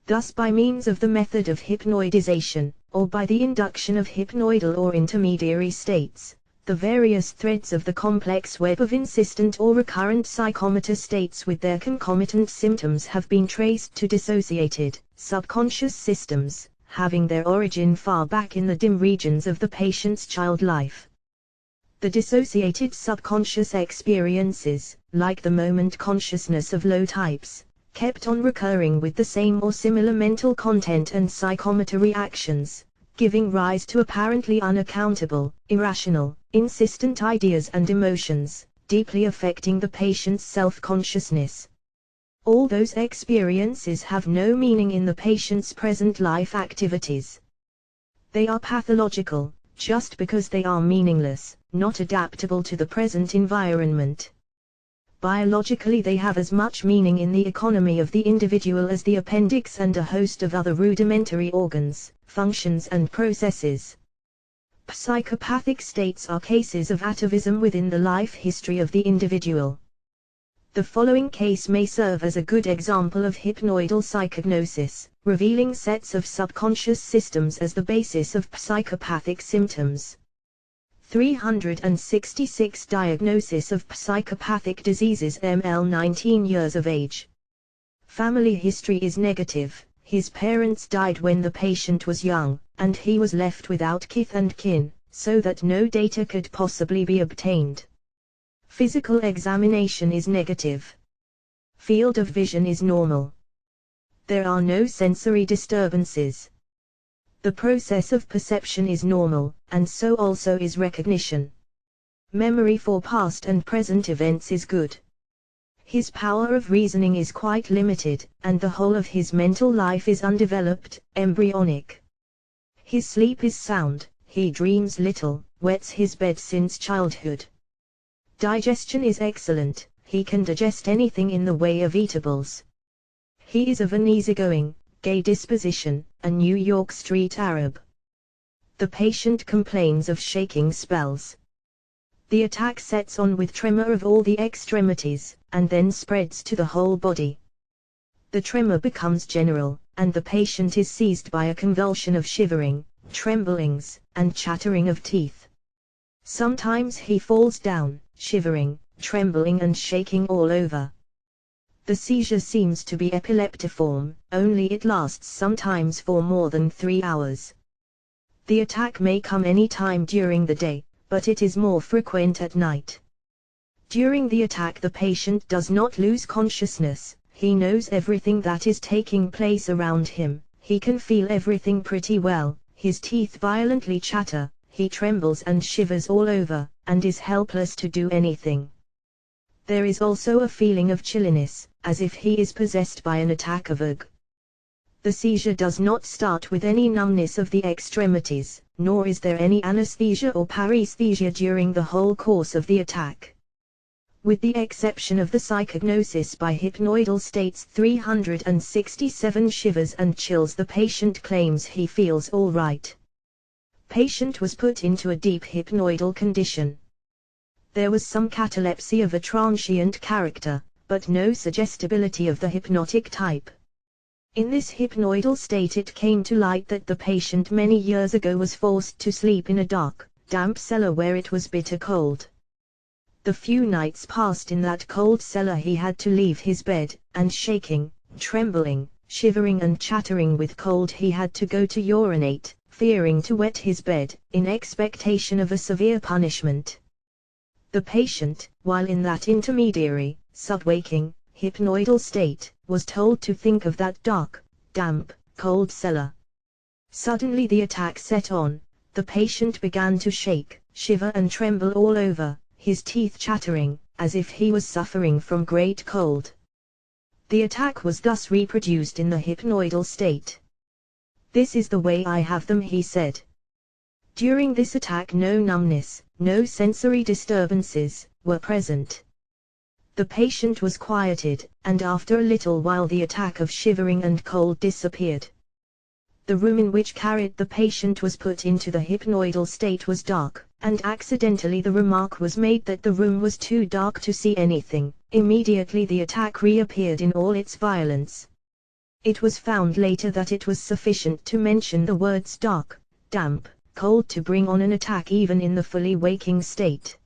Thus, by means of the method of hypnoidization, or by the induction of hypnoidal or intermediary states, the various threads of the complex web of insistent or recurrent psychomotor states with their concomitant symptoms have been traced to dissociated, subconscious systems, having their origin far back in the dim regions of the patient's child life. The dissociated subconscious experiences, like the moment consciousness of low types, kept on recurring with the same or similar mental content and psychomotor reactions, giving rise to apparently unaccountable, irrational, insistent ideas and emotions, deeply affecting the patient's self-consciousness. All those experiences have no meaning in the patient's present life activities. They are pathological, just because they are meaningless, not adaptable to the present environment. Biologically, they have as much meaning in the economy of the individual as the appendix and a host of other rudimentary organs, functions and processes. Psychopathic states are cases of atavism within the life history of the individual. The following case may serve as a good example of hypnoidal psychognosis, revealing sets of subconscious systems as the basis of psychopathic symptoms. 366 Diagnosis of psychopathic diseases. ML 19 years of age. Family history is negative. His parents died when the patient was young, and he was left without kith and kin, so that no data could possibly be obtained. Physical examination is negative. Field of vision is normal. There are no sensory disturbances. The process of perception is normal, and so also is recognition. Memory for past and present events is good. His power of reasoning is quite limited, and the whole of his mental life is undeveloped, embryonic. His sleep is sound, he dreams little, wets his bed since childhood. Digestion is excellent, he can digest anything in the way of eatables. He is of an easygoing, gay disposition, a New York street Arab. The patient complains of shaking spells. The attack sets on with tremor of all the extremities, and then spreads to the whole body. The tremor becomes general, and the patient is seized by a convulsion of shivering, tremblings, and chattering of teeth. Sometimes he falls down, shivering, trembling and shaking all over. The seizure seems to be epileptiform, only it lasts sometimes for more than 3 hours. The attack may come any time during the day, but it is more frequent at night. During the attack the patient does not lose consciousness, he knows everything that is taking place around him, he can feel everything pretty well, his teeth violently chatter, he trembles and shivers all over, and is helpless to do anything. There is also a feeling of chilliness, as if he is possessed by an attack of ague. The seizure does not start with any numbness of the extremities, nor is there any anesthesia or paresthesia during the whole course of the attack. With the exception of the psychognosis by hypnoidal states 367 shivers and chills, the patient claims he feels all right. Patient was put into a deep hypnoidal condition. There was some catalepsy of a transient character, but no suggestibility of the hypnotic type. In this hypnoidal state it came to light that the patient many years ago was forced to sleep in a dark, damp cellar where it was bitter cold. The few nights passed in that cold cellar he had to leave his bed, and shaking, trembling, shivering and chattering with cold he had to go to urinate, fearing to wet his bed, in expectation of a severe punishment. The patient, while in that intermediary, sub-waking, hypnoidal state, was told to think of that dark, damp, cold cellar. Suddenly the attack set on, the patient began to shake, shiver and tremble all over, his teeth chattering, as if he was suffering from great cold. The attack was thus reproduced in the hypnoidal state. "This is the way I have them," he said. During this attack no numbness, no sensory disturbances, were present. The patient was quieted, and after a little while the attack of shivering and cold disappeared. The room in which carried the patient was put into the hypnoidal state was dark, and accidentally the remark was made that the room was too dark to see anything. Immediately the attack reappeared in all its violence. It was found later that it was sufficient to mention the words dark, damp, cold to bring on an attack even in the fully waking state.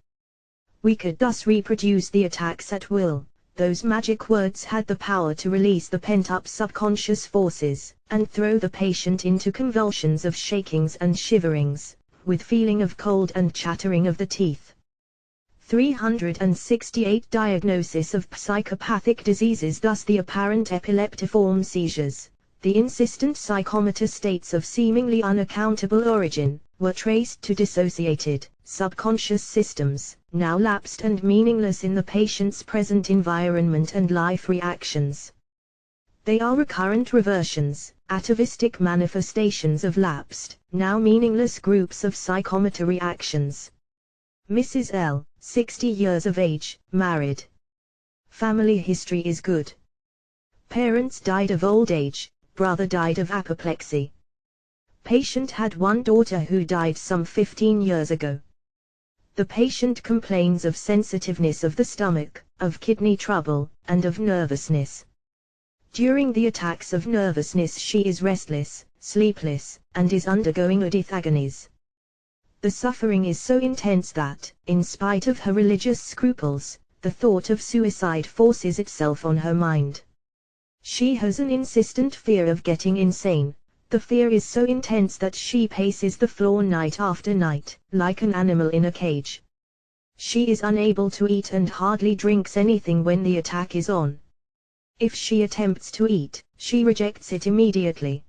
We could thus reproduce the attacks at will. Those magic words had the power to release the pent-up subconscious forces, and throw the patient into convulsions of shakings and shiverings, with feeling of cold and chattering of the teeth. 368 Diagnosis of psychopathic diseases. Thus the apparent epileptiform seizures, the insistent psychomotor states of seemingly unaccountable origin, were traced to dissociated, subconscious systems, now lapsed and meaningless in the patient's present environment and life reactions. They are recurrent reversions, atavistic manifestations of lapsed, now meaningless groups of psychomotor reactions. Mrs. L., 60 years of age, married. Family history is good. Parents died of old age, brother died of apoplexy. Patient had one daughter who died some 15 years ago. The patient complains of sensitiveness of the stomach, of kidney trouble, and of nervousness. During the attacks of nervousness she is restless, sleepless, and is undergoing Oedipus agonies. The suffering is so intense that, in spite of her religious scruples, the thought of suicide forces itself on her mind. She has an insistent fear of getting insane. The fear is so intense that she paces the floor night after night, like an animal in a cage. She is unable to eat and hardly drinks anything when the attack is on. If she attempts to eat, she rejects it immediately.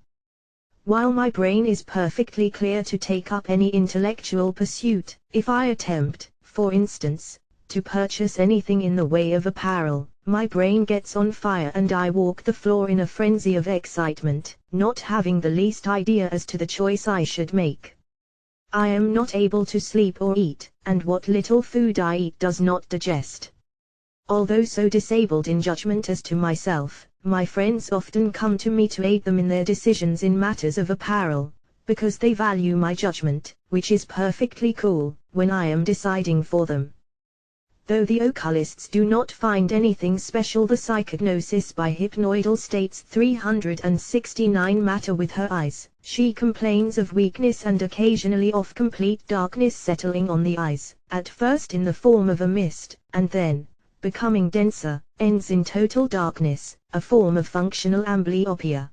While my brain is perfectly clear to take up any intellectual pursuit, if I attempt, for instance, to purchase anything in the way of apparel, my brain gets on fire and I walk the floor in a frenzy of excitement, not having the least idea as to the choice I should make. I am not able to sleep or eat, and what little food I eat does not digest. Although so disabled in judgment as to myself, my friends often come to me to aid them in their decisions in matters of apparel, because they value my judgment, which is perfectly cool, when I am deciding for them. Though the occultists do not find anything special, the psychognosis by hypnoidal states 369 matter with her eyes. She complains of weakness and occasionally of complete darkness settling on the eyes, at first in the form of a mist, and then, becoming denser, ends in total darkness, a form of functional amblyopia.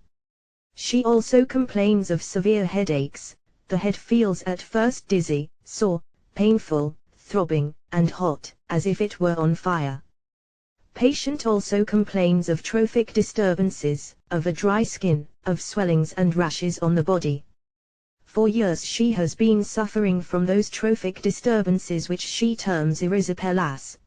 She also complains of severe headaches. The head feels at first dizzy, sore, painful, throbbing, and hot, as if it were on fire. Patient also complains of trophic disturbances, of a dry skin, of swellings and rashes on the body. For years she has been suffering from those trophic disturbances which she terms erysipelas.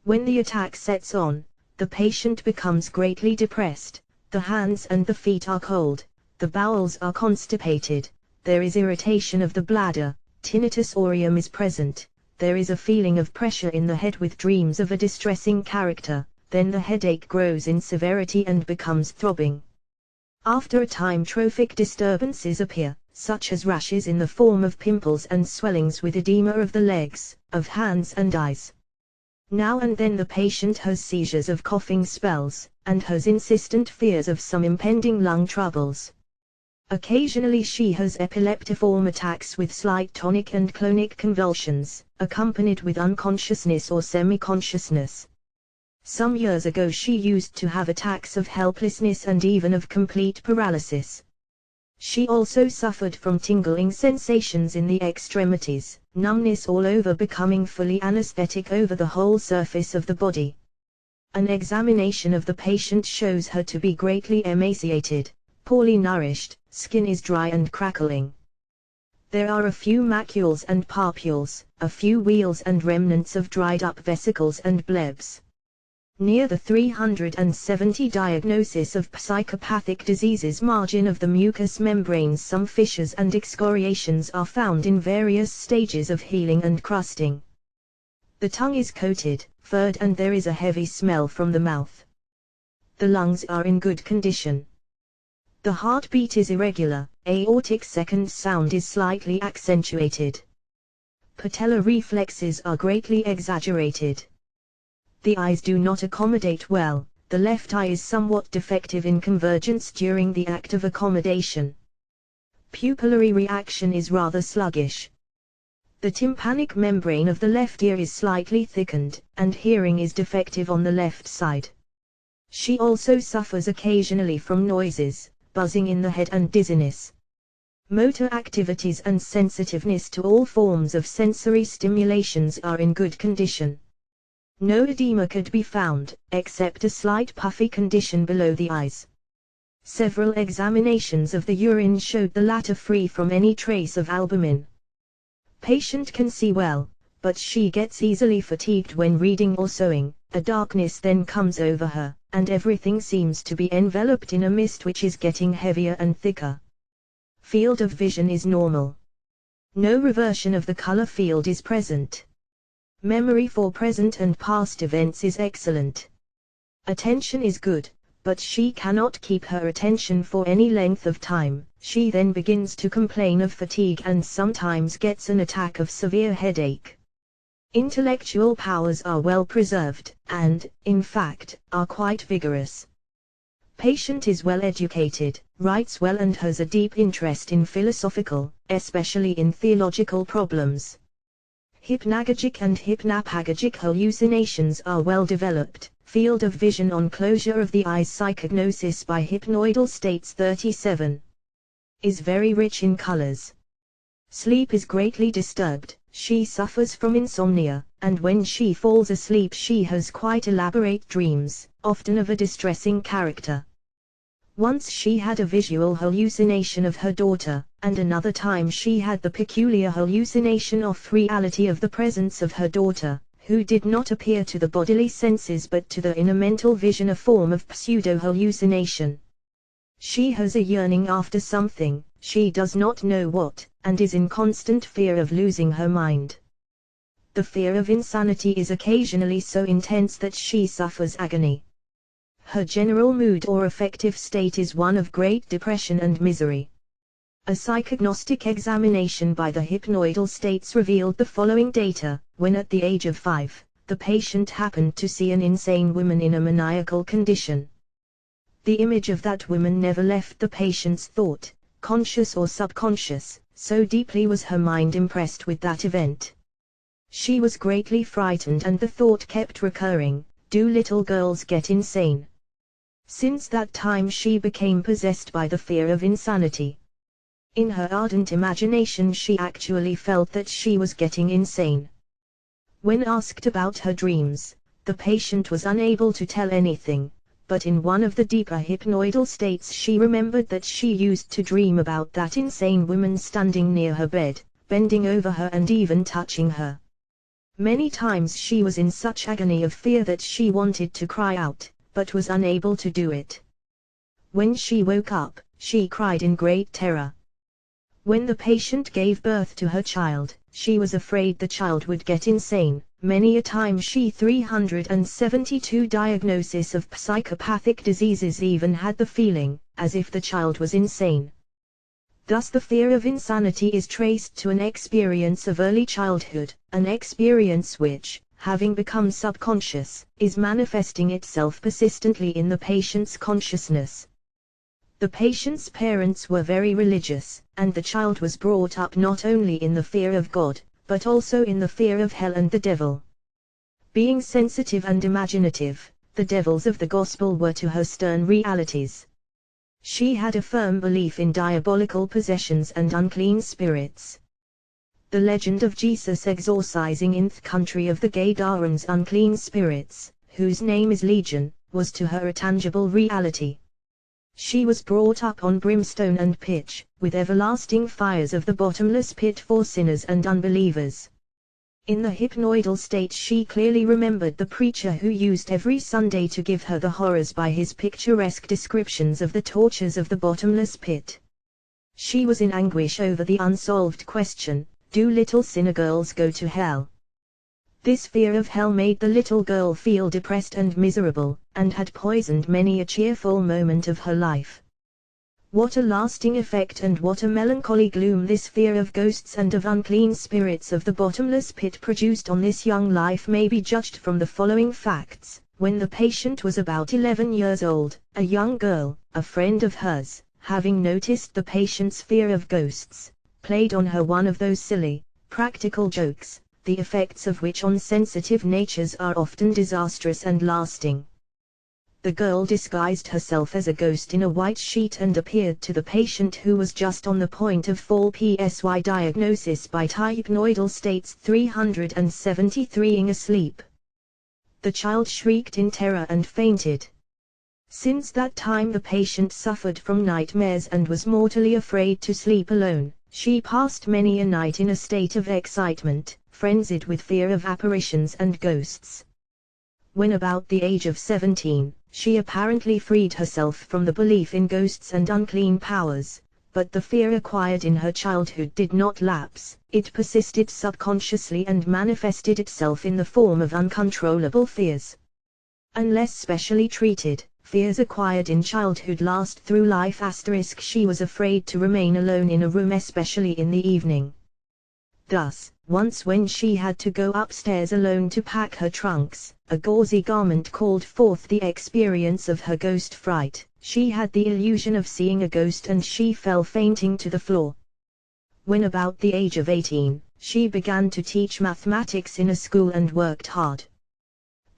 When the attack sets on, the patient becomes greatly depressed, the hands and the feet are cold, the bowels are constipated, there is irritation of the bladder, tinnitus aurium is present. There is a feeling of pressure in the head with dreams of a distressing character, then the headache grows in severity and becomes throbbing. After a time trophic disturbances appear, such as rashes in the form of pimples and swellings with edema of the legs, of hands and eyes. Now and then the patient has seizures of coughing spells, and has insistent fears of some impending lung troubles. Occasionally she has epileptiform attacks with slight tonic and clonic convulsions, accompanied with unconsciousness or semi-consciousness. Some years ago she used to have attacks of helplessness and even of complete paralysis. She also suffered from tingling sensations in the extremities, numbness all over, becoming fully anesthetic over the whole surface of the body. An examination of the patient shows her to be greatly emaciated, poorly nourished, skin is dry and crackling. There are a few macules and papules, a few wheals and remnants of dried up vesicles and blebs. Near the 370 Diagnosis of Psychopathic Diseases margin of the mucous membranes some fissures and excoriations are found in various stages of healing and crusting. The tongue is coated, furred, and there is a heavy smell from the mouth. The lungs are in good condition. The heartbeat is irregular, aortic second sound is slightly accentuated. Patellar reflexes are greatly exaggerated. The eyes do not accommodate well, the left eye is somewhat defective in convergence during the act of accommodation. Pupillary reaction is rather sluggish. The tympanic membrane of the left ear is slightly thickened, and hearing is defective on the left side. She also suffers occasionally from noises, buzzing in the head and dizziness. Motor activities and sensitiveness to all forms of sensory stimulations are in good condition. No edema could be found, except a slight puffy condition below the eyes. Several examinations of the urine showed the latter free from any trace of albumin. Patient can see well, but she gets easily fatigued when reading or sewing. A darkness then comes over her, and everything seems to be enveloped in a mist which is getting heavier and thicker. Field of vision is normal. No reversion of the color field is present. Memory for present and past events is excellent. Attention is good, but she cannot keep her attention for any length of time. She then begins to complain of fatigue and sometimes gets an attack of severe headache. Intellectual powers are well preserved, and, in fact, are quite vigorous. Patient is well educated, writes well and has a deep interest in philosophical, especially in theological problems. Hypnagogic and hypnapagogic hallucinations are well developed. Field of vision on closure of the eyes. Psychognosis by hypnoidal states 37. Is very rich in colors. Sleep is greatly disturbed. She suffers from insomnia, and when she falls asleep she has quite elaborate dreams, often of a distressing character. Once she had a visual hallucination of her daughter, and another time she had the peculiar hallucination of reality of the presence of her daughter, who did not appear to the bodily senses but to the inner mental vision, a form of pseudo-hallucination. She has a yearning after something, she does not know what, and is in constant fear of losing her mind. The fear of insanity is occasionally so intense that she suffers agony. Her general mood or affective state is one of great depression and misery. A psychognostic examination by the hypnoidal states revealed the following data: when at the age of 5, the patient happened to see an insane woman in a maniacal condition. The image of that woman never left the patient's thought, conscious or subconscious, so deeply was her mind impressed with that event. She was greatly frightened and the thought kept recurring, "Do little girls get insane?" Since that time she became possessed by the fear of insanity. In her ardent imagination she actually felt that she was getting insane. When asked about her dreams, the patient was unable to tell anything, but in one of the deeper hypnoidal states she remembered that she used to dream about that insane woman standing near her bed, bending over her and even touching her. Many times she was in such agony of fear that she wanted to cry out, but was unable to do it. When she woke up, she cried in great terror. When the patient gave birth to her child, she was afraid the child would get insane. Many a time she 372 diagnosis of psychopathic diseases even had the feeling, as if the child was insane. Thus the fear of insanity is traced to an experience of early childhood, an experience which, having become subconscious, is manifesting itself persistently in the patient's consciousness. The patient's parents were very religious, and the child was brought up not only in the fear of God, but also in the fear of hell and the devil. Being sensitive and imaginative, the devils of the gospel were to her stern realities. She had a firm belief in diabolical possessions and unclean spirits. The legend of Jesus exorcising in the country of the Gadarens unclean spirits, whose name is Legion, was to her a tangible reality. She was brought up on brimstone and pitch, with everlasting fires of the bottomless pit for sinners and unbelievers. In the hypnoidal state she clearly remembered the preacher who used every Sunday to give her the horrors by his picturesque descriptions of the tortures of the bottomless pit. She was in anguish over the unsolved question, "Do little sinner girls go to hell?" This fear of hell made the little girl feel depressed and miserable, and had poisoned many a cheerful moment of her life. What a lasting effect and what a melancholy gloom this fear of ghosts and of unclean spirits of the bottomless pit produced on this young life may be judged from the following facts. When the patient was about 11 years old, a young girl, a friend of hers, having noticed the patient's fear of ghosts, played on her one of those silly, practical jokes, the effects of which on sensitive natures are often disastrous and lasting. The girl disguised herself as a ghost in a white sheet and appeared to the patient, who was just on the point of fall PSY diagnosis by hypnoidal states 373ing asleep. The child shrieked in terror and fainted. Since that time the patient suffered from nightmares and was mortally afraid to sleep alone. She passed many a night in a state of excitement, frenzied with fear of apparitions and ghosts. When about the age of 17, she apparently freed herself from the belief in ghosts and unclean powers, but the fear acquired in her childhood did not lapse. It persisted subconsciously and manifested itself in the form of uncontrollable fears. Unless specially treated, fears acquired in childhood last through life. She was afraid to remain alone in a room, especially in the evening. Thus, once when she had to go upstairs alone to pack her trunks, a gauzy garment called forth the experience of her ghost fright. She had the illusion of seeing a ghost and she fell fainting to the floor. When about the age of 18, she began to teach mathematics in a school and worked hard.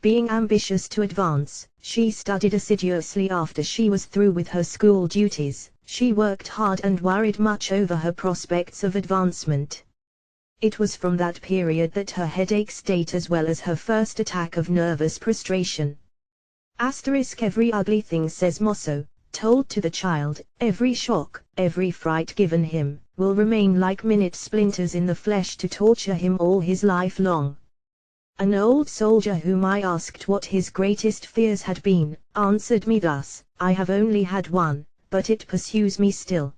Being ambitious to advance, she studied assiduously. After she was through with her school duties, she worked hard and worried much over her prospects of advancement. It was from that period that her headaches date, as well as her first attack of nervous prostration. Every ugly thing, says Mosso, told to the child, every shock, every fright given him, will remain like minute splinters in the flesh to torture him all his life long. An old soldier whom I asked what his greatest fears had been, answered me thus: I have only had one, but it pursues me still.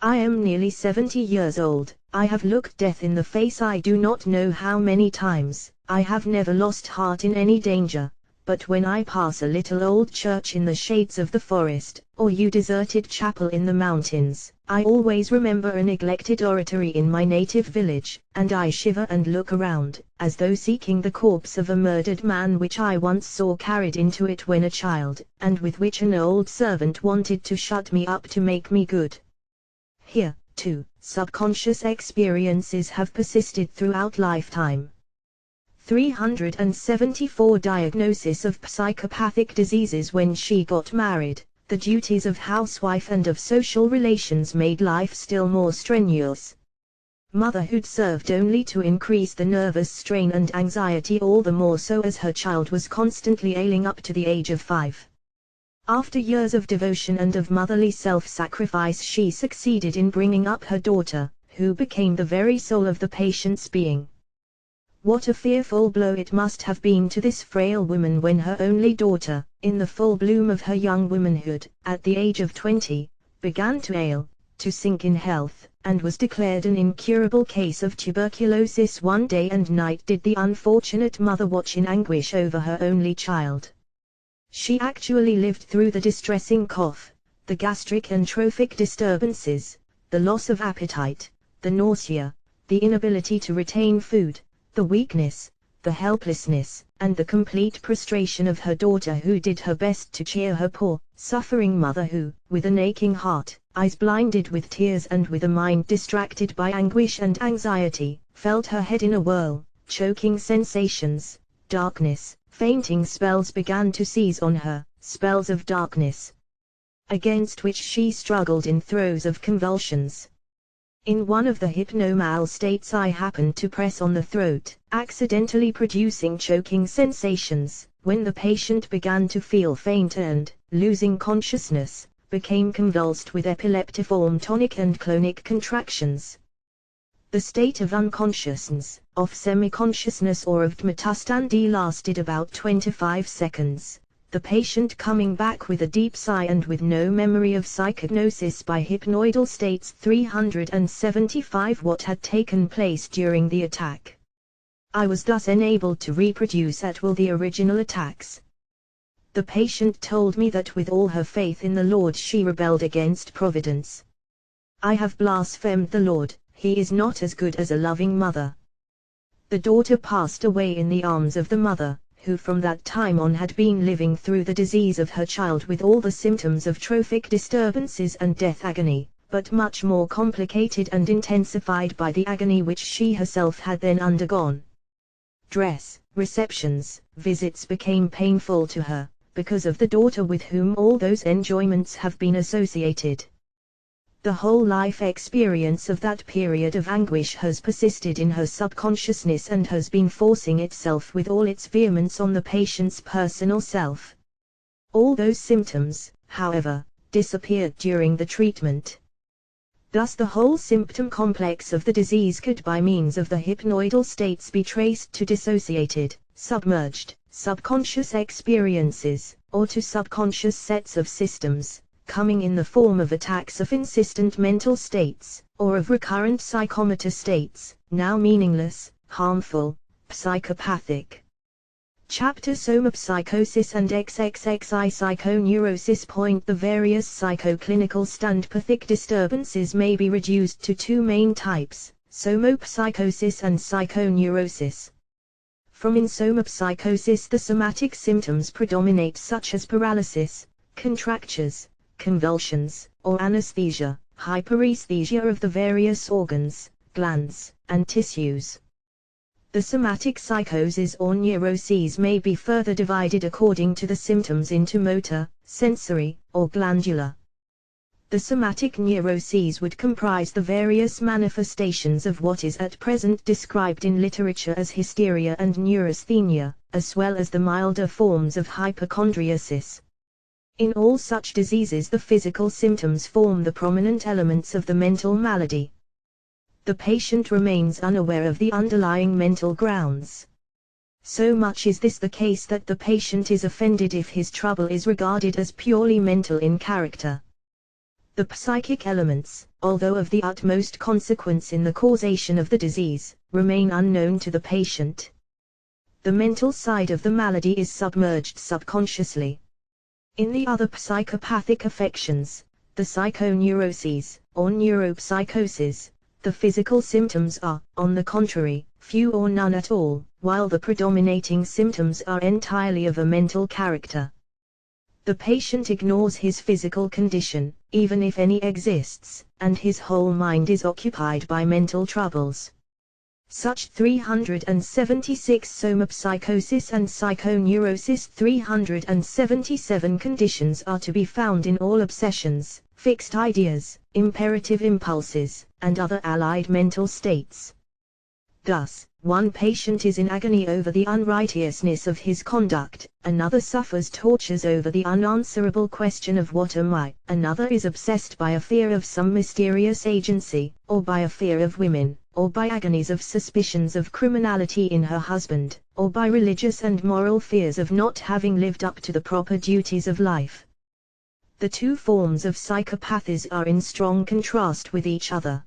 I am nearly 70 years old, I have looked death in the face I do not know how many times, I have never lost heart in any danger, but when I pass a little old church in the shades of the forest, or a deserted chapel in the mountains, I always remember a neglected oratory in my native village, and I shiver and look around, as though seeking the corpse of a murdered man which I once saw carried into it when a child, and with which an old servant wanted to shut me up to make me good. Here, too, subconscious experiences have persisted throughout lifetime. 374 Diagnosis of psychopathic diseases. When she got married, the duties of housewife and of social relations made life still more strenuous. Motherhood served only to increase the nervous strain and anxiety, all the more so as her child was constantly ailing up to the age of 5. After years of devotion and of motherly self-sacrifice, she succeeded in bringing up her daughter, who became the very soul of the patient's being. What a fearful blow it must have been to this frail woman when her only daughter, in the full bloom of her young womanhood, at the age of 20, began to ail, to sink in health, and was declared an incurable case of tuberculosis. One day and night did the unfortunate mother watch in anguish over her only child. She actually lived through the distressing cough, the gastric and trophic disturbances, the loss of appetite, the nausea, the inability to retain food, the weakness, the helplessness, and the complete prostration of her daughter, who did her best to cheer her poor, suffering mother, who, with an aching heart, eyes blinded with tears and with a mind distracted by anguish and anxiety, felt her head in a whirl. Choking sensations, darkness, fainting spells began to seize on her, spells of darkness, against which she struggled in throes of convulsions. In one of the hypnomal states I happened to press on the throat, accidentally producing choking sensations, when the patient began to feel faint and, losing consciousness, became convulsed with epileptiform tonic and clonic contractions. The state of unconsciousness, of semi-consciousness or of metastandi lasted about 25 seconds, the patient coming back with a deep sigh and with no memory of psychognosis by hypnoidal states 375 what had taken place during the attack. I was thus enabled to reproduce at will the original attacks. The patient told me that with all her faith in the Lord she rebelled against Providence. I have blasphemed the Lord, he is not as good as a loving mother. The daughter passed away in the arms of the mother, who from that time on had been living through the disease of her child with all the symptoms of trophic disturbances and death agony, but much more complicated and intensified by the agony which she herself had then undergone. Dress, receptions, visits became painful to her, because of the daughter with whom all those enjoyments have been associated. The whole life experience of that period of anguish has persisted in her subconsciousness and has been forcing itself with all its vehemence on the patient's personal self. All those symptoms, however, disappeared during the treatment. Thus the whole symptom complex of the disease could by means of the hypnoidal states be traced to dissociated, submerged, subconscious experiences, or to subconscious sets of systems, coming in the form of attacks of insistent mental states, or of recurrent psychomotor states, now meaningless, harmful, psychopathic. Chapter Somopsychosis and XXXI Psychoneurosis. Point: the various psychoclinical standpathic disturbances may be reduced to two main types, somopsychosis and psychoneurosis. From insomopsychosis the somatic symptoms predominate, such as paralysis, contractures, convulsions, or anesthesia, hyperesthesia of the various organs, glands, and tissues. The somatic psychoses or neuroses may be further divided according to the symptoms into motor, sensory, or glandular. The somatic neuroses would comprise the various manifestations of what is at present described in literature as hysteria and neurasthenia, as well as the milder forms of hypochondriasis. In all such diseases the physical symptoms form the prominent elements of the mental malady. The patient remains unaware of the underlying mental grounds. So much is this the case that the patient is offended if his trouble is regarded as purely mental in character. The psychic elements, although of the utmost consequence in the causation of the disease, remain unknown to the patient. The mental side of the malady is submerged subconsciously. In the other psychopathic affections, the psychoneuroses, or neuropsychoses, the physical symptoms are, on the contrary, few or none at all, while the predominating symptoms are entirely of a mental character. The patient ignores his physical condition, even if any exists, and his whole mind is occupied by mental troubles. Such 376 somopsychosis and psychoneurosis. 377 conditions are to be found in all obsessions, fixed ideas, imperative impulses, and other allied mental states. Thus, one patient is in agony over the unrighteousness of his conduct, another suffers tortures over the unanswerable question of what am I, another is obsessed by a fear of some mysterious agency, or by a fear of women, or by agonies of suspicions of criminality in her husband, or by religious and moral fears of not having lived up to the proper duties of life. The two forms of psychopathies are in strong contrast with each other.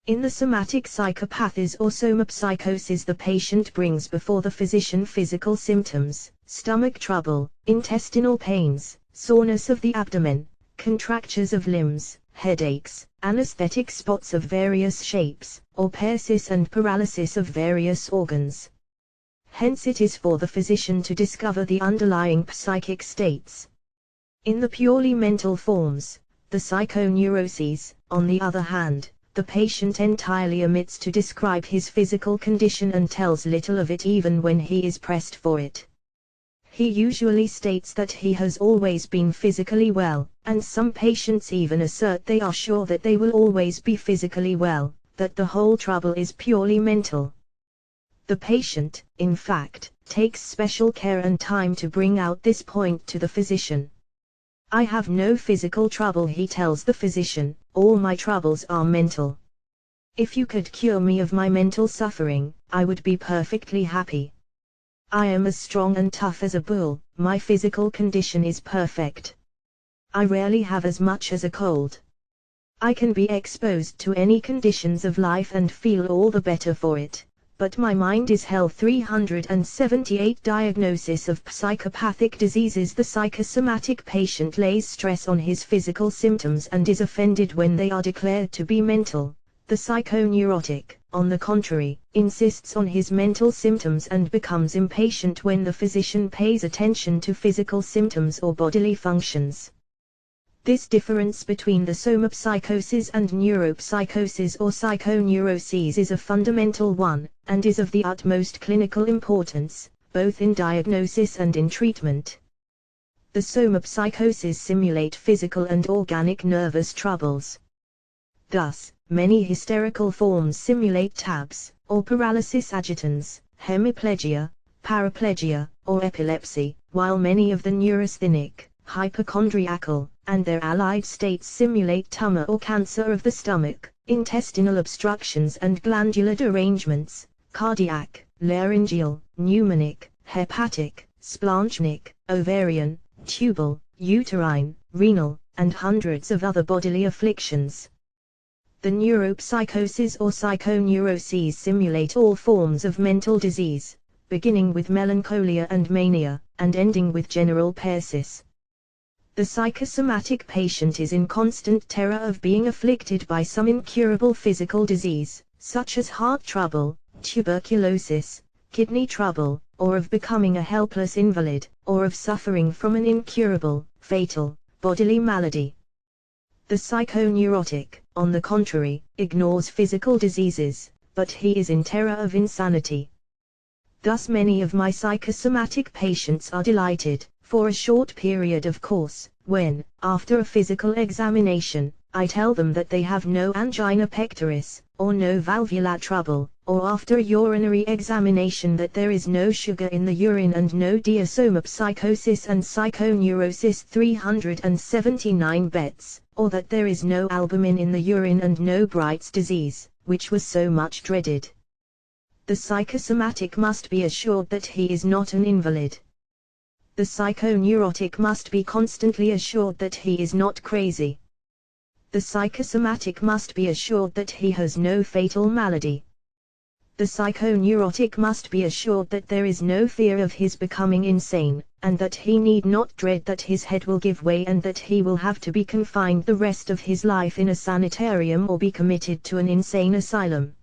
In the somatic psychopathies or somopsychosis the patient brings before the physician physical symptoms, stomach trouble, intestinal pains, soreness of the abdomen, contractures of limbs, headaches, anesthetic spots of various shapes, or paresis and paralysis of various organs. Hence it is for the physician to discover the underlying psychic states. In the purely mental forms, the psychoneuroses, on the other hand, the patient entirely omits to describe his physical condition and tells little of it even when he is pressed for it. He usually states that he has always been physically well, and some patients even assert they are sure that they will always be physically well, that the whole trouble is purely mental. The patient, in fact, takes special care and time to bring out this point to the physician. I have no physical trouble, he tells the physician, all my troubles are mental. If you could cure me of my mental suffering, I would be perfectly happy. I am as strong and tough as a bull, my physical condition is perfect. I rarely have as much as a cold. I can be exposed to any conditions of life and feel all the better for it. But my mind is hell. 378 Diagnosis of psychopathic diseases. The psychosomatic patient lays stress on his physical symptoms and is offended when they are declared to be mental. The psychoneurotic, on the contrary, insists on his mental symptoms and becomes impatient when the physician pays attention to physical symptoms or bodily functions. This difference between the somopsychosis and neuropsychosis or psychoneuroses is a fundamental one, and is of the utmost clinical importance, both in diagnosis and in treatment. The somopsychoses simulate physical and organic nervous troubles. Thus, many hysterical forms simulate TABs, or paralysis agitans, hemiplegia, paraplegia, or epilepsy, while many of the neurasthenic, hypochondriacal, and their allied states simulate tumor or cancer of the stomach, intestinal obstructions and glandular derangements, cardiac, laryngeal, pneumonic, hepatic, splanchnic, ovarian, tubal, uterine, renal, and hundreds of other bodily afflictions. The neuropsychoses or psychoneuroses simulate all forms of mental disease, beginning with melancholia and mania, and ending with general paresis. The psychosomatic patient is in constant terror of being afflicted by some incurable physical disease, such as heart trouble, tuberculosis, kidney trouble, or of becoming a helpless invalid, or of suffering from an incurable, fatal, bodily malady. The psychoneurotic, on the contrary, ignores physical diseases, but he is in terror of insanity. Thus many of my psychosomatic patients are delighted, for a short period of course, when, after a physical examination, I tell them that they have no angina pectoris, or no valvular trouble, or after a urinary examination that there is no sugar in the urine and no diasomopsychosis and psychoneurosis 379 bets, or that there is no albumin in the urine and no Bright's disease, which was so much dreaded. The psychosomatic must be assured that he is not an invalid. The psychoneurotic must be constantly assured that he is not crazy. The psychosomatic must be assured that he has no fatal malady. The psychoneurotic must be assured that there is no fear of his becoming insane, and that he need not dread that his head will give way and that he will have to be confined the rest of his life in a sanitarium or be committed to an insane asylum.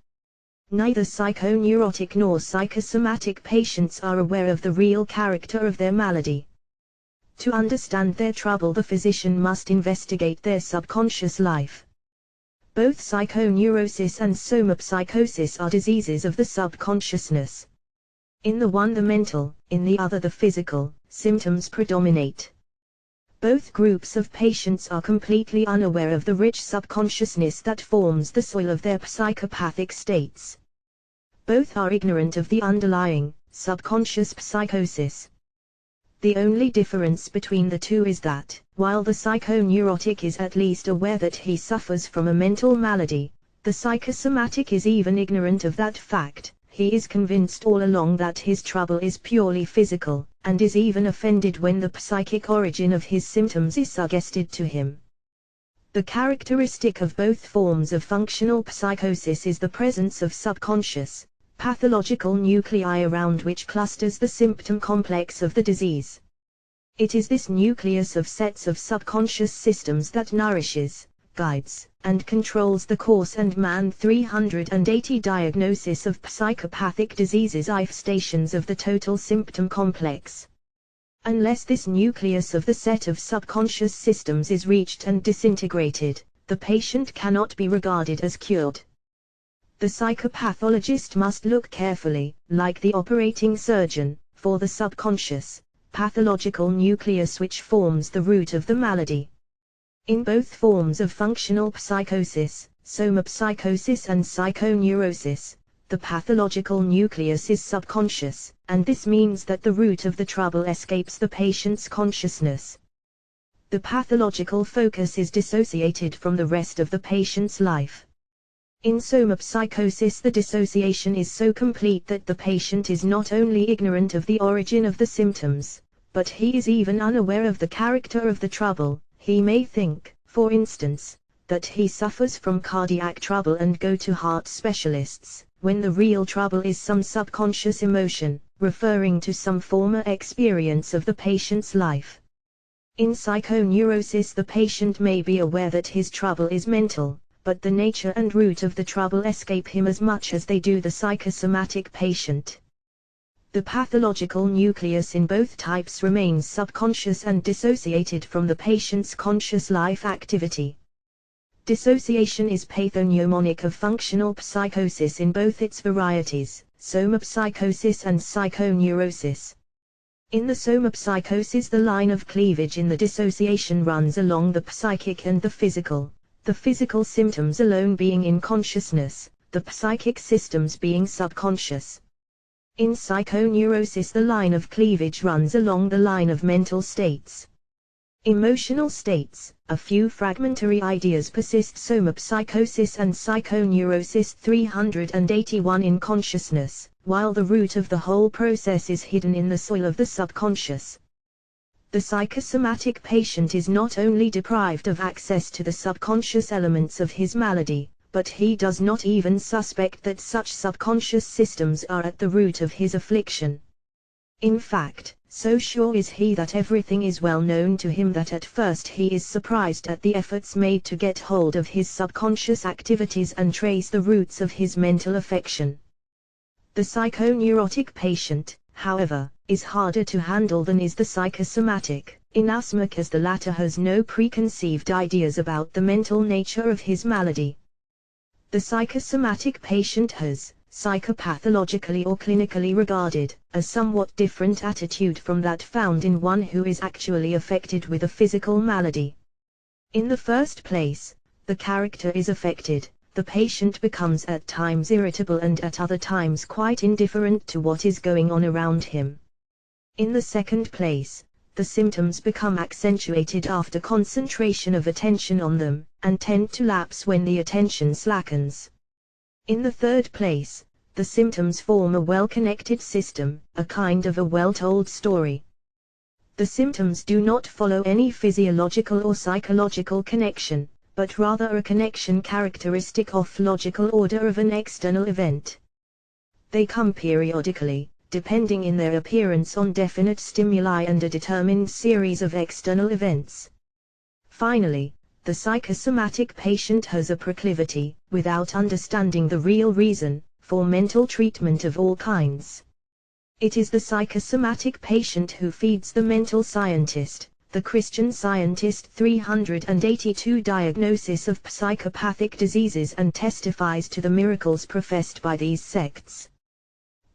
Neither psychoneurotic nor psychosomatic patients are aware of the real character of their malady. To understand their trouble, the physician must investigate their subconscious life. Both psychoneurosis and somopsychosis are diseases of the subconsciousness. In the one the mental, in the other the physical, symptoms predominate. Both groups of patients are completely unaware of the rich subconsciousness that forms the soil of their psychopathic states. Both are ignorant of the underlying, subconscious psychosis. The only difference between the two is that, while the psychoneurotic is at least aware that he suffers from a mental malady, the psychosomatic is even ignorant of that fact. He is convinced all along that his trouble is purely physical, and is even offended when the psychic origin of his symptoms is suggested to him. The characteristic of both forms of functional psychosis is the presence of subconscious, pathological nuclei around which clusters the symptom complex of the disease. It is this nucleus of sets of subconscious systems that nourishes, guides, and controls the course and man 380 diagnosis of psychopathic diseases if stations of the total symptom complex. Unless this nucleus of the set of subconscious systems is reached and disintegrated, the patient cannot be regarded as cured. The psychopathologist must look carefully, like the operating surgeon, for the subconscious, pathological nucleus which forms the root of the malady. In both forms of functional psychosis, somopsychosis and psychoneurosis, the pathological nucleus is subconscious, and this means that the root of the trouble escapes the patient's consciousness. The pathological focus is dissociated from the rest of the patient's life. In somopsychosis, the dissociation is so complete that the patient is not only ignorant of the origin of the symptoms, but he is even unaware of the character of the trouble. He may think, for instance, that he suffers from cardiac trouble and go to heart specialists, when the real trouble is some subconscious emotion, referring to some former experience of the patient's life. In psychoneurosis, the patient may be aware that his trouble is mental, but the nature and root of the trouble escape him as much as they do the psychosomatic patient. The pathological nucleus in both types remains subconscious and dissociated from the patient's conscious life activity. Dissociation is pathognomonic of functional psychosis in both its varieties, somopsychosis and psychoneurosis. In the somopsychosis, the line of cleavage in the dissociation runs along the psychic and the physical symptoms alone being in consciousness, the psychic systems being subconscious. In psychoneurosis, the line of cleavage runs along the line of mental states. Emotional states, a few fragmentary ideas persist. Somopsychosis and psychoneurosis 381 in consciousness, while the root of the whole process is hidden in the soil of the subconscious. The psychosomatic patient is not only deprived of access to the subconscious elements of his malady, but he does not even suspect that such subconscious systems are at the root of his affliction. In fact, so sure is he that everything is well known to him that at first he is surprised at the efforts made to get hold of his subconscious activities and trace the roots of his mental affection. The psychoneurotic patient, however, is harder to handle than is the psychosomatic, inasmuch as the latter has no preconceived ideas about the mental nature of his malady. The psychosomatic patient has, psychopathologically or clinically regarded, a somewhat different attitude from that found in one who is actually affected with a physical malady. In the first place, the character is affected, the patient becomes at times irritable and at other times quite indifferent to what is going on around him. In the second place, the symptoms become accentuated after concentration of attention on them, and tend to lapse when the attention slackens. In the third place, the symptoms form a well-connected system, a kind of a well-told story. The symptoms do not follow any physiological or psychological connection, but rather a connection characteristic of logical order of an external event. They come periodically, depending in their appearance on definite stimuli and a determined series of external events. Finally, the psychosomatic patient has a proclivity, without understanding the real reason, for mental treatment of all kinds. It is the psychosomatic patient who feeds the mental scientist, the Christian Scientist 382 diagnosis of psychopathic diseases and testifies to the miracles professed by these sects.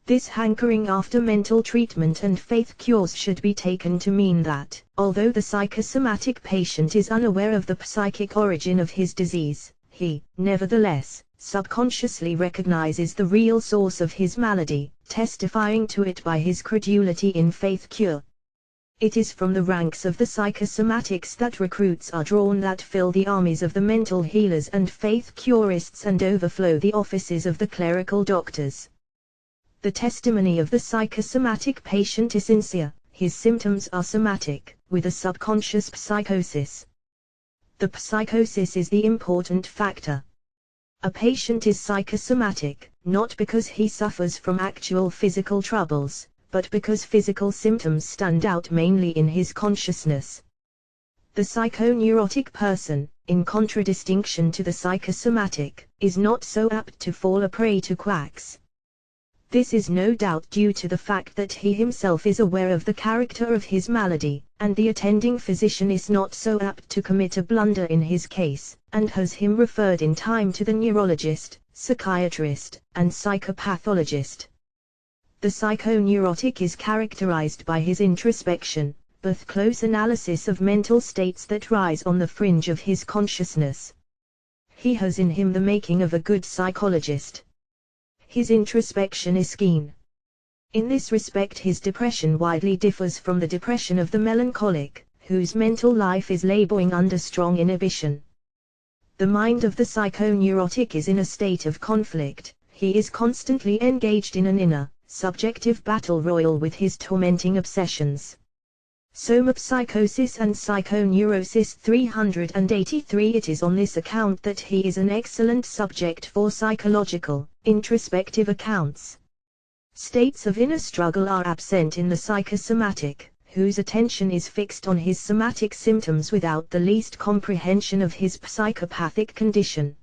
This hankering after mental treatment and faith cures should be taken to mean that, although the psychosomatic patient is unaware of the psychic origin of his disease, he, nevertheless, subconsciously recognizes the real source of his malady, testifying to it by his credulity in faith cure. It is from the ranks of the psychosomatics that recruits are drawn that fill the armies of the mental healers and faith curists and overflow the offices of the clerical doctors. The testimony of the psychosomatic patient is sincere, his symptoms are somatic, with a subconscious psychosis. The psychosis is the important factor. A patient is psychosomatic, not because he suffers from actual physical troubles, but because physical symptoms stand out mainly in his consciousness. The psychoneurotic person, in contradistinction to the psychosomatic, is not so apt to fall a prey to quacks. This is no doubt due to the fact that he himself is aware of the character of his malady, and the attending physician is not so apt to commit a blunder in his case, and has him referred in time to the neurologist, psychiatrist, and psychopathologist. The psychoneurotic is characterized by his introspection, both close analysis of mental states that rise on the fringe of his consciousness. He has in him the making of a good psychologist. His introspection is keen. In this respect his depression widely differs from the depression of the melancholic, whose mental life is laboring under strong inhibition. The mind of the psychoneurotic is in a state of conflict, he is constantly engaged in an inner, subjective battle royal with his tormenting obsessions. Somopsychosis and psychoneurosis 383. It is on this account that he is an excellent subject for psychological, introspective accounts. States of inner struggle are absent in the psychosomatic, whose attention is fixed on his somatic symptoms without the least comprehension of his psychopathic condition.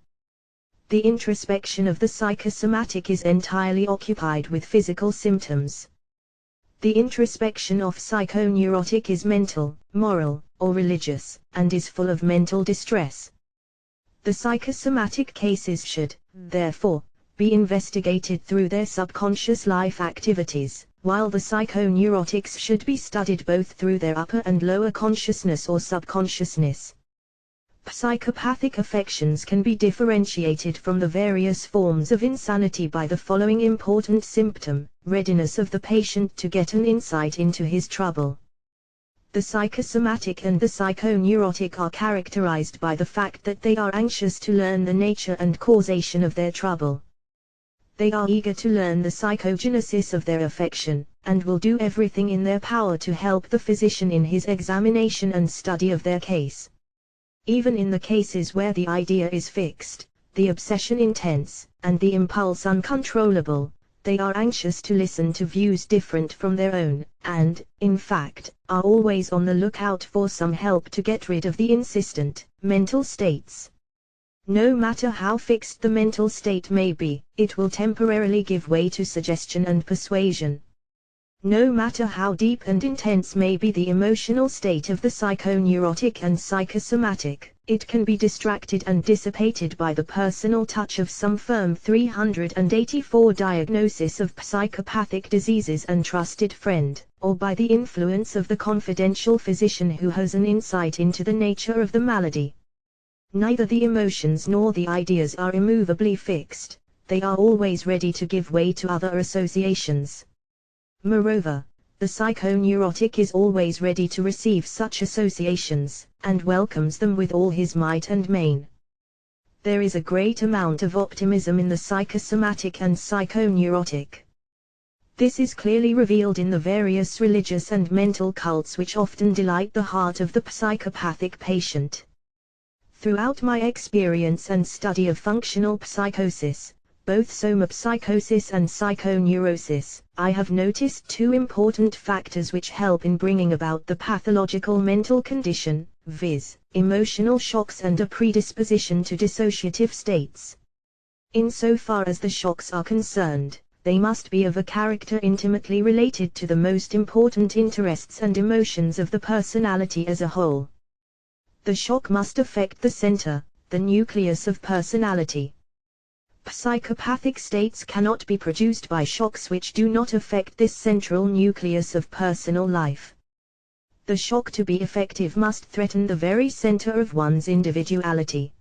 The introspection of the psychosomatic is entirely occupied with physical symptoms. The introspection of psychoneurotic is mental, moral, or religious, and is full of mental distress. The psychosomatic cases should, therefore, be investigated through their subconscious life activities, while the psychoneurotics should be studied both through their upper and lower consciousness or subconsciousness. Psychopathic affections can be differentiated from the various forms of insanity by the following important symptom: readiness of the patient to get an insight into his trouble. The psychosomatic and the psychoneurotic are characterized by the fact that they are anxious to learn the nature and causation of their trouble. They are eager to learn the psychognosis of their affection, and will do everything in their power to help the physician in his examination and study of their case. Even in the cases where the idea is fixed, the obsession intense, and the impulse uncontrollable, they are anxious to listen to views different from their own, and, in fact, are always on the lookout for some help to get rid of the insistent mental states. No matter how fixed the mental state may be, it will temporarily give way to suggestion and persuasion. No matter how deep and intense may be the emotional state of the psychoneurotic and psychosomatic, it can be distracted and dissipated by the personal touch of some firm 384 diagnosis of psychopathic diseases and trusted friend, or by the influence of the confidential physician who has an insight into the nature of the malady. Neither the emotions nor the ideas are immovably fixed, they are always ready to give way to other associations. Moreover, the psychoneurotic is always ready to receive such associations, and welcomes them with all his might and main. There is a great amount of optimism in the psychosomatic and psychoneurotic. This is clearly revealed in the various religious and mental cults which often delight the heart of the psychopathic patient. Throughout my experience and study of functional psychosis, both somopsychosis and psychoneurosis, I have noticed two important factors which help in bringing about the pathological mental condition, viz., emotional shocks and a predisposition to dissociative states. Insofar as the shocks are concerned, they must be of a character intimately related to the most important interests and emotions of the personality as a whole. The shock must affect the center, the nucleus of personality. Psychopathic states cannot be produced by shocks which do not affect this central nucleus of personal life. The shock to be effective must threaten the very center of one's individuality.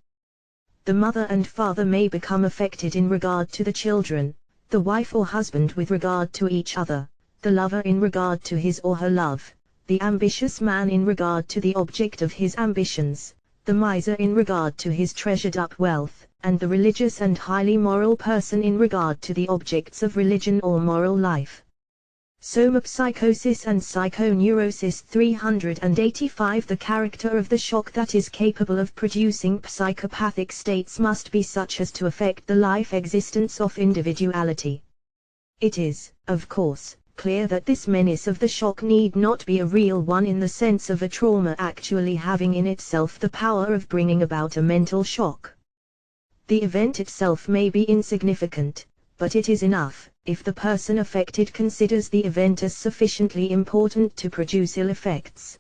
The mother and father may become affected in regard to the children, the wife or husband with regard to each other, the lover in regard to his or her love, the ambitious man in regard to the object of his ambitions, the miser in regard to his treasured-up wealth, and the religious and highly moral person in regard to the objects of religion or moral life. Somopsychosis and psychoneurosis 385. The character of the shock that is capable of producing psychopathic states must be such as to affect the life existence of individuality. It is, of course, clear that this menace of the shock need not be a real one in the sense of a trauma actually having in itself the power of bringing about a mental shock. The event itself may be insignificant, but it is enough, if the person affected considers the event as sufficiently important to produce ill effects.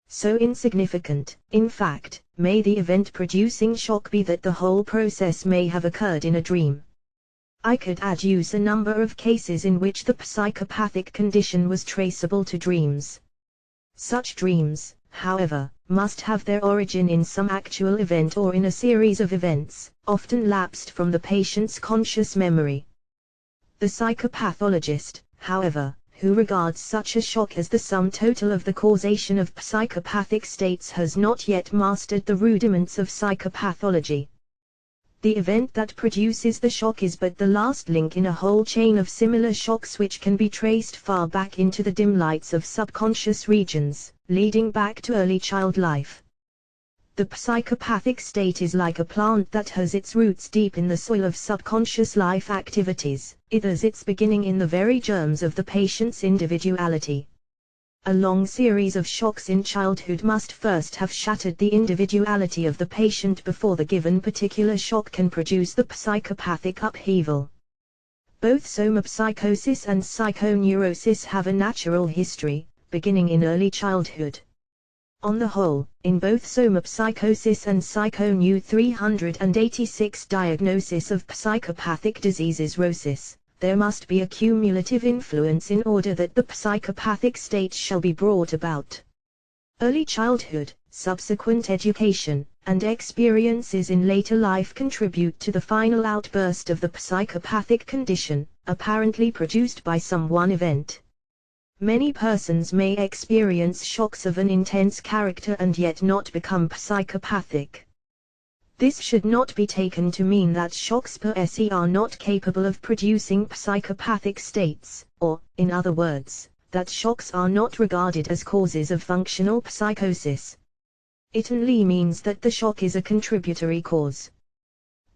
So insignificant, in fact, may the event-producing shock be that the whole process may have occurred in a dream. I could adduce a number of cases in which the psychopathic condition was traceable to dreams. Such dreams, however, must have their origin in some actual event or in a series of events, often lapsed from the patient's conscious memory. The psychopathologist, however, who regards such a shock as the sum total of the causation of psychopathic states has not yet mastered the rudiments of psychopathology. The event that produces the shock is but the last link in a whole chain of similar shocks which can be traced far back into the dim lights of subconscious regions, leading back to early child life. The psychopathic state is like a plant that has its roots deep in the soil of subconscious life activities. It has its beginning in the very germs of the patient's individuality. A long series of shocks in childhood must first have shattered the individuality of the patient before the given particular shock can produce the psychopathic upheaval. Both somopsychosis and psychoneurosis have a natural history, beginning in early childhood. On the whole, in both somopsychosis and psychognosis 386 diagnosis of psychopathic diseases, there must be a cumulative influence in order that the psychopathic state shall be brought about. Early childhood, subsequent education, and experiences in later life contribute to the final outburst of the psychopathic condition, apparently produced by some one event. Many persons may experience shocks of an intense character and yet not become psychopathic. This should not be taken to mean that shocks per se are not capable of producing psychopathic states, or, in other words, that shocks are not regarded as causes of functional psychosis. It only means that the shock is a contributory cause.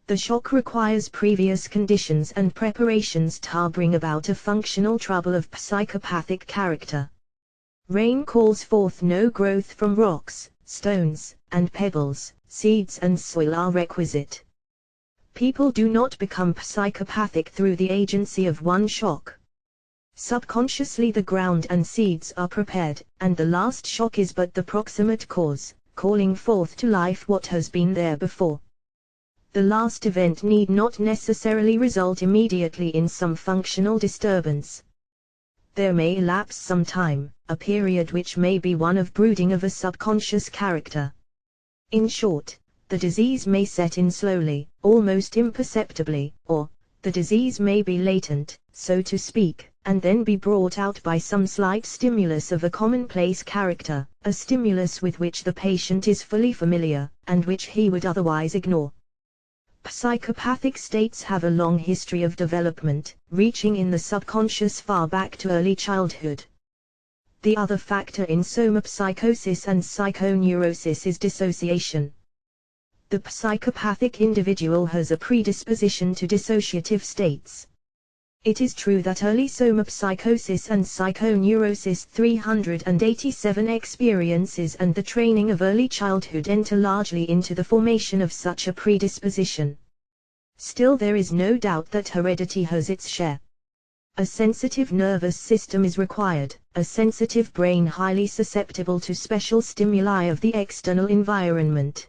The shock requires previous conditions and preparations to bring about a functional trouble of psychopathic character. Rain calls forth no growth from rocks, stones, and pebbles, seeds and soil are requisite. People do not become psychopathic through the agency of one shock. Subconsciously the ground and seeds are prepared, and the last shock is but the proximate cause, calling forth to life what has been there before. The last event need not necessarily result immediately in some functional disturbance. There may elapse some time, a period which may be one of brooding of a subconscious character. In short, the disease may set in slowly, almost imperceptibly, or, the disease may be latent, so to speak, and then be brought out by some slight stimulus of a commonplace character, a stimulus with which the patient is fully familiar, and which he would otherwise ignore. Psychopathic states have a long history of development, reaching in the subconscious far back to early childhood. The other factor in somopsychosis and psychoneurosis is dissociation. The psychopathic individual has a predisposition to dissociative states. It is true that early somopsychosis and psychoneurosis 387 experiences and the training of early childhood enter largely into the formation of such a predisposition. Still there is no doubt that heredity has its share. A sensitive nervous system is required, a sensitive brain highly susceptible to special stimuli of the external environment.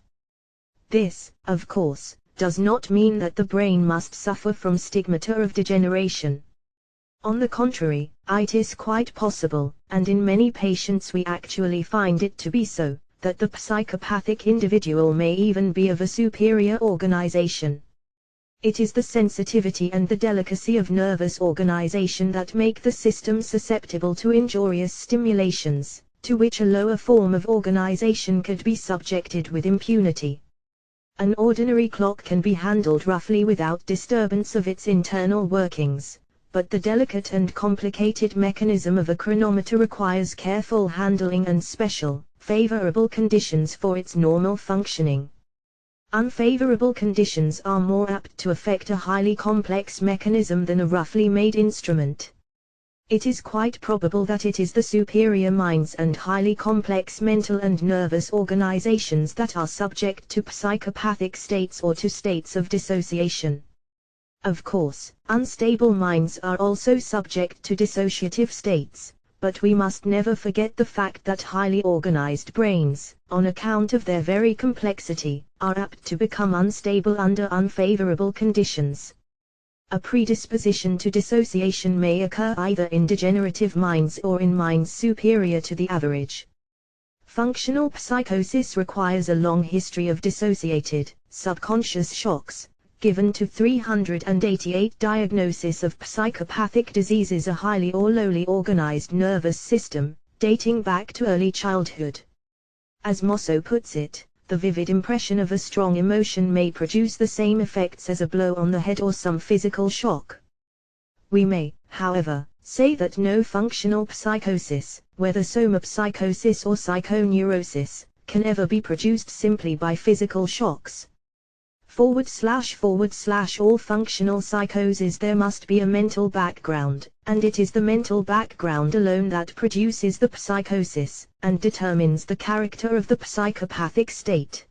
This, of course, does not mean that the brain must suffer from stigmata of degeneration. On the contrary, it is quite possible, and in many patients we actually find it to be so, that the psychopathic individual may even be of a superior organization. It is the sensitivity and the delicacy of nervous organization that make the system susceptible to injurious stimulations, to which a lower form of organization could be subjected with impunity. An ordinary clock can be handled roughly without disturbance of its internal workings, but the delicate and complicated mechanism of a chronometer requires careful handling and special, favorable conditions for its normal functioning. Unfavorable conditions are more apt to affect a highly complex mechanism than a roughly made instrument. It is quite probable that it is the superior minds and highly complex mental and nervous organizations that are subject to psychopathic states or to states of dissociation. Of course, unstable minds are also subject to dissociative states, but we must never forget the fact that highly organized brains, on account of their very complexity, are apt to become unstable under unfavorable conditions. A predisposition to dissociation may occur either in degenerative minds or in minds superior to the average. Functional psychosis requires a long history of dissociated, subconscious shocks, given to 388 diagnosis of psychopathic diseases, a highly or lowly organized nervous system, dating back to early childhood. As Mosso puts it, the vivid impression of a strong emotion may produce the same effects as a blow on the head or some physical shock. We may, however, say that no functional psychosis, whether somopsychosis or psychoneurosis, can ever be produced simply by physical shocks. / all functional psychoses there must be a mental background, and it is the mental background alone that produces the psychosis, and determines the character of the psychopathic state.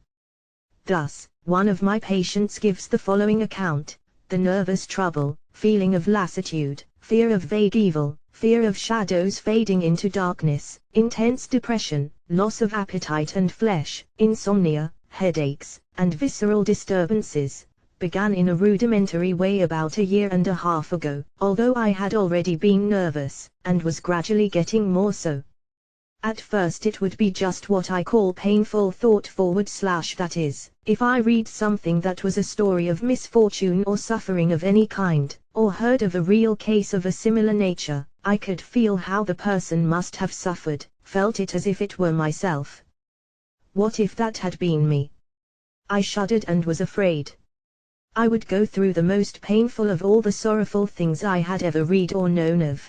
Thus, one of my patients gives the following account: the nervous trouble, feeling of lassitude, fear of vague evil, fear of shadows fading into darkness, intense depression, loss of appetite and flesh, insomnia, headaches, and visceral disturbances, began in a rudimentary way about a year and a half ago, although I had already been nervous, and was gradually getting more so. At first it would be just what I call painful thought / that is, if I read something that was a story of misfortune or suffering of any kind, or heard of a real case of a similar nature, I could feel how the person must have suffered, felt it as if it were myself. What if that had been me? I shuddered and was afraid. I would go through the most painful of all the sorrowful things I had ever read or known of.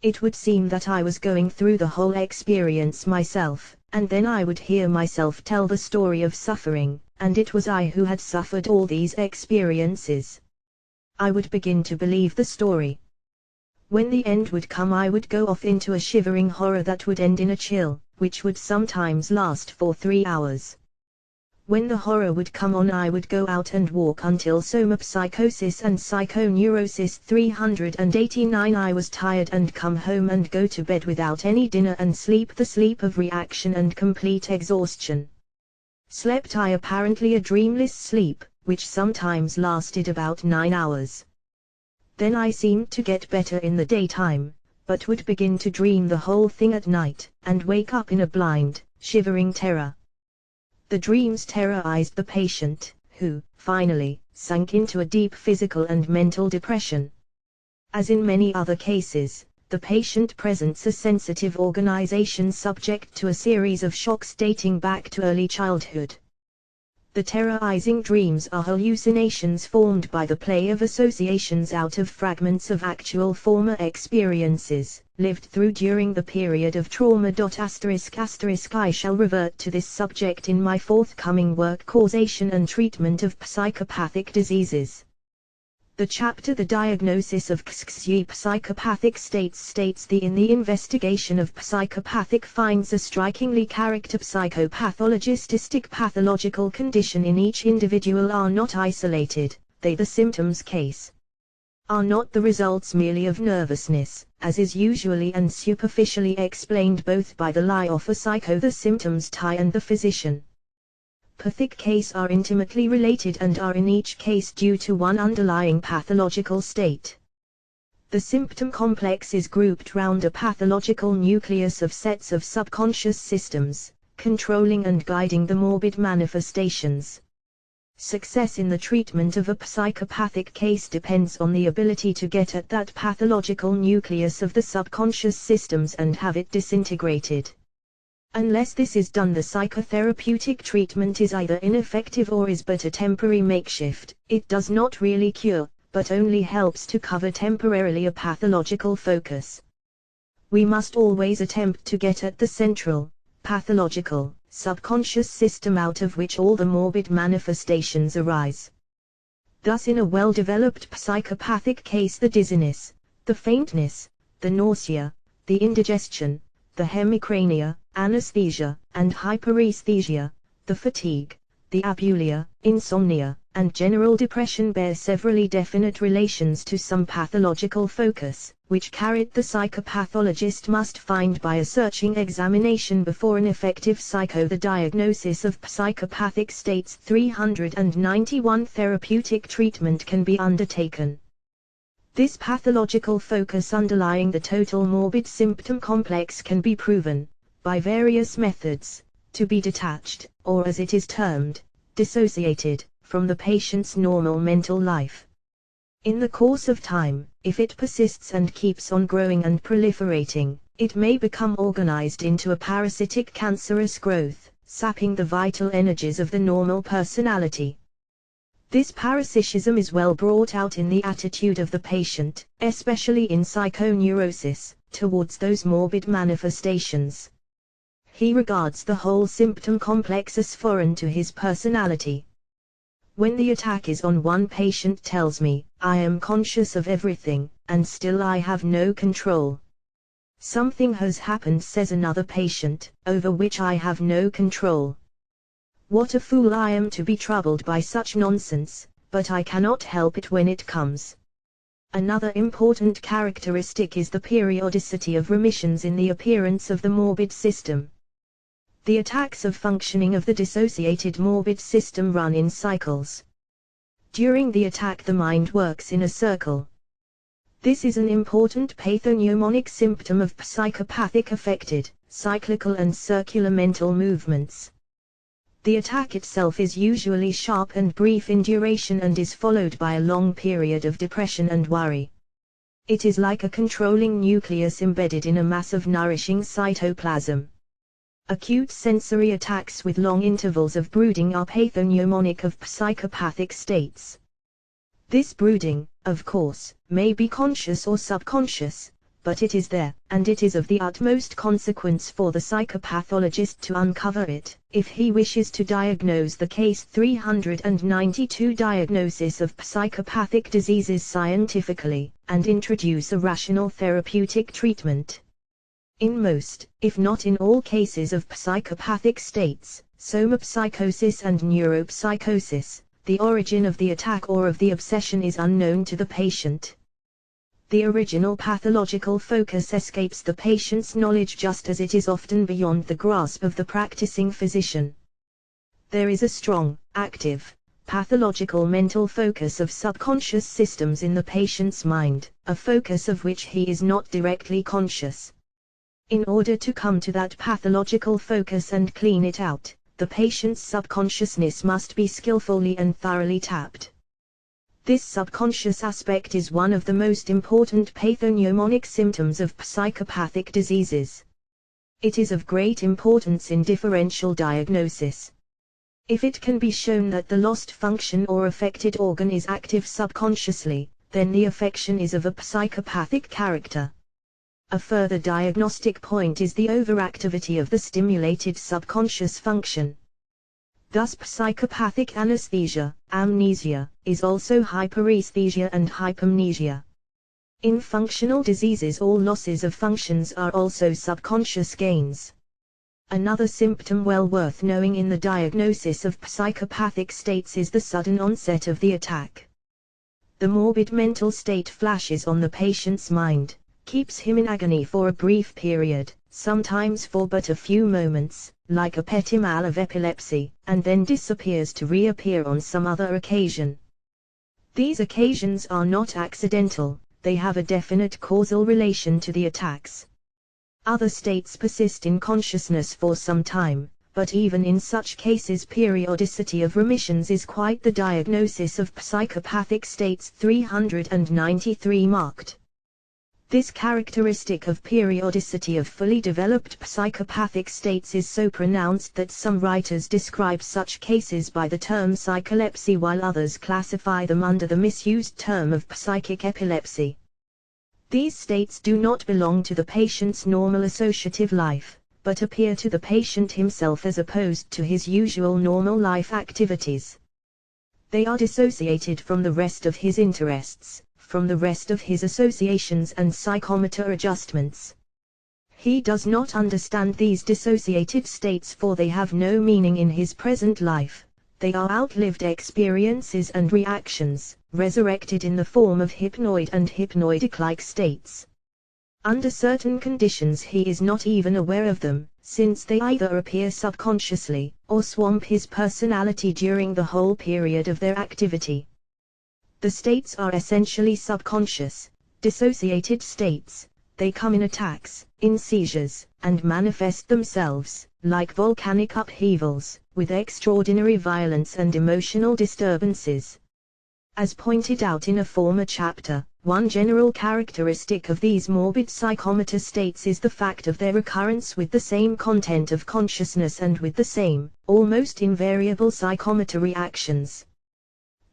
It would seem that I was going through the whole experience myself, and then I would hear myself tell the story of suffering, and it was I who had suffered all these experiences. I would begin to believe the story. When the end would come, I would go off into a shivering horror that would end in a chill, which would sometimes last for 3 hours. When the horror would come on, I would go out and walk until somapsychosis and psychoneurosis 389. I was tired and come home and go to bed without any dinner and sleep the sleep of reaction and complete exhaustion. Slept I apparently a dreamless sleep, which sometimes lasted about 9 hours. Then I seemed to get better in the daytime, but would begin to dream the whole thing at night, and wake up in a blind, shivering terror. The dreams terrorized the patient, who, finally, sank into a deep physical and mental depression. As in many other cases, the patient presents a sensitive organization subject to a series of shocks dating back to early childhood. The terrorizing dreams are hallucinations formed by the play of associations out of fragments of actual former experiences, lived through during the period of trauma. I shall revert to this subject in my forthcoming work, Causation and Treatment of Psychopathic Diseases. The chapter The Diagnosis of Psychopathic States in the investigation of psychopathic finds a strikingly character psychopathologistic pathological condition in each individual are not isolated, they the symptoms case are not the results merely of nervousness, as is usually and superficially explained both by the lie of a psycho the symptoms tie and the physician. Pathic case are intimately related and are in each case due to one underlying pathological state. The symptom complex is grouped round a pathological nucleus of sets of subconscious systems, controlling and guiding the morbid manifestations. Success in the treatment of a psychopathic case depends on the ability to get at that pathological nucleus of the subconscious systems and have it disintegrated. Unless this is done, the psychotherapeutic treatment is either ineffective or is but a temporary makeshift. It does not really cure, but only helps to cover temporarily a pathological focus. We must always attempt to get at the central, pathological, subconscious system out of which all the morbid manifestations arise. Thus in a well-developed psychopathic case, the dizziness, the faintness, the nausea, the indigestion, the hemicrania, anesthesia, and hyperesthesia, the fatigue, the abulia, insomnia, and general depression bear severally definite relations to some pathological focus, which the psychopathologist must find by a searching examination before an effective The diagnosis of psychopathic states 391 therapeutic treatment can be undertaken. This pathological focus underlying the total morbid symptom complex can be proven, by various methods, to be detached, or as it is termed, dissociated, from the patient's normal mental life. In the course of time, if it persists and keeps on growing and proliferating, it may become organized into a parasitic cancerous growth, sapping the vital energies of the normal personality. This parasitism is well brought out in the attitude of the patient, especially in psychoneurosis, towards those morbid manifestations. He regards the whole symptom complex as foreign to his personality. When the attack is on, one patient tells me, "I am conscious of everything, and still I have no control." "Something has happened," says another patient, "over which I have no control. What a fool I am to be troubled by such nonsense, but I cannot help it when it comes." Another important characteristic is the periodicity of remissions in the appearance of the morbid system. The attacks of functioning of the dissociated morbid system run in cycles. During the attack the mind works in a circle. This is an important pathognomonic symptom of psychopathic affected, cyclical and circular mental movements. The attack itself is usually sharp and brief in duration and is followed by a long period of depression and worry. It is like a controlling nucleus embedded in a mass of nourishing cytoplasm. Acute sensory attacks with long intervals of brooding are pathognomonic of psychopathic states. This brooding, of course, may be conscious or subconscious, but it is there, and it is of the utmost consequence for the psychopathologist to uncover it, if he wishes to diagnose the case 392 diagnosis of psychopathic diseases scientifically, and introduce a rational therapeutic treatment. In most, if not in all cases of psychopathic states, somapsychosis and neuropsychosis, the origin of the attack or of the obsession is unknown to the patient. The original pathological focus escapes the patient's knowledge just as it is often beyond the grasp of the practicing physician. There is a strong, active, pathological mental focus of subconscious systems in the patient's mind, a focus of which he is not directly conscious. In order to come to that pathological focus and clean it out, the patient's subconsciousness must be skillfully and thoroughly tapped. This subconscious aspect is one of the most important pathognomonic symptoms of psychopathic diseases. It is of great importance in differential diagnosis. If it can be shown that the lost function or affected organ is active subconsciously, then the affection is of a psychopathic character. A further diagnostic point is the overactivity of the stimulated subconscious function. Thus psychopathic anesthesia, amnesia, is also hyperesthesia and hypomnesia. In functional diseases all losses of functions are also subconscious gains. Another symptom well worth knowing in the diagnosis of psychopathic states is the sudden onset of the attack. The morbid mental state flashes on the patient's mind, keeps him in agony for a brief period, sometimes for but a few moments, like a petit mal of epilepsy, and then disappears to reappear on some other occasion. These occasions are not accidental, they have a definite causal relation to the attacks. Other states persist in consciousness for some time, but even in such cases periodicity of remissions is quite the diagnosis of psychopathic states 393 marked. This characteristic of periodicity of fully developed psychopathic states is so pronounced that some writers describe such cases by the term psycholepsy while others classify them under the misused term of psychic epilepsy. These states do not belong to the patient's normal associative life, but appear to the patient himself as opposed to his usual normal life activities. They are dissociated from the rest of his interests, from the rest of his associations and psychomotor adjustments. He does not understand these dissociated states for they have no meaning in his present life, they are outlived experiences and reactions, resurrected in the form of hypnoid and hypnoidic-like states. Under certain conditions he is not even aware of them, since they either appear subconsciously, or swamp his personality during the whole period of their activity. The states are essentially subconscious, dissociated states. They come in attacks, in seizures, and manifest themselves, like volcanic upheavals, with extraordinary violence and emotional disturbances. As pointed out in a former chapter, one general characteristic of these morbid psychomotor states is the fact of their recurrence with the same content of consciousness and with the same, almost invariable psychomotor reactions.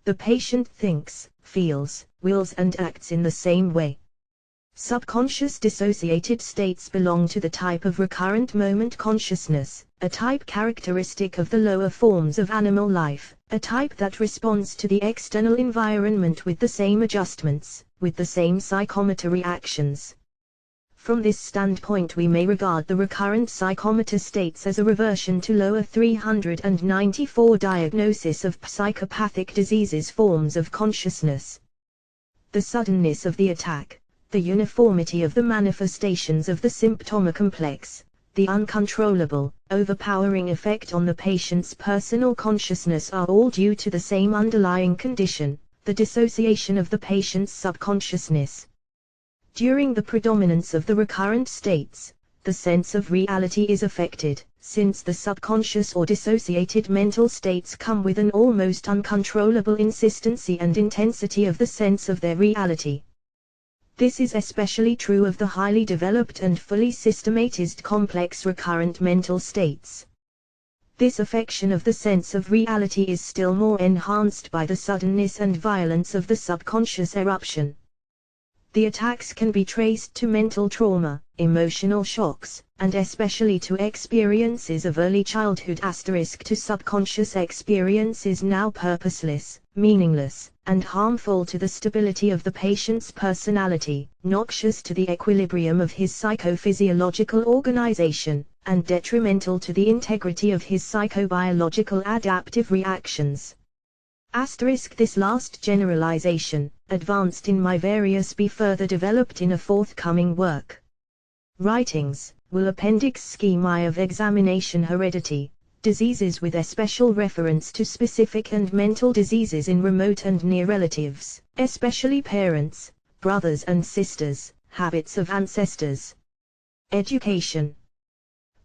The patient thinks, feels, wills and acts in the same way. Subconscious dissociated states belong to the type of recurrent moment consciousness, a type characteristic of the lower forms of animal life, a type that responds to the external environment with the same adjustments, with the same psychomotor reactions. From this standpoint we may regard the recurrent psychomotor states as a reversion to lower 394 diagnosis of psychopathic diseases forms of consciousness. the suddenness of the attack, the uniformity of the manifestations of the symptom complex, the uncontrollable, overpowering effect on the patient's personal consciousness are all due to the same underlying condition, the dissociation of the patient's subconsciousness. During the predominance of the recurrent states, the sense of reality is affected, since the subconscious or dissociated mental states come with an almost uncontrollable insistency and intensity of the sense of their reality. This is especially true of the highly developed and fully systematized complex recurrent mental states. This affection of the sense of reality is still more enhanced by the suddenness and violence of the subconscious eruption. The attacks can be traced to mental trauma, emotional shocks, and especially to experiences of early childhood * to subconscious experiences now purposeless, meaningless, and harmful to the stability of the patient's personality, noxious to the equilibrium of his psychophysiological organization, and detrimental to the integrity of his psychobiological adaptive reactions. This last generalization, advanced in my various be further developed in a forthcoming work. Writings, will Appendix Schema of Examination Heredity, diseases with especial reference to specific and mental diseases in remote and near relatives, especially parents, brothers and sisters, habits of ancestors. Education.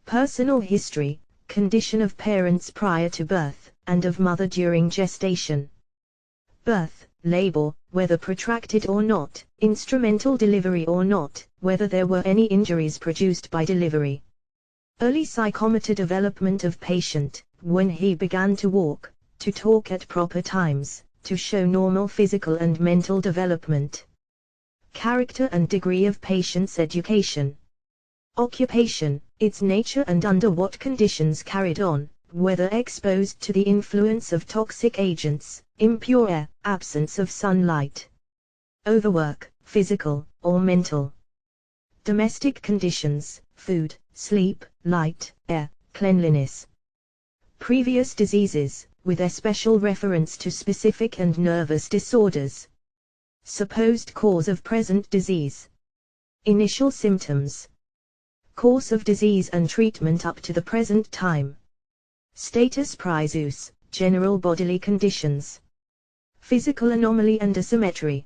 Personal history, condition of parents prior to birth, and of mother during gestation. Birth, labor, whether protracted or not, instrumental delivery or not, whether there were any injuries produced by delivery. Early psychomotor development of patient, when he began to walk, to talk at proper times, to show normal physical and mental development. Character and degree of patient's education. Occupation, its nature and under what conditions carried on, whether exposed to the influence of toxic agents, impure air, absence of sunlight. Overwork, physical or mental. Domestic conditions, food, sleep, light, air, cleanliness. Previous diseases, with especial reference to specific and nervous disorders. Supposed cause of present disease. Initial symptoms. Course of disease and treatment up to the present time. Status praesus, general bodily conditions. Physical anomaly and asymmetry.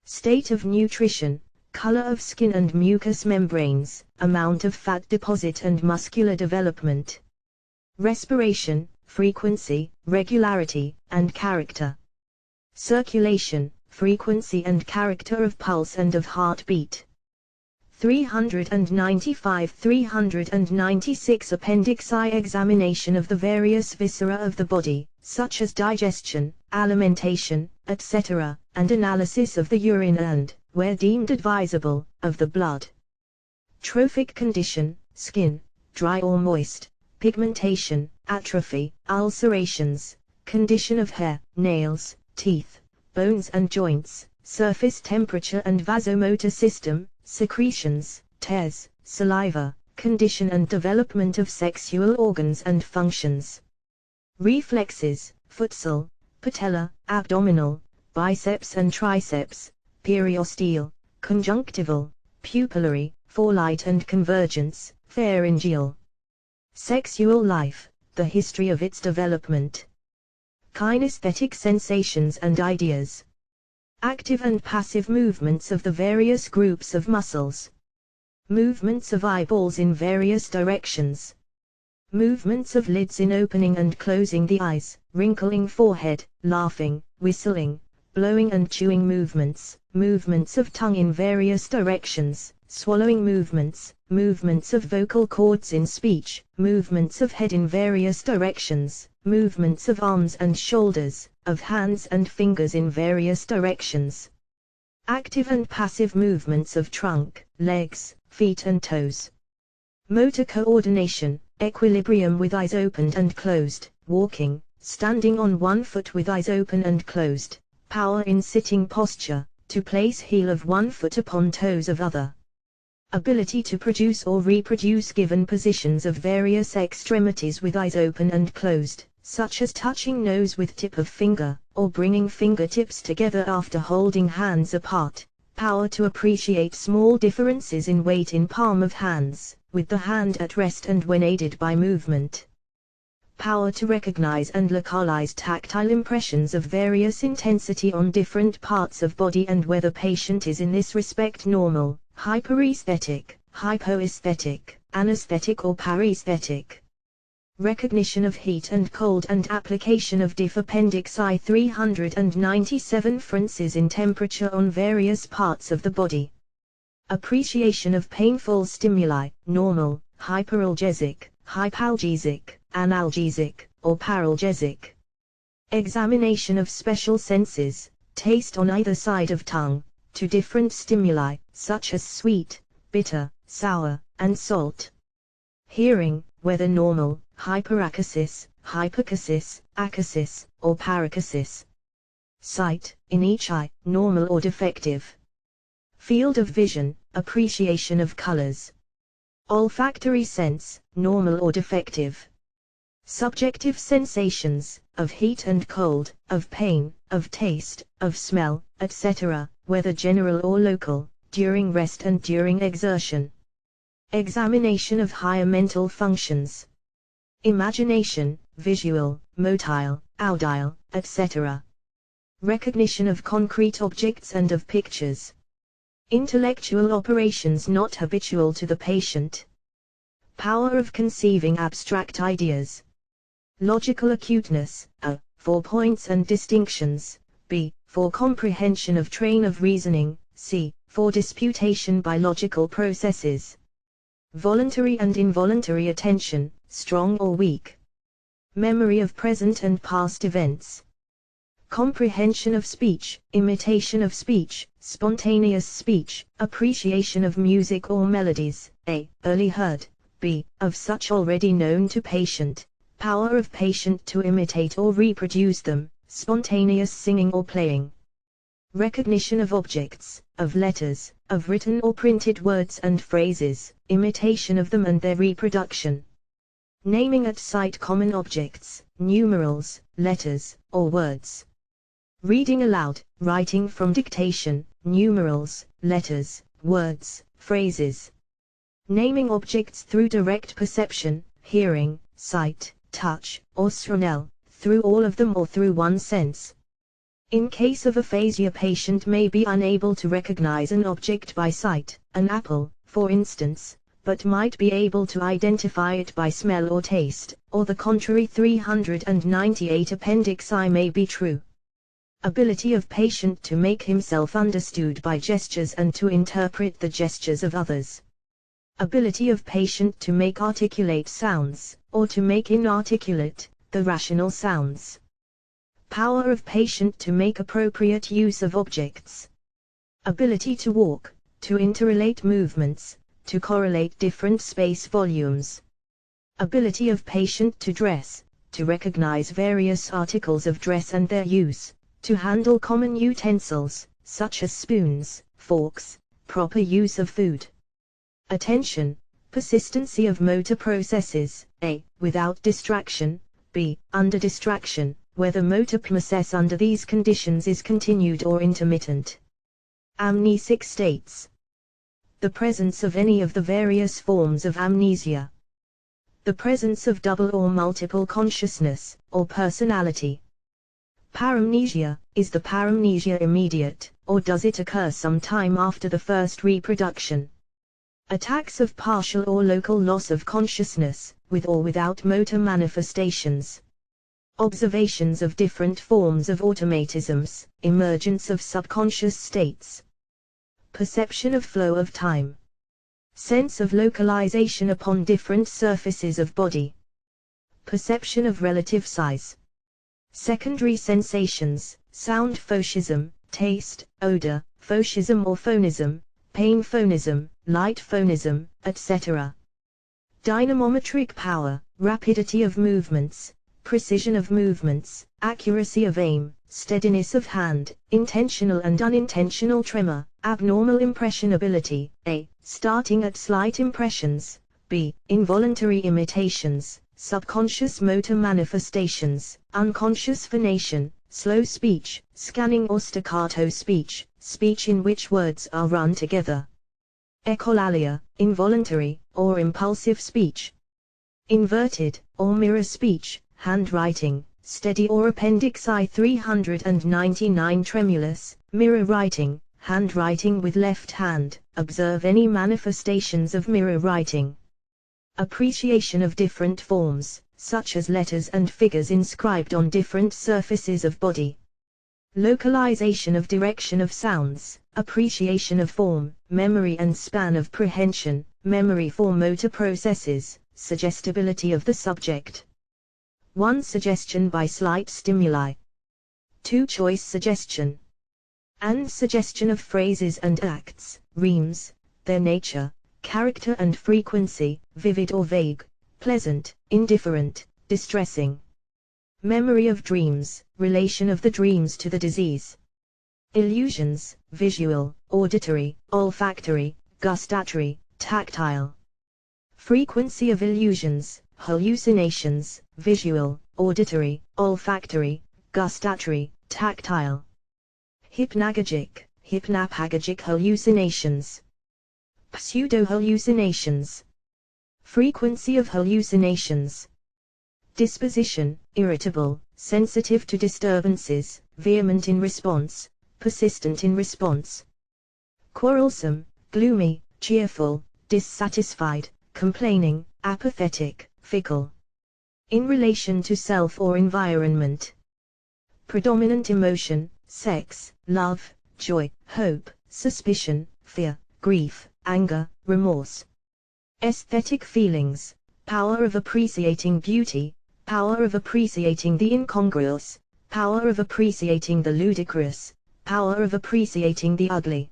State of nutrition, color of skin and mucous membranes, amount of fat deposit and muscular development. Respiration, frequency, regularity, and character. Circulation, frequency and character of pulse and of heartbeat. 395-396 Appendix I Examination of the various viscera of the body, such as digestion, alimentation, etc., and analysis of the urine and, where deemed advisable, of the blood. Trophic condition, skin, dry or moist, pigmentation, atrophy, ulcerations, condition of hair, nails, teeth, bones and joints, surface temperature and vasomotor system, secretions, tears, saliva, condition and development of sexual organs and functions. Reflexes, footsole, patella, abdominal, biceps and triceps, periosteal, conjunctival, pupillary, forelight and convergence, pharyngeal. Sexual life, the history of its development. Kinesthetic sensations and ideas. Active and passive movements of the various groups of muscles. Movements of eyeballs in various directions. Movements of lids in opening and closing the eyes, wrinkling forehead, laughing, whistling, blowing and chewing movements, movements of tongue in various directions, swallowing movements, movements of vocal cords in speech, movements of head in various directions, movements of arms and shoulders, of hands and fingers in various directions. Active and passive movements of trunk, legs, feet and toes. Motor coordination, equilibrium with eyes opened and closed, walking, standing on one foot with eyes open and closed, power in sitting posture, to place heel of one foot upon toes of other. Ability to produce or reproduce given positions of various extremities with eyes open and closed, such as touching nose with tip of finger, or bringing fingertips together after holding hands apart. Power to appreciate small differences in weight in palm of hands, with the hand at rest and when aided by movement. Power to recognize and localize tactile impressions of various intensity on different parts of body and whether patient is in this respect normal, hyperesthetic, hypoesthetic, anesthetic or paresthetic. Recognition of heat and cold and application of diff appendix I 397 differences in temperature on various parts of the body. Appreciation of painful stimuli, normal, hyperalgesic, hypalgesic, analgesic, or paralgesic. Examination of special senses, taste on either side of tongue, to different stimuli, such as sweet, bitter, sour, and salt. Hearing, whether normal, hyperacusis, hypoacusis, acusis, or paracusis. Sight, in each eye, normal or defective. Field of vision, appreciation of colors. Olfactory sense, normal or defective. Subjective sensations, of heat and cold, of pain, of taste, of smell, etc., whether general or local, during rest and during exertion. Examination of higher mental functions. Imagination, visual, motile, audile, etc. Recognition of concrete objects and of pictures. Intellectual operations not habitual to the patient. Power of conceiving abstract ideas. Logical acuteness, A, for points and distinctions, B, for comprehension of train of reasoning, C, for disputation by logical processes. Voluntary and involuntary attention, strong or weak. Memory of present and past events. Comprehension of speech, imitation of speech, spontaneous speech, appreciation of music or melodies, A, early heard, B, of such already known to patient, power of patient to imitate or reproduce them, spontaneous singing or playing. Recognition of objects, of letters, of written or printed words and phrases, imitation of them and their reproduction. Naming at sight common objects, numerals, letters, or words. Reading aloud, writing from dictation, numerals, letters, words, phrases. Naming objects through direct perception, hearing, sight, touch, or smell, through all of them or through one sense. In case of aphasia, patient may be unable to recognize an object by sight, an apple, for instance, but might be able to identify it by smell or taste, or the contrary. 398 Appendix I may be true. Ability of patient to make himself understood by gestures and to interpret the gestures of others. Ability of patient to make articulate sounds, or to make inarticulate, the rational sounds. Power of patient to make appropriate use of objects. Ability to walk, to interrelate movements, to correlate different space volumes. Ability of patient to dress, to recognize various articles of dress and their use, to handle common utensils, such as spoons, forks, proper use of food. Attention, persistency of motor processes, A, without distraction, B, under distraction, whether motor process under these conditions is continued or intermittent. Amnesic states. The presence of any of the various forms of amnesia. The presence of double or multiple consciousness, or personality. Paramnesia, is the paramnesia immediate, or does it occur some time after the first reproduction? Attacks of partial or local loss of consciousness, with or without motor manifestations. Observations of different forms of automatisms, emergence of subconscious states. Perception of flow of time. Sense of localization upon different surfaces of body. Perception of relative size. Secondary sensations, sound phonism, taste, odor, phonism or phonism, pain phonism, light phonism, etc. Dynamometric power, rapidity of movements, precision of movements, accuracy of aim, steadiness of hand, intentional and unintentional tremor, abnormal impressionability, A, starting at slight impressions, B, involuntary imitations, subconscious motor manifestations, unconscious phonation, slow speech, scanning or staccato speech, speech in which words are run together. Echolalia, involuntary, or impulsive speech. Inverted, or mirror speech, handwriting, steady or appendix I 399 tremulous, mirror writing, handwriting with left hand, observe any manifestations of mirror writing. Appreciation of different forms, such as letters and figures inscribed on different surfaces of body. Localization of direction of sounds, appreciation of form, memory and span of prehension, memory for motor processes, suggestibility of the subject. 1. Suggestion by slight stimuli. 2. Choice suggestion. And suggestion of phrases and acts, rhymes, their nature, character and frequency, vivid or vague, pleasant, indifferent, distressing. Memory of dreams, relation of the dreams to the disease. Illusions, visual, auditory, olfactory, gustatory, tactile. Frequency of illusions, hallucinations, visual, auditory, olfactory, gustatory, tactile. Hypnagogic, hypnagogic hallucinations. Pseudo-hallucinations. Frequency of hallucinations. Disposition, irritable, sensitive to disturbances, vehement in response, persistent in response. Quarrelsome, gloomy, cheerful, dissatisfied, complaining, apathetic, fickle. In relation to self or environment. Predominant emotion, sex, love, joy, hope, suspicion, fear, grief, anger, remorse. Aesthetic feelings, power of appreciating beauty, power of appreciating the incongruous, power of appreciating the ludicrous, power of appreciating the ugly.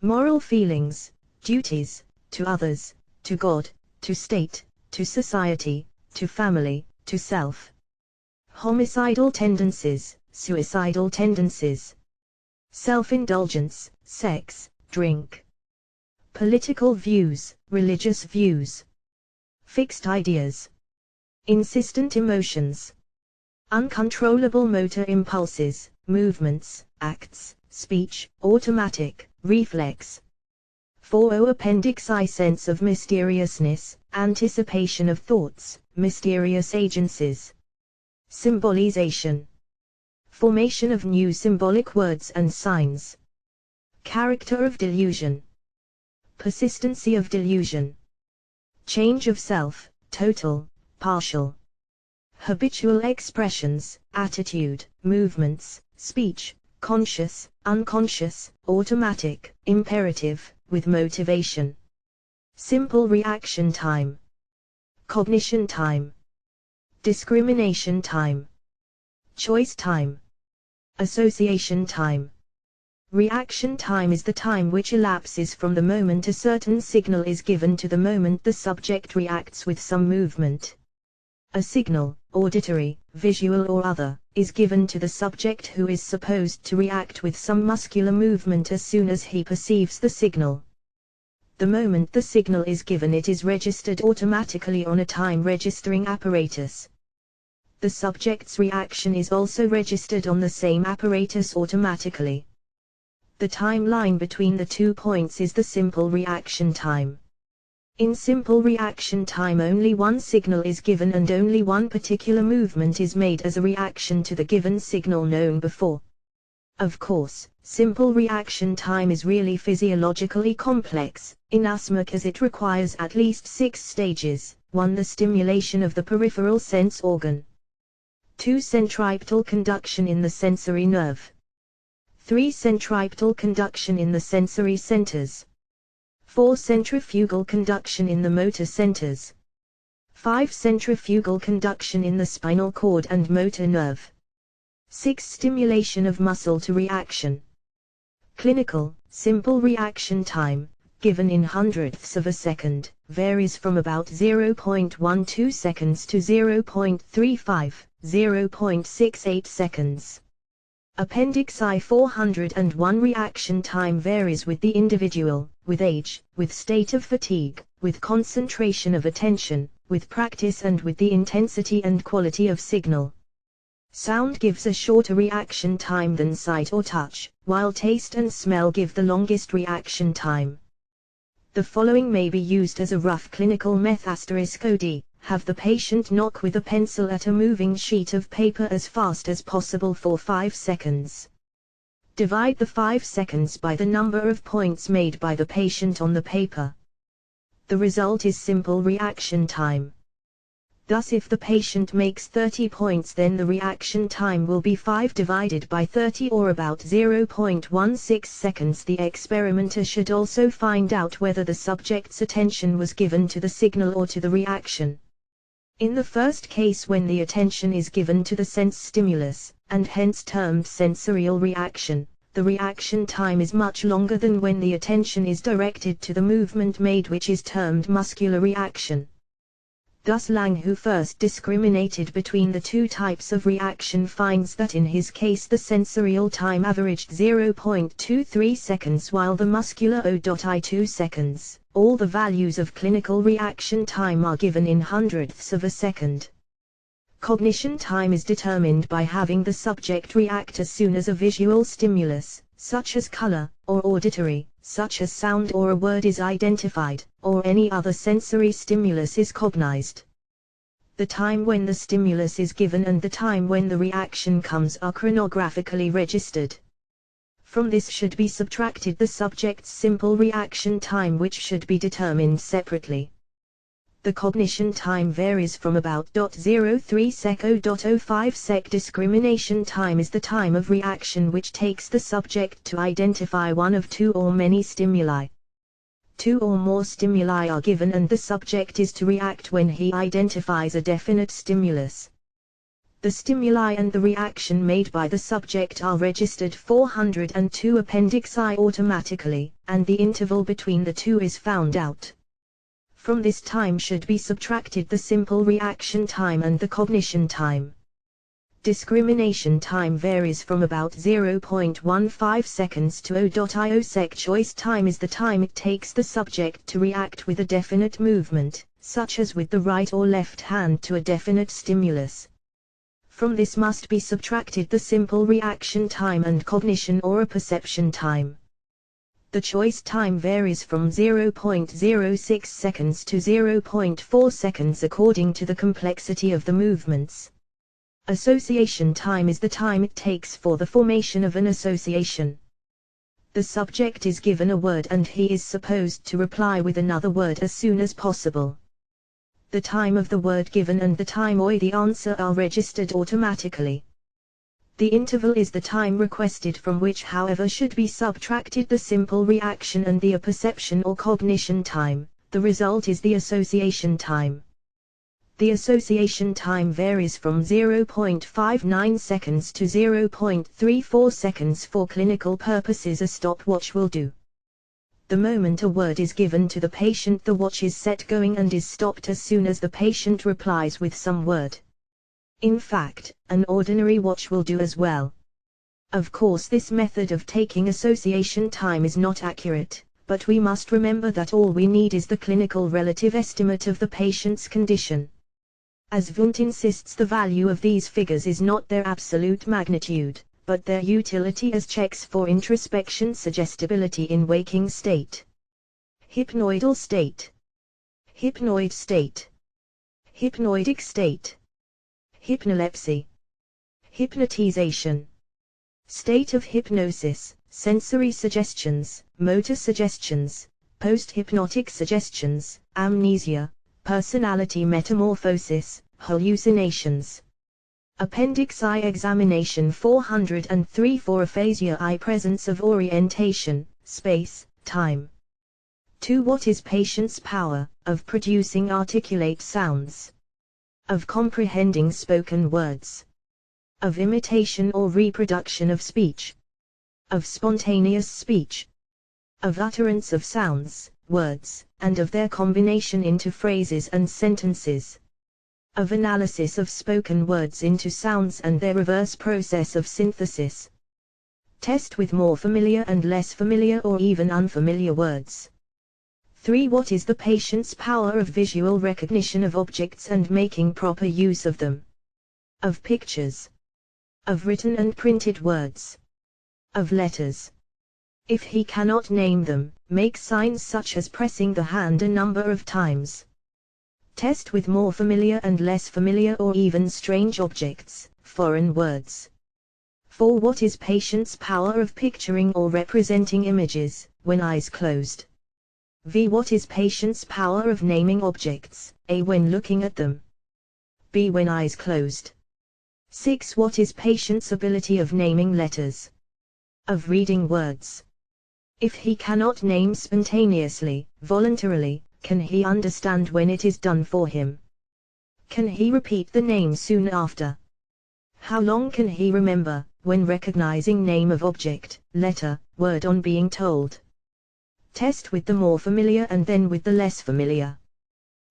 Moral feelings, duties, to others, to God, to state, to society, to family, to self. Homicidal tendencies, suicidal tendencies. Self-indulgence, sex, drink. Political views, religious views. Fixed ideas. Insistent emotions. Uncontrollable motor impulses, movements, acts, speech, automatic, reflex. 4. Appendix I. Sense of mysteriousness, anticipation of thoughts, mysterious agencies. Symbolization. Formation of new symbolic words and signs. Character of delusion. Persistency of delusion. Change of self, total, partial. Habitual expressions, attitude, movements, speech, conscious, unconscious, automatic, imperative, with motivation. Simple reaction time. Cognition time. Discrimination time. Choice time. Association time. Reaction time is the time which elapses from the moment a certain signal is given to the moment the subject reacts with some movement. A signal, auditory, visual or other, is given to the subject who is supposed to react with some muscular movement as soon as he perceives the signal. The moment the signal is given, it is registered automatically on a time registering apparatus. The subject's reaction is also registered on the same apparatus automatically. The timeline between the 2 points is the simple reaction time. In simple reaction time, only one signal is given and only one particular movement is made as a reaction to the given signal known before. Of course, simple reaction time is really physiologically complex, inasmuch as it requires at least 6 stages. 1. The stimulation of the peripheral sense organ. 2. Centripetal conduction in the sensory nerve. 3. Centripetal conduction in the sensory centers. 4. Centrifugal conduction in the motor centers. 5. Centrifugal conduction in the spinal cord and motor nerve. 6. Stimulation of muscle to reaction. Clinical, simple reaction time, given in hundredths of a second, varies from about 0.12 seconds to 0.35, 0.68 seconds. Appendix I. 401. Reaction time varies with the individual, with age, with state of fatigue, with concentration of attention, with practice and with the intensity and quality of signal. Sound gives a shorter reaction time than sight or touch, while taste and smell give the longest reaction time. The following may be used as a rough clinical method. OD. Have the patient knock with a pencil at a moving sheet of paper as fast as possible for 5 seconds. Divide the 5 seconds by the number of points made by the patient on the paper. The result is simple reaction time. Thus, if the patient makes 30 points, then the reaction time will be 5 divided by 30, or about 0.16 seconds. The experimenter should also find out whether the subject's attention was given to the signal or to the reaction. In the first case, when the attention is given to the sense stimulus, and hence termed sensorial reaction, the reaction time is much longer than when the attention is directed to the movement made, which is termed muscular reaction. Thus Lang, who first discriminated between the two types of reaction, finds that in his case the sensorial time averaged 0.23 seconds while the muscular 0.12 seconds. All the values of clinical reaction time are given in hundredths of a second. Cognition time is determined by having the subject react as soon as a visual stimulus, such as color, or auditory, such as sound or a word, is identified, or any other sensory stimulus is cognized. The time when the stimulus is given and the time when the reaction comes are chronographically registered. From this should be subtracted the subject's simple reaction time, which should be determined separately. The cognition time varies from about 0.03 sec to 0.05 sec. Discrimination time is the time of reaction which takes the subject to identify one of two or many stimuli. Two or more stimuli are given and the subject is to react when he identifies a definite stimulus. The stimuli and the reaction made by the subject are registered 402 appendix I automatically, and the interval between the two is found out. From this time should be subtracted the simple reaction time and the cognition time. Discrimination time varies from about 0.15 seconds to 0.0 sec. Choice time is the time it takes the subject to react with a definite movement, such as with the right or left hand to a definite stimulus. From this must be subtracted the simple reaction time and cognition or a perception time. The choice time varies from 0.06 seconds to 0.4 seconds according to the complexity of the movements. Association time is the time it takes for the formation of an association. The subject is given a word and he is supposed to reply with another word as soon as possible. The time of the word given and the time of the answer are registered automatically. The interval is the time requested, from which however should be subtracted the simple reaction and the perception or cognition time. The result is the association time. The association time varies from 0.59 seconds to 0.34 seconds. For clinical purposes, a stopwatch will do. The moment a word is given to the patient, the watch is set going and is stopped as soon as the patient replies with some word. In fact, an ordinary watch will do as well. Of course, this method of taking association time is not accurate, but we must remember that all we need is the clinical relative estimate of the patient's condition. As Wundt insists, the value of these figures is not their absolute magnitude, but their utility as checks for introspection suggestibility in waking state. Hypnoidal state. Hypnoid state. Hypnoidic state. Hypnolepsy. Hypnotization. State of hypnosis, sensory suggestions, motor suggestions, post-hypnotic suggestions, amnesia, personality metamorphosis, hallucinations. Appendix I examination 403 for aphasia I presence of orientation, space, time. 2. What is patient's power of producing articulate sounds? Of comprehending spoken words? Of imitation or reproduction of speech? Of spontaneous speech? Of utterance of sounds, words, and of their combination into phrases and sentences? Of analysis of spoken words into sounds and their reverse process of synthesis? Test with more familiar and less familiar or even unfamiliar words. 3. What is the patient's power of visual recognition of objects and making proper use of them? Of pictures. Of written and printed words. Of letters. If he cannot name them, make signs such as pressing the hand a number of times. Test with more familiar and less familiar or even strange objects, foreign words. 4. What is patient's power of picturing or representing images, when eyes closed? V. What is patient's power of naming objects, A. when looking at them, B. when eyes closed? 6. What is patient's ability of naming letters? Of reading words? If he cannot name spontaneously, voluntarily, can he understand when it is done for him? Can he repeat the name soon after? How long can he remember, when recognizing name of object, letter, word on being told? Test with the more familiar and then with the less familiar.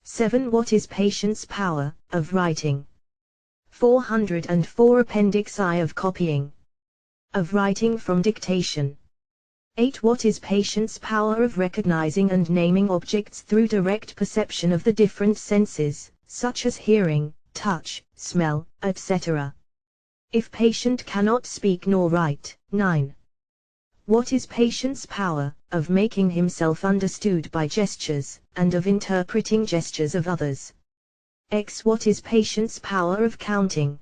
7. What is patient's power of writing? 404. Appendix I. Of copying. Of writing from dictation. 8. What is patient's power of recognizing and naming objects through direct perception of the different senses, such as hearing, touch, smell, etc.? If patient cannot speak nor write. 9. What is patient's power of making himself understood by gestures, and of interpreting gestures of others? X. What is patient's power of counting?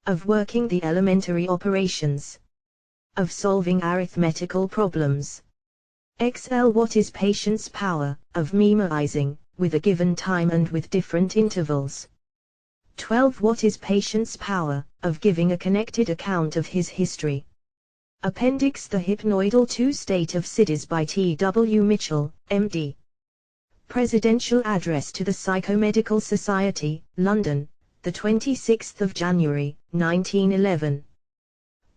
Of working the elementary operations? Of solving arithmetical problems? XL. What is patient's power of memorizing, with a given time and with different intervals? 12. What is patient's power of giving a connected account of his history? Appendix The Hypnoidal Two-State of Sidis by T. W. Mitchell, M.D. Presidential Address to the Psychomedical Society, London, the 26th of January, 1911.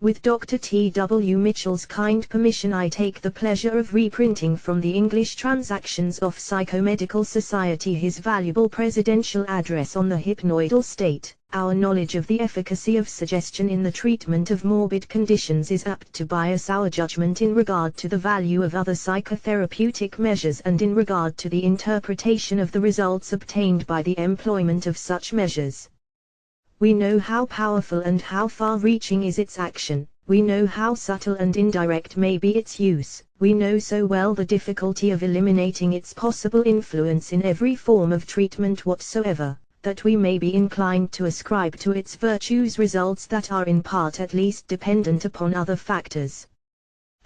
With Dr. T. W. Mitchell's kind permission, I take the pleasure of reprinting from the English Transactions of Psychomedical Society his valuable presidential address on the hypnoidal state. Our knowledge of the efficacy of suggestion in the treatment of morbid conditions is apt to bias our judgment in regard to the value of other psychotherapeutic measures and in regard to the interpretation of the results obtained by the employment of such measures. We know how powerful and how far-reaching is its action, we know how subtle and indirect may be its use, we know so well the difficulty of eliminating its possible influence in every form of treatment whatsoever, that we may be inclined to ascribe to its virtues results that are in part at least dependent upon other factors.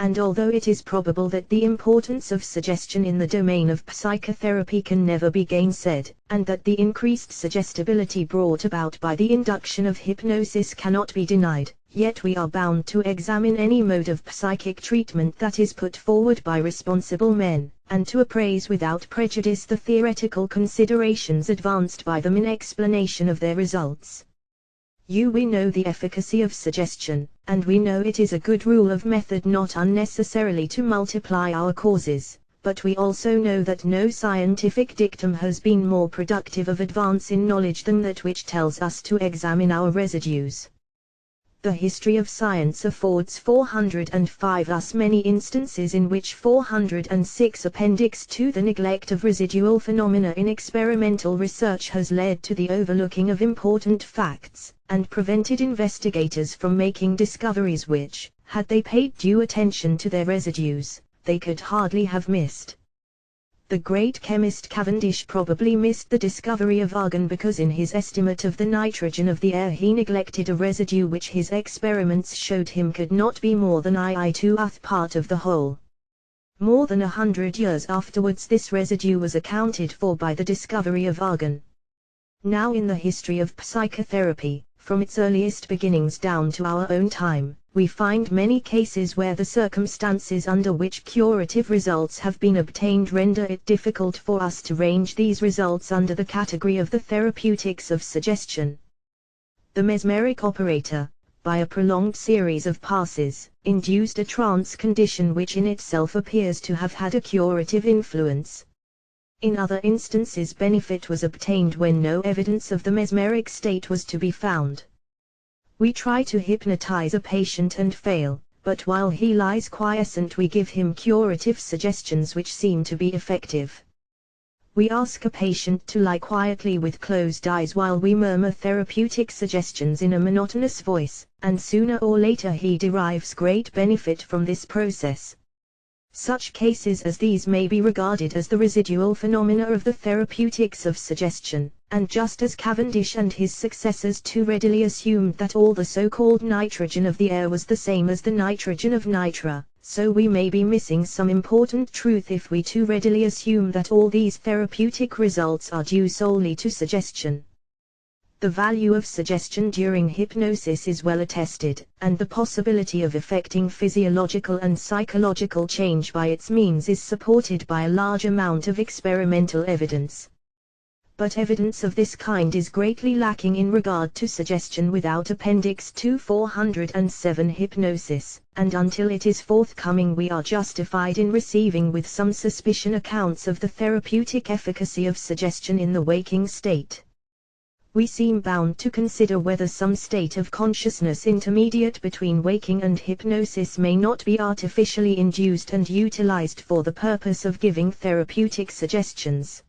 And although it is probable that the importance of suggestion in the domain of psychotherapy can never be gainsaid, and that the increased suggestibility brought about by the induction of hypnosis cannot be denied, yet we are bound to examine any mode of psychic treatment that is put forward by responsible men, and to appraise without prejudice the theoretical considerations advanced by them in explanation of their results. We know the efficacy of suggestion, and we know it is a good rule of method not unnecessarily to multiply our causes, but we also know that no scientific dictum has been more productive of advance in knowledge than that which tells us to examine our residues. The history of science affords 405 thus many instances in which 406 Appendix to the neglect of residual phenomena in experimental research has led to the overlooking of important facts, and prevented investigators from making discoveries which, had they paid due attention to their residues, they could hardly have missed. The great chemist Cavendish probably missed the discovery of argon because in his estimate of the nitrogen of the air he neglected a residue which his experiments showed him could not be more than I2th part of the whole. More than 100 years afterwards this residue was accounted for by the discovery of argon. Now in the history of psychotherapy, from its earliest beginnings down to our own time, we find many cases where the circumstances under which curative results have been obtained render it difficult for us to range these results under the category of the therapeutics of suggestion. The mesmeric operator, by a prolonged series of passes, induced a trance condition which in itself appears to have had a curative influence. In other instances benefit was obtained when no evidence of the mesmeric state was to be found. We try to hypnotize a patient and fail, but while he lies quiescent we give him curative suggestions which seem to be effective. We ask a patient to lie quietly with closed eyes while we murmur therapeutic suggestions in a monotonous voice, and sooner or later he derives great benefit from this process. Such cases as these may be regarded as the residual phenomena of the therapeutics of suggestion, and just as Cavendish and his successors too readily assumed that all the so-called nitrogen of the air was the same as the nitrogen of nitra, so we may be missing some important truth if we too readily assume that all these therapeutic results are due solely to suggestion. The value of suggestion during hypnosis is well attested, and the possibility of effecting physiological and psychological change by its means is supported by a large amount of experimental evidence. But evidence of this kind is greatly lacking in regard to suggestion without Appendix 2-407 hypnosis, and until it is forthcoming we are justified in receiving with some suspicion accounts of the therapeutic efficacy of suggestion in the waking state. We seem bound to consider whether some state of consciousness intermediate between waking and hypnosis may not be artificially induced and utilized for the purpose of giving therapeutic suggestions.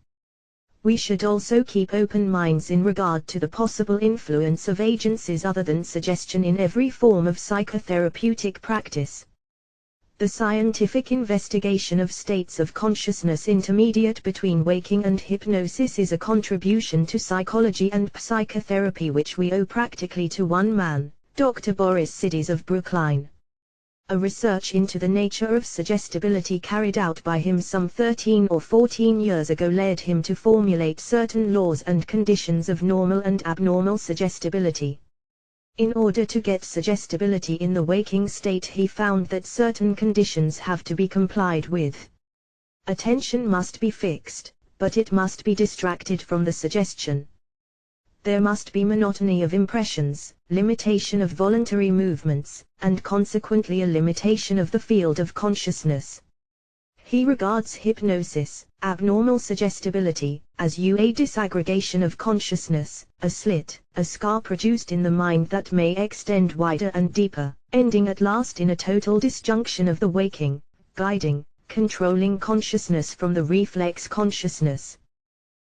We should also keep open minds in regard to the possible influence of agencies other than suggestion in every form of psychotherapeutic practice. The scientific investigation of states of consciousness intermediate between waking and hypnosis is a contribution to psychology and psychotherapy which we owe practically to one man, Dr. Boris Sidis of Brookline. A research into the nature of suggestibility carried out by him some 13 or 14 years ago led him to formulate certain laws and conditions of normal and abnormal suggestibility. In order to get suggestibility in the waking state he found that certain conditions have to be complied with. Attention must be fixed, but it must be distracted from the suggestion. There must be monotony of impressions, limitation of voluntary movements, and consequently a limitation of the field of consciousness. He regards hypnosis, abnormal suggestibility, as a disaggregation of consciousness, a slit, a scar produced in the mind that may extend wider and deeper, ending at last in a total disjunction of the waking, guiding, controlling consciousness from the reflex consciousness.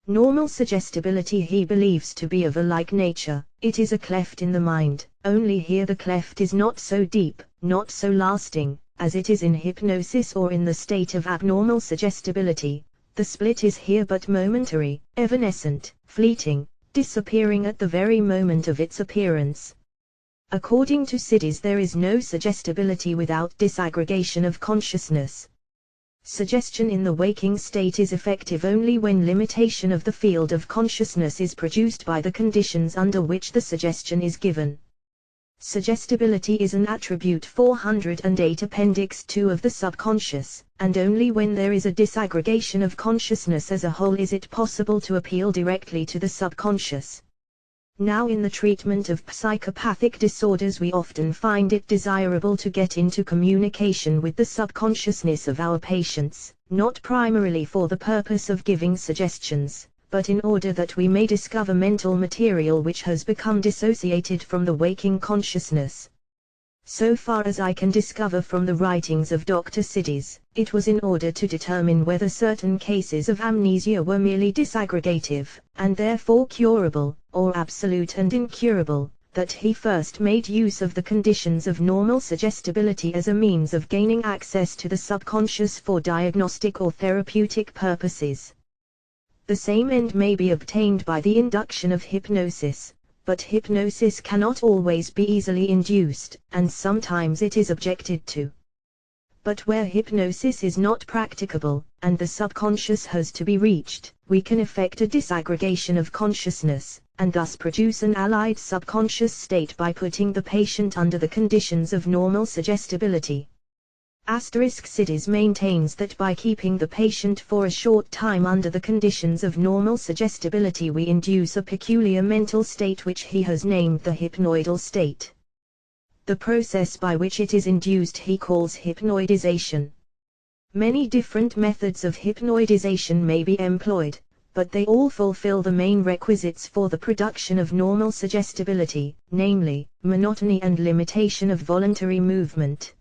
Normal suggestibility he believes to be of a like nature, it is a cleft in the mind, only here the cleft is not so deep, not so lasting, as it is in hypnosis or in the state of abnormal suggestibility. The split is here but momentary, evanescent, fleeting, disappearing at the very moment of its appearance. According to Sidis there is no suggestibility without disaggregation of consciousness. Suggestion in the waking state is effective only when limitation of the field of consciousness is produced by the conditions under which the suggestion is given. Suggestibility is an attribute 408 Appendix 2 of the subconscious, and only when there is a disaggregation of consciousness as a whole is it possible to appeal directly to the subconscious. Now in the treatment of psychopathic disorders we often find it desirable to get into communication with the subconsciousness of our patients, not primarily for the purpose of giving suggestions, but in order that we may discover mental material which has become dissociated from the waking consciousness. So far as I can discover from the writings of Dr. Sidis, it was in order to determine whether certain cases of amnesia were merely disaggregative, and therefore curable, or absolute and incurable, that he first made use of the conditions of normal suggestibility as a means of gaining access to the subconscious for diagnostic or therapeutic purposes. The same end may be obtained by the induction of hypnosis, but hypnosis cannot always be easily induced, and sometimes it is objected to. But where hypnosis is not practicable, and the subconscious has to be reached, we can effect a disaggregation of consciousness, and thus produce an allied subconscious state by putting the patient under the conditions of normal suggestibility. Sidis maintains that by keeping the patient for a short time under the conditions of normal suggestibility we induce a peculiar mental state which he has named the hypnoidal state. The process by which it is induced he calls hypnoidization. Many different methods of hypnoidization may be employed, but they all fulfill the main requisites for the production of normal suggestibility, namely, monotony and limitation of voluntary movement.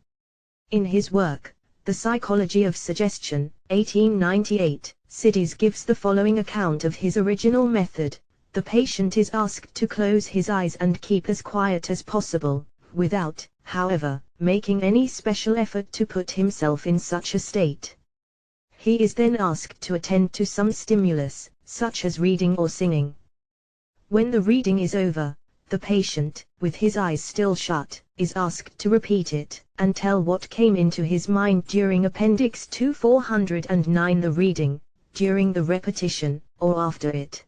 In his work, The Psychology of Suggestion, 1898, Sidis gives the following account of his original method. The patient is asked to close his eyes and keep as quiet as possible, without, however, making any special effort to put himself in such a state. He is then asked to attend to some stimulus, such as reading or singing. When the reading is over, the patient, with his eyes still shut, is asked to repeat it, and tell what came into his mind during Appendix 2 409 the reading, during the repetition, or after it.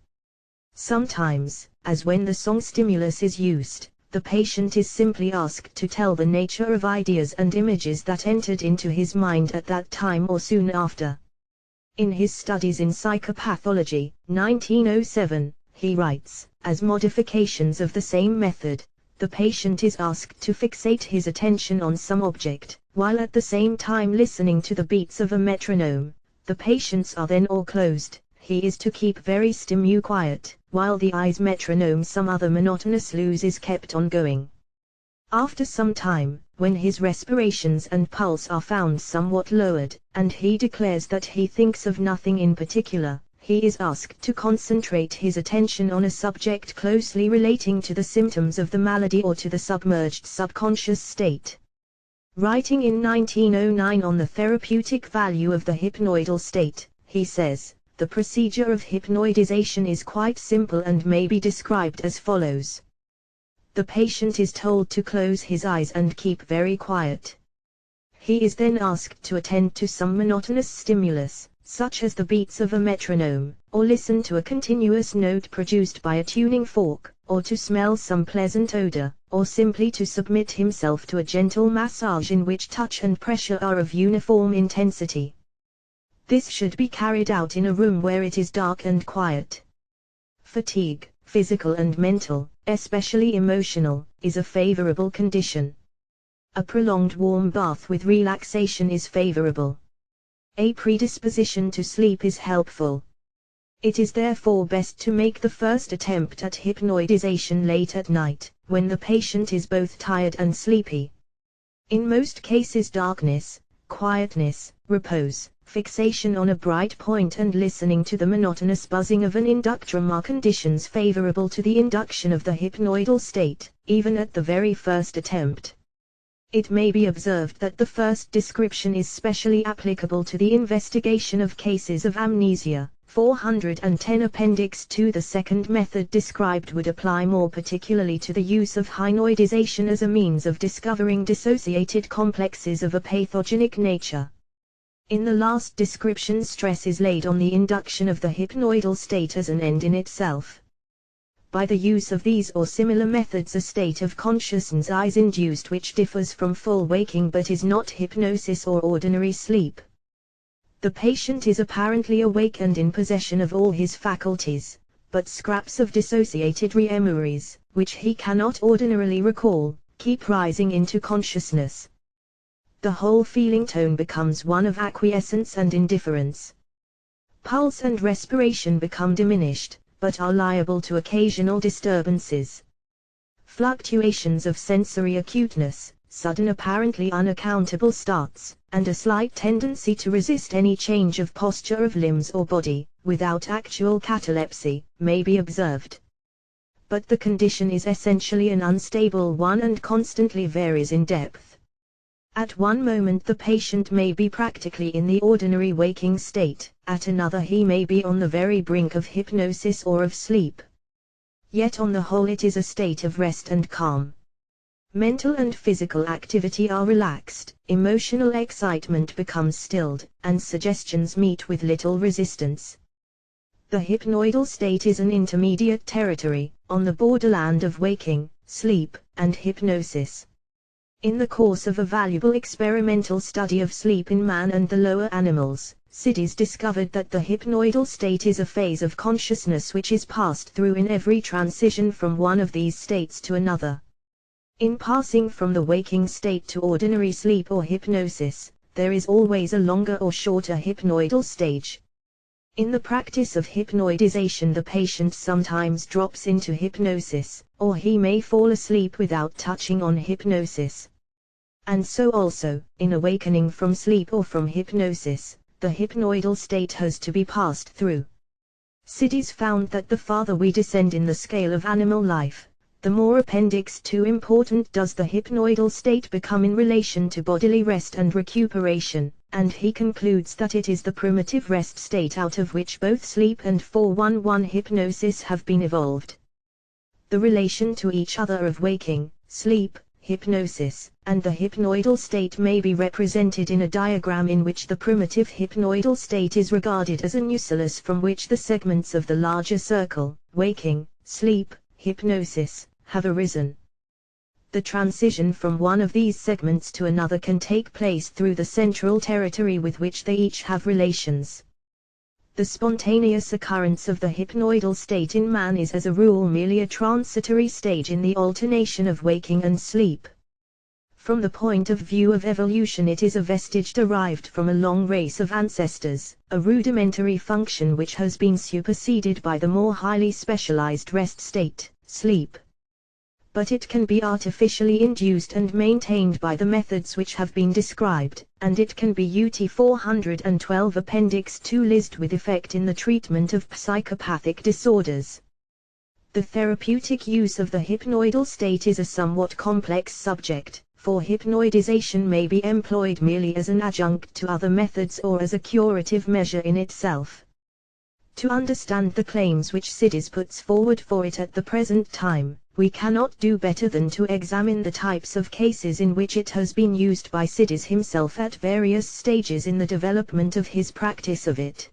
Sometimes, as when the song stimulus is used, the patient is simply asked to tell the nature of ideas and images that entered into his mind at that time or soon after. In his studies in psychopathology, 1907, he writes, as modifications of the same method, the patient is asked to fixate his attention on some object, while at the same time listening to the beats of a metronome. The patients are then all closed. He is to keep very quiet, while the eyes metronome some other monotonous lose is kept on going. After some time, when his respirations and pulse are found somewhat lowered, and he declares that he thinks of nothing in particular, he is asked to concentrate his attention on a subject closely relating to the symptoms of the malady or to the submerged subconscious state. Writing in 1909 on the therapeutic value of the hypnoidal state, he says, "The procedure of hypnoidization is quite simple and may be described as follows. The patient is told to close his eyes and keep very quiet. He is then asked to attend to some monotonous stimulus, such as the beats of a metronome, or listen to a continuous note produced by a tuning fork, or to smell some pleasant odor, or simply to submit himself to a gentle massage in which touch and pressure are of uniform intensity. This should be carried out in a room where it is dark and quiet. Fatigue, physical and mental, especially emotional, is a favorable condition. A prolonged warm bath with relaxation is favorable. A predisposition to sleep is helpful. It is therefore best to make the first attempt at hypnoidization late at night, when the patient is both tired and sleepy. In most cases darkness, quietness, repose, fixation on a bright point and listening to the monotonous buzzing of an inductrum are conditions favorable to the induction of the hypnoidal state, even at the very first attempt. It may be observed that the first description is specially applicable to the investigation of cases of amnesia. 410 Appendix 2. The second method described would apply more particularly to the use of hypnoidization as a means of discovering dissociated complexes of a pathogenic nature. In the last description, stress is laid on the induction of the hypnoidal state as an end in itself. By the use of these or similar methods a state of consciousness is induced which differs from full waking but is not hypnosis or ordinary sleep. The patient is apparently awake and in possession of all his faculties, but scraps of dissociated memories, which he cannot ordinarily recall, keep rising into consciousness. The whole feeling tone becomes one of acquiescence and indifference. Pulse and respiration become diminished, but are liable to occasional disturbances. Fluctuations of sensory acuteness, sudden apparently unaccountable starts, and a slight tendency to resist any change of posture of limbs or body, without actual catalepsy, may be observed. But the condition is essentially an unstable one and constantly varies in depth. At one moment the patient may be practically in the ordinary waking state, at another he may be on the very brink of hypnosis or of sleep. Yet on the whole it is a state of rest and calm. Mental and physical activity are relaxed, emotional excitement becomes stilled, and suggestions meet with little resistance. The hypnoidal state is an intermediate territory, on the borderland of waking, sleep, and hypnosis. In the course of a valuable experimental study of sleep in man and the lower animals, Sidis discovered that the hypnoidal state is a phase of consciousness which is passed through in every transition from one of these states to another. In passing from the waking state to ordinary sleep or hypnosis, there is always a longer or shorter hypnoidal stage. In the practice of hypnoidization the patient sometimes drops into hypnosis, or he may fall asleep without touching on hypnosis. And so also, in awakening from sleep or from hypnosis, the hypnoidal state has to be passed through. Sidis found that the farther we descend in the scale of animal life, the more Appendix 2 important does the hypnoidal state become in relation to bodily rest and recuperation, and he concludes that it is the primitive rest state out of which both sleep and 411 hypnosis have been evolved. The relation to each other of waking, sleep, hypnosis, and the hypnoidal state may be represented in a diagram in which the primitive hypnoidal state is regarded as a nucleus from which the segments of the larger circle, waking, sleep, hypnosis, have arisen. The transition from one of these segments to another can take place through the central territory with which they each have relations. The spontaneous occurrence of the hypnoidal state in man is as a rule merely a transitory stage in the alternation of waking and sleep. From the point of view of evolution, it is a vestige derived from a long race of ancestors, a rudimentary function which has been superseded by the more highly specialized rest state, sleep. But it can be artificially induced and maintained by the methods which have been described, and it can be UT 412 Appendix 2 list with effect in the treatment of psychopathic disorders. The therapeutic use of the hypnoidal state is a somewhat complex subject, for hypnoidization may be employed merely as an adjunct to other methods or as a curative measure in itself. To understand the claims which Sidis puts forward for it at the present time, we cannot do better than to examine the types of cases in which it has been used by Sidis himself at various stages in the development of his practice of it.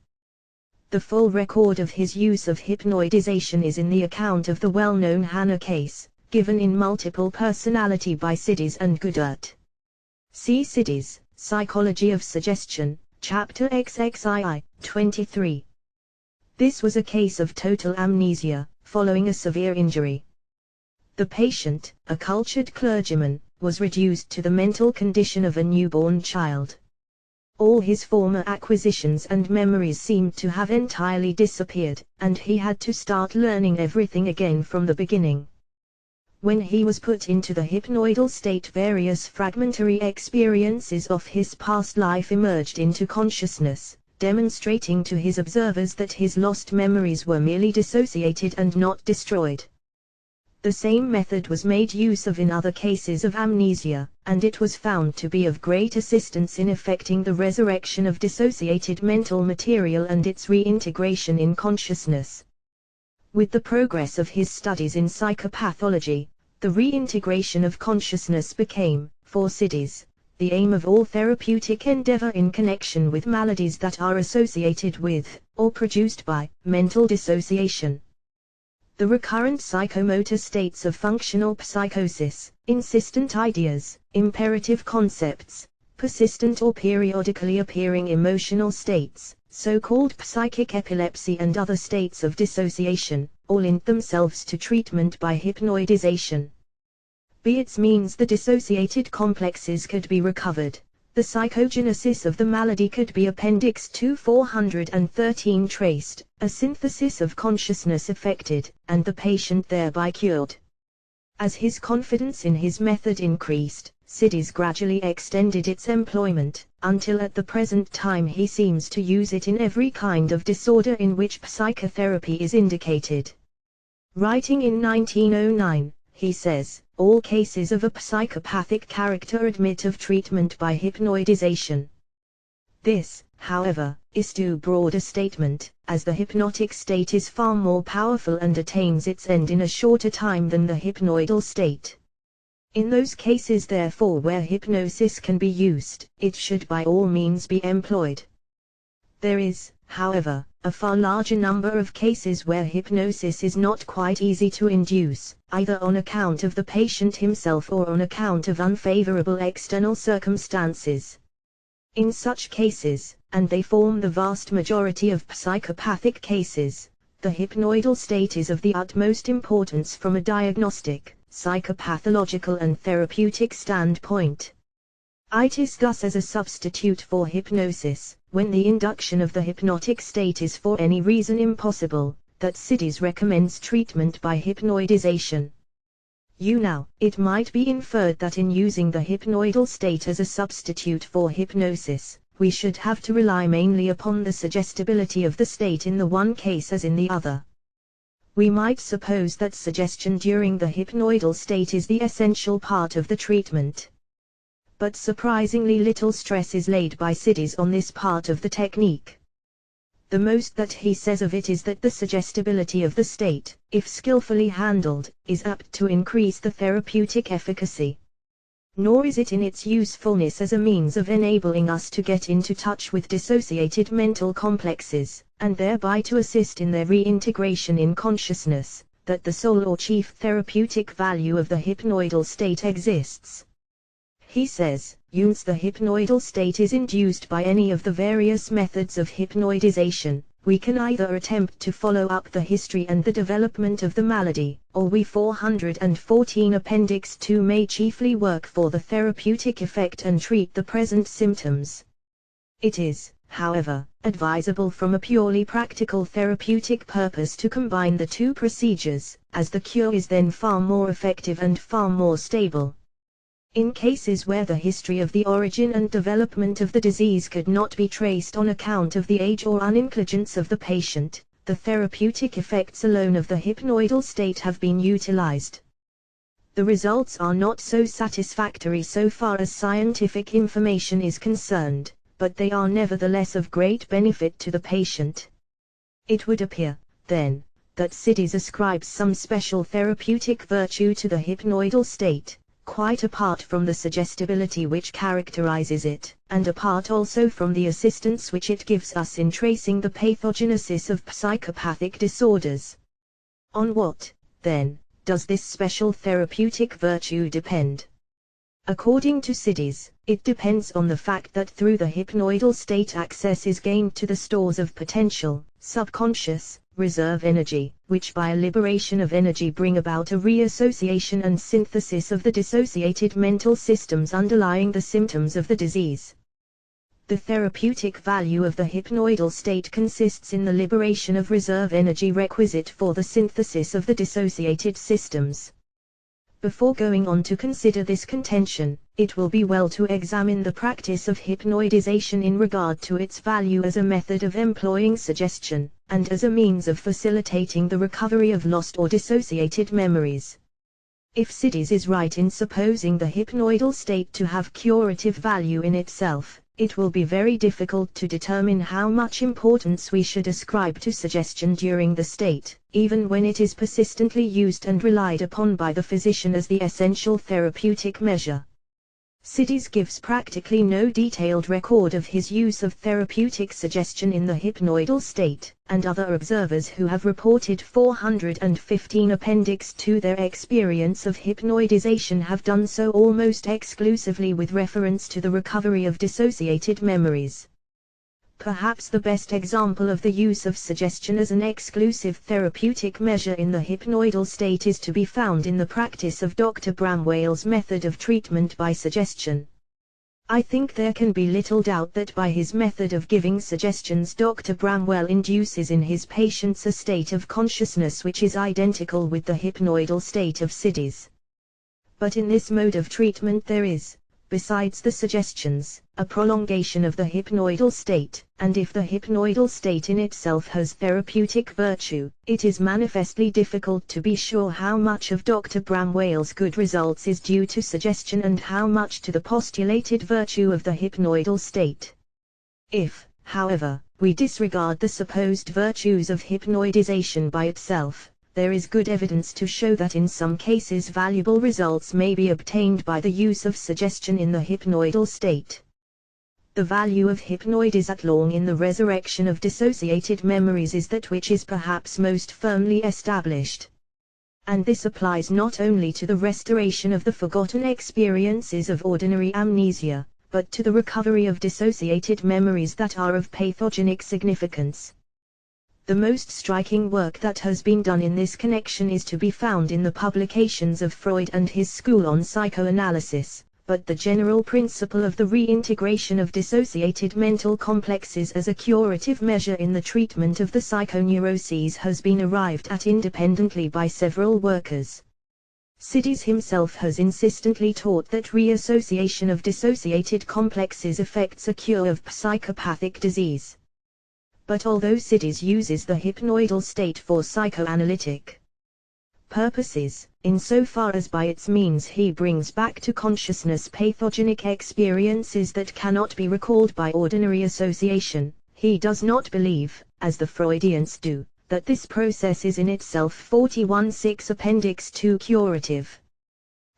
The full record of his use of hypnoidization is in the account of the well-known Hannah case, given in Multiple Personality by Sidis and Goodert. See Sidis, Psychology of Suggestion, Chapter XXII, 23. This was a case of total amnesia, following a severe injury. The patient, a cultured clergyman, was reduced to the mental condition of a newborn child. All his former acquisitions and memories seemed to have entirely disappeared, and he had to start learning everything again from the beginning. When he was put into the hypnoidal state, various fragmentary experiences of his past life emerged into consciousness, demonstrating to his observers that his lost memories were merely dissociated and not destroyed. The same method was made use of in other cases of amnesia, and it was found to be of great assistance in effecting the resurrection of dissociated mental material and its reintegration in consciousness. With the progress of his studies in psychopathology, the reintegration of consciousness became, for Sidis, the aim of all therapeutic endeavor in connection with maladies that are associated with, or produced by, mental dissociation. The recurrent psychomotor states of functional psychosis, insistent ideas, imperative concepts, persistent or periodically appearing emotional states, so-called psychic epilepsy and other states of dissociation, all lent themselves to treatment by hypnoidization. By its means the dissociated complexes could be recovered, the psychognosis of the malady could be Appendix 2 413 traced, a synthesis of consciousness effected, and the patient thereby cured. As his confidence in his method increased, Sidis gradually extended its employment, until at the present time he seems to use it in every kind of disorder in which psychotherapy is indicated. Writing in 1909, he says, all cases of a psychopathic character admit of treatment by hypnoidization. This, however, is too broad a statement, as the hypnotic state is far more powerful and attains its end in a shorter time than the hypnoidal state. In those cases therefore where hypnosis can be used, it should by all means be employed. There is, however, a far larger number of cases where hypnosis is not quite easy to induce, either on account of the patient himself or on account of unfavorable external circumstances. In such cases, and they form the vast majority of psychopathic cases, the hypnoidal state is of the utmost importance from a diagnostic, psychopathological and therapeutic standpoint. It is thus as a substitute for hypnosis, when the induction of the hypnotic state is for any reason impossible, that Sidis recommends treatment by hypnoidization. It might be inferred that in using the hypnoidal state as a substitute for hypnosis, we should have to rely mainly upon the suggestibility of the state in the one case as in the other. We might suppose that suggestion during the hypnoidal state is the essential part of the treatment. But surprisingly little stress is laid by Sidis on this part of the technique. The most that he says of it is that the suggestibility of the state, if skillfully handled, is apt to increase the therapeutic efficacy. Nor is it in its usefulness as a means of enabling us to get into touch with dissociated mental complexes, and thereby to assist in their reintegration in consciousness, that the sole or chief therapeutic value of the hypnoidal state exists. He says, once the hypnoidal state is induced by any of the various methods of hypnoidization, we can either attempt to follow up the history and the development of the malady, or we 414 Appendix 2 may chiefly work for the therapeutic effect and treat the present symptoms. It is, however, advisable from a purely practical therapeutic purpose to combine the two procedures, as the cure is then far more effective and far more stable. In cases where the history of the origin and development of the disease could not be traced on account of the age or unintelligence of the patient, the therapeutic effects alone of the hypnoidal state have been utilized. The results are not so satisfactory so far as scientific information is concerned, but they are nevertheless of great benefit to the patient. It would appear, then, that Sidis ascribes some special therapeutic virtue to the hypnoidal state, quite apart from the suggestibility which characterizes it, and apart also from the assistance which it gives us in tracing the pathogenesis of psychopathic disorders. On what, then, does this special therapeutic virtue depend? According to Sidis, it depends on the fact that through the hypnoidal state access is gained to the stores of potential, subconscious, reserve energy, which by a liberation of energy bring about a reassociation and synthesis of the dissociated mental systems underlying the symptoms of the disease. The therapeutic value of the hypnoidal state consists in the liberation of reserve energy requisite for the synthesis of the dissociated systems. Before going on to consider this contention, it will be well to examine the practice of hypnoidization in regard to its value as a method of employing suggestion, and as a means of facilitating the recovery of lost or dissociated memories. If Sidis is right in supposing the hypnoidal state to have curative value in itself, it will be very difficult to determine how much importance we should ascribe to suggestion during the state, even when it is persistently used and relied upon by the physician as the essential therapeutic measure. Sidis gives practically no detailed record of his use of therapeutic suggestion in the hypnoidal state, and other observers who have reported 415 Appendix to their experience of hypnoidization have done so almost exclusively with reference to the recovery of dissociated memories. Perhaps the best example of the use of suggestion as an exclusive therapeutic measure in the hypnoidal state is to be found in the practice of Dr. Bramwell's method of treatment by suggestion. I think there can be little doubt that by his method of giving suggestions Dr. Bramwell induces in his patients a state of consciousness which is identical with the hypnoidal state of Sidis. But in this mode of treatment there is, besides the suggestions, a prolongation of the hypnoidal state, and if the hypnoidal state in itself has therapeutic virtue, it is manifestly difficult to be sure how much of Dr. Bramwell's good results is due to suggestion and how much to the postulated virtue of the hypnoidal state. If, however, we disregard the supposed virtues of hypnoidization by itself, there is good evidence to show that in some cases valuable results may be obtained by the use of suggestion in the hypnoidal state. The value of hypnoidization along in the resurrection of dissociated memories is that which is perhaps most firmly established. And this applies not only to the restoration of the forgotten experiences of ordinary amnesia, but to the recovery of dissociated memories that are of pathogenic significance. The most striking work that has been done in this connection is to be found in the publications of Freud and his school on psychoanalysis, but the general principle of the reintegration of dissociated mental complexes as a curative measure in the treatment of the psychoneuroses has been arrived at independently by several workers. Sidis himself has insistently taught that reassociation of dissociated complexes affects a cure of psychopathic disease. But although Sidis uses the hypnoidal state for psychoanalytic purposes, insofar as by its means he brings back to consciousness pathogenic experiences that cannot be recalled by ordinary association, he does not believe, as the Freudians do, that this process is in itself 41.6 Appendix 2 curative.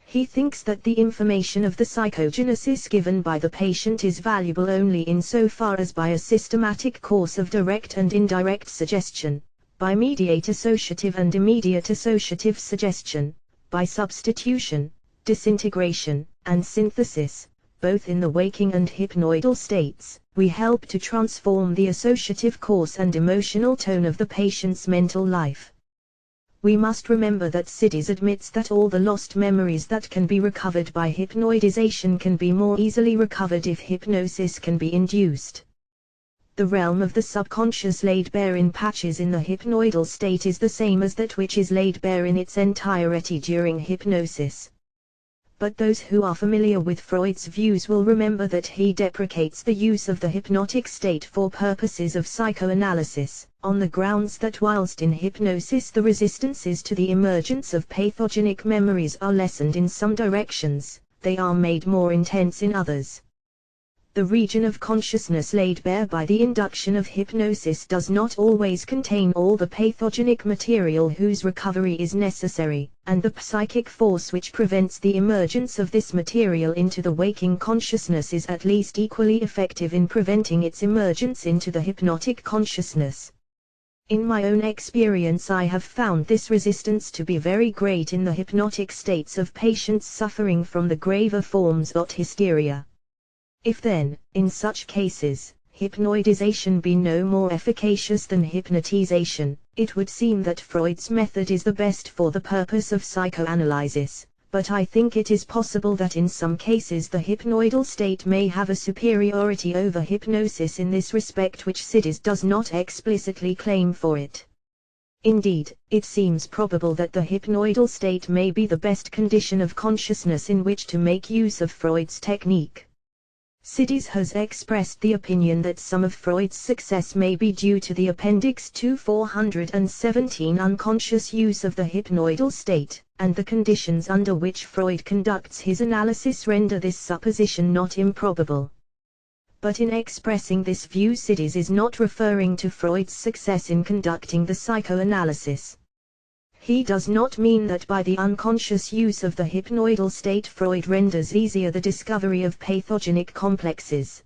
He thinks that the information of the psychognosis given by the patient is valuable only insofar as by a systematic course of direct and indirect suggestion, by mediate associative and immediate associative suggestion, by substitution, disintegration, and synthesis, both in the waking and hypnoidal states, we help to transform the associative course and emotional tone of the patient's mental life. We must remember that Sidis admits that all the lost memories that can be recovered by hypnoidization can be more easily recovered if hypnosis can be induced. The realm of the subconscious laid bare in patches in the hypnoidal state is the same as that which is laid bare in its entirety during hypnosis. But those who are familiar with Freud's views will remember that he deprecates the use of the hypnotic state for purposes of psychoanalysis, on the grounds that whilst in hypnosis the resistances to the emergence of pathogenic memories are lessened in some directions, they are made more intense in others. The region of consciousness laid bare by the induction of hypnosis does not always contain all the pathogenic material whose recovery is necessary, and the psychic force which prevents the emergence of this material into the waking consciousness is at least equally effective in preventing its emergence into the hypnotic consciousness. In my own experience I have found this resistance to be very great in the hypnotic states of patients suffering from the graver forms of hysteria. If then, in such cases, hypnoidization be no more efficacious than hypnotization, it would seem that Freud's method is the best for the purpose of psychoanalysis, but I think it is possible that in some cases the hypnoidal state may have a superiority over hypnosis in this respect which Sidis does not explicitly claim for it. Indeed, it seems probable that the hypnoidal state may be the best condition of consciousness in which to make use of Freud's technique. Sidis has expressed the opinion that some of Freud's success may be due to the Appendix 2 417 unconscious use of the hypnoidal state, and the conditions under which Freud conducts his analysis render this supposition not improbable. But in expressing this view Sidis is not referring to Freud's success in conducting the psychoanalysis. He does not mean that by the unconscious use of the hypnoidal state Freud renders easier the discovery of pathogenic complexes.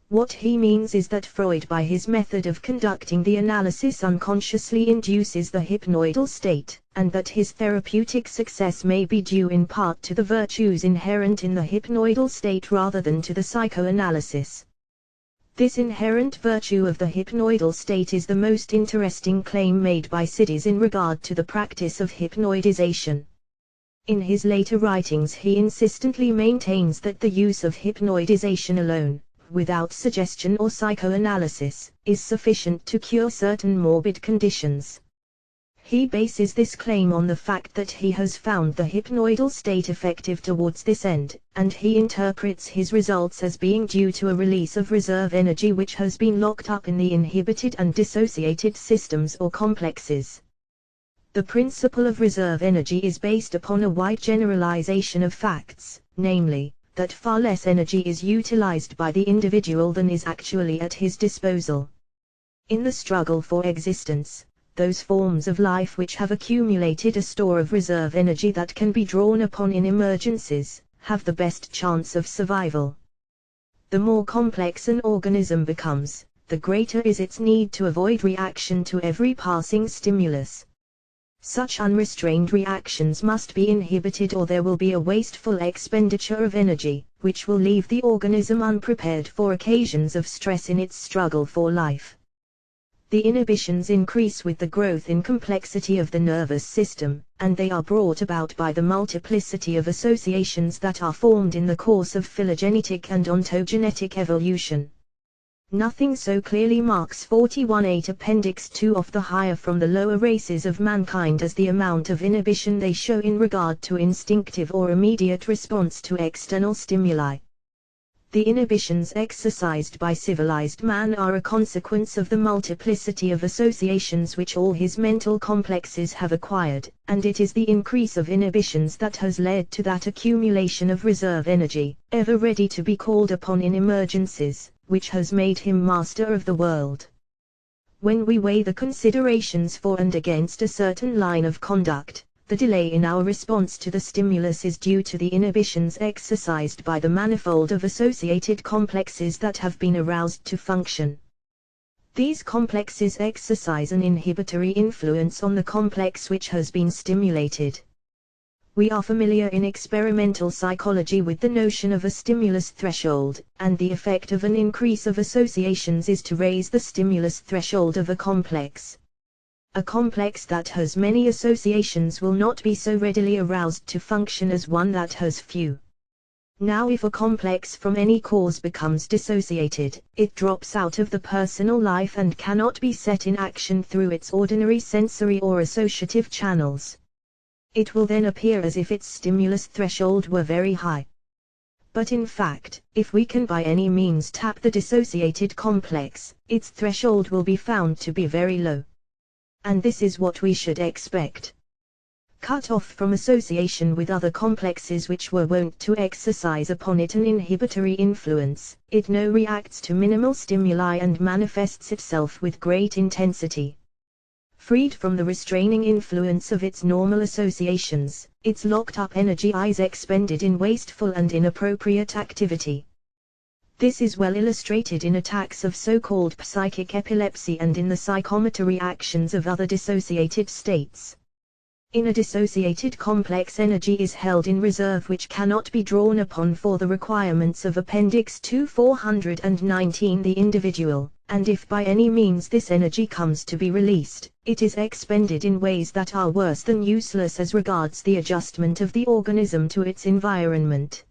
What he means is that Freud by his method of conducting the analysis unconsciously induces the hypnoidal state, and that his therapeutic success may be due in part to the virtues inherent in the hypnoidal state rather than to the psychoanalysis. This inherent virtue of the hypnoidal state is the most interesting claim made by Sidis in regard to the practice of hypnoidization. In his later writings he insistently maintains that the use of hypnoidization alone, without suggestion or psychoanalysis, is sufficient to cure certain morbid conditions. He bases this claim on the fact that he has found the hypnoidal state effective towards this end, and he interprets his results as being due to a release of reserve energy which has been locked up in the inhibited and dissociated systems or complexes. The principle of reserve energy is based upon a wide generalization of facts, namely, that far less energy is utilized by the individual than is actually at his disposal. In the struggle for existence, those forms of life which have accumulated a store of reserve energy that can be drawn upon in emergencies, have the best chance of survival. The more complex an organism becomes, the greater is its need to avoid reaction to every passing stimulus. Such unrestrained reactions must be inhibited or there will be a wasteful expenditure of energy, which will leave the organism unprepared for occasions of stress in its struggle for life. The inhibitions increase with the growth in complexity of the nervous system, and they are brought about by the multiplicity of associations that are formed in the course of phylogenetic and ontogenetic evolution. Nothing so clearly marks 41.8 Appendix 2 of the higher from the lower races of mankind as the amount of inhibition they show in regard to instinctive or immediate response to external stimuli. The inhibitions exercised by civilized man are a consequence of the multiplicity of associations which all his mental complexes have acquired, and it is the increase of inhibitions that has led to that accumulation of reserve energy, ever ready to be called upon in emergencies, which has made him master of the world. When we weigh the considerations for and against a certain line of conduct, the delay in our response to the stimulus is due to the inhibitions exercised by the manifold of associated complexes that have been aroused to function. These complexes exercise an inhibitory influence on the complex which has been stimulated. We are familiar in experimental psychology with the notion of a stimulus threshold, and the effect of an increase of associations is to raise the stimulus threshold of a complex. A complex that has many associations will not be so readily aroused to function as one that has few. Now if a complex from any cause becomes dissociated, it drops out of the personal life and cannot be set in action through its ordinary sensory or associative channels. It will then appear as if its stimulus threshold were very high. But in fact, if we can by any means tap the dissociated complex, its threshold will be found to be very low. And this is what we should expect. Cut off from association with other complexes which were wont to exercise upon it an inhibitory influence, it now reacts to minimal stimuli and manifests itself with great intensity. Freed from the restraining influence of its normal associations, its locked-up energy is expended in wasteful and inappropriate activity. This is well illustrated in attacks of so-called psychic epilepsy and in the psychomotor reactions of other dissociated states. In a dissociated complex, energy is held in reserve which cannot be drawn upon for the requirements of Appendix 2 419 the individual, and if by any means this energy comes to be released, it is expended in ways that are worse than useless as regards the adjustment of the organism to its environment.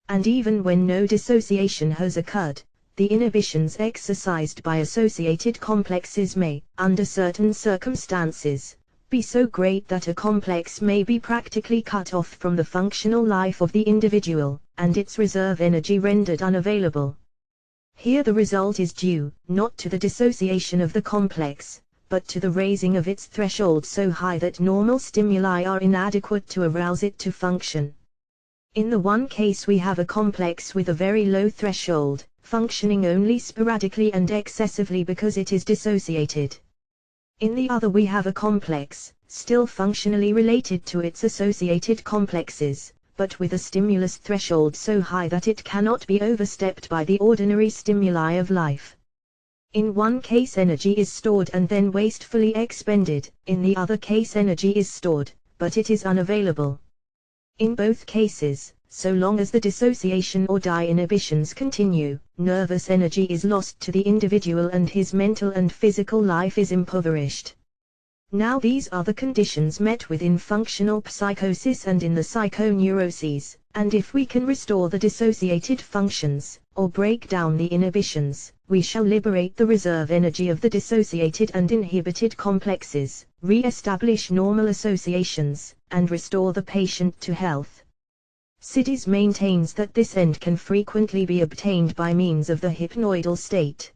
And even when no dissociation has occurred, the inhibitions exercised by associated complexes may, under certain circumstances, be so great that a complex may be practically cut off from the functional life of the individual, and its reserve energy rendered unavailable. Here the result is due, not to the dissociation of the complex, but to the raising of its threshold so high that normal stimuli are inadequate to arouse it to function. In the one case we have a complex with a very low threshold, functioning only sporadically and excessively because it is dissociated. In the other we have a complex, still functionally related to its associated complexes, but with a stimulus threshold so high that it cannot be overstepped by the ordinary stimuli of life. In one case energy is stored and then wastefully expended, in the other case energy is stored, but it is unavailable. In both cases, so long as the dissociation or inhibitions continue, nervous energy is lost to the individual and his mental and physical life is impoverished. Now these are the conditions met with in functional psychosis and in the psychoneuroses, and if we can restore the dissociated functions, or break down the inhibitions, we shall liberate the reserve energy of the dissociated and inhibited complexes, re-establish normal associations, and restore the patient to health. Sidis maintains that this end can frequently be obtained by means of the hypnoidal state.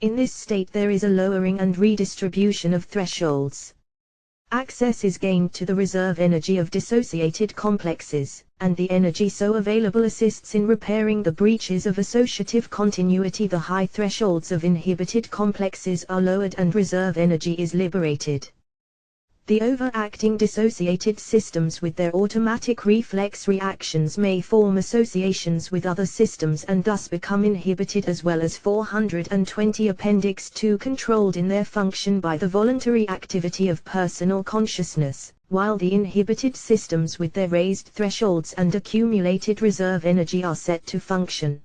In this state there is a lowering and redistribution of thresholds. Access is gained to the reserve energy of dissociated complexes, and the energy so available assists in repairing the breaches of associative continuity. The high thresholds of inhibited complexes are lowered and reserve energy is liberated. The overacting dissociated systems with their automatic reflex reactions may form associations with other systems and thus become inhibited, as well as 420 Appendix 2 controlled in their function by the voluntary activity of personal consciousness, while the inhibited systems with their raised thresholds and accumulated reserve energy are set to function.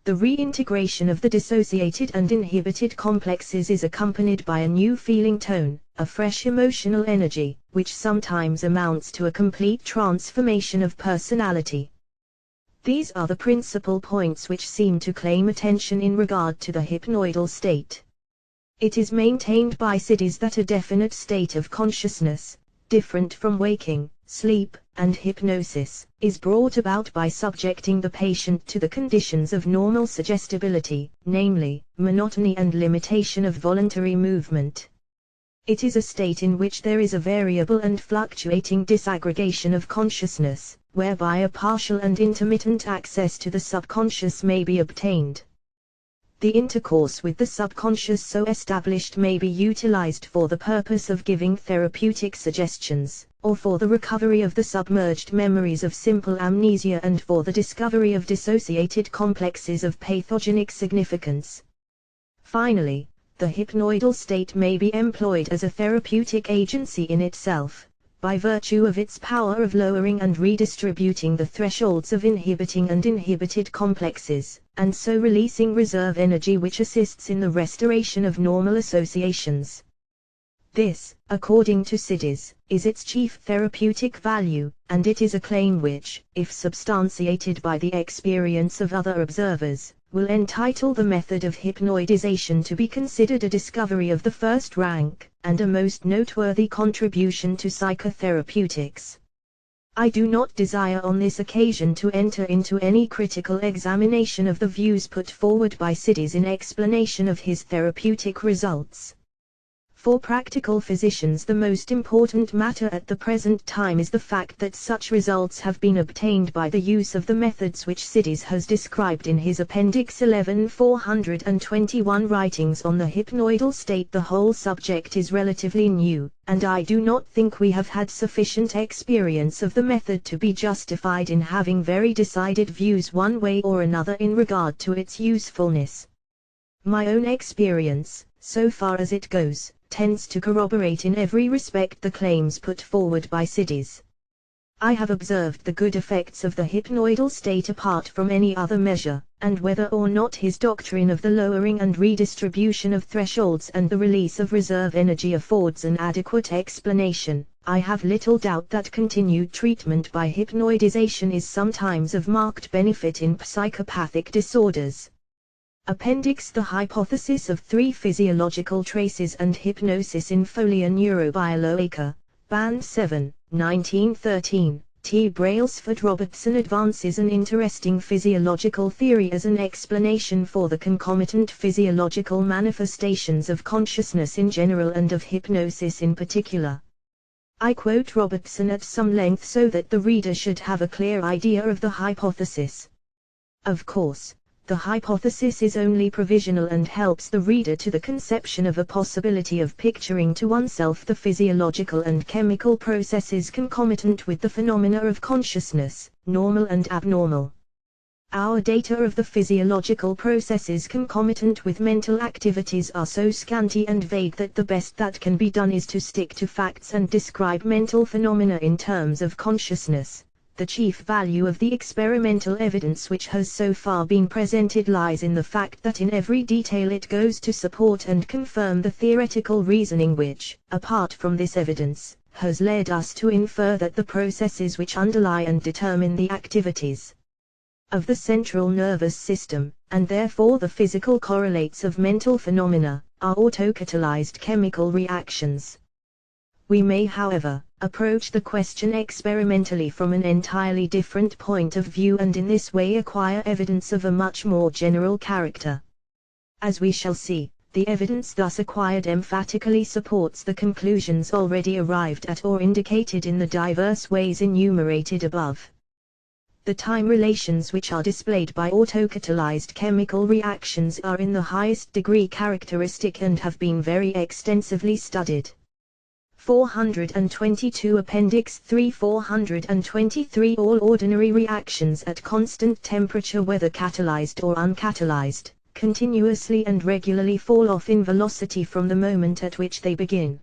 The reintegration of the dissociated and inhibited complexes is accompanied by a new feeling tone, a fresh emotional energy, which sometimes amounts to a complete transformation of personality. These are the principal points which seem to claim attention in regard to the hypnoidal state. It is maintained by Sidis that a definite state of consciousness, different from waking, sleep, and hypnosis, is brought about by subjecting the patient to the conditions of normal suggestibility, namely, monotony and limitation of voluntary movement. It is a state in which there is a variable and fluctuating disaggregation of consciousness, whereby a partial and intermittent access to the subconscious may be obtained. The intercourse with the subconscious so established may be utilized for the purpose of giving therapeutic suggestions, or for the recovery of the submerged memories of simple amnesia and for the discovery of dissociated complexes of pathogenic significance. Finally, the hypnoidal state may be employed as a therapeutic agency in itself, by virtue of its power of lowering and redistributing the thresholds of inhibiting and inhibited complexes, and so releasing reserve energy which assists in the restoration of normal associations. This, according to Sidis, is its chief therapeutic value, and it is a claim which, if substantiated by the experience of other observers, will entitle the method of hypnoidization to be considered a discovery of the first rank, and a most noteworthy contribution to psychotherapeutics. I do not desire on this occasion to enter into any critical examination of the views put forward by Sidis in explanation of his therapeutic results. For practical physicians, the most important matter at the present time is the fact that such results have been obtained by the use of the methods which Sidis has described in his Appendix 11 421 writings on the hypnoidal state. The whole subject is relatively new, and I do not think we have had sufficient experience of the method to be justified in having very decided views one way or another in regard to its usefulness. My own experience, so far as it goes, tends to corroborate in every respect the claims put forward by Sidis. I have observed the good effects of the hypnoidal state apart from any other measure, and whether or not his doctrine of the lowering and redistribution of thresholds and the release of reserve energy affords an adequate explanation, I have little doubt that continued treatment by hypnoidization is sometimes of marked benefit in psychopathic disorders. Appendix: The hypothesis of 3 physiological traces and hypnosis in Folia Neurobiologica, Band 7, 1913. T. Brailsford Robertson advances an interesting physiological theory as an explanation for the concomitant physiological manifestations of consciousness in general and of hypnosis in particular. I quote Robertson at some length so that the reader should have a clear idea of the hypothesis. Of course, the hypothesis is only provisional and helps the reader to the conception of a possibility of picturing to oneself the physiological and chemical processes concomitant with the phenomena of consciousness, normal and abnormal. Our data of the physiological processes concomitant with mental activities are so scanty and vague that the best that can be done is to stick to facts and describe mental phenomena in terms of consciousness. The chief value of the experimental evidence which has so far been presented lies in the fact that in every detail it goes to support and confirm the theoretical reasoning which, apart from this evidence, has led us to infer that the processes which underlie and determine the activities of the central nervous system, and therefore the physical correlates of mental phenomena, are autocatalyzed chemical reactions. We may, however, approach the question experimentally from an entirely different point of view and in this way acquire evidence of a much more general character. As we shall see, the evidence thus acquired emphatically supports the conclusions already arrived at or indicated in the diverse ways enumerated above. The time relations which are displayed by autocatalyzed chemical reactions are in the highest degree characteristic and have been very extensively studied. 422 Appendix 3 423 All ordinary reactions at constant temperature, whether catalyzed or uncatalyzed, continuously and regularly fall off in velocity from the moment at which they begin.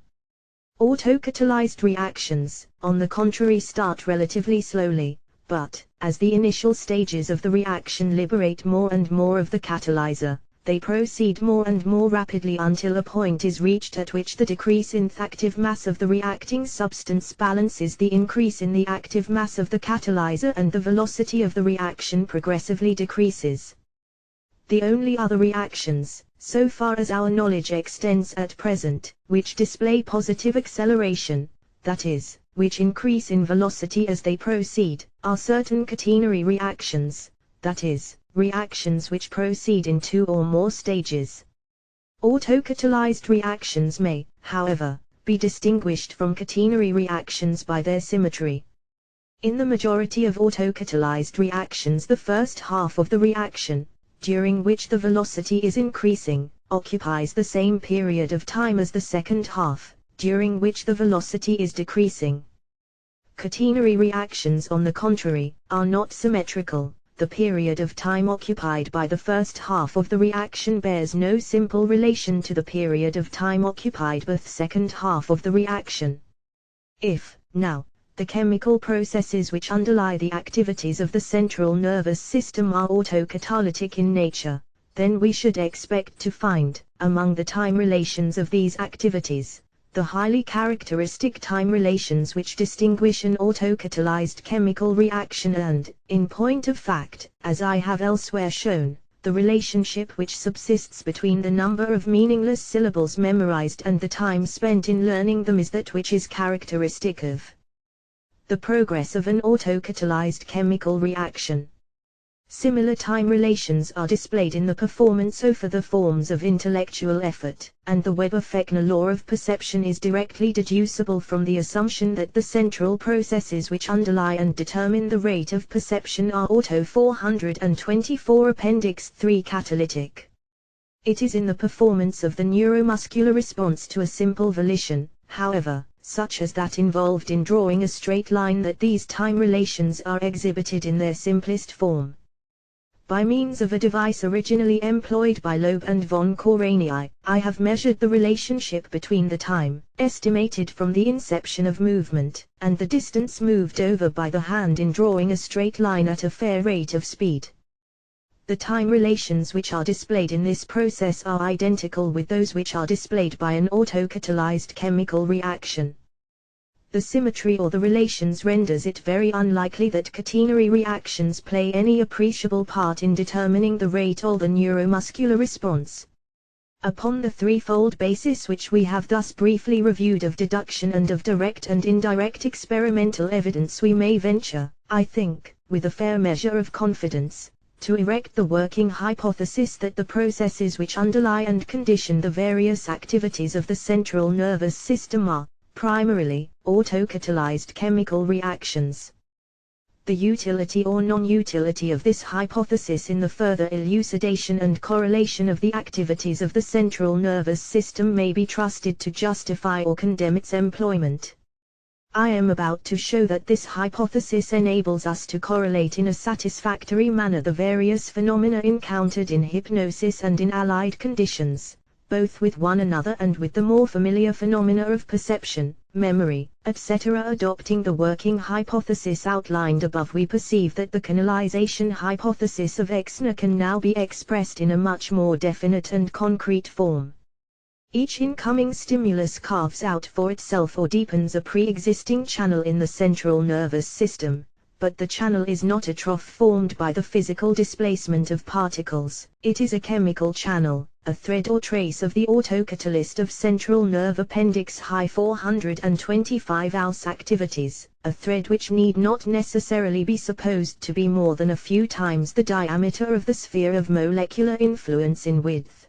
Autocatalyzed reactions, on the contrary, start relatively slowly, but, as the initial stages of the reaction liberate more and more of the catalyzer, they proceed more and more rapidly until a point is reached at which the decrease in the active mass of the reacting substance balances the increase in the active mass of the catalyzer, and the velocity of the reaction progressively decreases. The only other reactions, so far as our knowledge extends at present, which display positive acceleration, that is, which increase in velocity as they proceed, are certain catenary reactions, that is, reactions which proceed in 2 or more stages. Autocatalyzed reactions may, however, be distinguished from catenary reactions by their symmetry. In the majority of autocatalyzed reactions, the first half of the reaction, during which the velocity is increasing, occupies the same period of time as the second half, during which the velocity is decreasing. Catenary reactions, on the contrary, are not symmetrical. The period of time occupied by the first half of the reaction bears no simple relation to the period of time occupied by the second half of the reaction. If, now, the chemical processes which underlie the activities of the central nervous system are autocatalytic in nature, then we should expect to find, among the time relations of these activities, the highly characteristic time relations which distinguish an autocatalyzed chemical reaction and, in point of fact, as I have elsewhere shown, the relationship which subsists between the number of meaningless syllables memorized and the time spent in learning them is that which is characteristic of the progress of an autocatalyzed chemical reaction. Similar time relations are displayed in the performance of the forms of intellectual effort, and the Weber-Fechner law of perception is directly deducible from the assumption that the central processes which underlie and determine the rate of perception are auto 424 Appendix 3 catalytic. It is in the performance of the neuromuscular response to a simple volition, however, such as that involved in drawing a straight line, that these time relations are exhibited in their simplest form. By means of a device originally employed by Loeb and von Koreny, I have measured the relationship between the time, estimated from the inception of movement, and the distance moved over by the hand in drawing a straight line at a fair rate of speed. The time relations which are displayed in this process are identical with those which are displayed by an autocatalyzed chemical reaction. The symmetry or the relations renders it very unlikely that catenary reactions play any appreciable part in determining the rate of the neuromuscular response. Upon the threefold basis which we have thus briefly reviewed of deduction and of direct and indirect experimental evidence, we may venture, I think, with a fair measure of confidence, to erect the working hypothesis that the processes which underlie and condition the various activities of the central nervous system are, primarily, autocatalyzed chemical reactions. The utility or non-utility of this hypothesis in the further elucidation and correlation of the activities of the central nervous system may be trusted to justify or condemn its employment. I am about to show that this hypothesis enables us to correlate in a satisfactory manner the various phenomena encountered in hypnosis and in allied conditions, both with one another and with the more familiar phenomena of perception, memory, etc. Adopting the working hypothesis outlined above, we perceive that the canalization hypothesis of Exner can now be expressed in a much more definite and concrete form. Each incoming stimulus carves out for itself or deepens a pre-existing channel in the central nervous system, but the channel is not a trough formed by the physical displacement of particles. It is a chemical channel, a thread or trace of the autocatalyst of central nerve appendix high 425 Aus activities, a thread which need not necessarily be supposed to be more than a few times the diameter of the sphere of molecular influence in width.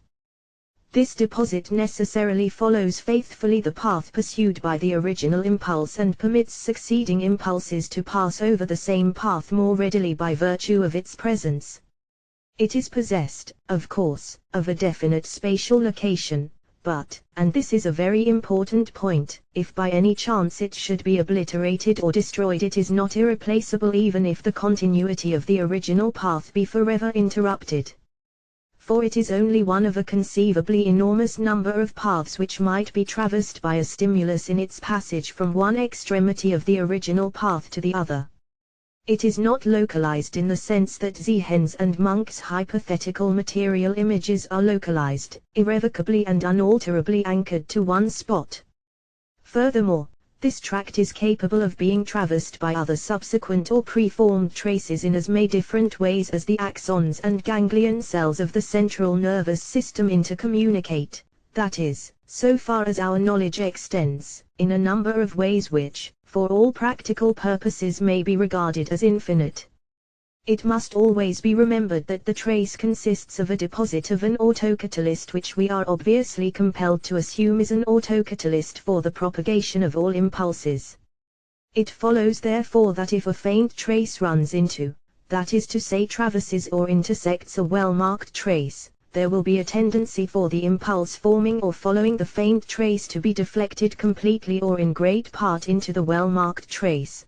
This deposit necessarily follows faithfully the path pursued by the original impulse and permits succeeding impulses to pass over the same path more readily by virtue of its presence. It is possessed, of course, of a definite spatial location, but, and this is a very important point, if by any chance it should be obliterated or destroyed, it is not irreplaceable even if the continuity of the original path be forever interrupted. For it is only one of a conceivably enormous number of paths which might be traversed by a stimulus in its passage from one extremity of the original path to the other. It is not localized in the sense that Ziehens and Munk's hypothetical material images are localized, irrevocably and unalterably anchored to one spot. Furthermore, this tract is capable of being traversed by other subsequent or preformed traces in as many different ways as the axons and ganglion cells of the central nervous system intercommunicate, that is, so far as our knowledge extends, in a number of ways which, for all practical purposes, may be regarded as infinite. It must always be remembered that the trace consists of a deposit of an autocatalyst, which we are obviously compelled to assume is an autocatalyst for the propagation of all impulses. It follows therefore that if a faint trace runs into, that is to say traverses or intersects a well-marked trace, there will be a tendency for the impulse forming or following the faint trace to be deflected completely or in great part into the well-marked trace.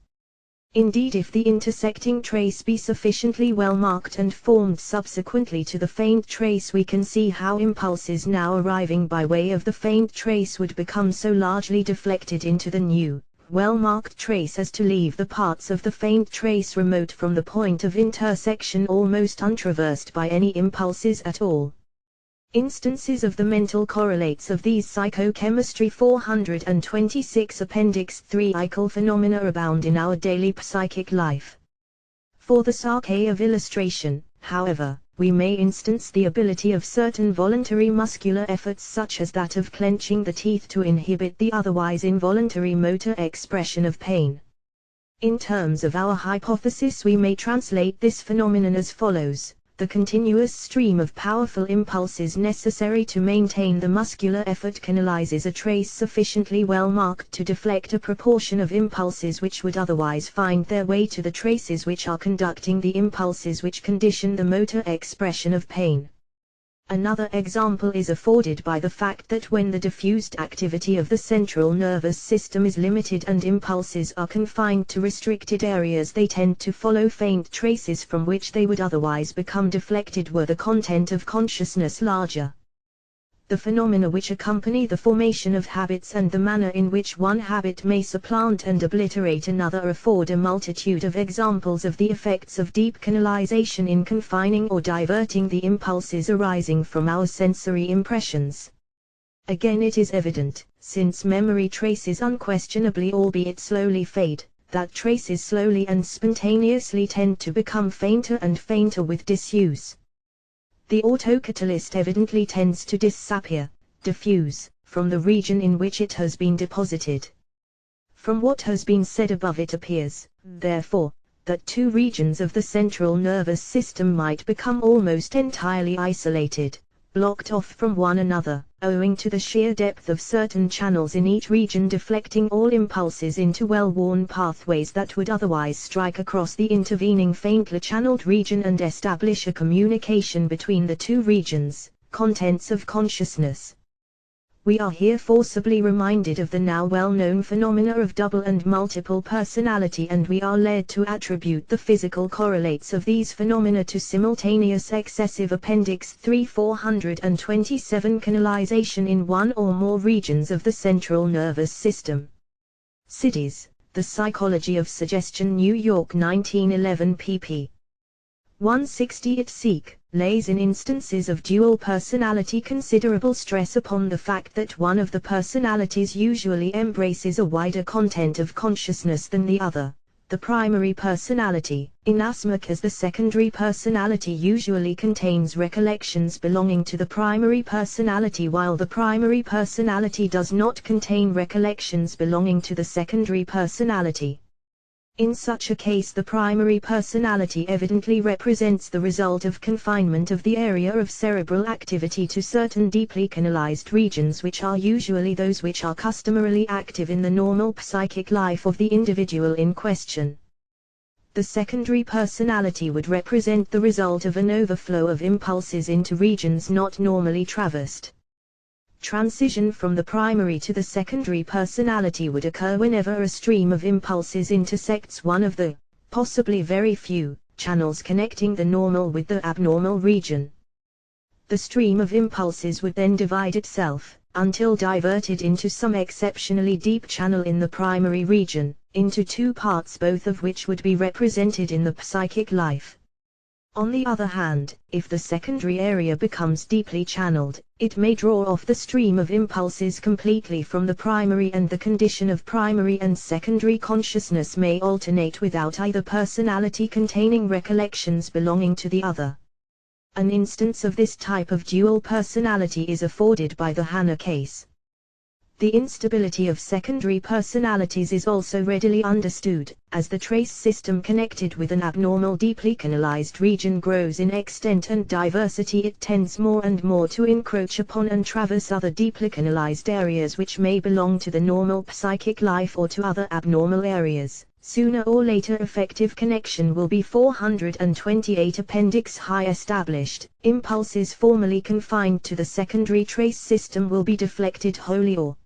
Indeed, if the intersecting trace be sufficiently well marked and formed subsequently to the faint trace, we can see how impulses now arriving by way of the faint trace would become so largely deflected into the new, well-marked trace as to leave the parts of the faint trace remote from the point of intersection almost untraversed by any impulses at all. Instances of the mental correlates of these Psychochemistry 426 Appendix 3 phenomena abound in our daily psychic life. For the sake of illustration, however, we may instance the ability of certain voluntary muscular efforts such as that of clenching the teeth to inhibit the otherwise involuntary motor expression of pain. In terms of our hypothesis, we may translate this phenomenon as follows: the continuous stream of powerful impulses necessary to maintain the muscular effort canalizes a trace sufficiently well marked to deflect a proportion of impulses which would otherwise find their way to the traces which are conducting the impulses which condition the motor expression of pain. Another example is afforded by the fact that when the diffused activity of the central nervous system is limited and impulses are confined to restricted areas, they tend to follow faint traces from which they would otherwise become deflected were the content of consciousness larger. The phenomena which accompany the formation of habits and the manner in which one habit may supplant and obliterate another afford a multitude of examples of the effects of deep canalization in confining or diverting the impulses arising from our sensory impressions. Again, it is evident, since memory traces unquestionably albeit slowly fade, that traces slowly and spontaneously tend to become fainter and fainter with disuse. The autocatalyst evidently tends to disappear, diffuse, from the region in which it has been deposited. From what has been said above, it appears, therefore, that two regions of the central nervous system might become almost entirely isolated, blocked off from one another, owing to the sheer depth of certain channels in each region deflecting all impulses into well-worn pathways that would otherwise strike across the intervening faintly channeled region and establish a communication between the two regions, contents of consciousness. We are here forcibly reminded of the now well-known phenomena of double and multiple personality, and we are led to attribute the physical correlates of these phenomena to simultaneous excessive Appendix 3 427 canalization in one or more regions of the central nervous system. Sidis, The Psychology of Suggestion, New York 1911 pp. 160. It lays in instances of dual personality considerable stress upon the fact that one of the personalities usually embraces a wider content of consciousness than the other, the primary personality, inasmuch as the secondary personality usually contains recollections belonging to the primary personality, while the primary personality does not contain recollections belonging to the secondary personality. In such a case, the primary personality evidently represents the result of confinement of the area of cerebral activity to certain deeply canalized regions, which are usually those which are customarily active in the normal psychic life of the individual in question. The secondary personality would represent the result of an overflow of impulses into regions not normally traversed. Transition from the primary to the secondary personality would occur whenever a stream of impulses intersects one of the, possibly very few, channels connecting the normal with the abnormal region. The stream of impulses would then divide itself, until diverted into some exceptionally deep channel in the primary region, into two parts, both of which would be represented in the psychic life. On the other hand, if the secondary area becomes deeply channeled, it may draw off the stream of impulses completely from the primary, and the condition of primary and secondary consciousness may alternate without either personality containing recollections belonging to the other. An instance of this type of dual personality is afforded by the Hannah case. The instability of secondary personalities is also readily understood, as the trace system connected with an abnormal deeply canalized region grows in extent and diversity. It tends more and more to encroach upon and traverse other deeply canalized areas which may belong to the normal psychic life or to other abnormal areas. Sooner or later effective connection will be 428 Appendix High established. Impulses formerly confined to the secondary trace system will be deflected wholly or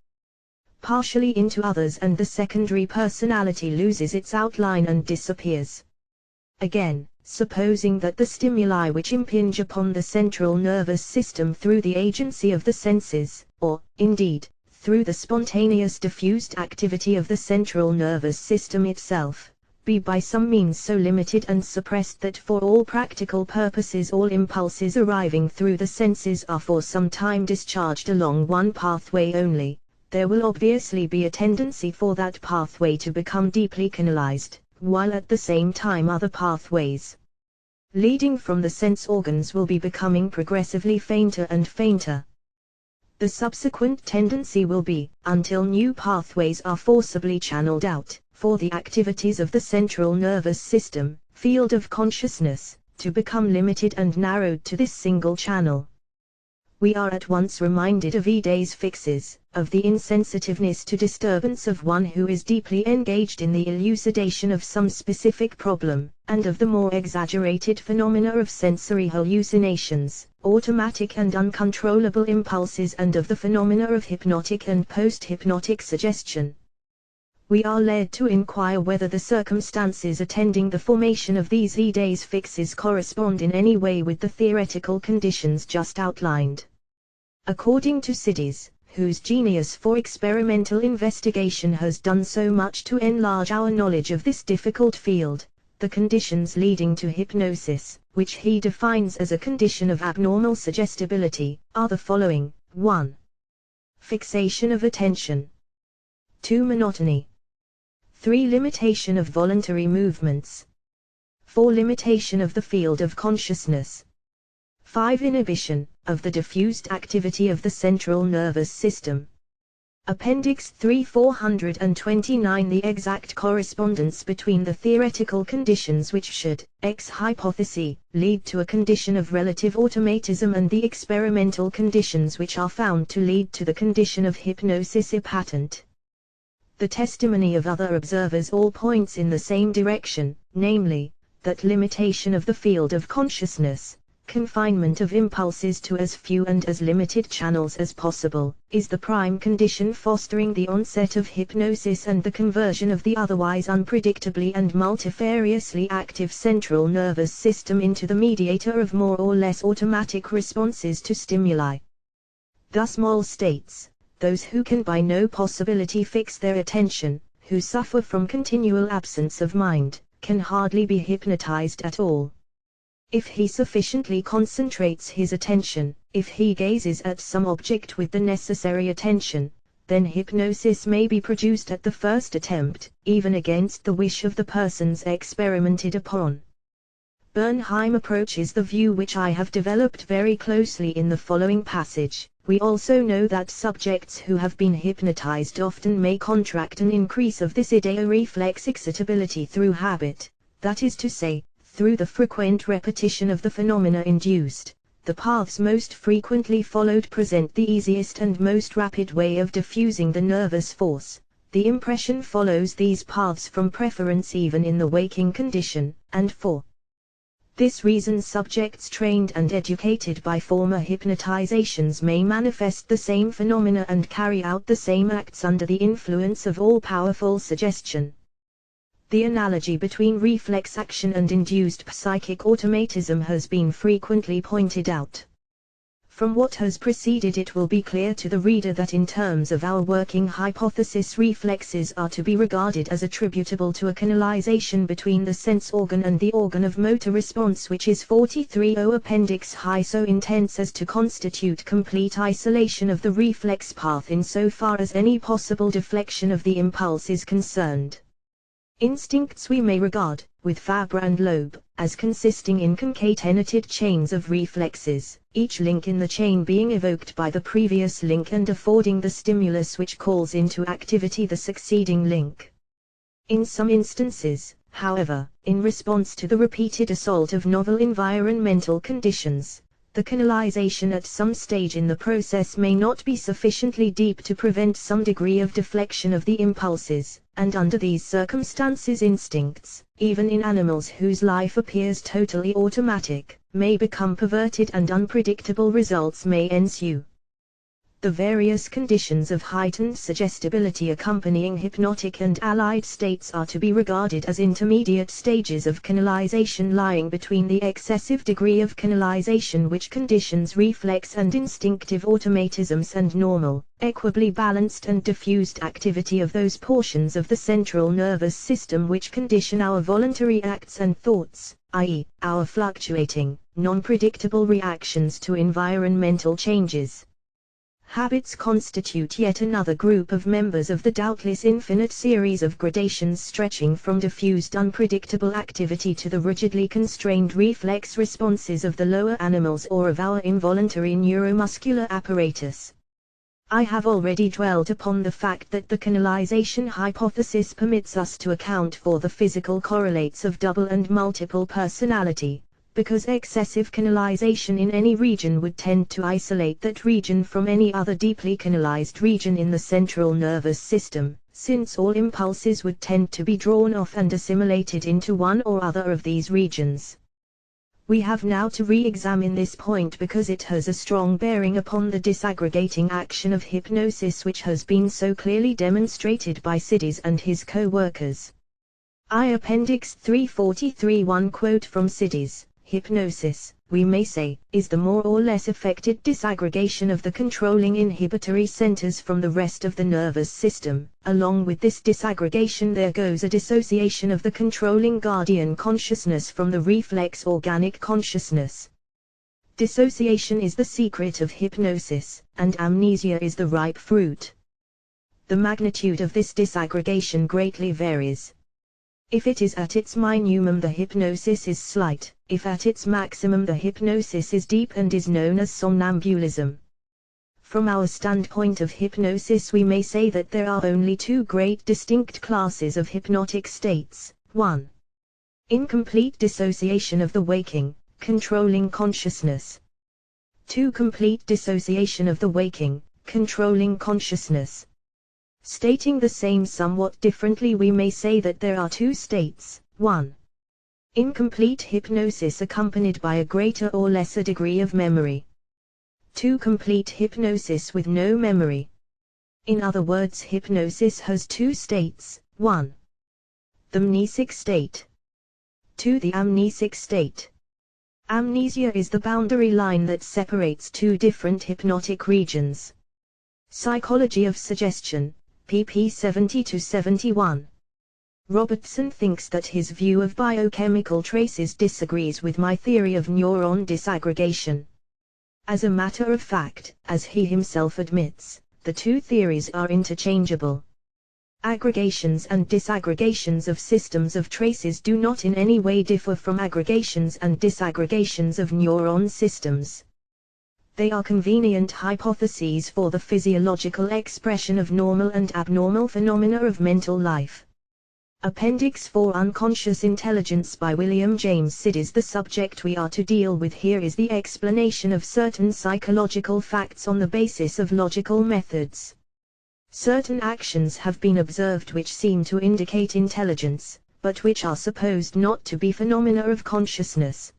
partially into others, and the secondary personality loses its outline and disappears. Again, supposing that the stimuli which impinge upon the central nervous system through the agency of the senses, or, indeed, through the spontaneous diffused activity of the central nervous system itself, be by some means so limited and suppressed that for all practical purposes all impulses arriving through the senses are for some time discharged along one pathway only, there will obviously be a tendency for that pathway to become deeply canalized, while at the same time other pathways leading from the sense organs will be becoming progressively fainter and fainter. The subsequent tendency will be, until new pathways are forcibly channeled out, for the activities of the central nervous system, field of consciousness, to become limited and narrowed to this single channel. We are at once reminded of Ede's fixes, of the insensitiveness to disturbance of one who is deeply engaged in the elucidation of some specific problem, and of the more exaggerated phenomena of sensory hallucinations, automatic and uncontrollable impulses, and of the phenomena of hypnotic and post-hypnotic suggestion. We are led to inquire whether the circumstances attending the formation of these Ede's fixes correspond in any way with the theoretical conditions just outlined. According to Sidis, whose genius for experimental investigation has done so much to enlarge our knowledge of this difficult field, the conditions leading to hypnosis, which he defines as a condition of abnormal suggestibility, are the following: 1. Fixation of attention. 2. Monotony. 3. Limitation of voluntary movements. 4. Limitation of the field of consciousness. 5. Inhibition of the diffused activity of the central nervous system. Appendix 3 429. The exact correspondence between the theoretical conditions which should, ex hypothesi, lead to a condition of relative automatism and the experimental conditions which are found to lead to the condition of hypnosis is patent. The testimony of other observers all points in the same direction, namely, that limitation of the field of consciousness, confinement of impulses to as few and as limited channels as possible, is the prime condition fostering the onset of hypnosis and the conversion of the otherwise unpredictably and multifariously active central nervous system into the mediator of more or less automatic responses to stimuli. Thus Moll states, those who can by no possibility fix their attention, who suffer from continual absence of mind, can hardly be hypnotized at all. If he sufficiently concentrates his attention, if he gazes at some object with the necessary attention, then hypnosis may be produced at the first attempt, even against the wish of the persons experimented upon. Bernheim approaches the view which I have developed very closely in the following passage. We also know that subjects who have been hypnotized often may contract an increase of this idea reflex excitability through habit, that is to say, through the frequent repetition of the phenomena induced. The paths most frequently followed present the easiest and most rapid way of diffusing the nervous force. The impression follows these paths from preference even in the waking condition, and for this reason subjects trained and educated by former hypnotizations may manifest the same phenomena and carry out the same acts under the influence of all-powerful suggestion. The analogy between reflex action and induced psychic automatism has been frequently pointed out. From what has preceded, it will be clear to the reader that in terms of our working hypothesis, reflexes are to be regarded as attributable to a canalization between the sense organ and the organ of motor response, which is 43O appendix high, so intense as to constitute complete isolation of the reflex path insofar as any possible deflection of the impulse is concerned. Instincts we may regard, with Fabre and Loeb, as consisting in concatenated chains of reflexes, each link in the chain being evoked by the previous link and affording the stimulus which calls into activity the succeeding link. In some instances, however, in response to the repeated assault of novel environmental conditions, the canalization at some stage in the process may not be sufficiently deep to prevent some degree of deflection of the impulses, and under these circumstances instincts, even in animals whose life appears totally automatic, may become perverted and unpredictable results may ensue. The various conditions of heightened suggestibility accompanying hypnotic and allied states are to be regarded as intermediate stages of canalization lying between the excessive degree of canalization which conditions reflex and instinctive automatisms and normal, equably balanced and diffused activity of those portions of the central nervous system which condition our voluntary acts and thoughts, i.e., our fluctuating, non-predictable reactions to environmental changes. Habits constitute yet another group of members of the doubtless infinite series of gradations stretching from diffused unpredictable activity to the rigidly constrained reflex responses of the lower animals or of our involuntary neuromuscular apparatus. I have already dwelt upon the fact that the canalization hypothesis permits us to account for the physical correlates of double and multiple personality, because excessive canalization in any region would tend to isolate that region from any other deeply canalized region in the central nervous system, since all impulses would tend to be drawn off and assimilated into one or other of these regions. We have now to re-examine this point because it has a strong bearing upon the disaggregating action of hypnosis which has been so clearly demonstrated by Sidis and his co-workers. I Appendix 343. One quote from Sidis: "Hypnosis, we may say, is the more or less affected disaggregation of the controlling inhibitory centers from the rest of the nervous system. Along with this disaggregation there goes a dissociation of the controlling guardian consciousness from the reflex organic consciousness. Dissociation is the secret of hypnosis, and amnesia is the ripe fruit. The magnitude of this disaggregation greatly varies. If it is at its minimum the hypnosis is slight, if at its maximum the hypnosis is deep and is known as somnambulism. From our standpoint of hypnosis we may say that there are only two great distinct classes of hypnotic states. 1. Incomplete dissociation of the waking, controlling consciousness. 2. Complete dissociation of the waking, controlling consciousness. Stating the same somewhat differently, we may say that there are two states. 1. Incomplete hypnosis accompanied by a greater or lesser degree of memory. 2. Complete hypnosis with no memory. In other words, hypnosis has two states. 1. The mnesic state. 2. The amnesic state. Amnesia is the boundary line that separates two different hypnotic regions. Psychology of Suggestion, pp. 70-71. Robertson thinks that his view of biochemical traces disagrees with my theory of neuron disaggregation. As a matter of fact, as he himself admits, the two theories are interchangeable. Aggregations and disaggregations of systems of traces do not in any way differ from aggregations and disaggregations of neuron systems. They are convenient hypotheses for the physiological expression of normal and abnormal phenomena of mental life. Appendix 4. Unconscious Intelligence by William James Sidis. The subject we are to deal with here is the explanation of certain psychological facts on the basis of logical methods. Certain actions have been observed which seem to indicate intelligence, but which are supposed not to be phenomena of consciousness.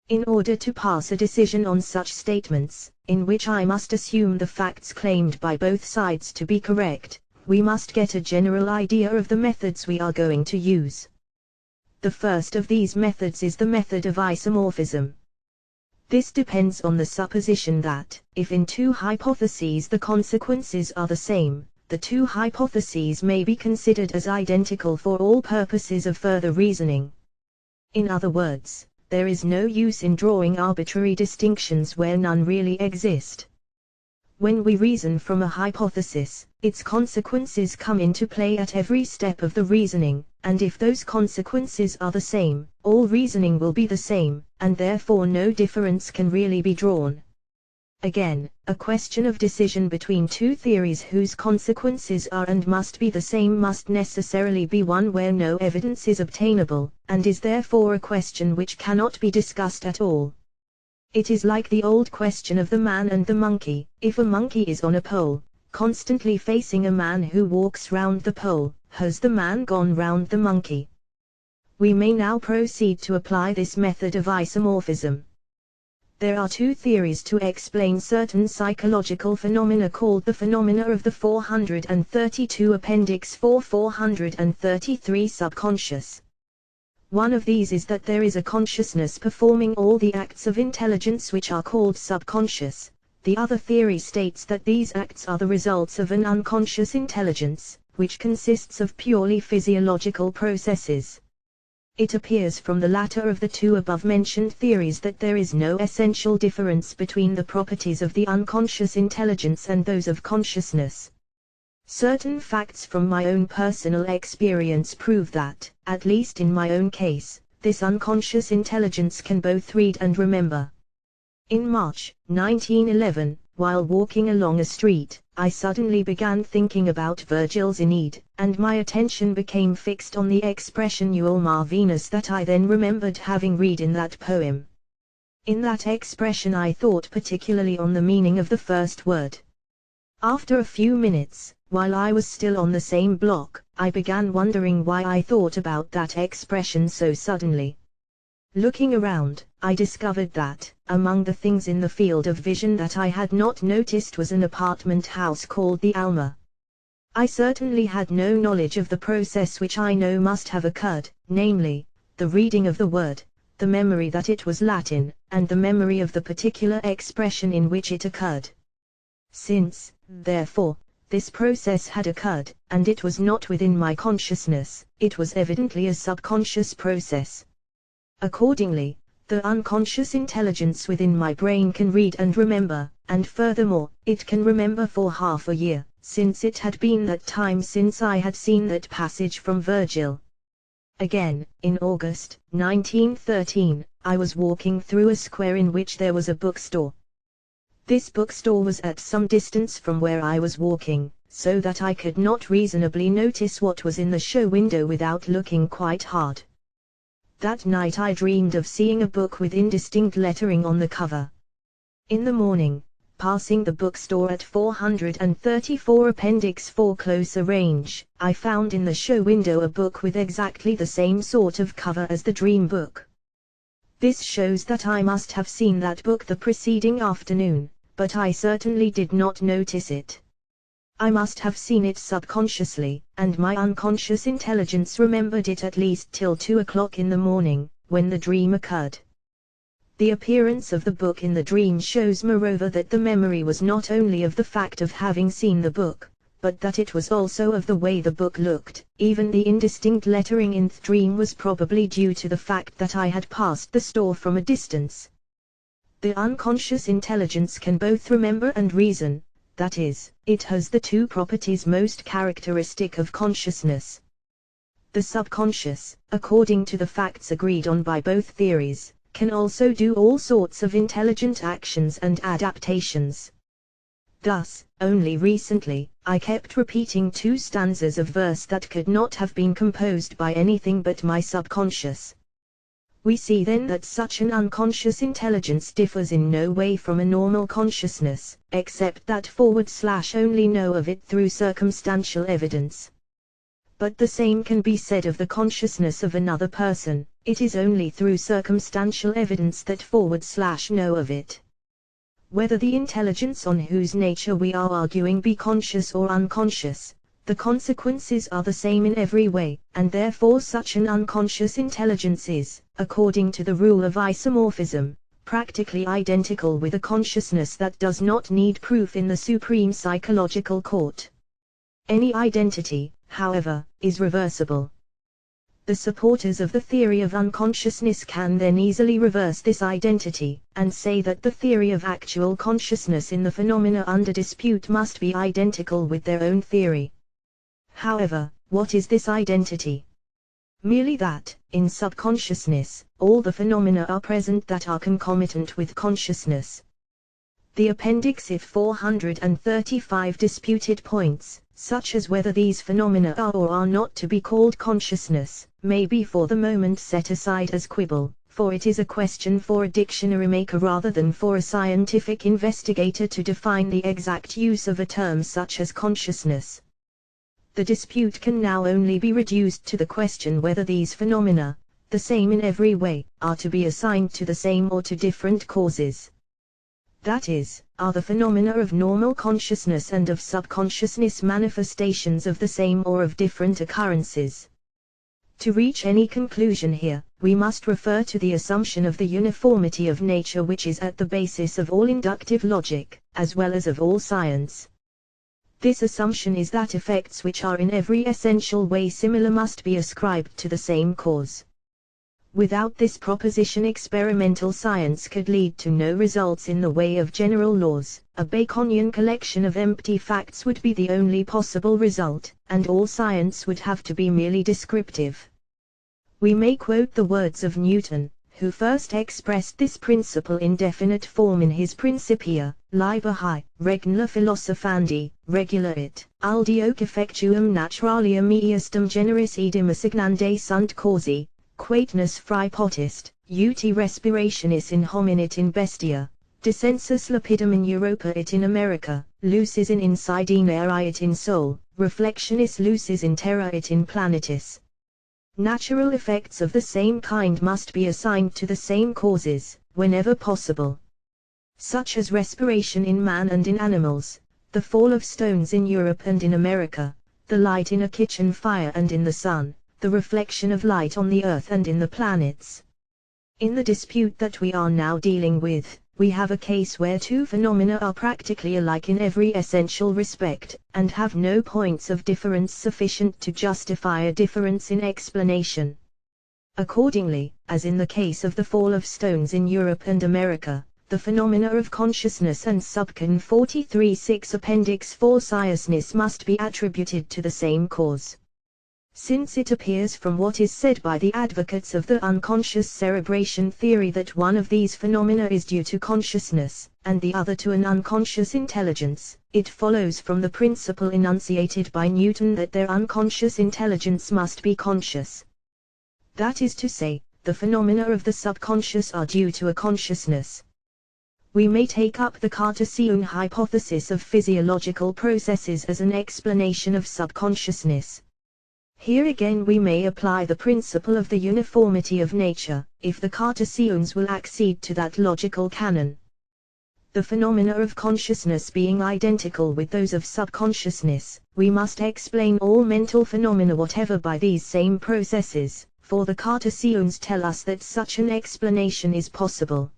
In order to pass a decision on such statements, in which I must assume the facts claimed by both sides to be correct, we must get a general idea of the methods we are going to use. The first of these methods is the method of isomorphism. This depends on the supposition that, if in two hypotheses the consequences are the same, the two hypotheses may be considered as identical for all purposes of further reasoning. In other words, there is no use in drawing arbitrary distinctions where none really exist. When we reason from a hypothesis, its consequences come into play at every step of the reasoning, and if those consequences are the same, all reasoning will be the same, and therefore no difference can really be drawn. Again, a question of decision between two theories whose consequences are and must be the same must necessarily be one where no evidence is obtainable, and is therefore a question which cannot be discussed at all. It is like the old question of the man and the monkey. If a monkey is on a pole, constantly facing a man who walks round the pole, has the man gone round the monkey? We may now proceed to apply this method of isomorphism. There are two theories to explain certain psychological phenomena called the phenomena of the 432 Appendix 4 433 subconscious. One of these is that there is a consciousness performing all the acts of intelligence which are called subconscious. The other theory states that these acts are the results of an unconscious intelligence, which consists of purely physiological processes. It appears from the latter of the two above-mentioned theories that there is no essential difference between the properties of the unconscious intelligence and those of consciousness. Certain facts from my own personal experience prove that, at least in my own case, this unconscious intelligence can both read and remember. In March 1911, while walking along a street, I suddenly began thinking about Virgil's Aeneid, and my attention became fixed on the expression Eulma Venus that I then remembered having read in that poem. In that expression I thought particularly on the meaning of the first word. After a few minutes, while I was still on the same block, I began wondering why I thought about that expression so suddenly. Looking around, I discovered that, among the things in the field of vision that I had not noticed was an apartment house called the Alma. I certainly had no knowledge of the process which I know must have occurred, namely, the reading of the word, the memory that it was Latin, and the memory of the particular expression in which it occurred. Since, therefore, this process had occurred, and it was not within my consciousness, it was evidently a subconscious process. Accordingly, the unconscious intelligence within my brain can read and remember, and furthermore, it can remember for half a year, since it had been that time since I had seen that passage from Virgil. Again, in August 1913, I was walking through a square in which there was a bookstore. This bookstore was at some distance from where I was walking, so that I could not reasonably notice what was in the show window without looking quite hard. That night I dreamed of seeing a book with indistinct lettering on the cover. In the morning, passing the bookstore at 434 Appendix 4 closer range, I found in the show window a book with exactly the same sort of cover as the dream book. This shows that I must have seen that book the preceding afternoon, but I certainly did not notice it. I must have seen it subconsciously, and my unconscious intelligence remembered it at least till 2 o'clock in the morning, when the dream occurred. The appearance of the book in the dream shows moreover that the memory was not only of the fact of having seen the book, but that it was also of the way the book looked. Even the indistinct lettering in the dream was probably due to the fact that I had passed the store from a distance. The unconscious intelligence can both remember and reason, that is, it has the two properties most characteristic of consciousness. The subconscious, according to the facts agreed on by both theories, can also do all sorts of intelligent actions and adaptations. Thus, only recently, I kept repeating two stanzas of verse that could not have been composed by anything but my subconscious. We see then that such an unconscious intelligence differs in no way from a normal consciousness, except that only know of it through circumstantial evidence. But the same can be said of the consciousness of another person. It is only through circumstantial evidence that know of it. Whether the intelligence on whose nature we are arguing be conscious or unconscious, the consequences are the same in every way, and therefore such an unconscious intelligence is, according to the rule of isomorphism, practically identical with a consciousness that does not need proof in the supreme psychological court. Any identity, however, is reversible. The supporters of the theory of unconsciousness can then easily reverse this identity, and say that the theory of actual consciousness in the phenomena under dispute must be identical with their own theory. However, what is this identity? Merely that, in subconsciousness, all the phenomena are present that are concomitant with consciousness. The appendix if 435 disputed points, such as whether these phenomena are or are not to be called consciousness, may be for the moment set aside as quibble, for it is a question for a dictionary maker rather than for a scientific investigator to define the exact use of a term such as consciousness. The dispute can now only be reduced to the question whether these phenomena, the same in every way, are to be assigned to the same or to different causes. That is, are the phenomena of normal consciousness and of subconsciousness manifestations of the same or of different occurrences? To reach any conclusion here, we must refer to the assumption of the uniformity of nature which is at the basis of all inductive logic, as well as of all science. This assumption is that effects which are in every essential way similar must be ascribed to the same cause. Without this proposition, experimental science could lead to no results in the way of general laws. A Baconian collection of empty facts would be the only possible result, and all science would have to be merely descriptive. We may quote the words of Newton, who first expressed this principle in definite form in his Principia, Liber Hi, Regula Philosophandi, Regula it, Aldioque effectuum naturalium eustum generis edim assignande sunt causi, quatenus frae potest, ut respirationis in hominid in bestia, descensus lapidum in Europa it in America, lucis in insidine aeri it in sol, reflectionis lucis in terra it in planetis. Natural effects of the same kind must be assigned to the same causes, whenever possible. Such as respiration in man and in animals, the fall of stones in Europe and in America, the light in a kitchen fire and in the sun, the reflection of light on the earth and in the planets. In the dispute that we are now dealing with, we have a case where two phenomena are practically alike in every essential respect, and have no points of difference sufficient to justify a difference in explanation. Accordingly, as in the case of the fall of stones in Europe and America, the phenomena of consciousness and subcon 43.6 Appendix 4 psiousness must be attributed to the same cause. Since it appears from what is said by the advocates of the unconscious cerebration theory that one of these phenomena is due to consciousness, and the other to an unconscious intelligence, it follows from the principle enunciated by Newton that their unconscious intelligence must be conscious. That is to say, the phenomena of the subconscious are due to a consciousness. We may take up the Cartesian hypothesis of physiological processes as an explanation of subconsciousness. Here again we may apply the principle of the uniformity of nature, if the Cartesians will accede to that logical canon. The phenomena of consciousness being identical with those of subconsciousness, we must explain all mental phenomena whatever by these same processes, for the Cartesians tell us that such an explanation is possible.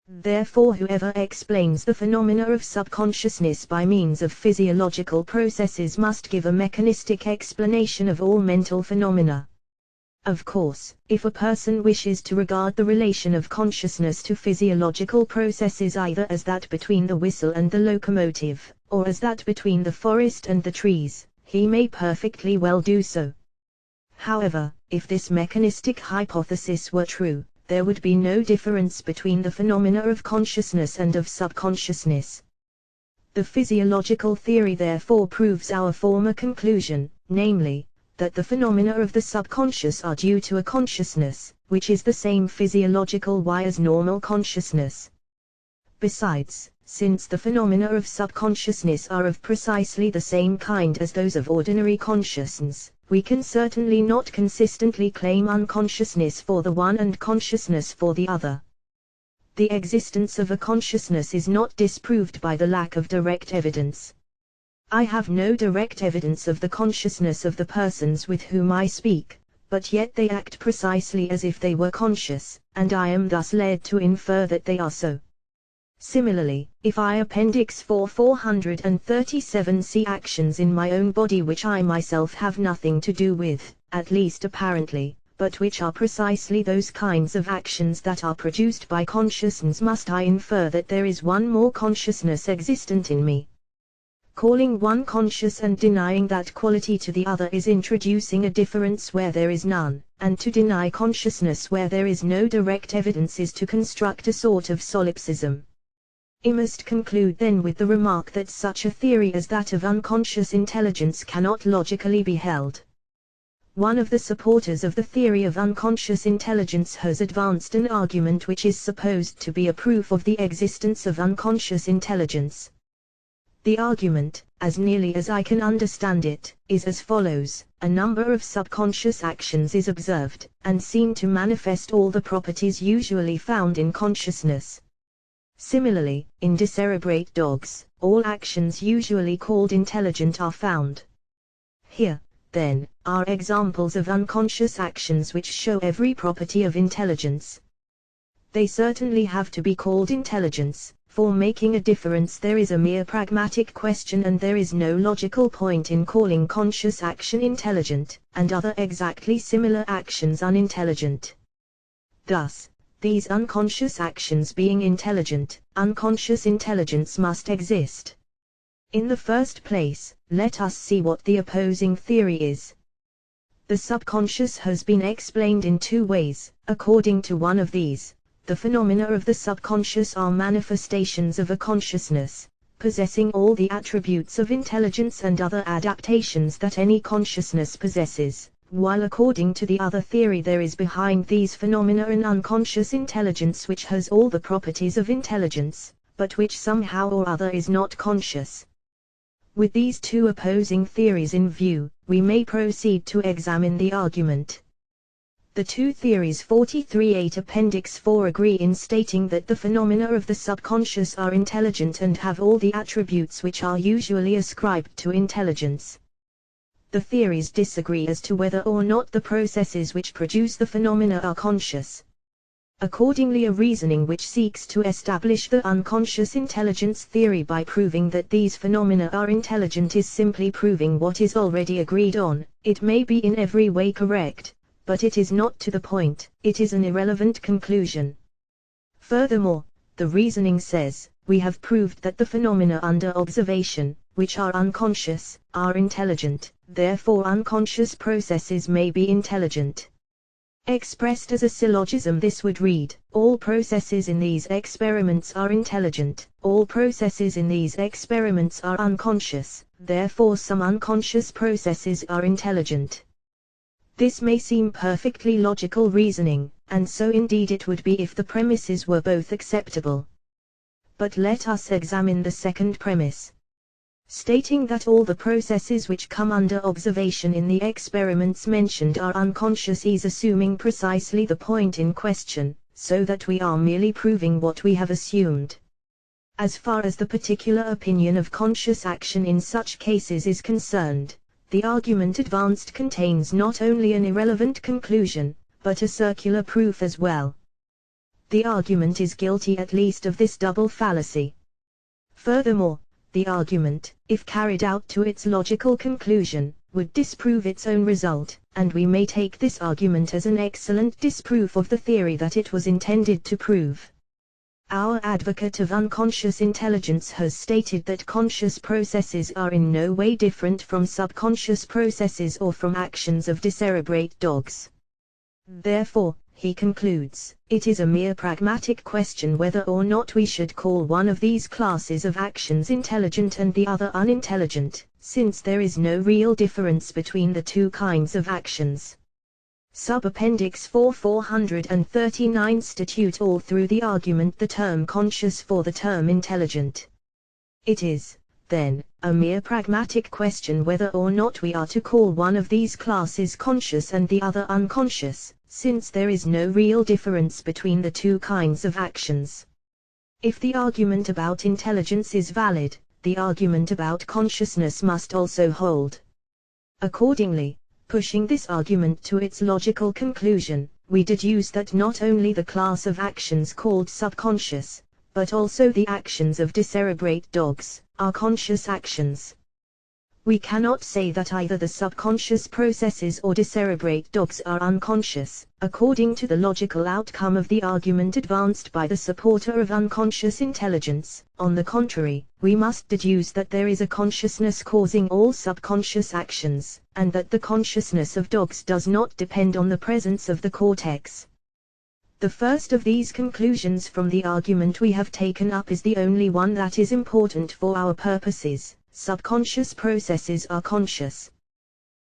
Therefore whoever explains the phenomena of subconsciousness by means of physiological processes must give a mechanistic explanation of all mental phenomena. Of course, if a person wishes to regard the relation of consciousness to physiological processes either as that between the whistle and the locomotive, or as that between the forest and the trees, he may perfectly well do so. However, if this mechanistic hypothesis were true, there would be no difference between the phenomena of consciousness and of subconsciousness. The physiological theory therefore proves our former conclusion, namely, that the phenomena of the subconscious are due to a consciousness, which is the same physiological way as normal consciousness. Besides, since the phenomena of subconsciousness are of precisely the same kind as those of ordinary consciousness, we can certainly not consistently claim unconsciousness for the one and consciousness for the other. The existence of a consciousness is not disproved by the lack of direct evidence. I have no direct evidence of the consciousness of the persons with whom I speak, but yet they act precisely as if they were conscious, and I am thus led to infer that they are so. Similarly, if I Appendix 4 437 see actions in my own body which I myself have nothing to do with, at least apparently, but which are precisely those kinds of actions that are produced by consciousness, must I infer that there is one more consciousness existent in me? Calling one conscious and denying that quality to the other is introducing a difference where there is none, and to deny consciousness where there is no direct evidence is to construct a sort of solipsism. I must conclude then with the remark that such a theory as that of unconscious intelligence cannot logically be held. One of the supporters of the theory of unconscious intelligence has advanced an argument which is supposed to be a proof of the existence of unconscious intelligence. The argument, as nearly as I can understand it, is as follows: a number of subconscious actions is observed, and seem to manifest all the properties usually found in consciousness. Similarly, in decerebrate dogs, all actions usually called intelligent are found. Here, then, are examples of unconscious actions which show every property of intelligence. They certainly have to be called intelligence. For making a difference there is a mere pragmatic question, and there is no logical point in calling conscious action intelligent, and other exactly similar actions unintelligent. Thus, these unconscious actions being intelligent, unconscious intelligence must exist. In the first place, let us see what the opposing theory is. The subconscious has been explained in two ways. According to one of these, the phenomena of the subconscious are manifestations of a consciousness, possessing all the attributes of intelligence and other adaptations that any consciousness possesses, while according to the other theory there is behind these phenomena an unconscious intelligence which has all the properties of intelligence, but which somehow or other is not conscious. With these two opposing theories in view, we may proceed to examine the argument. The two theories 43.8 Appendix 4 agree in stating that the phenomena of the subconscious are intelligent and have all the attributes which are usually ascribed to intelligence. The theories disagree as to whether or not the processes which produce the phenomena are conscious. Accordingly, a reasoning which seeks to establish the unconscious intelligence theory by proving that these phenomena are intelligent is simply proving what is already agreed on. It may be in every way correct, but it is not to the point. It is an irrelevant conclusion. Furthermore, the reasoning says, we have proved that the phenomena under observation, which are unconscious, are intelligent, therefore unconscious processes may be intelligent. Expressed as a syllogism, this would read, all processes in these experiments are intelligent, all processes in these experiments are unconscious, therefore some unconscious processes are intelligent. This may seem perfectly logical reasoning, and so indeed it would be if the premises were both acceptable. But let us examine the second premise. Stating that all the processes which come under observation in the experiments mentioned are unconscious is assuming precisely the point in question, so that we are merely proving what we have assumed. As far as the particular opinion of conscious action in such cases is concerned, the argument advanced contains not only an irrelevant conclusion, but a circular proof as well. The argument is guilty at least of this double fallacy. Furthermore, the argument, if carried out to its logical conclusion, would disprove its own result, and we may take this argument as an excellent disproof of the theory that it was intended to prove. Our advocate of unconscious intelligence has stated that conscious processes are in no way different from subconscious processes or from actions of decerebrate dogs. Therefore, he concludes, it is a mere pragmatic question whether or not we should call one of these classes of actions intelligent and the other unintelligent, since there is no real difference between the two kinds of actions. Sub-Appendix 4 439 statute all through the argument the term conscious for the term intelligent. It is, then, a mere pragmatic question whether or not we are to call one of these classes conscious and the other unconscious, since there is no real difference between the two kinds of actions. If the argument about intelligence is valid, the argument about consciousness must also hold. Accordingly, pushing this argument to its logical conclusion, we deduce that not only the class of actions called subconscious, but also the actions of decerebrate dogs, are conscious actions. We cannot say that either the subconscious processes or decerebrate dogs are unconscious, according to the logical outcome of the argument advanced by the supporter of unconscious intelligence. On the contrary, we must deduce that there is a consciousness causing all subconscious actions, and that the consciousness of dogs does not depend on the presence of the cortex. The first of these conclusions from the argument we have taken up is the only one that is important for our purposes. Subconscious processes are conscious,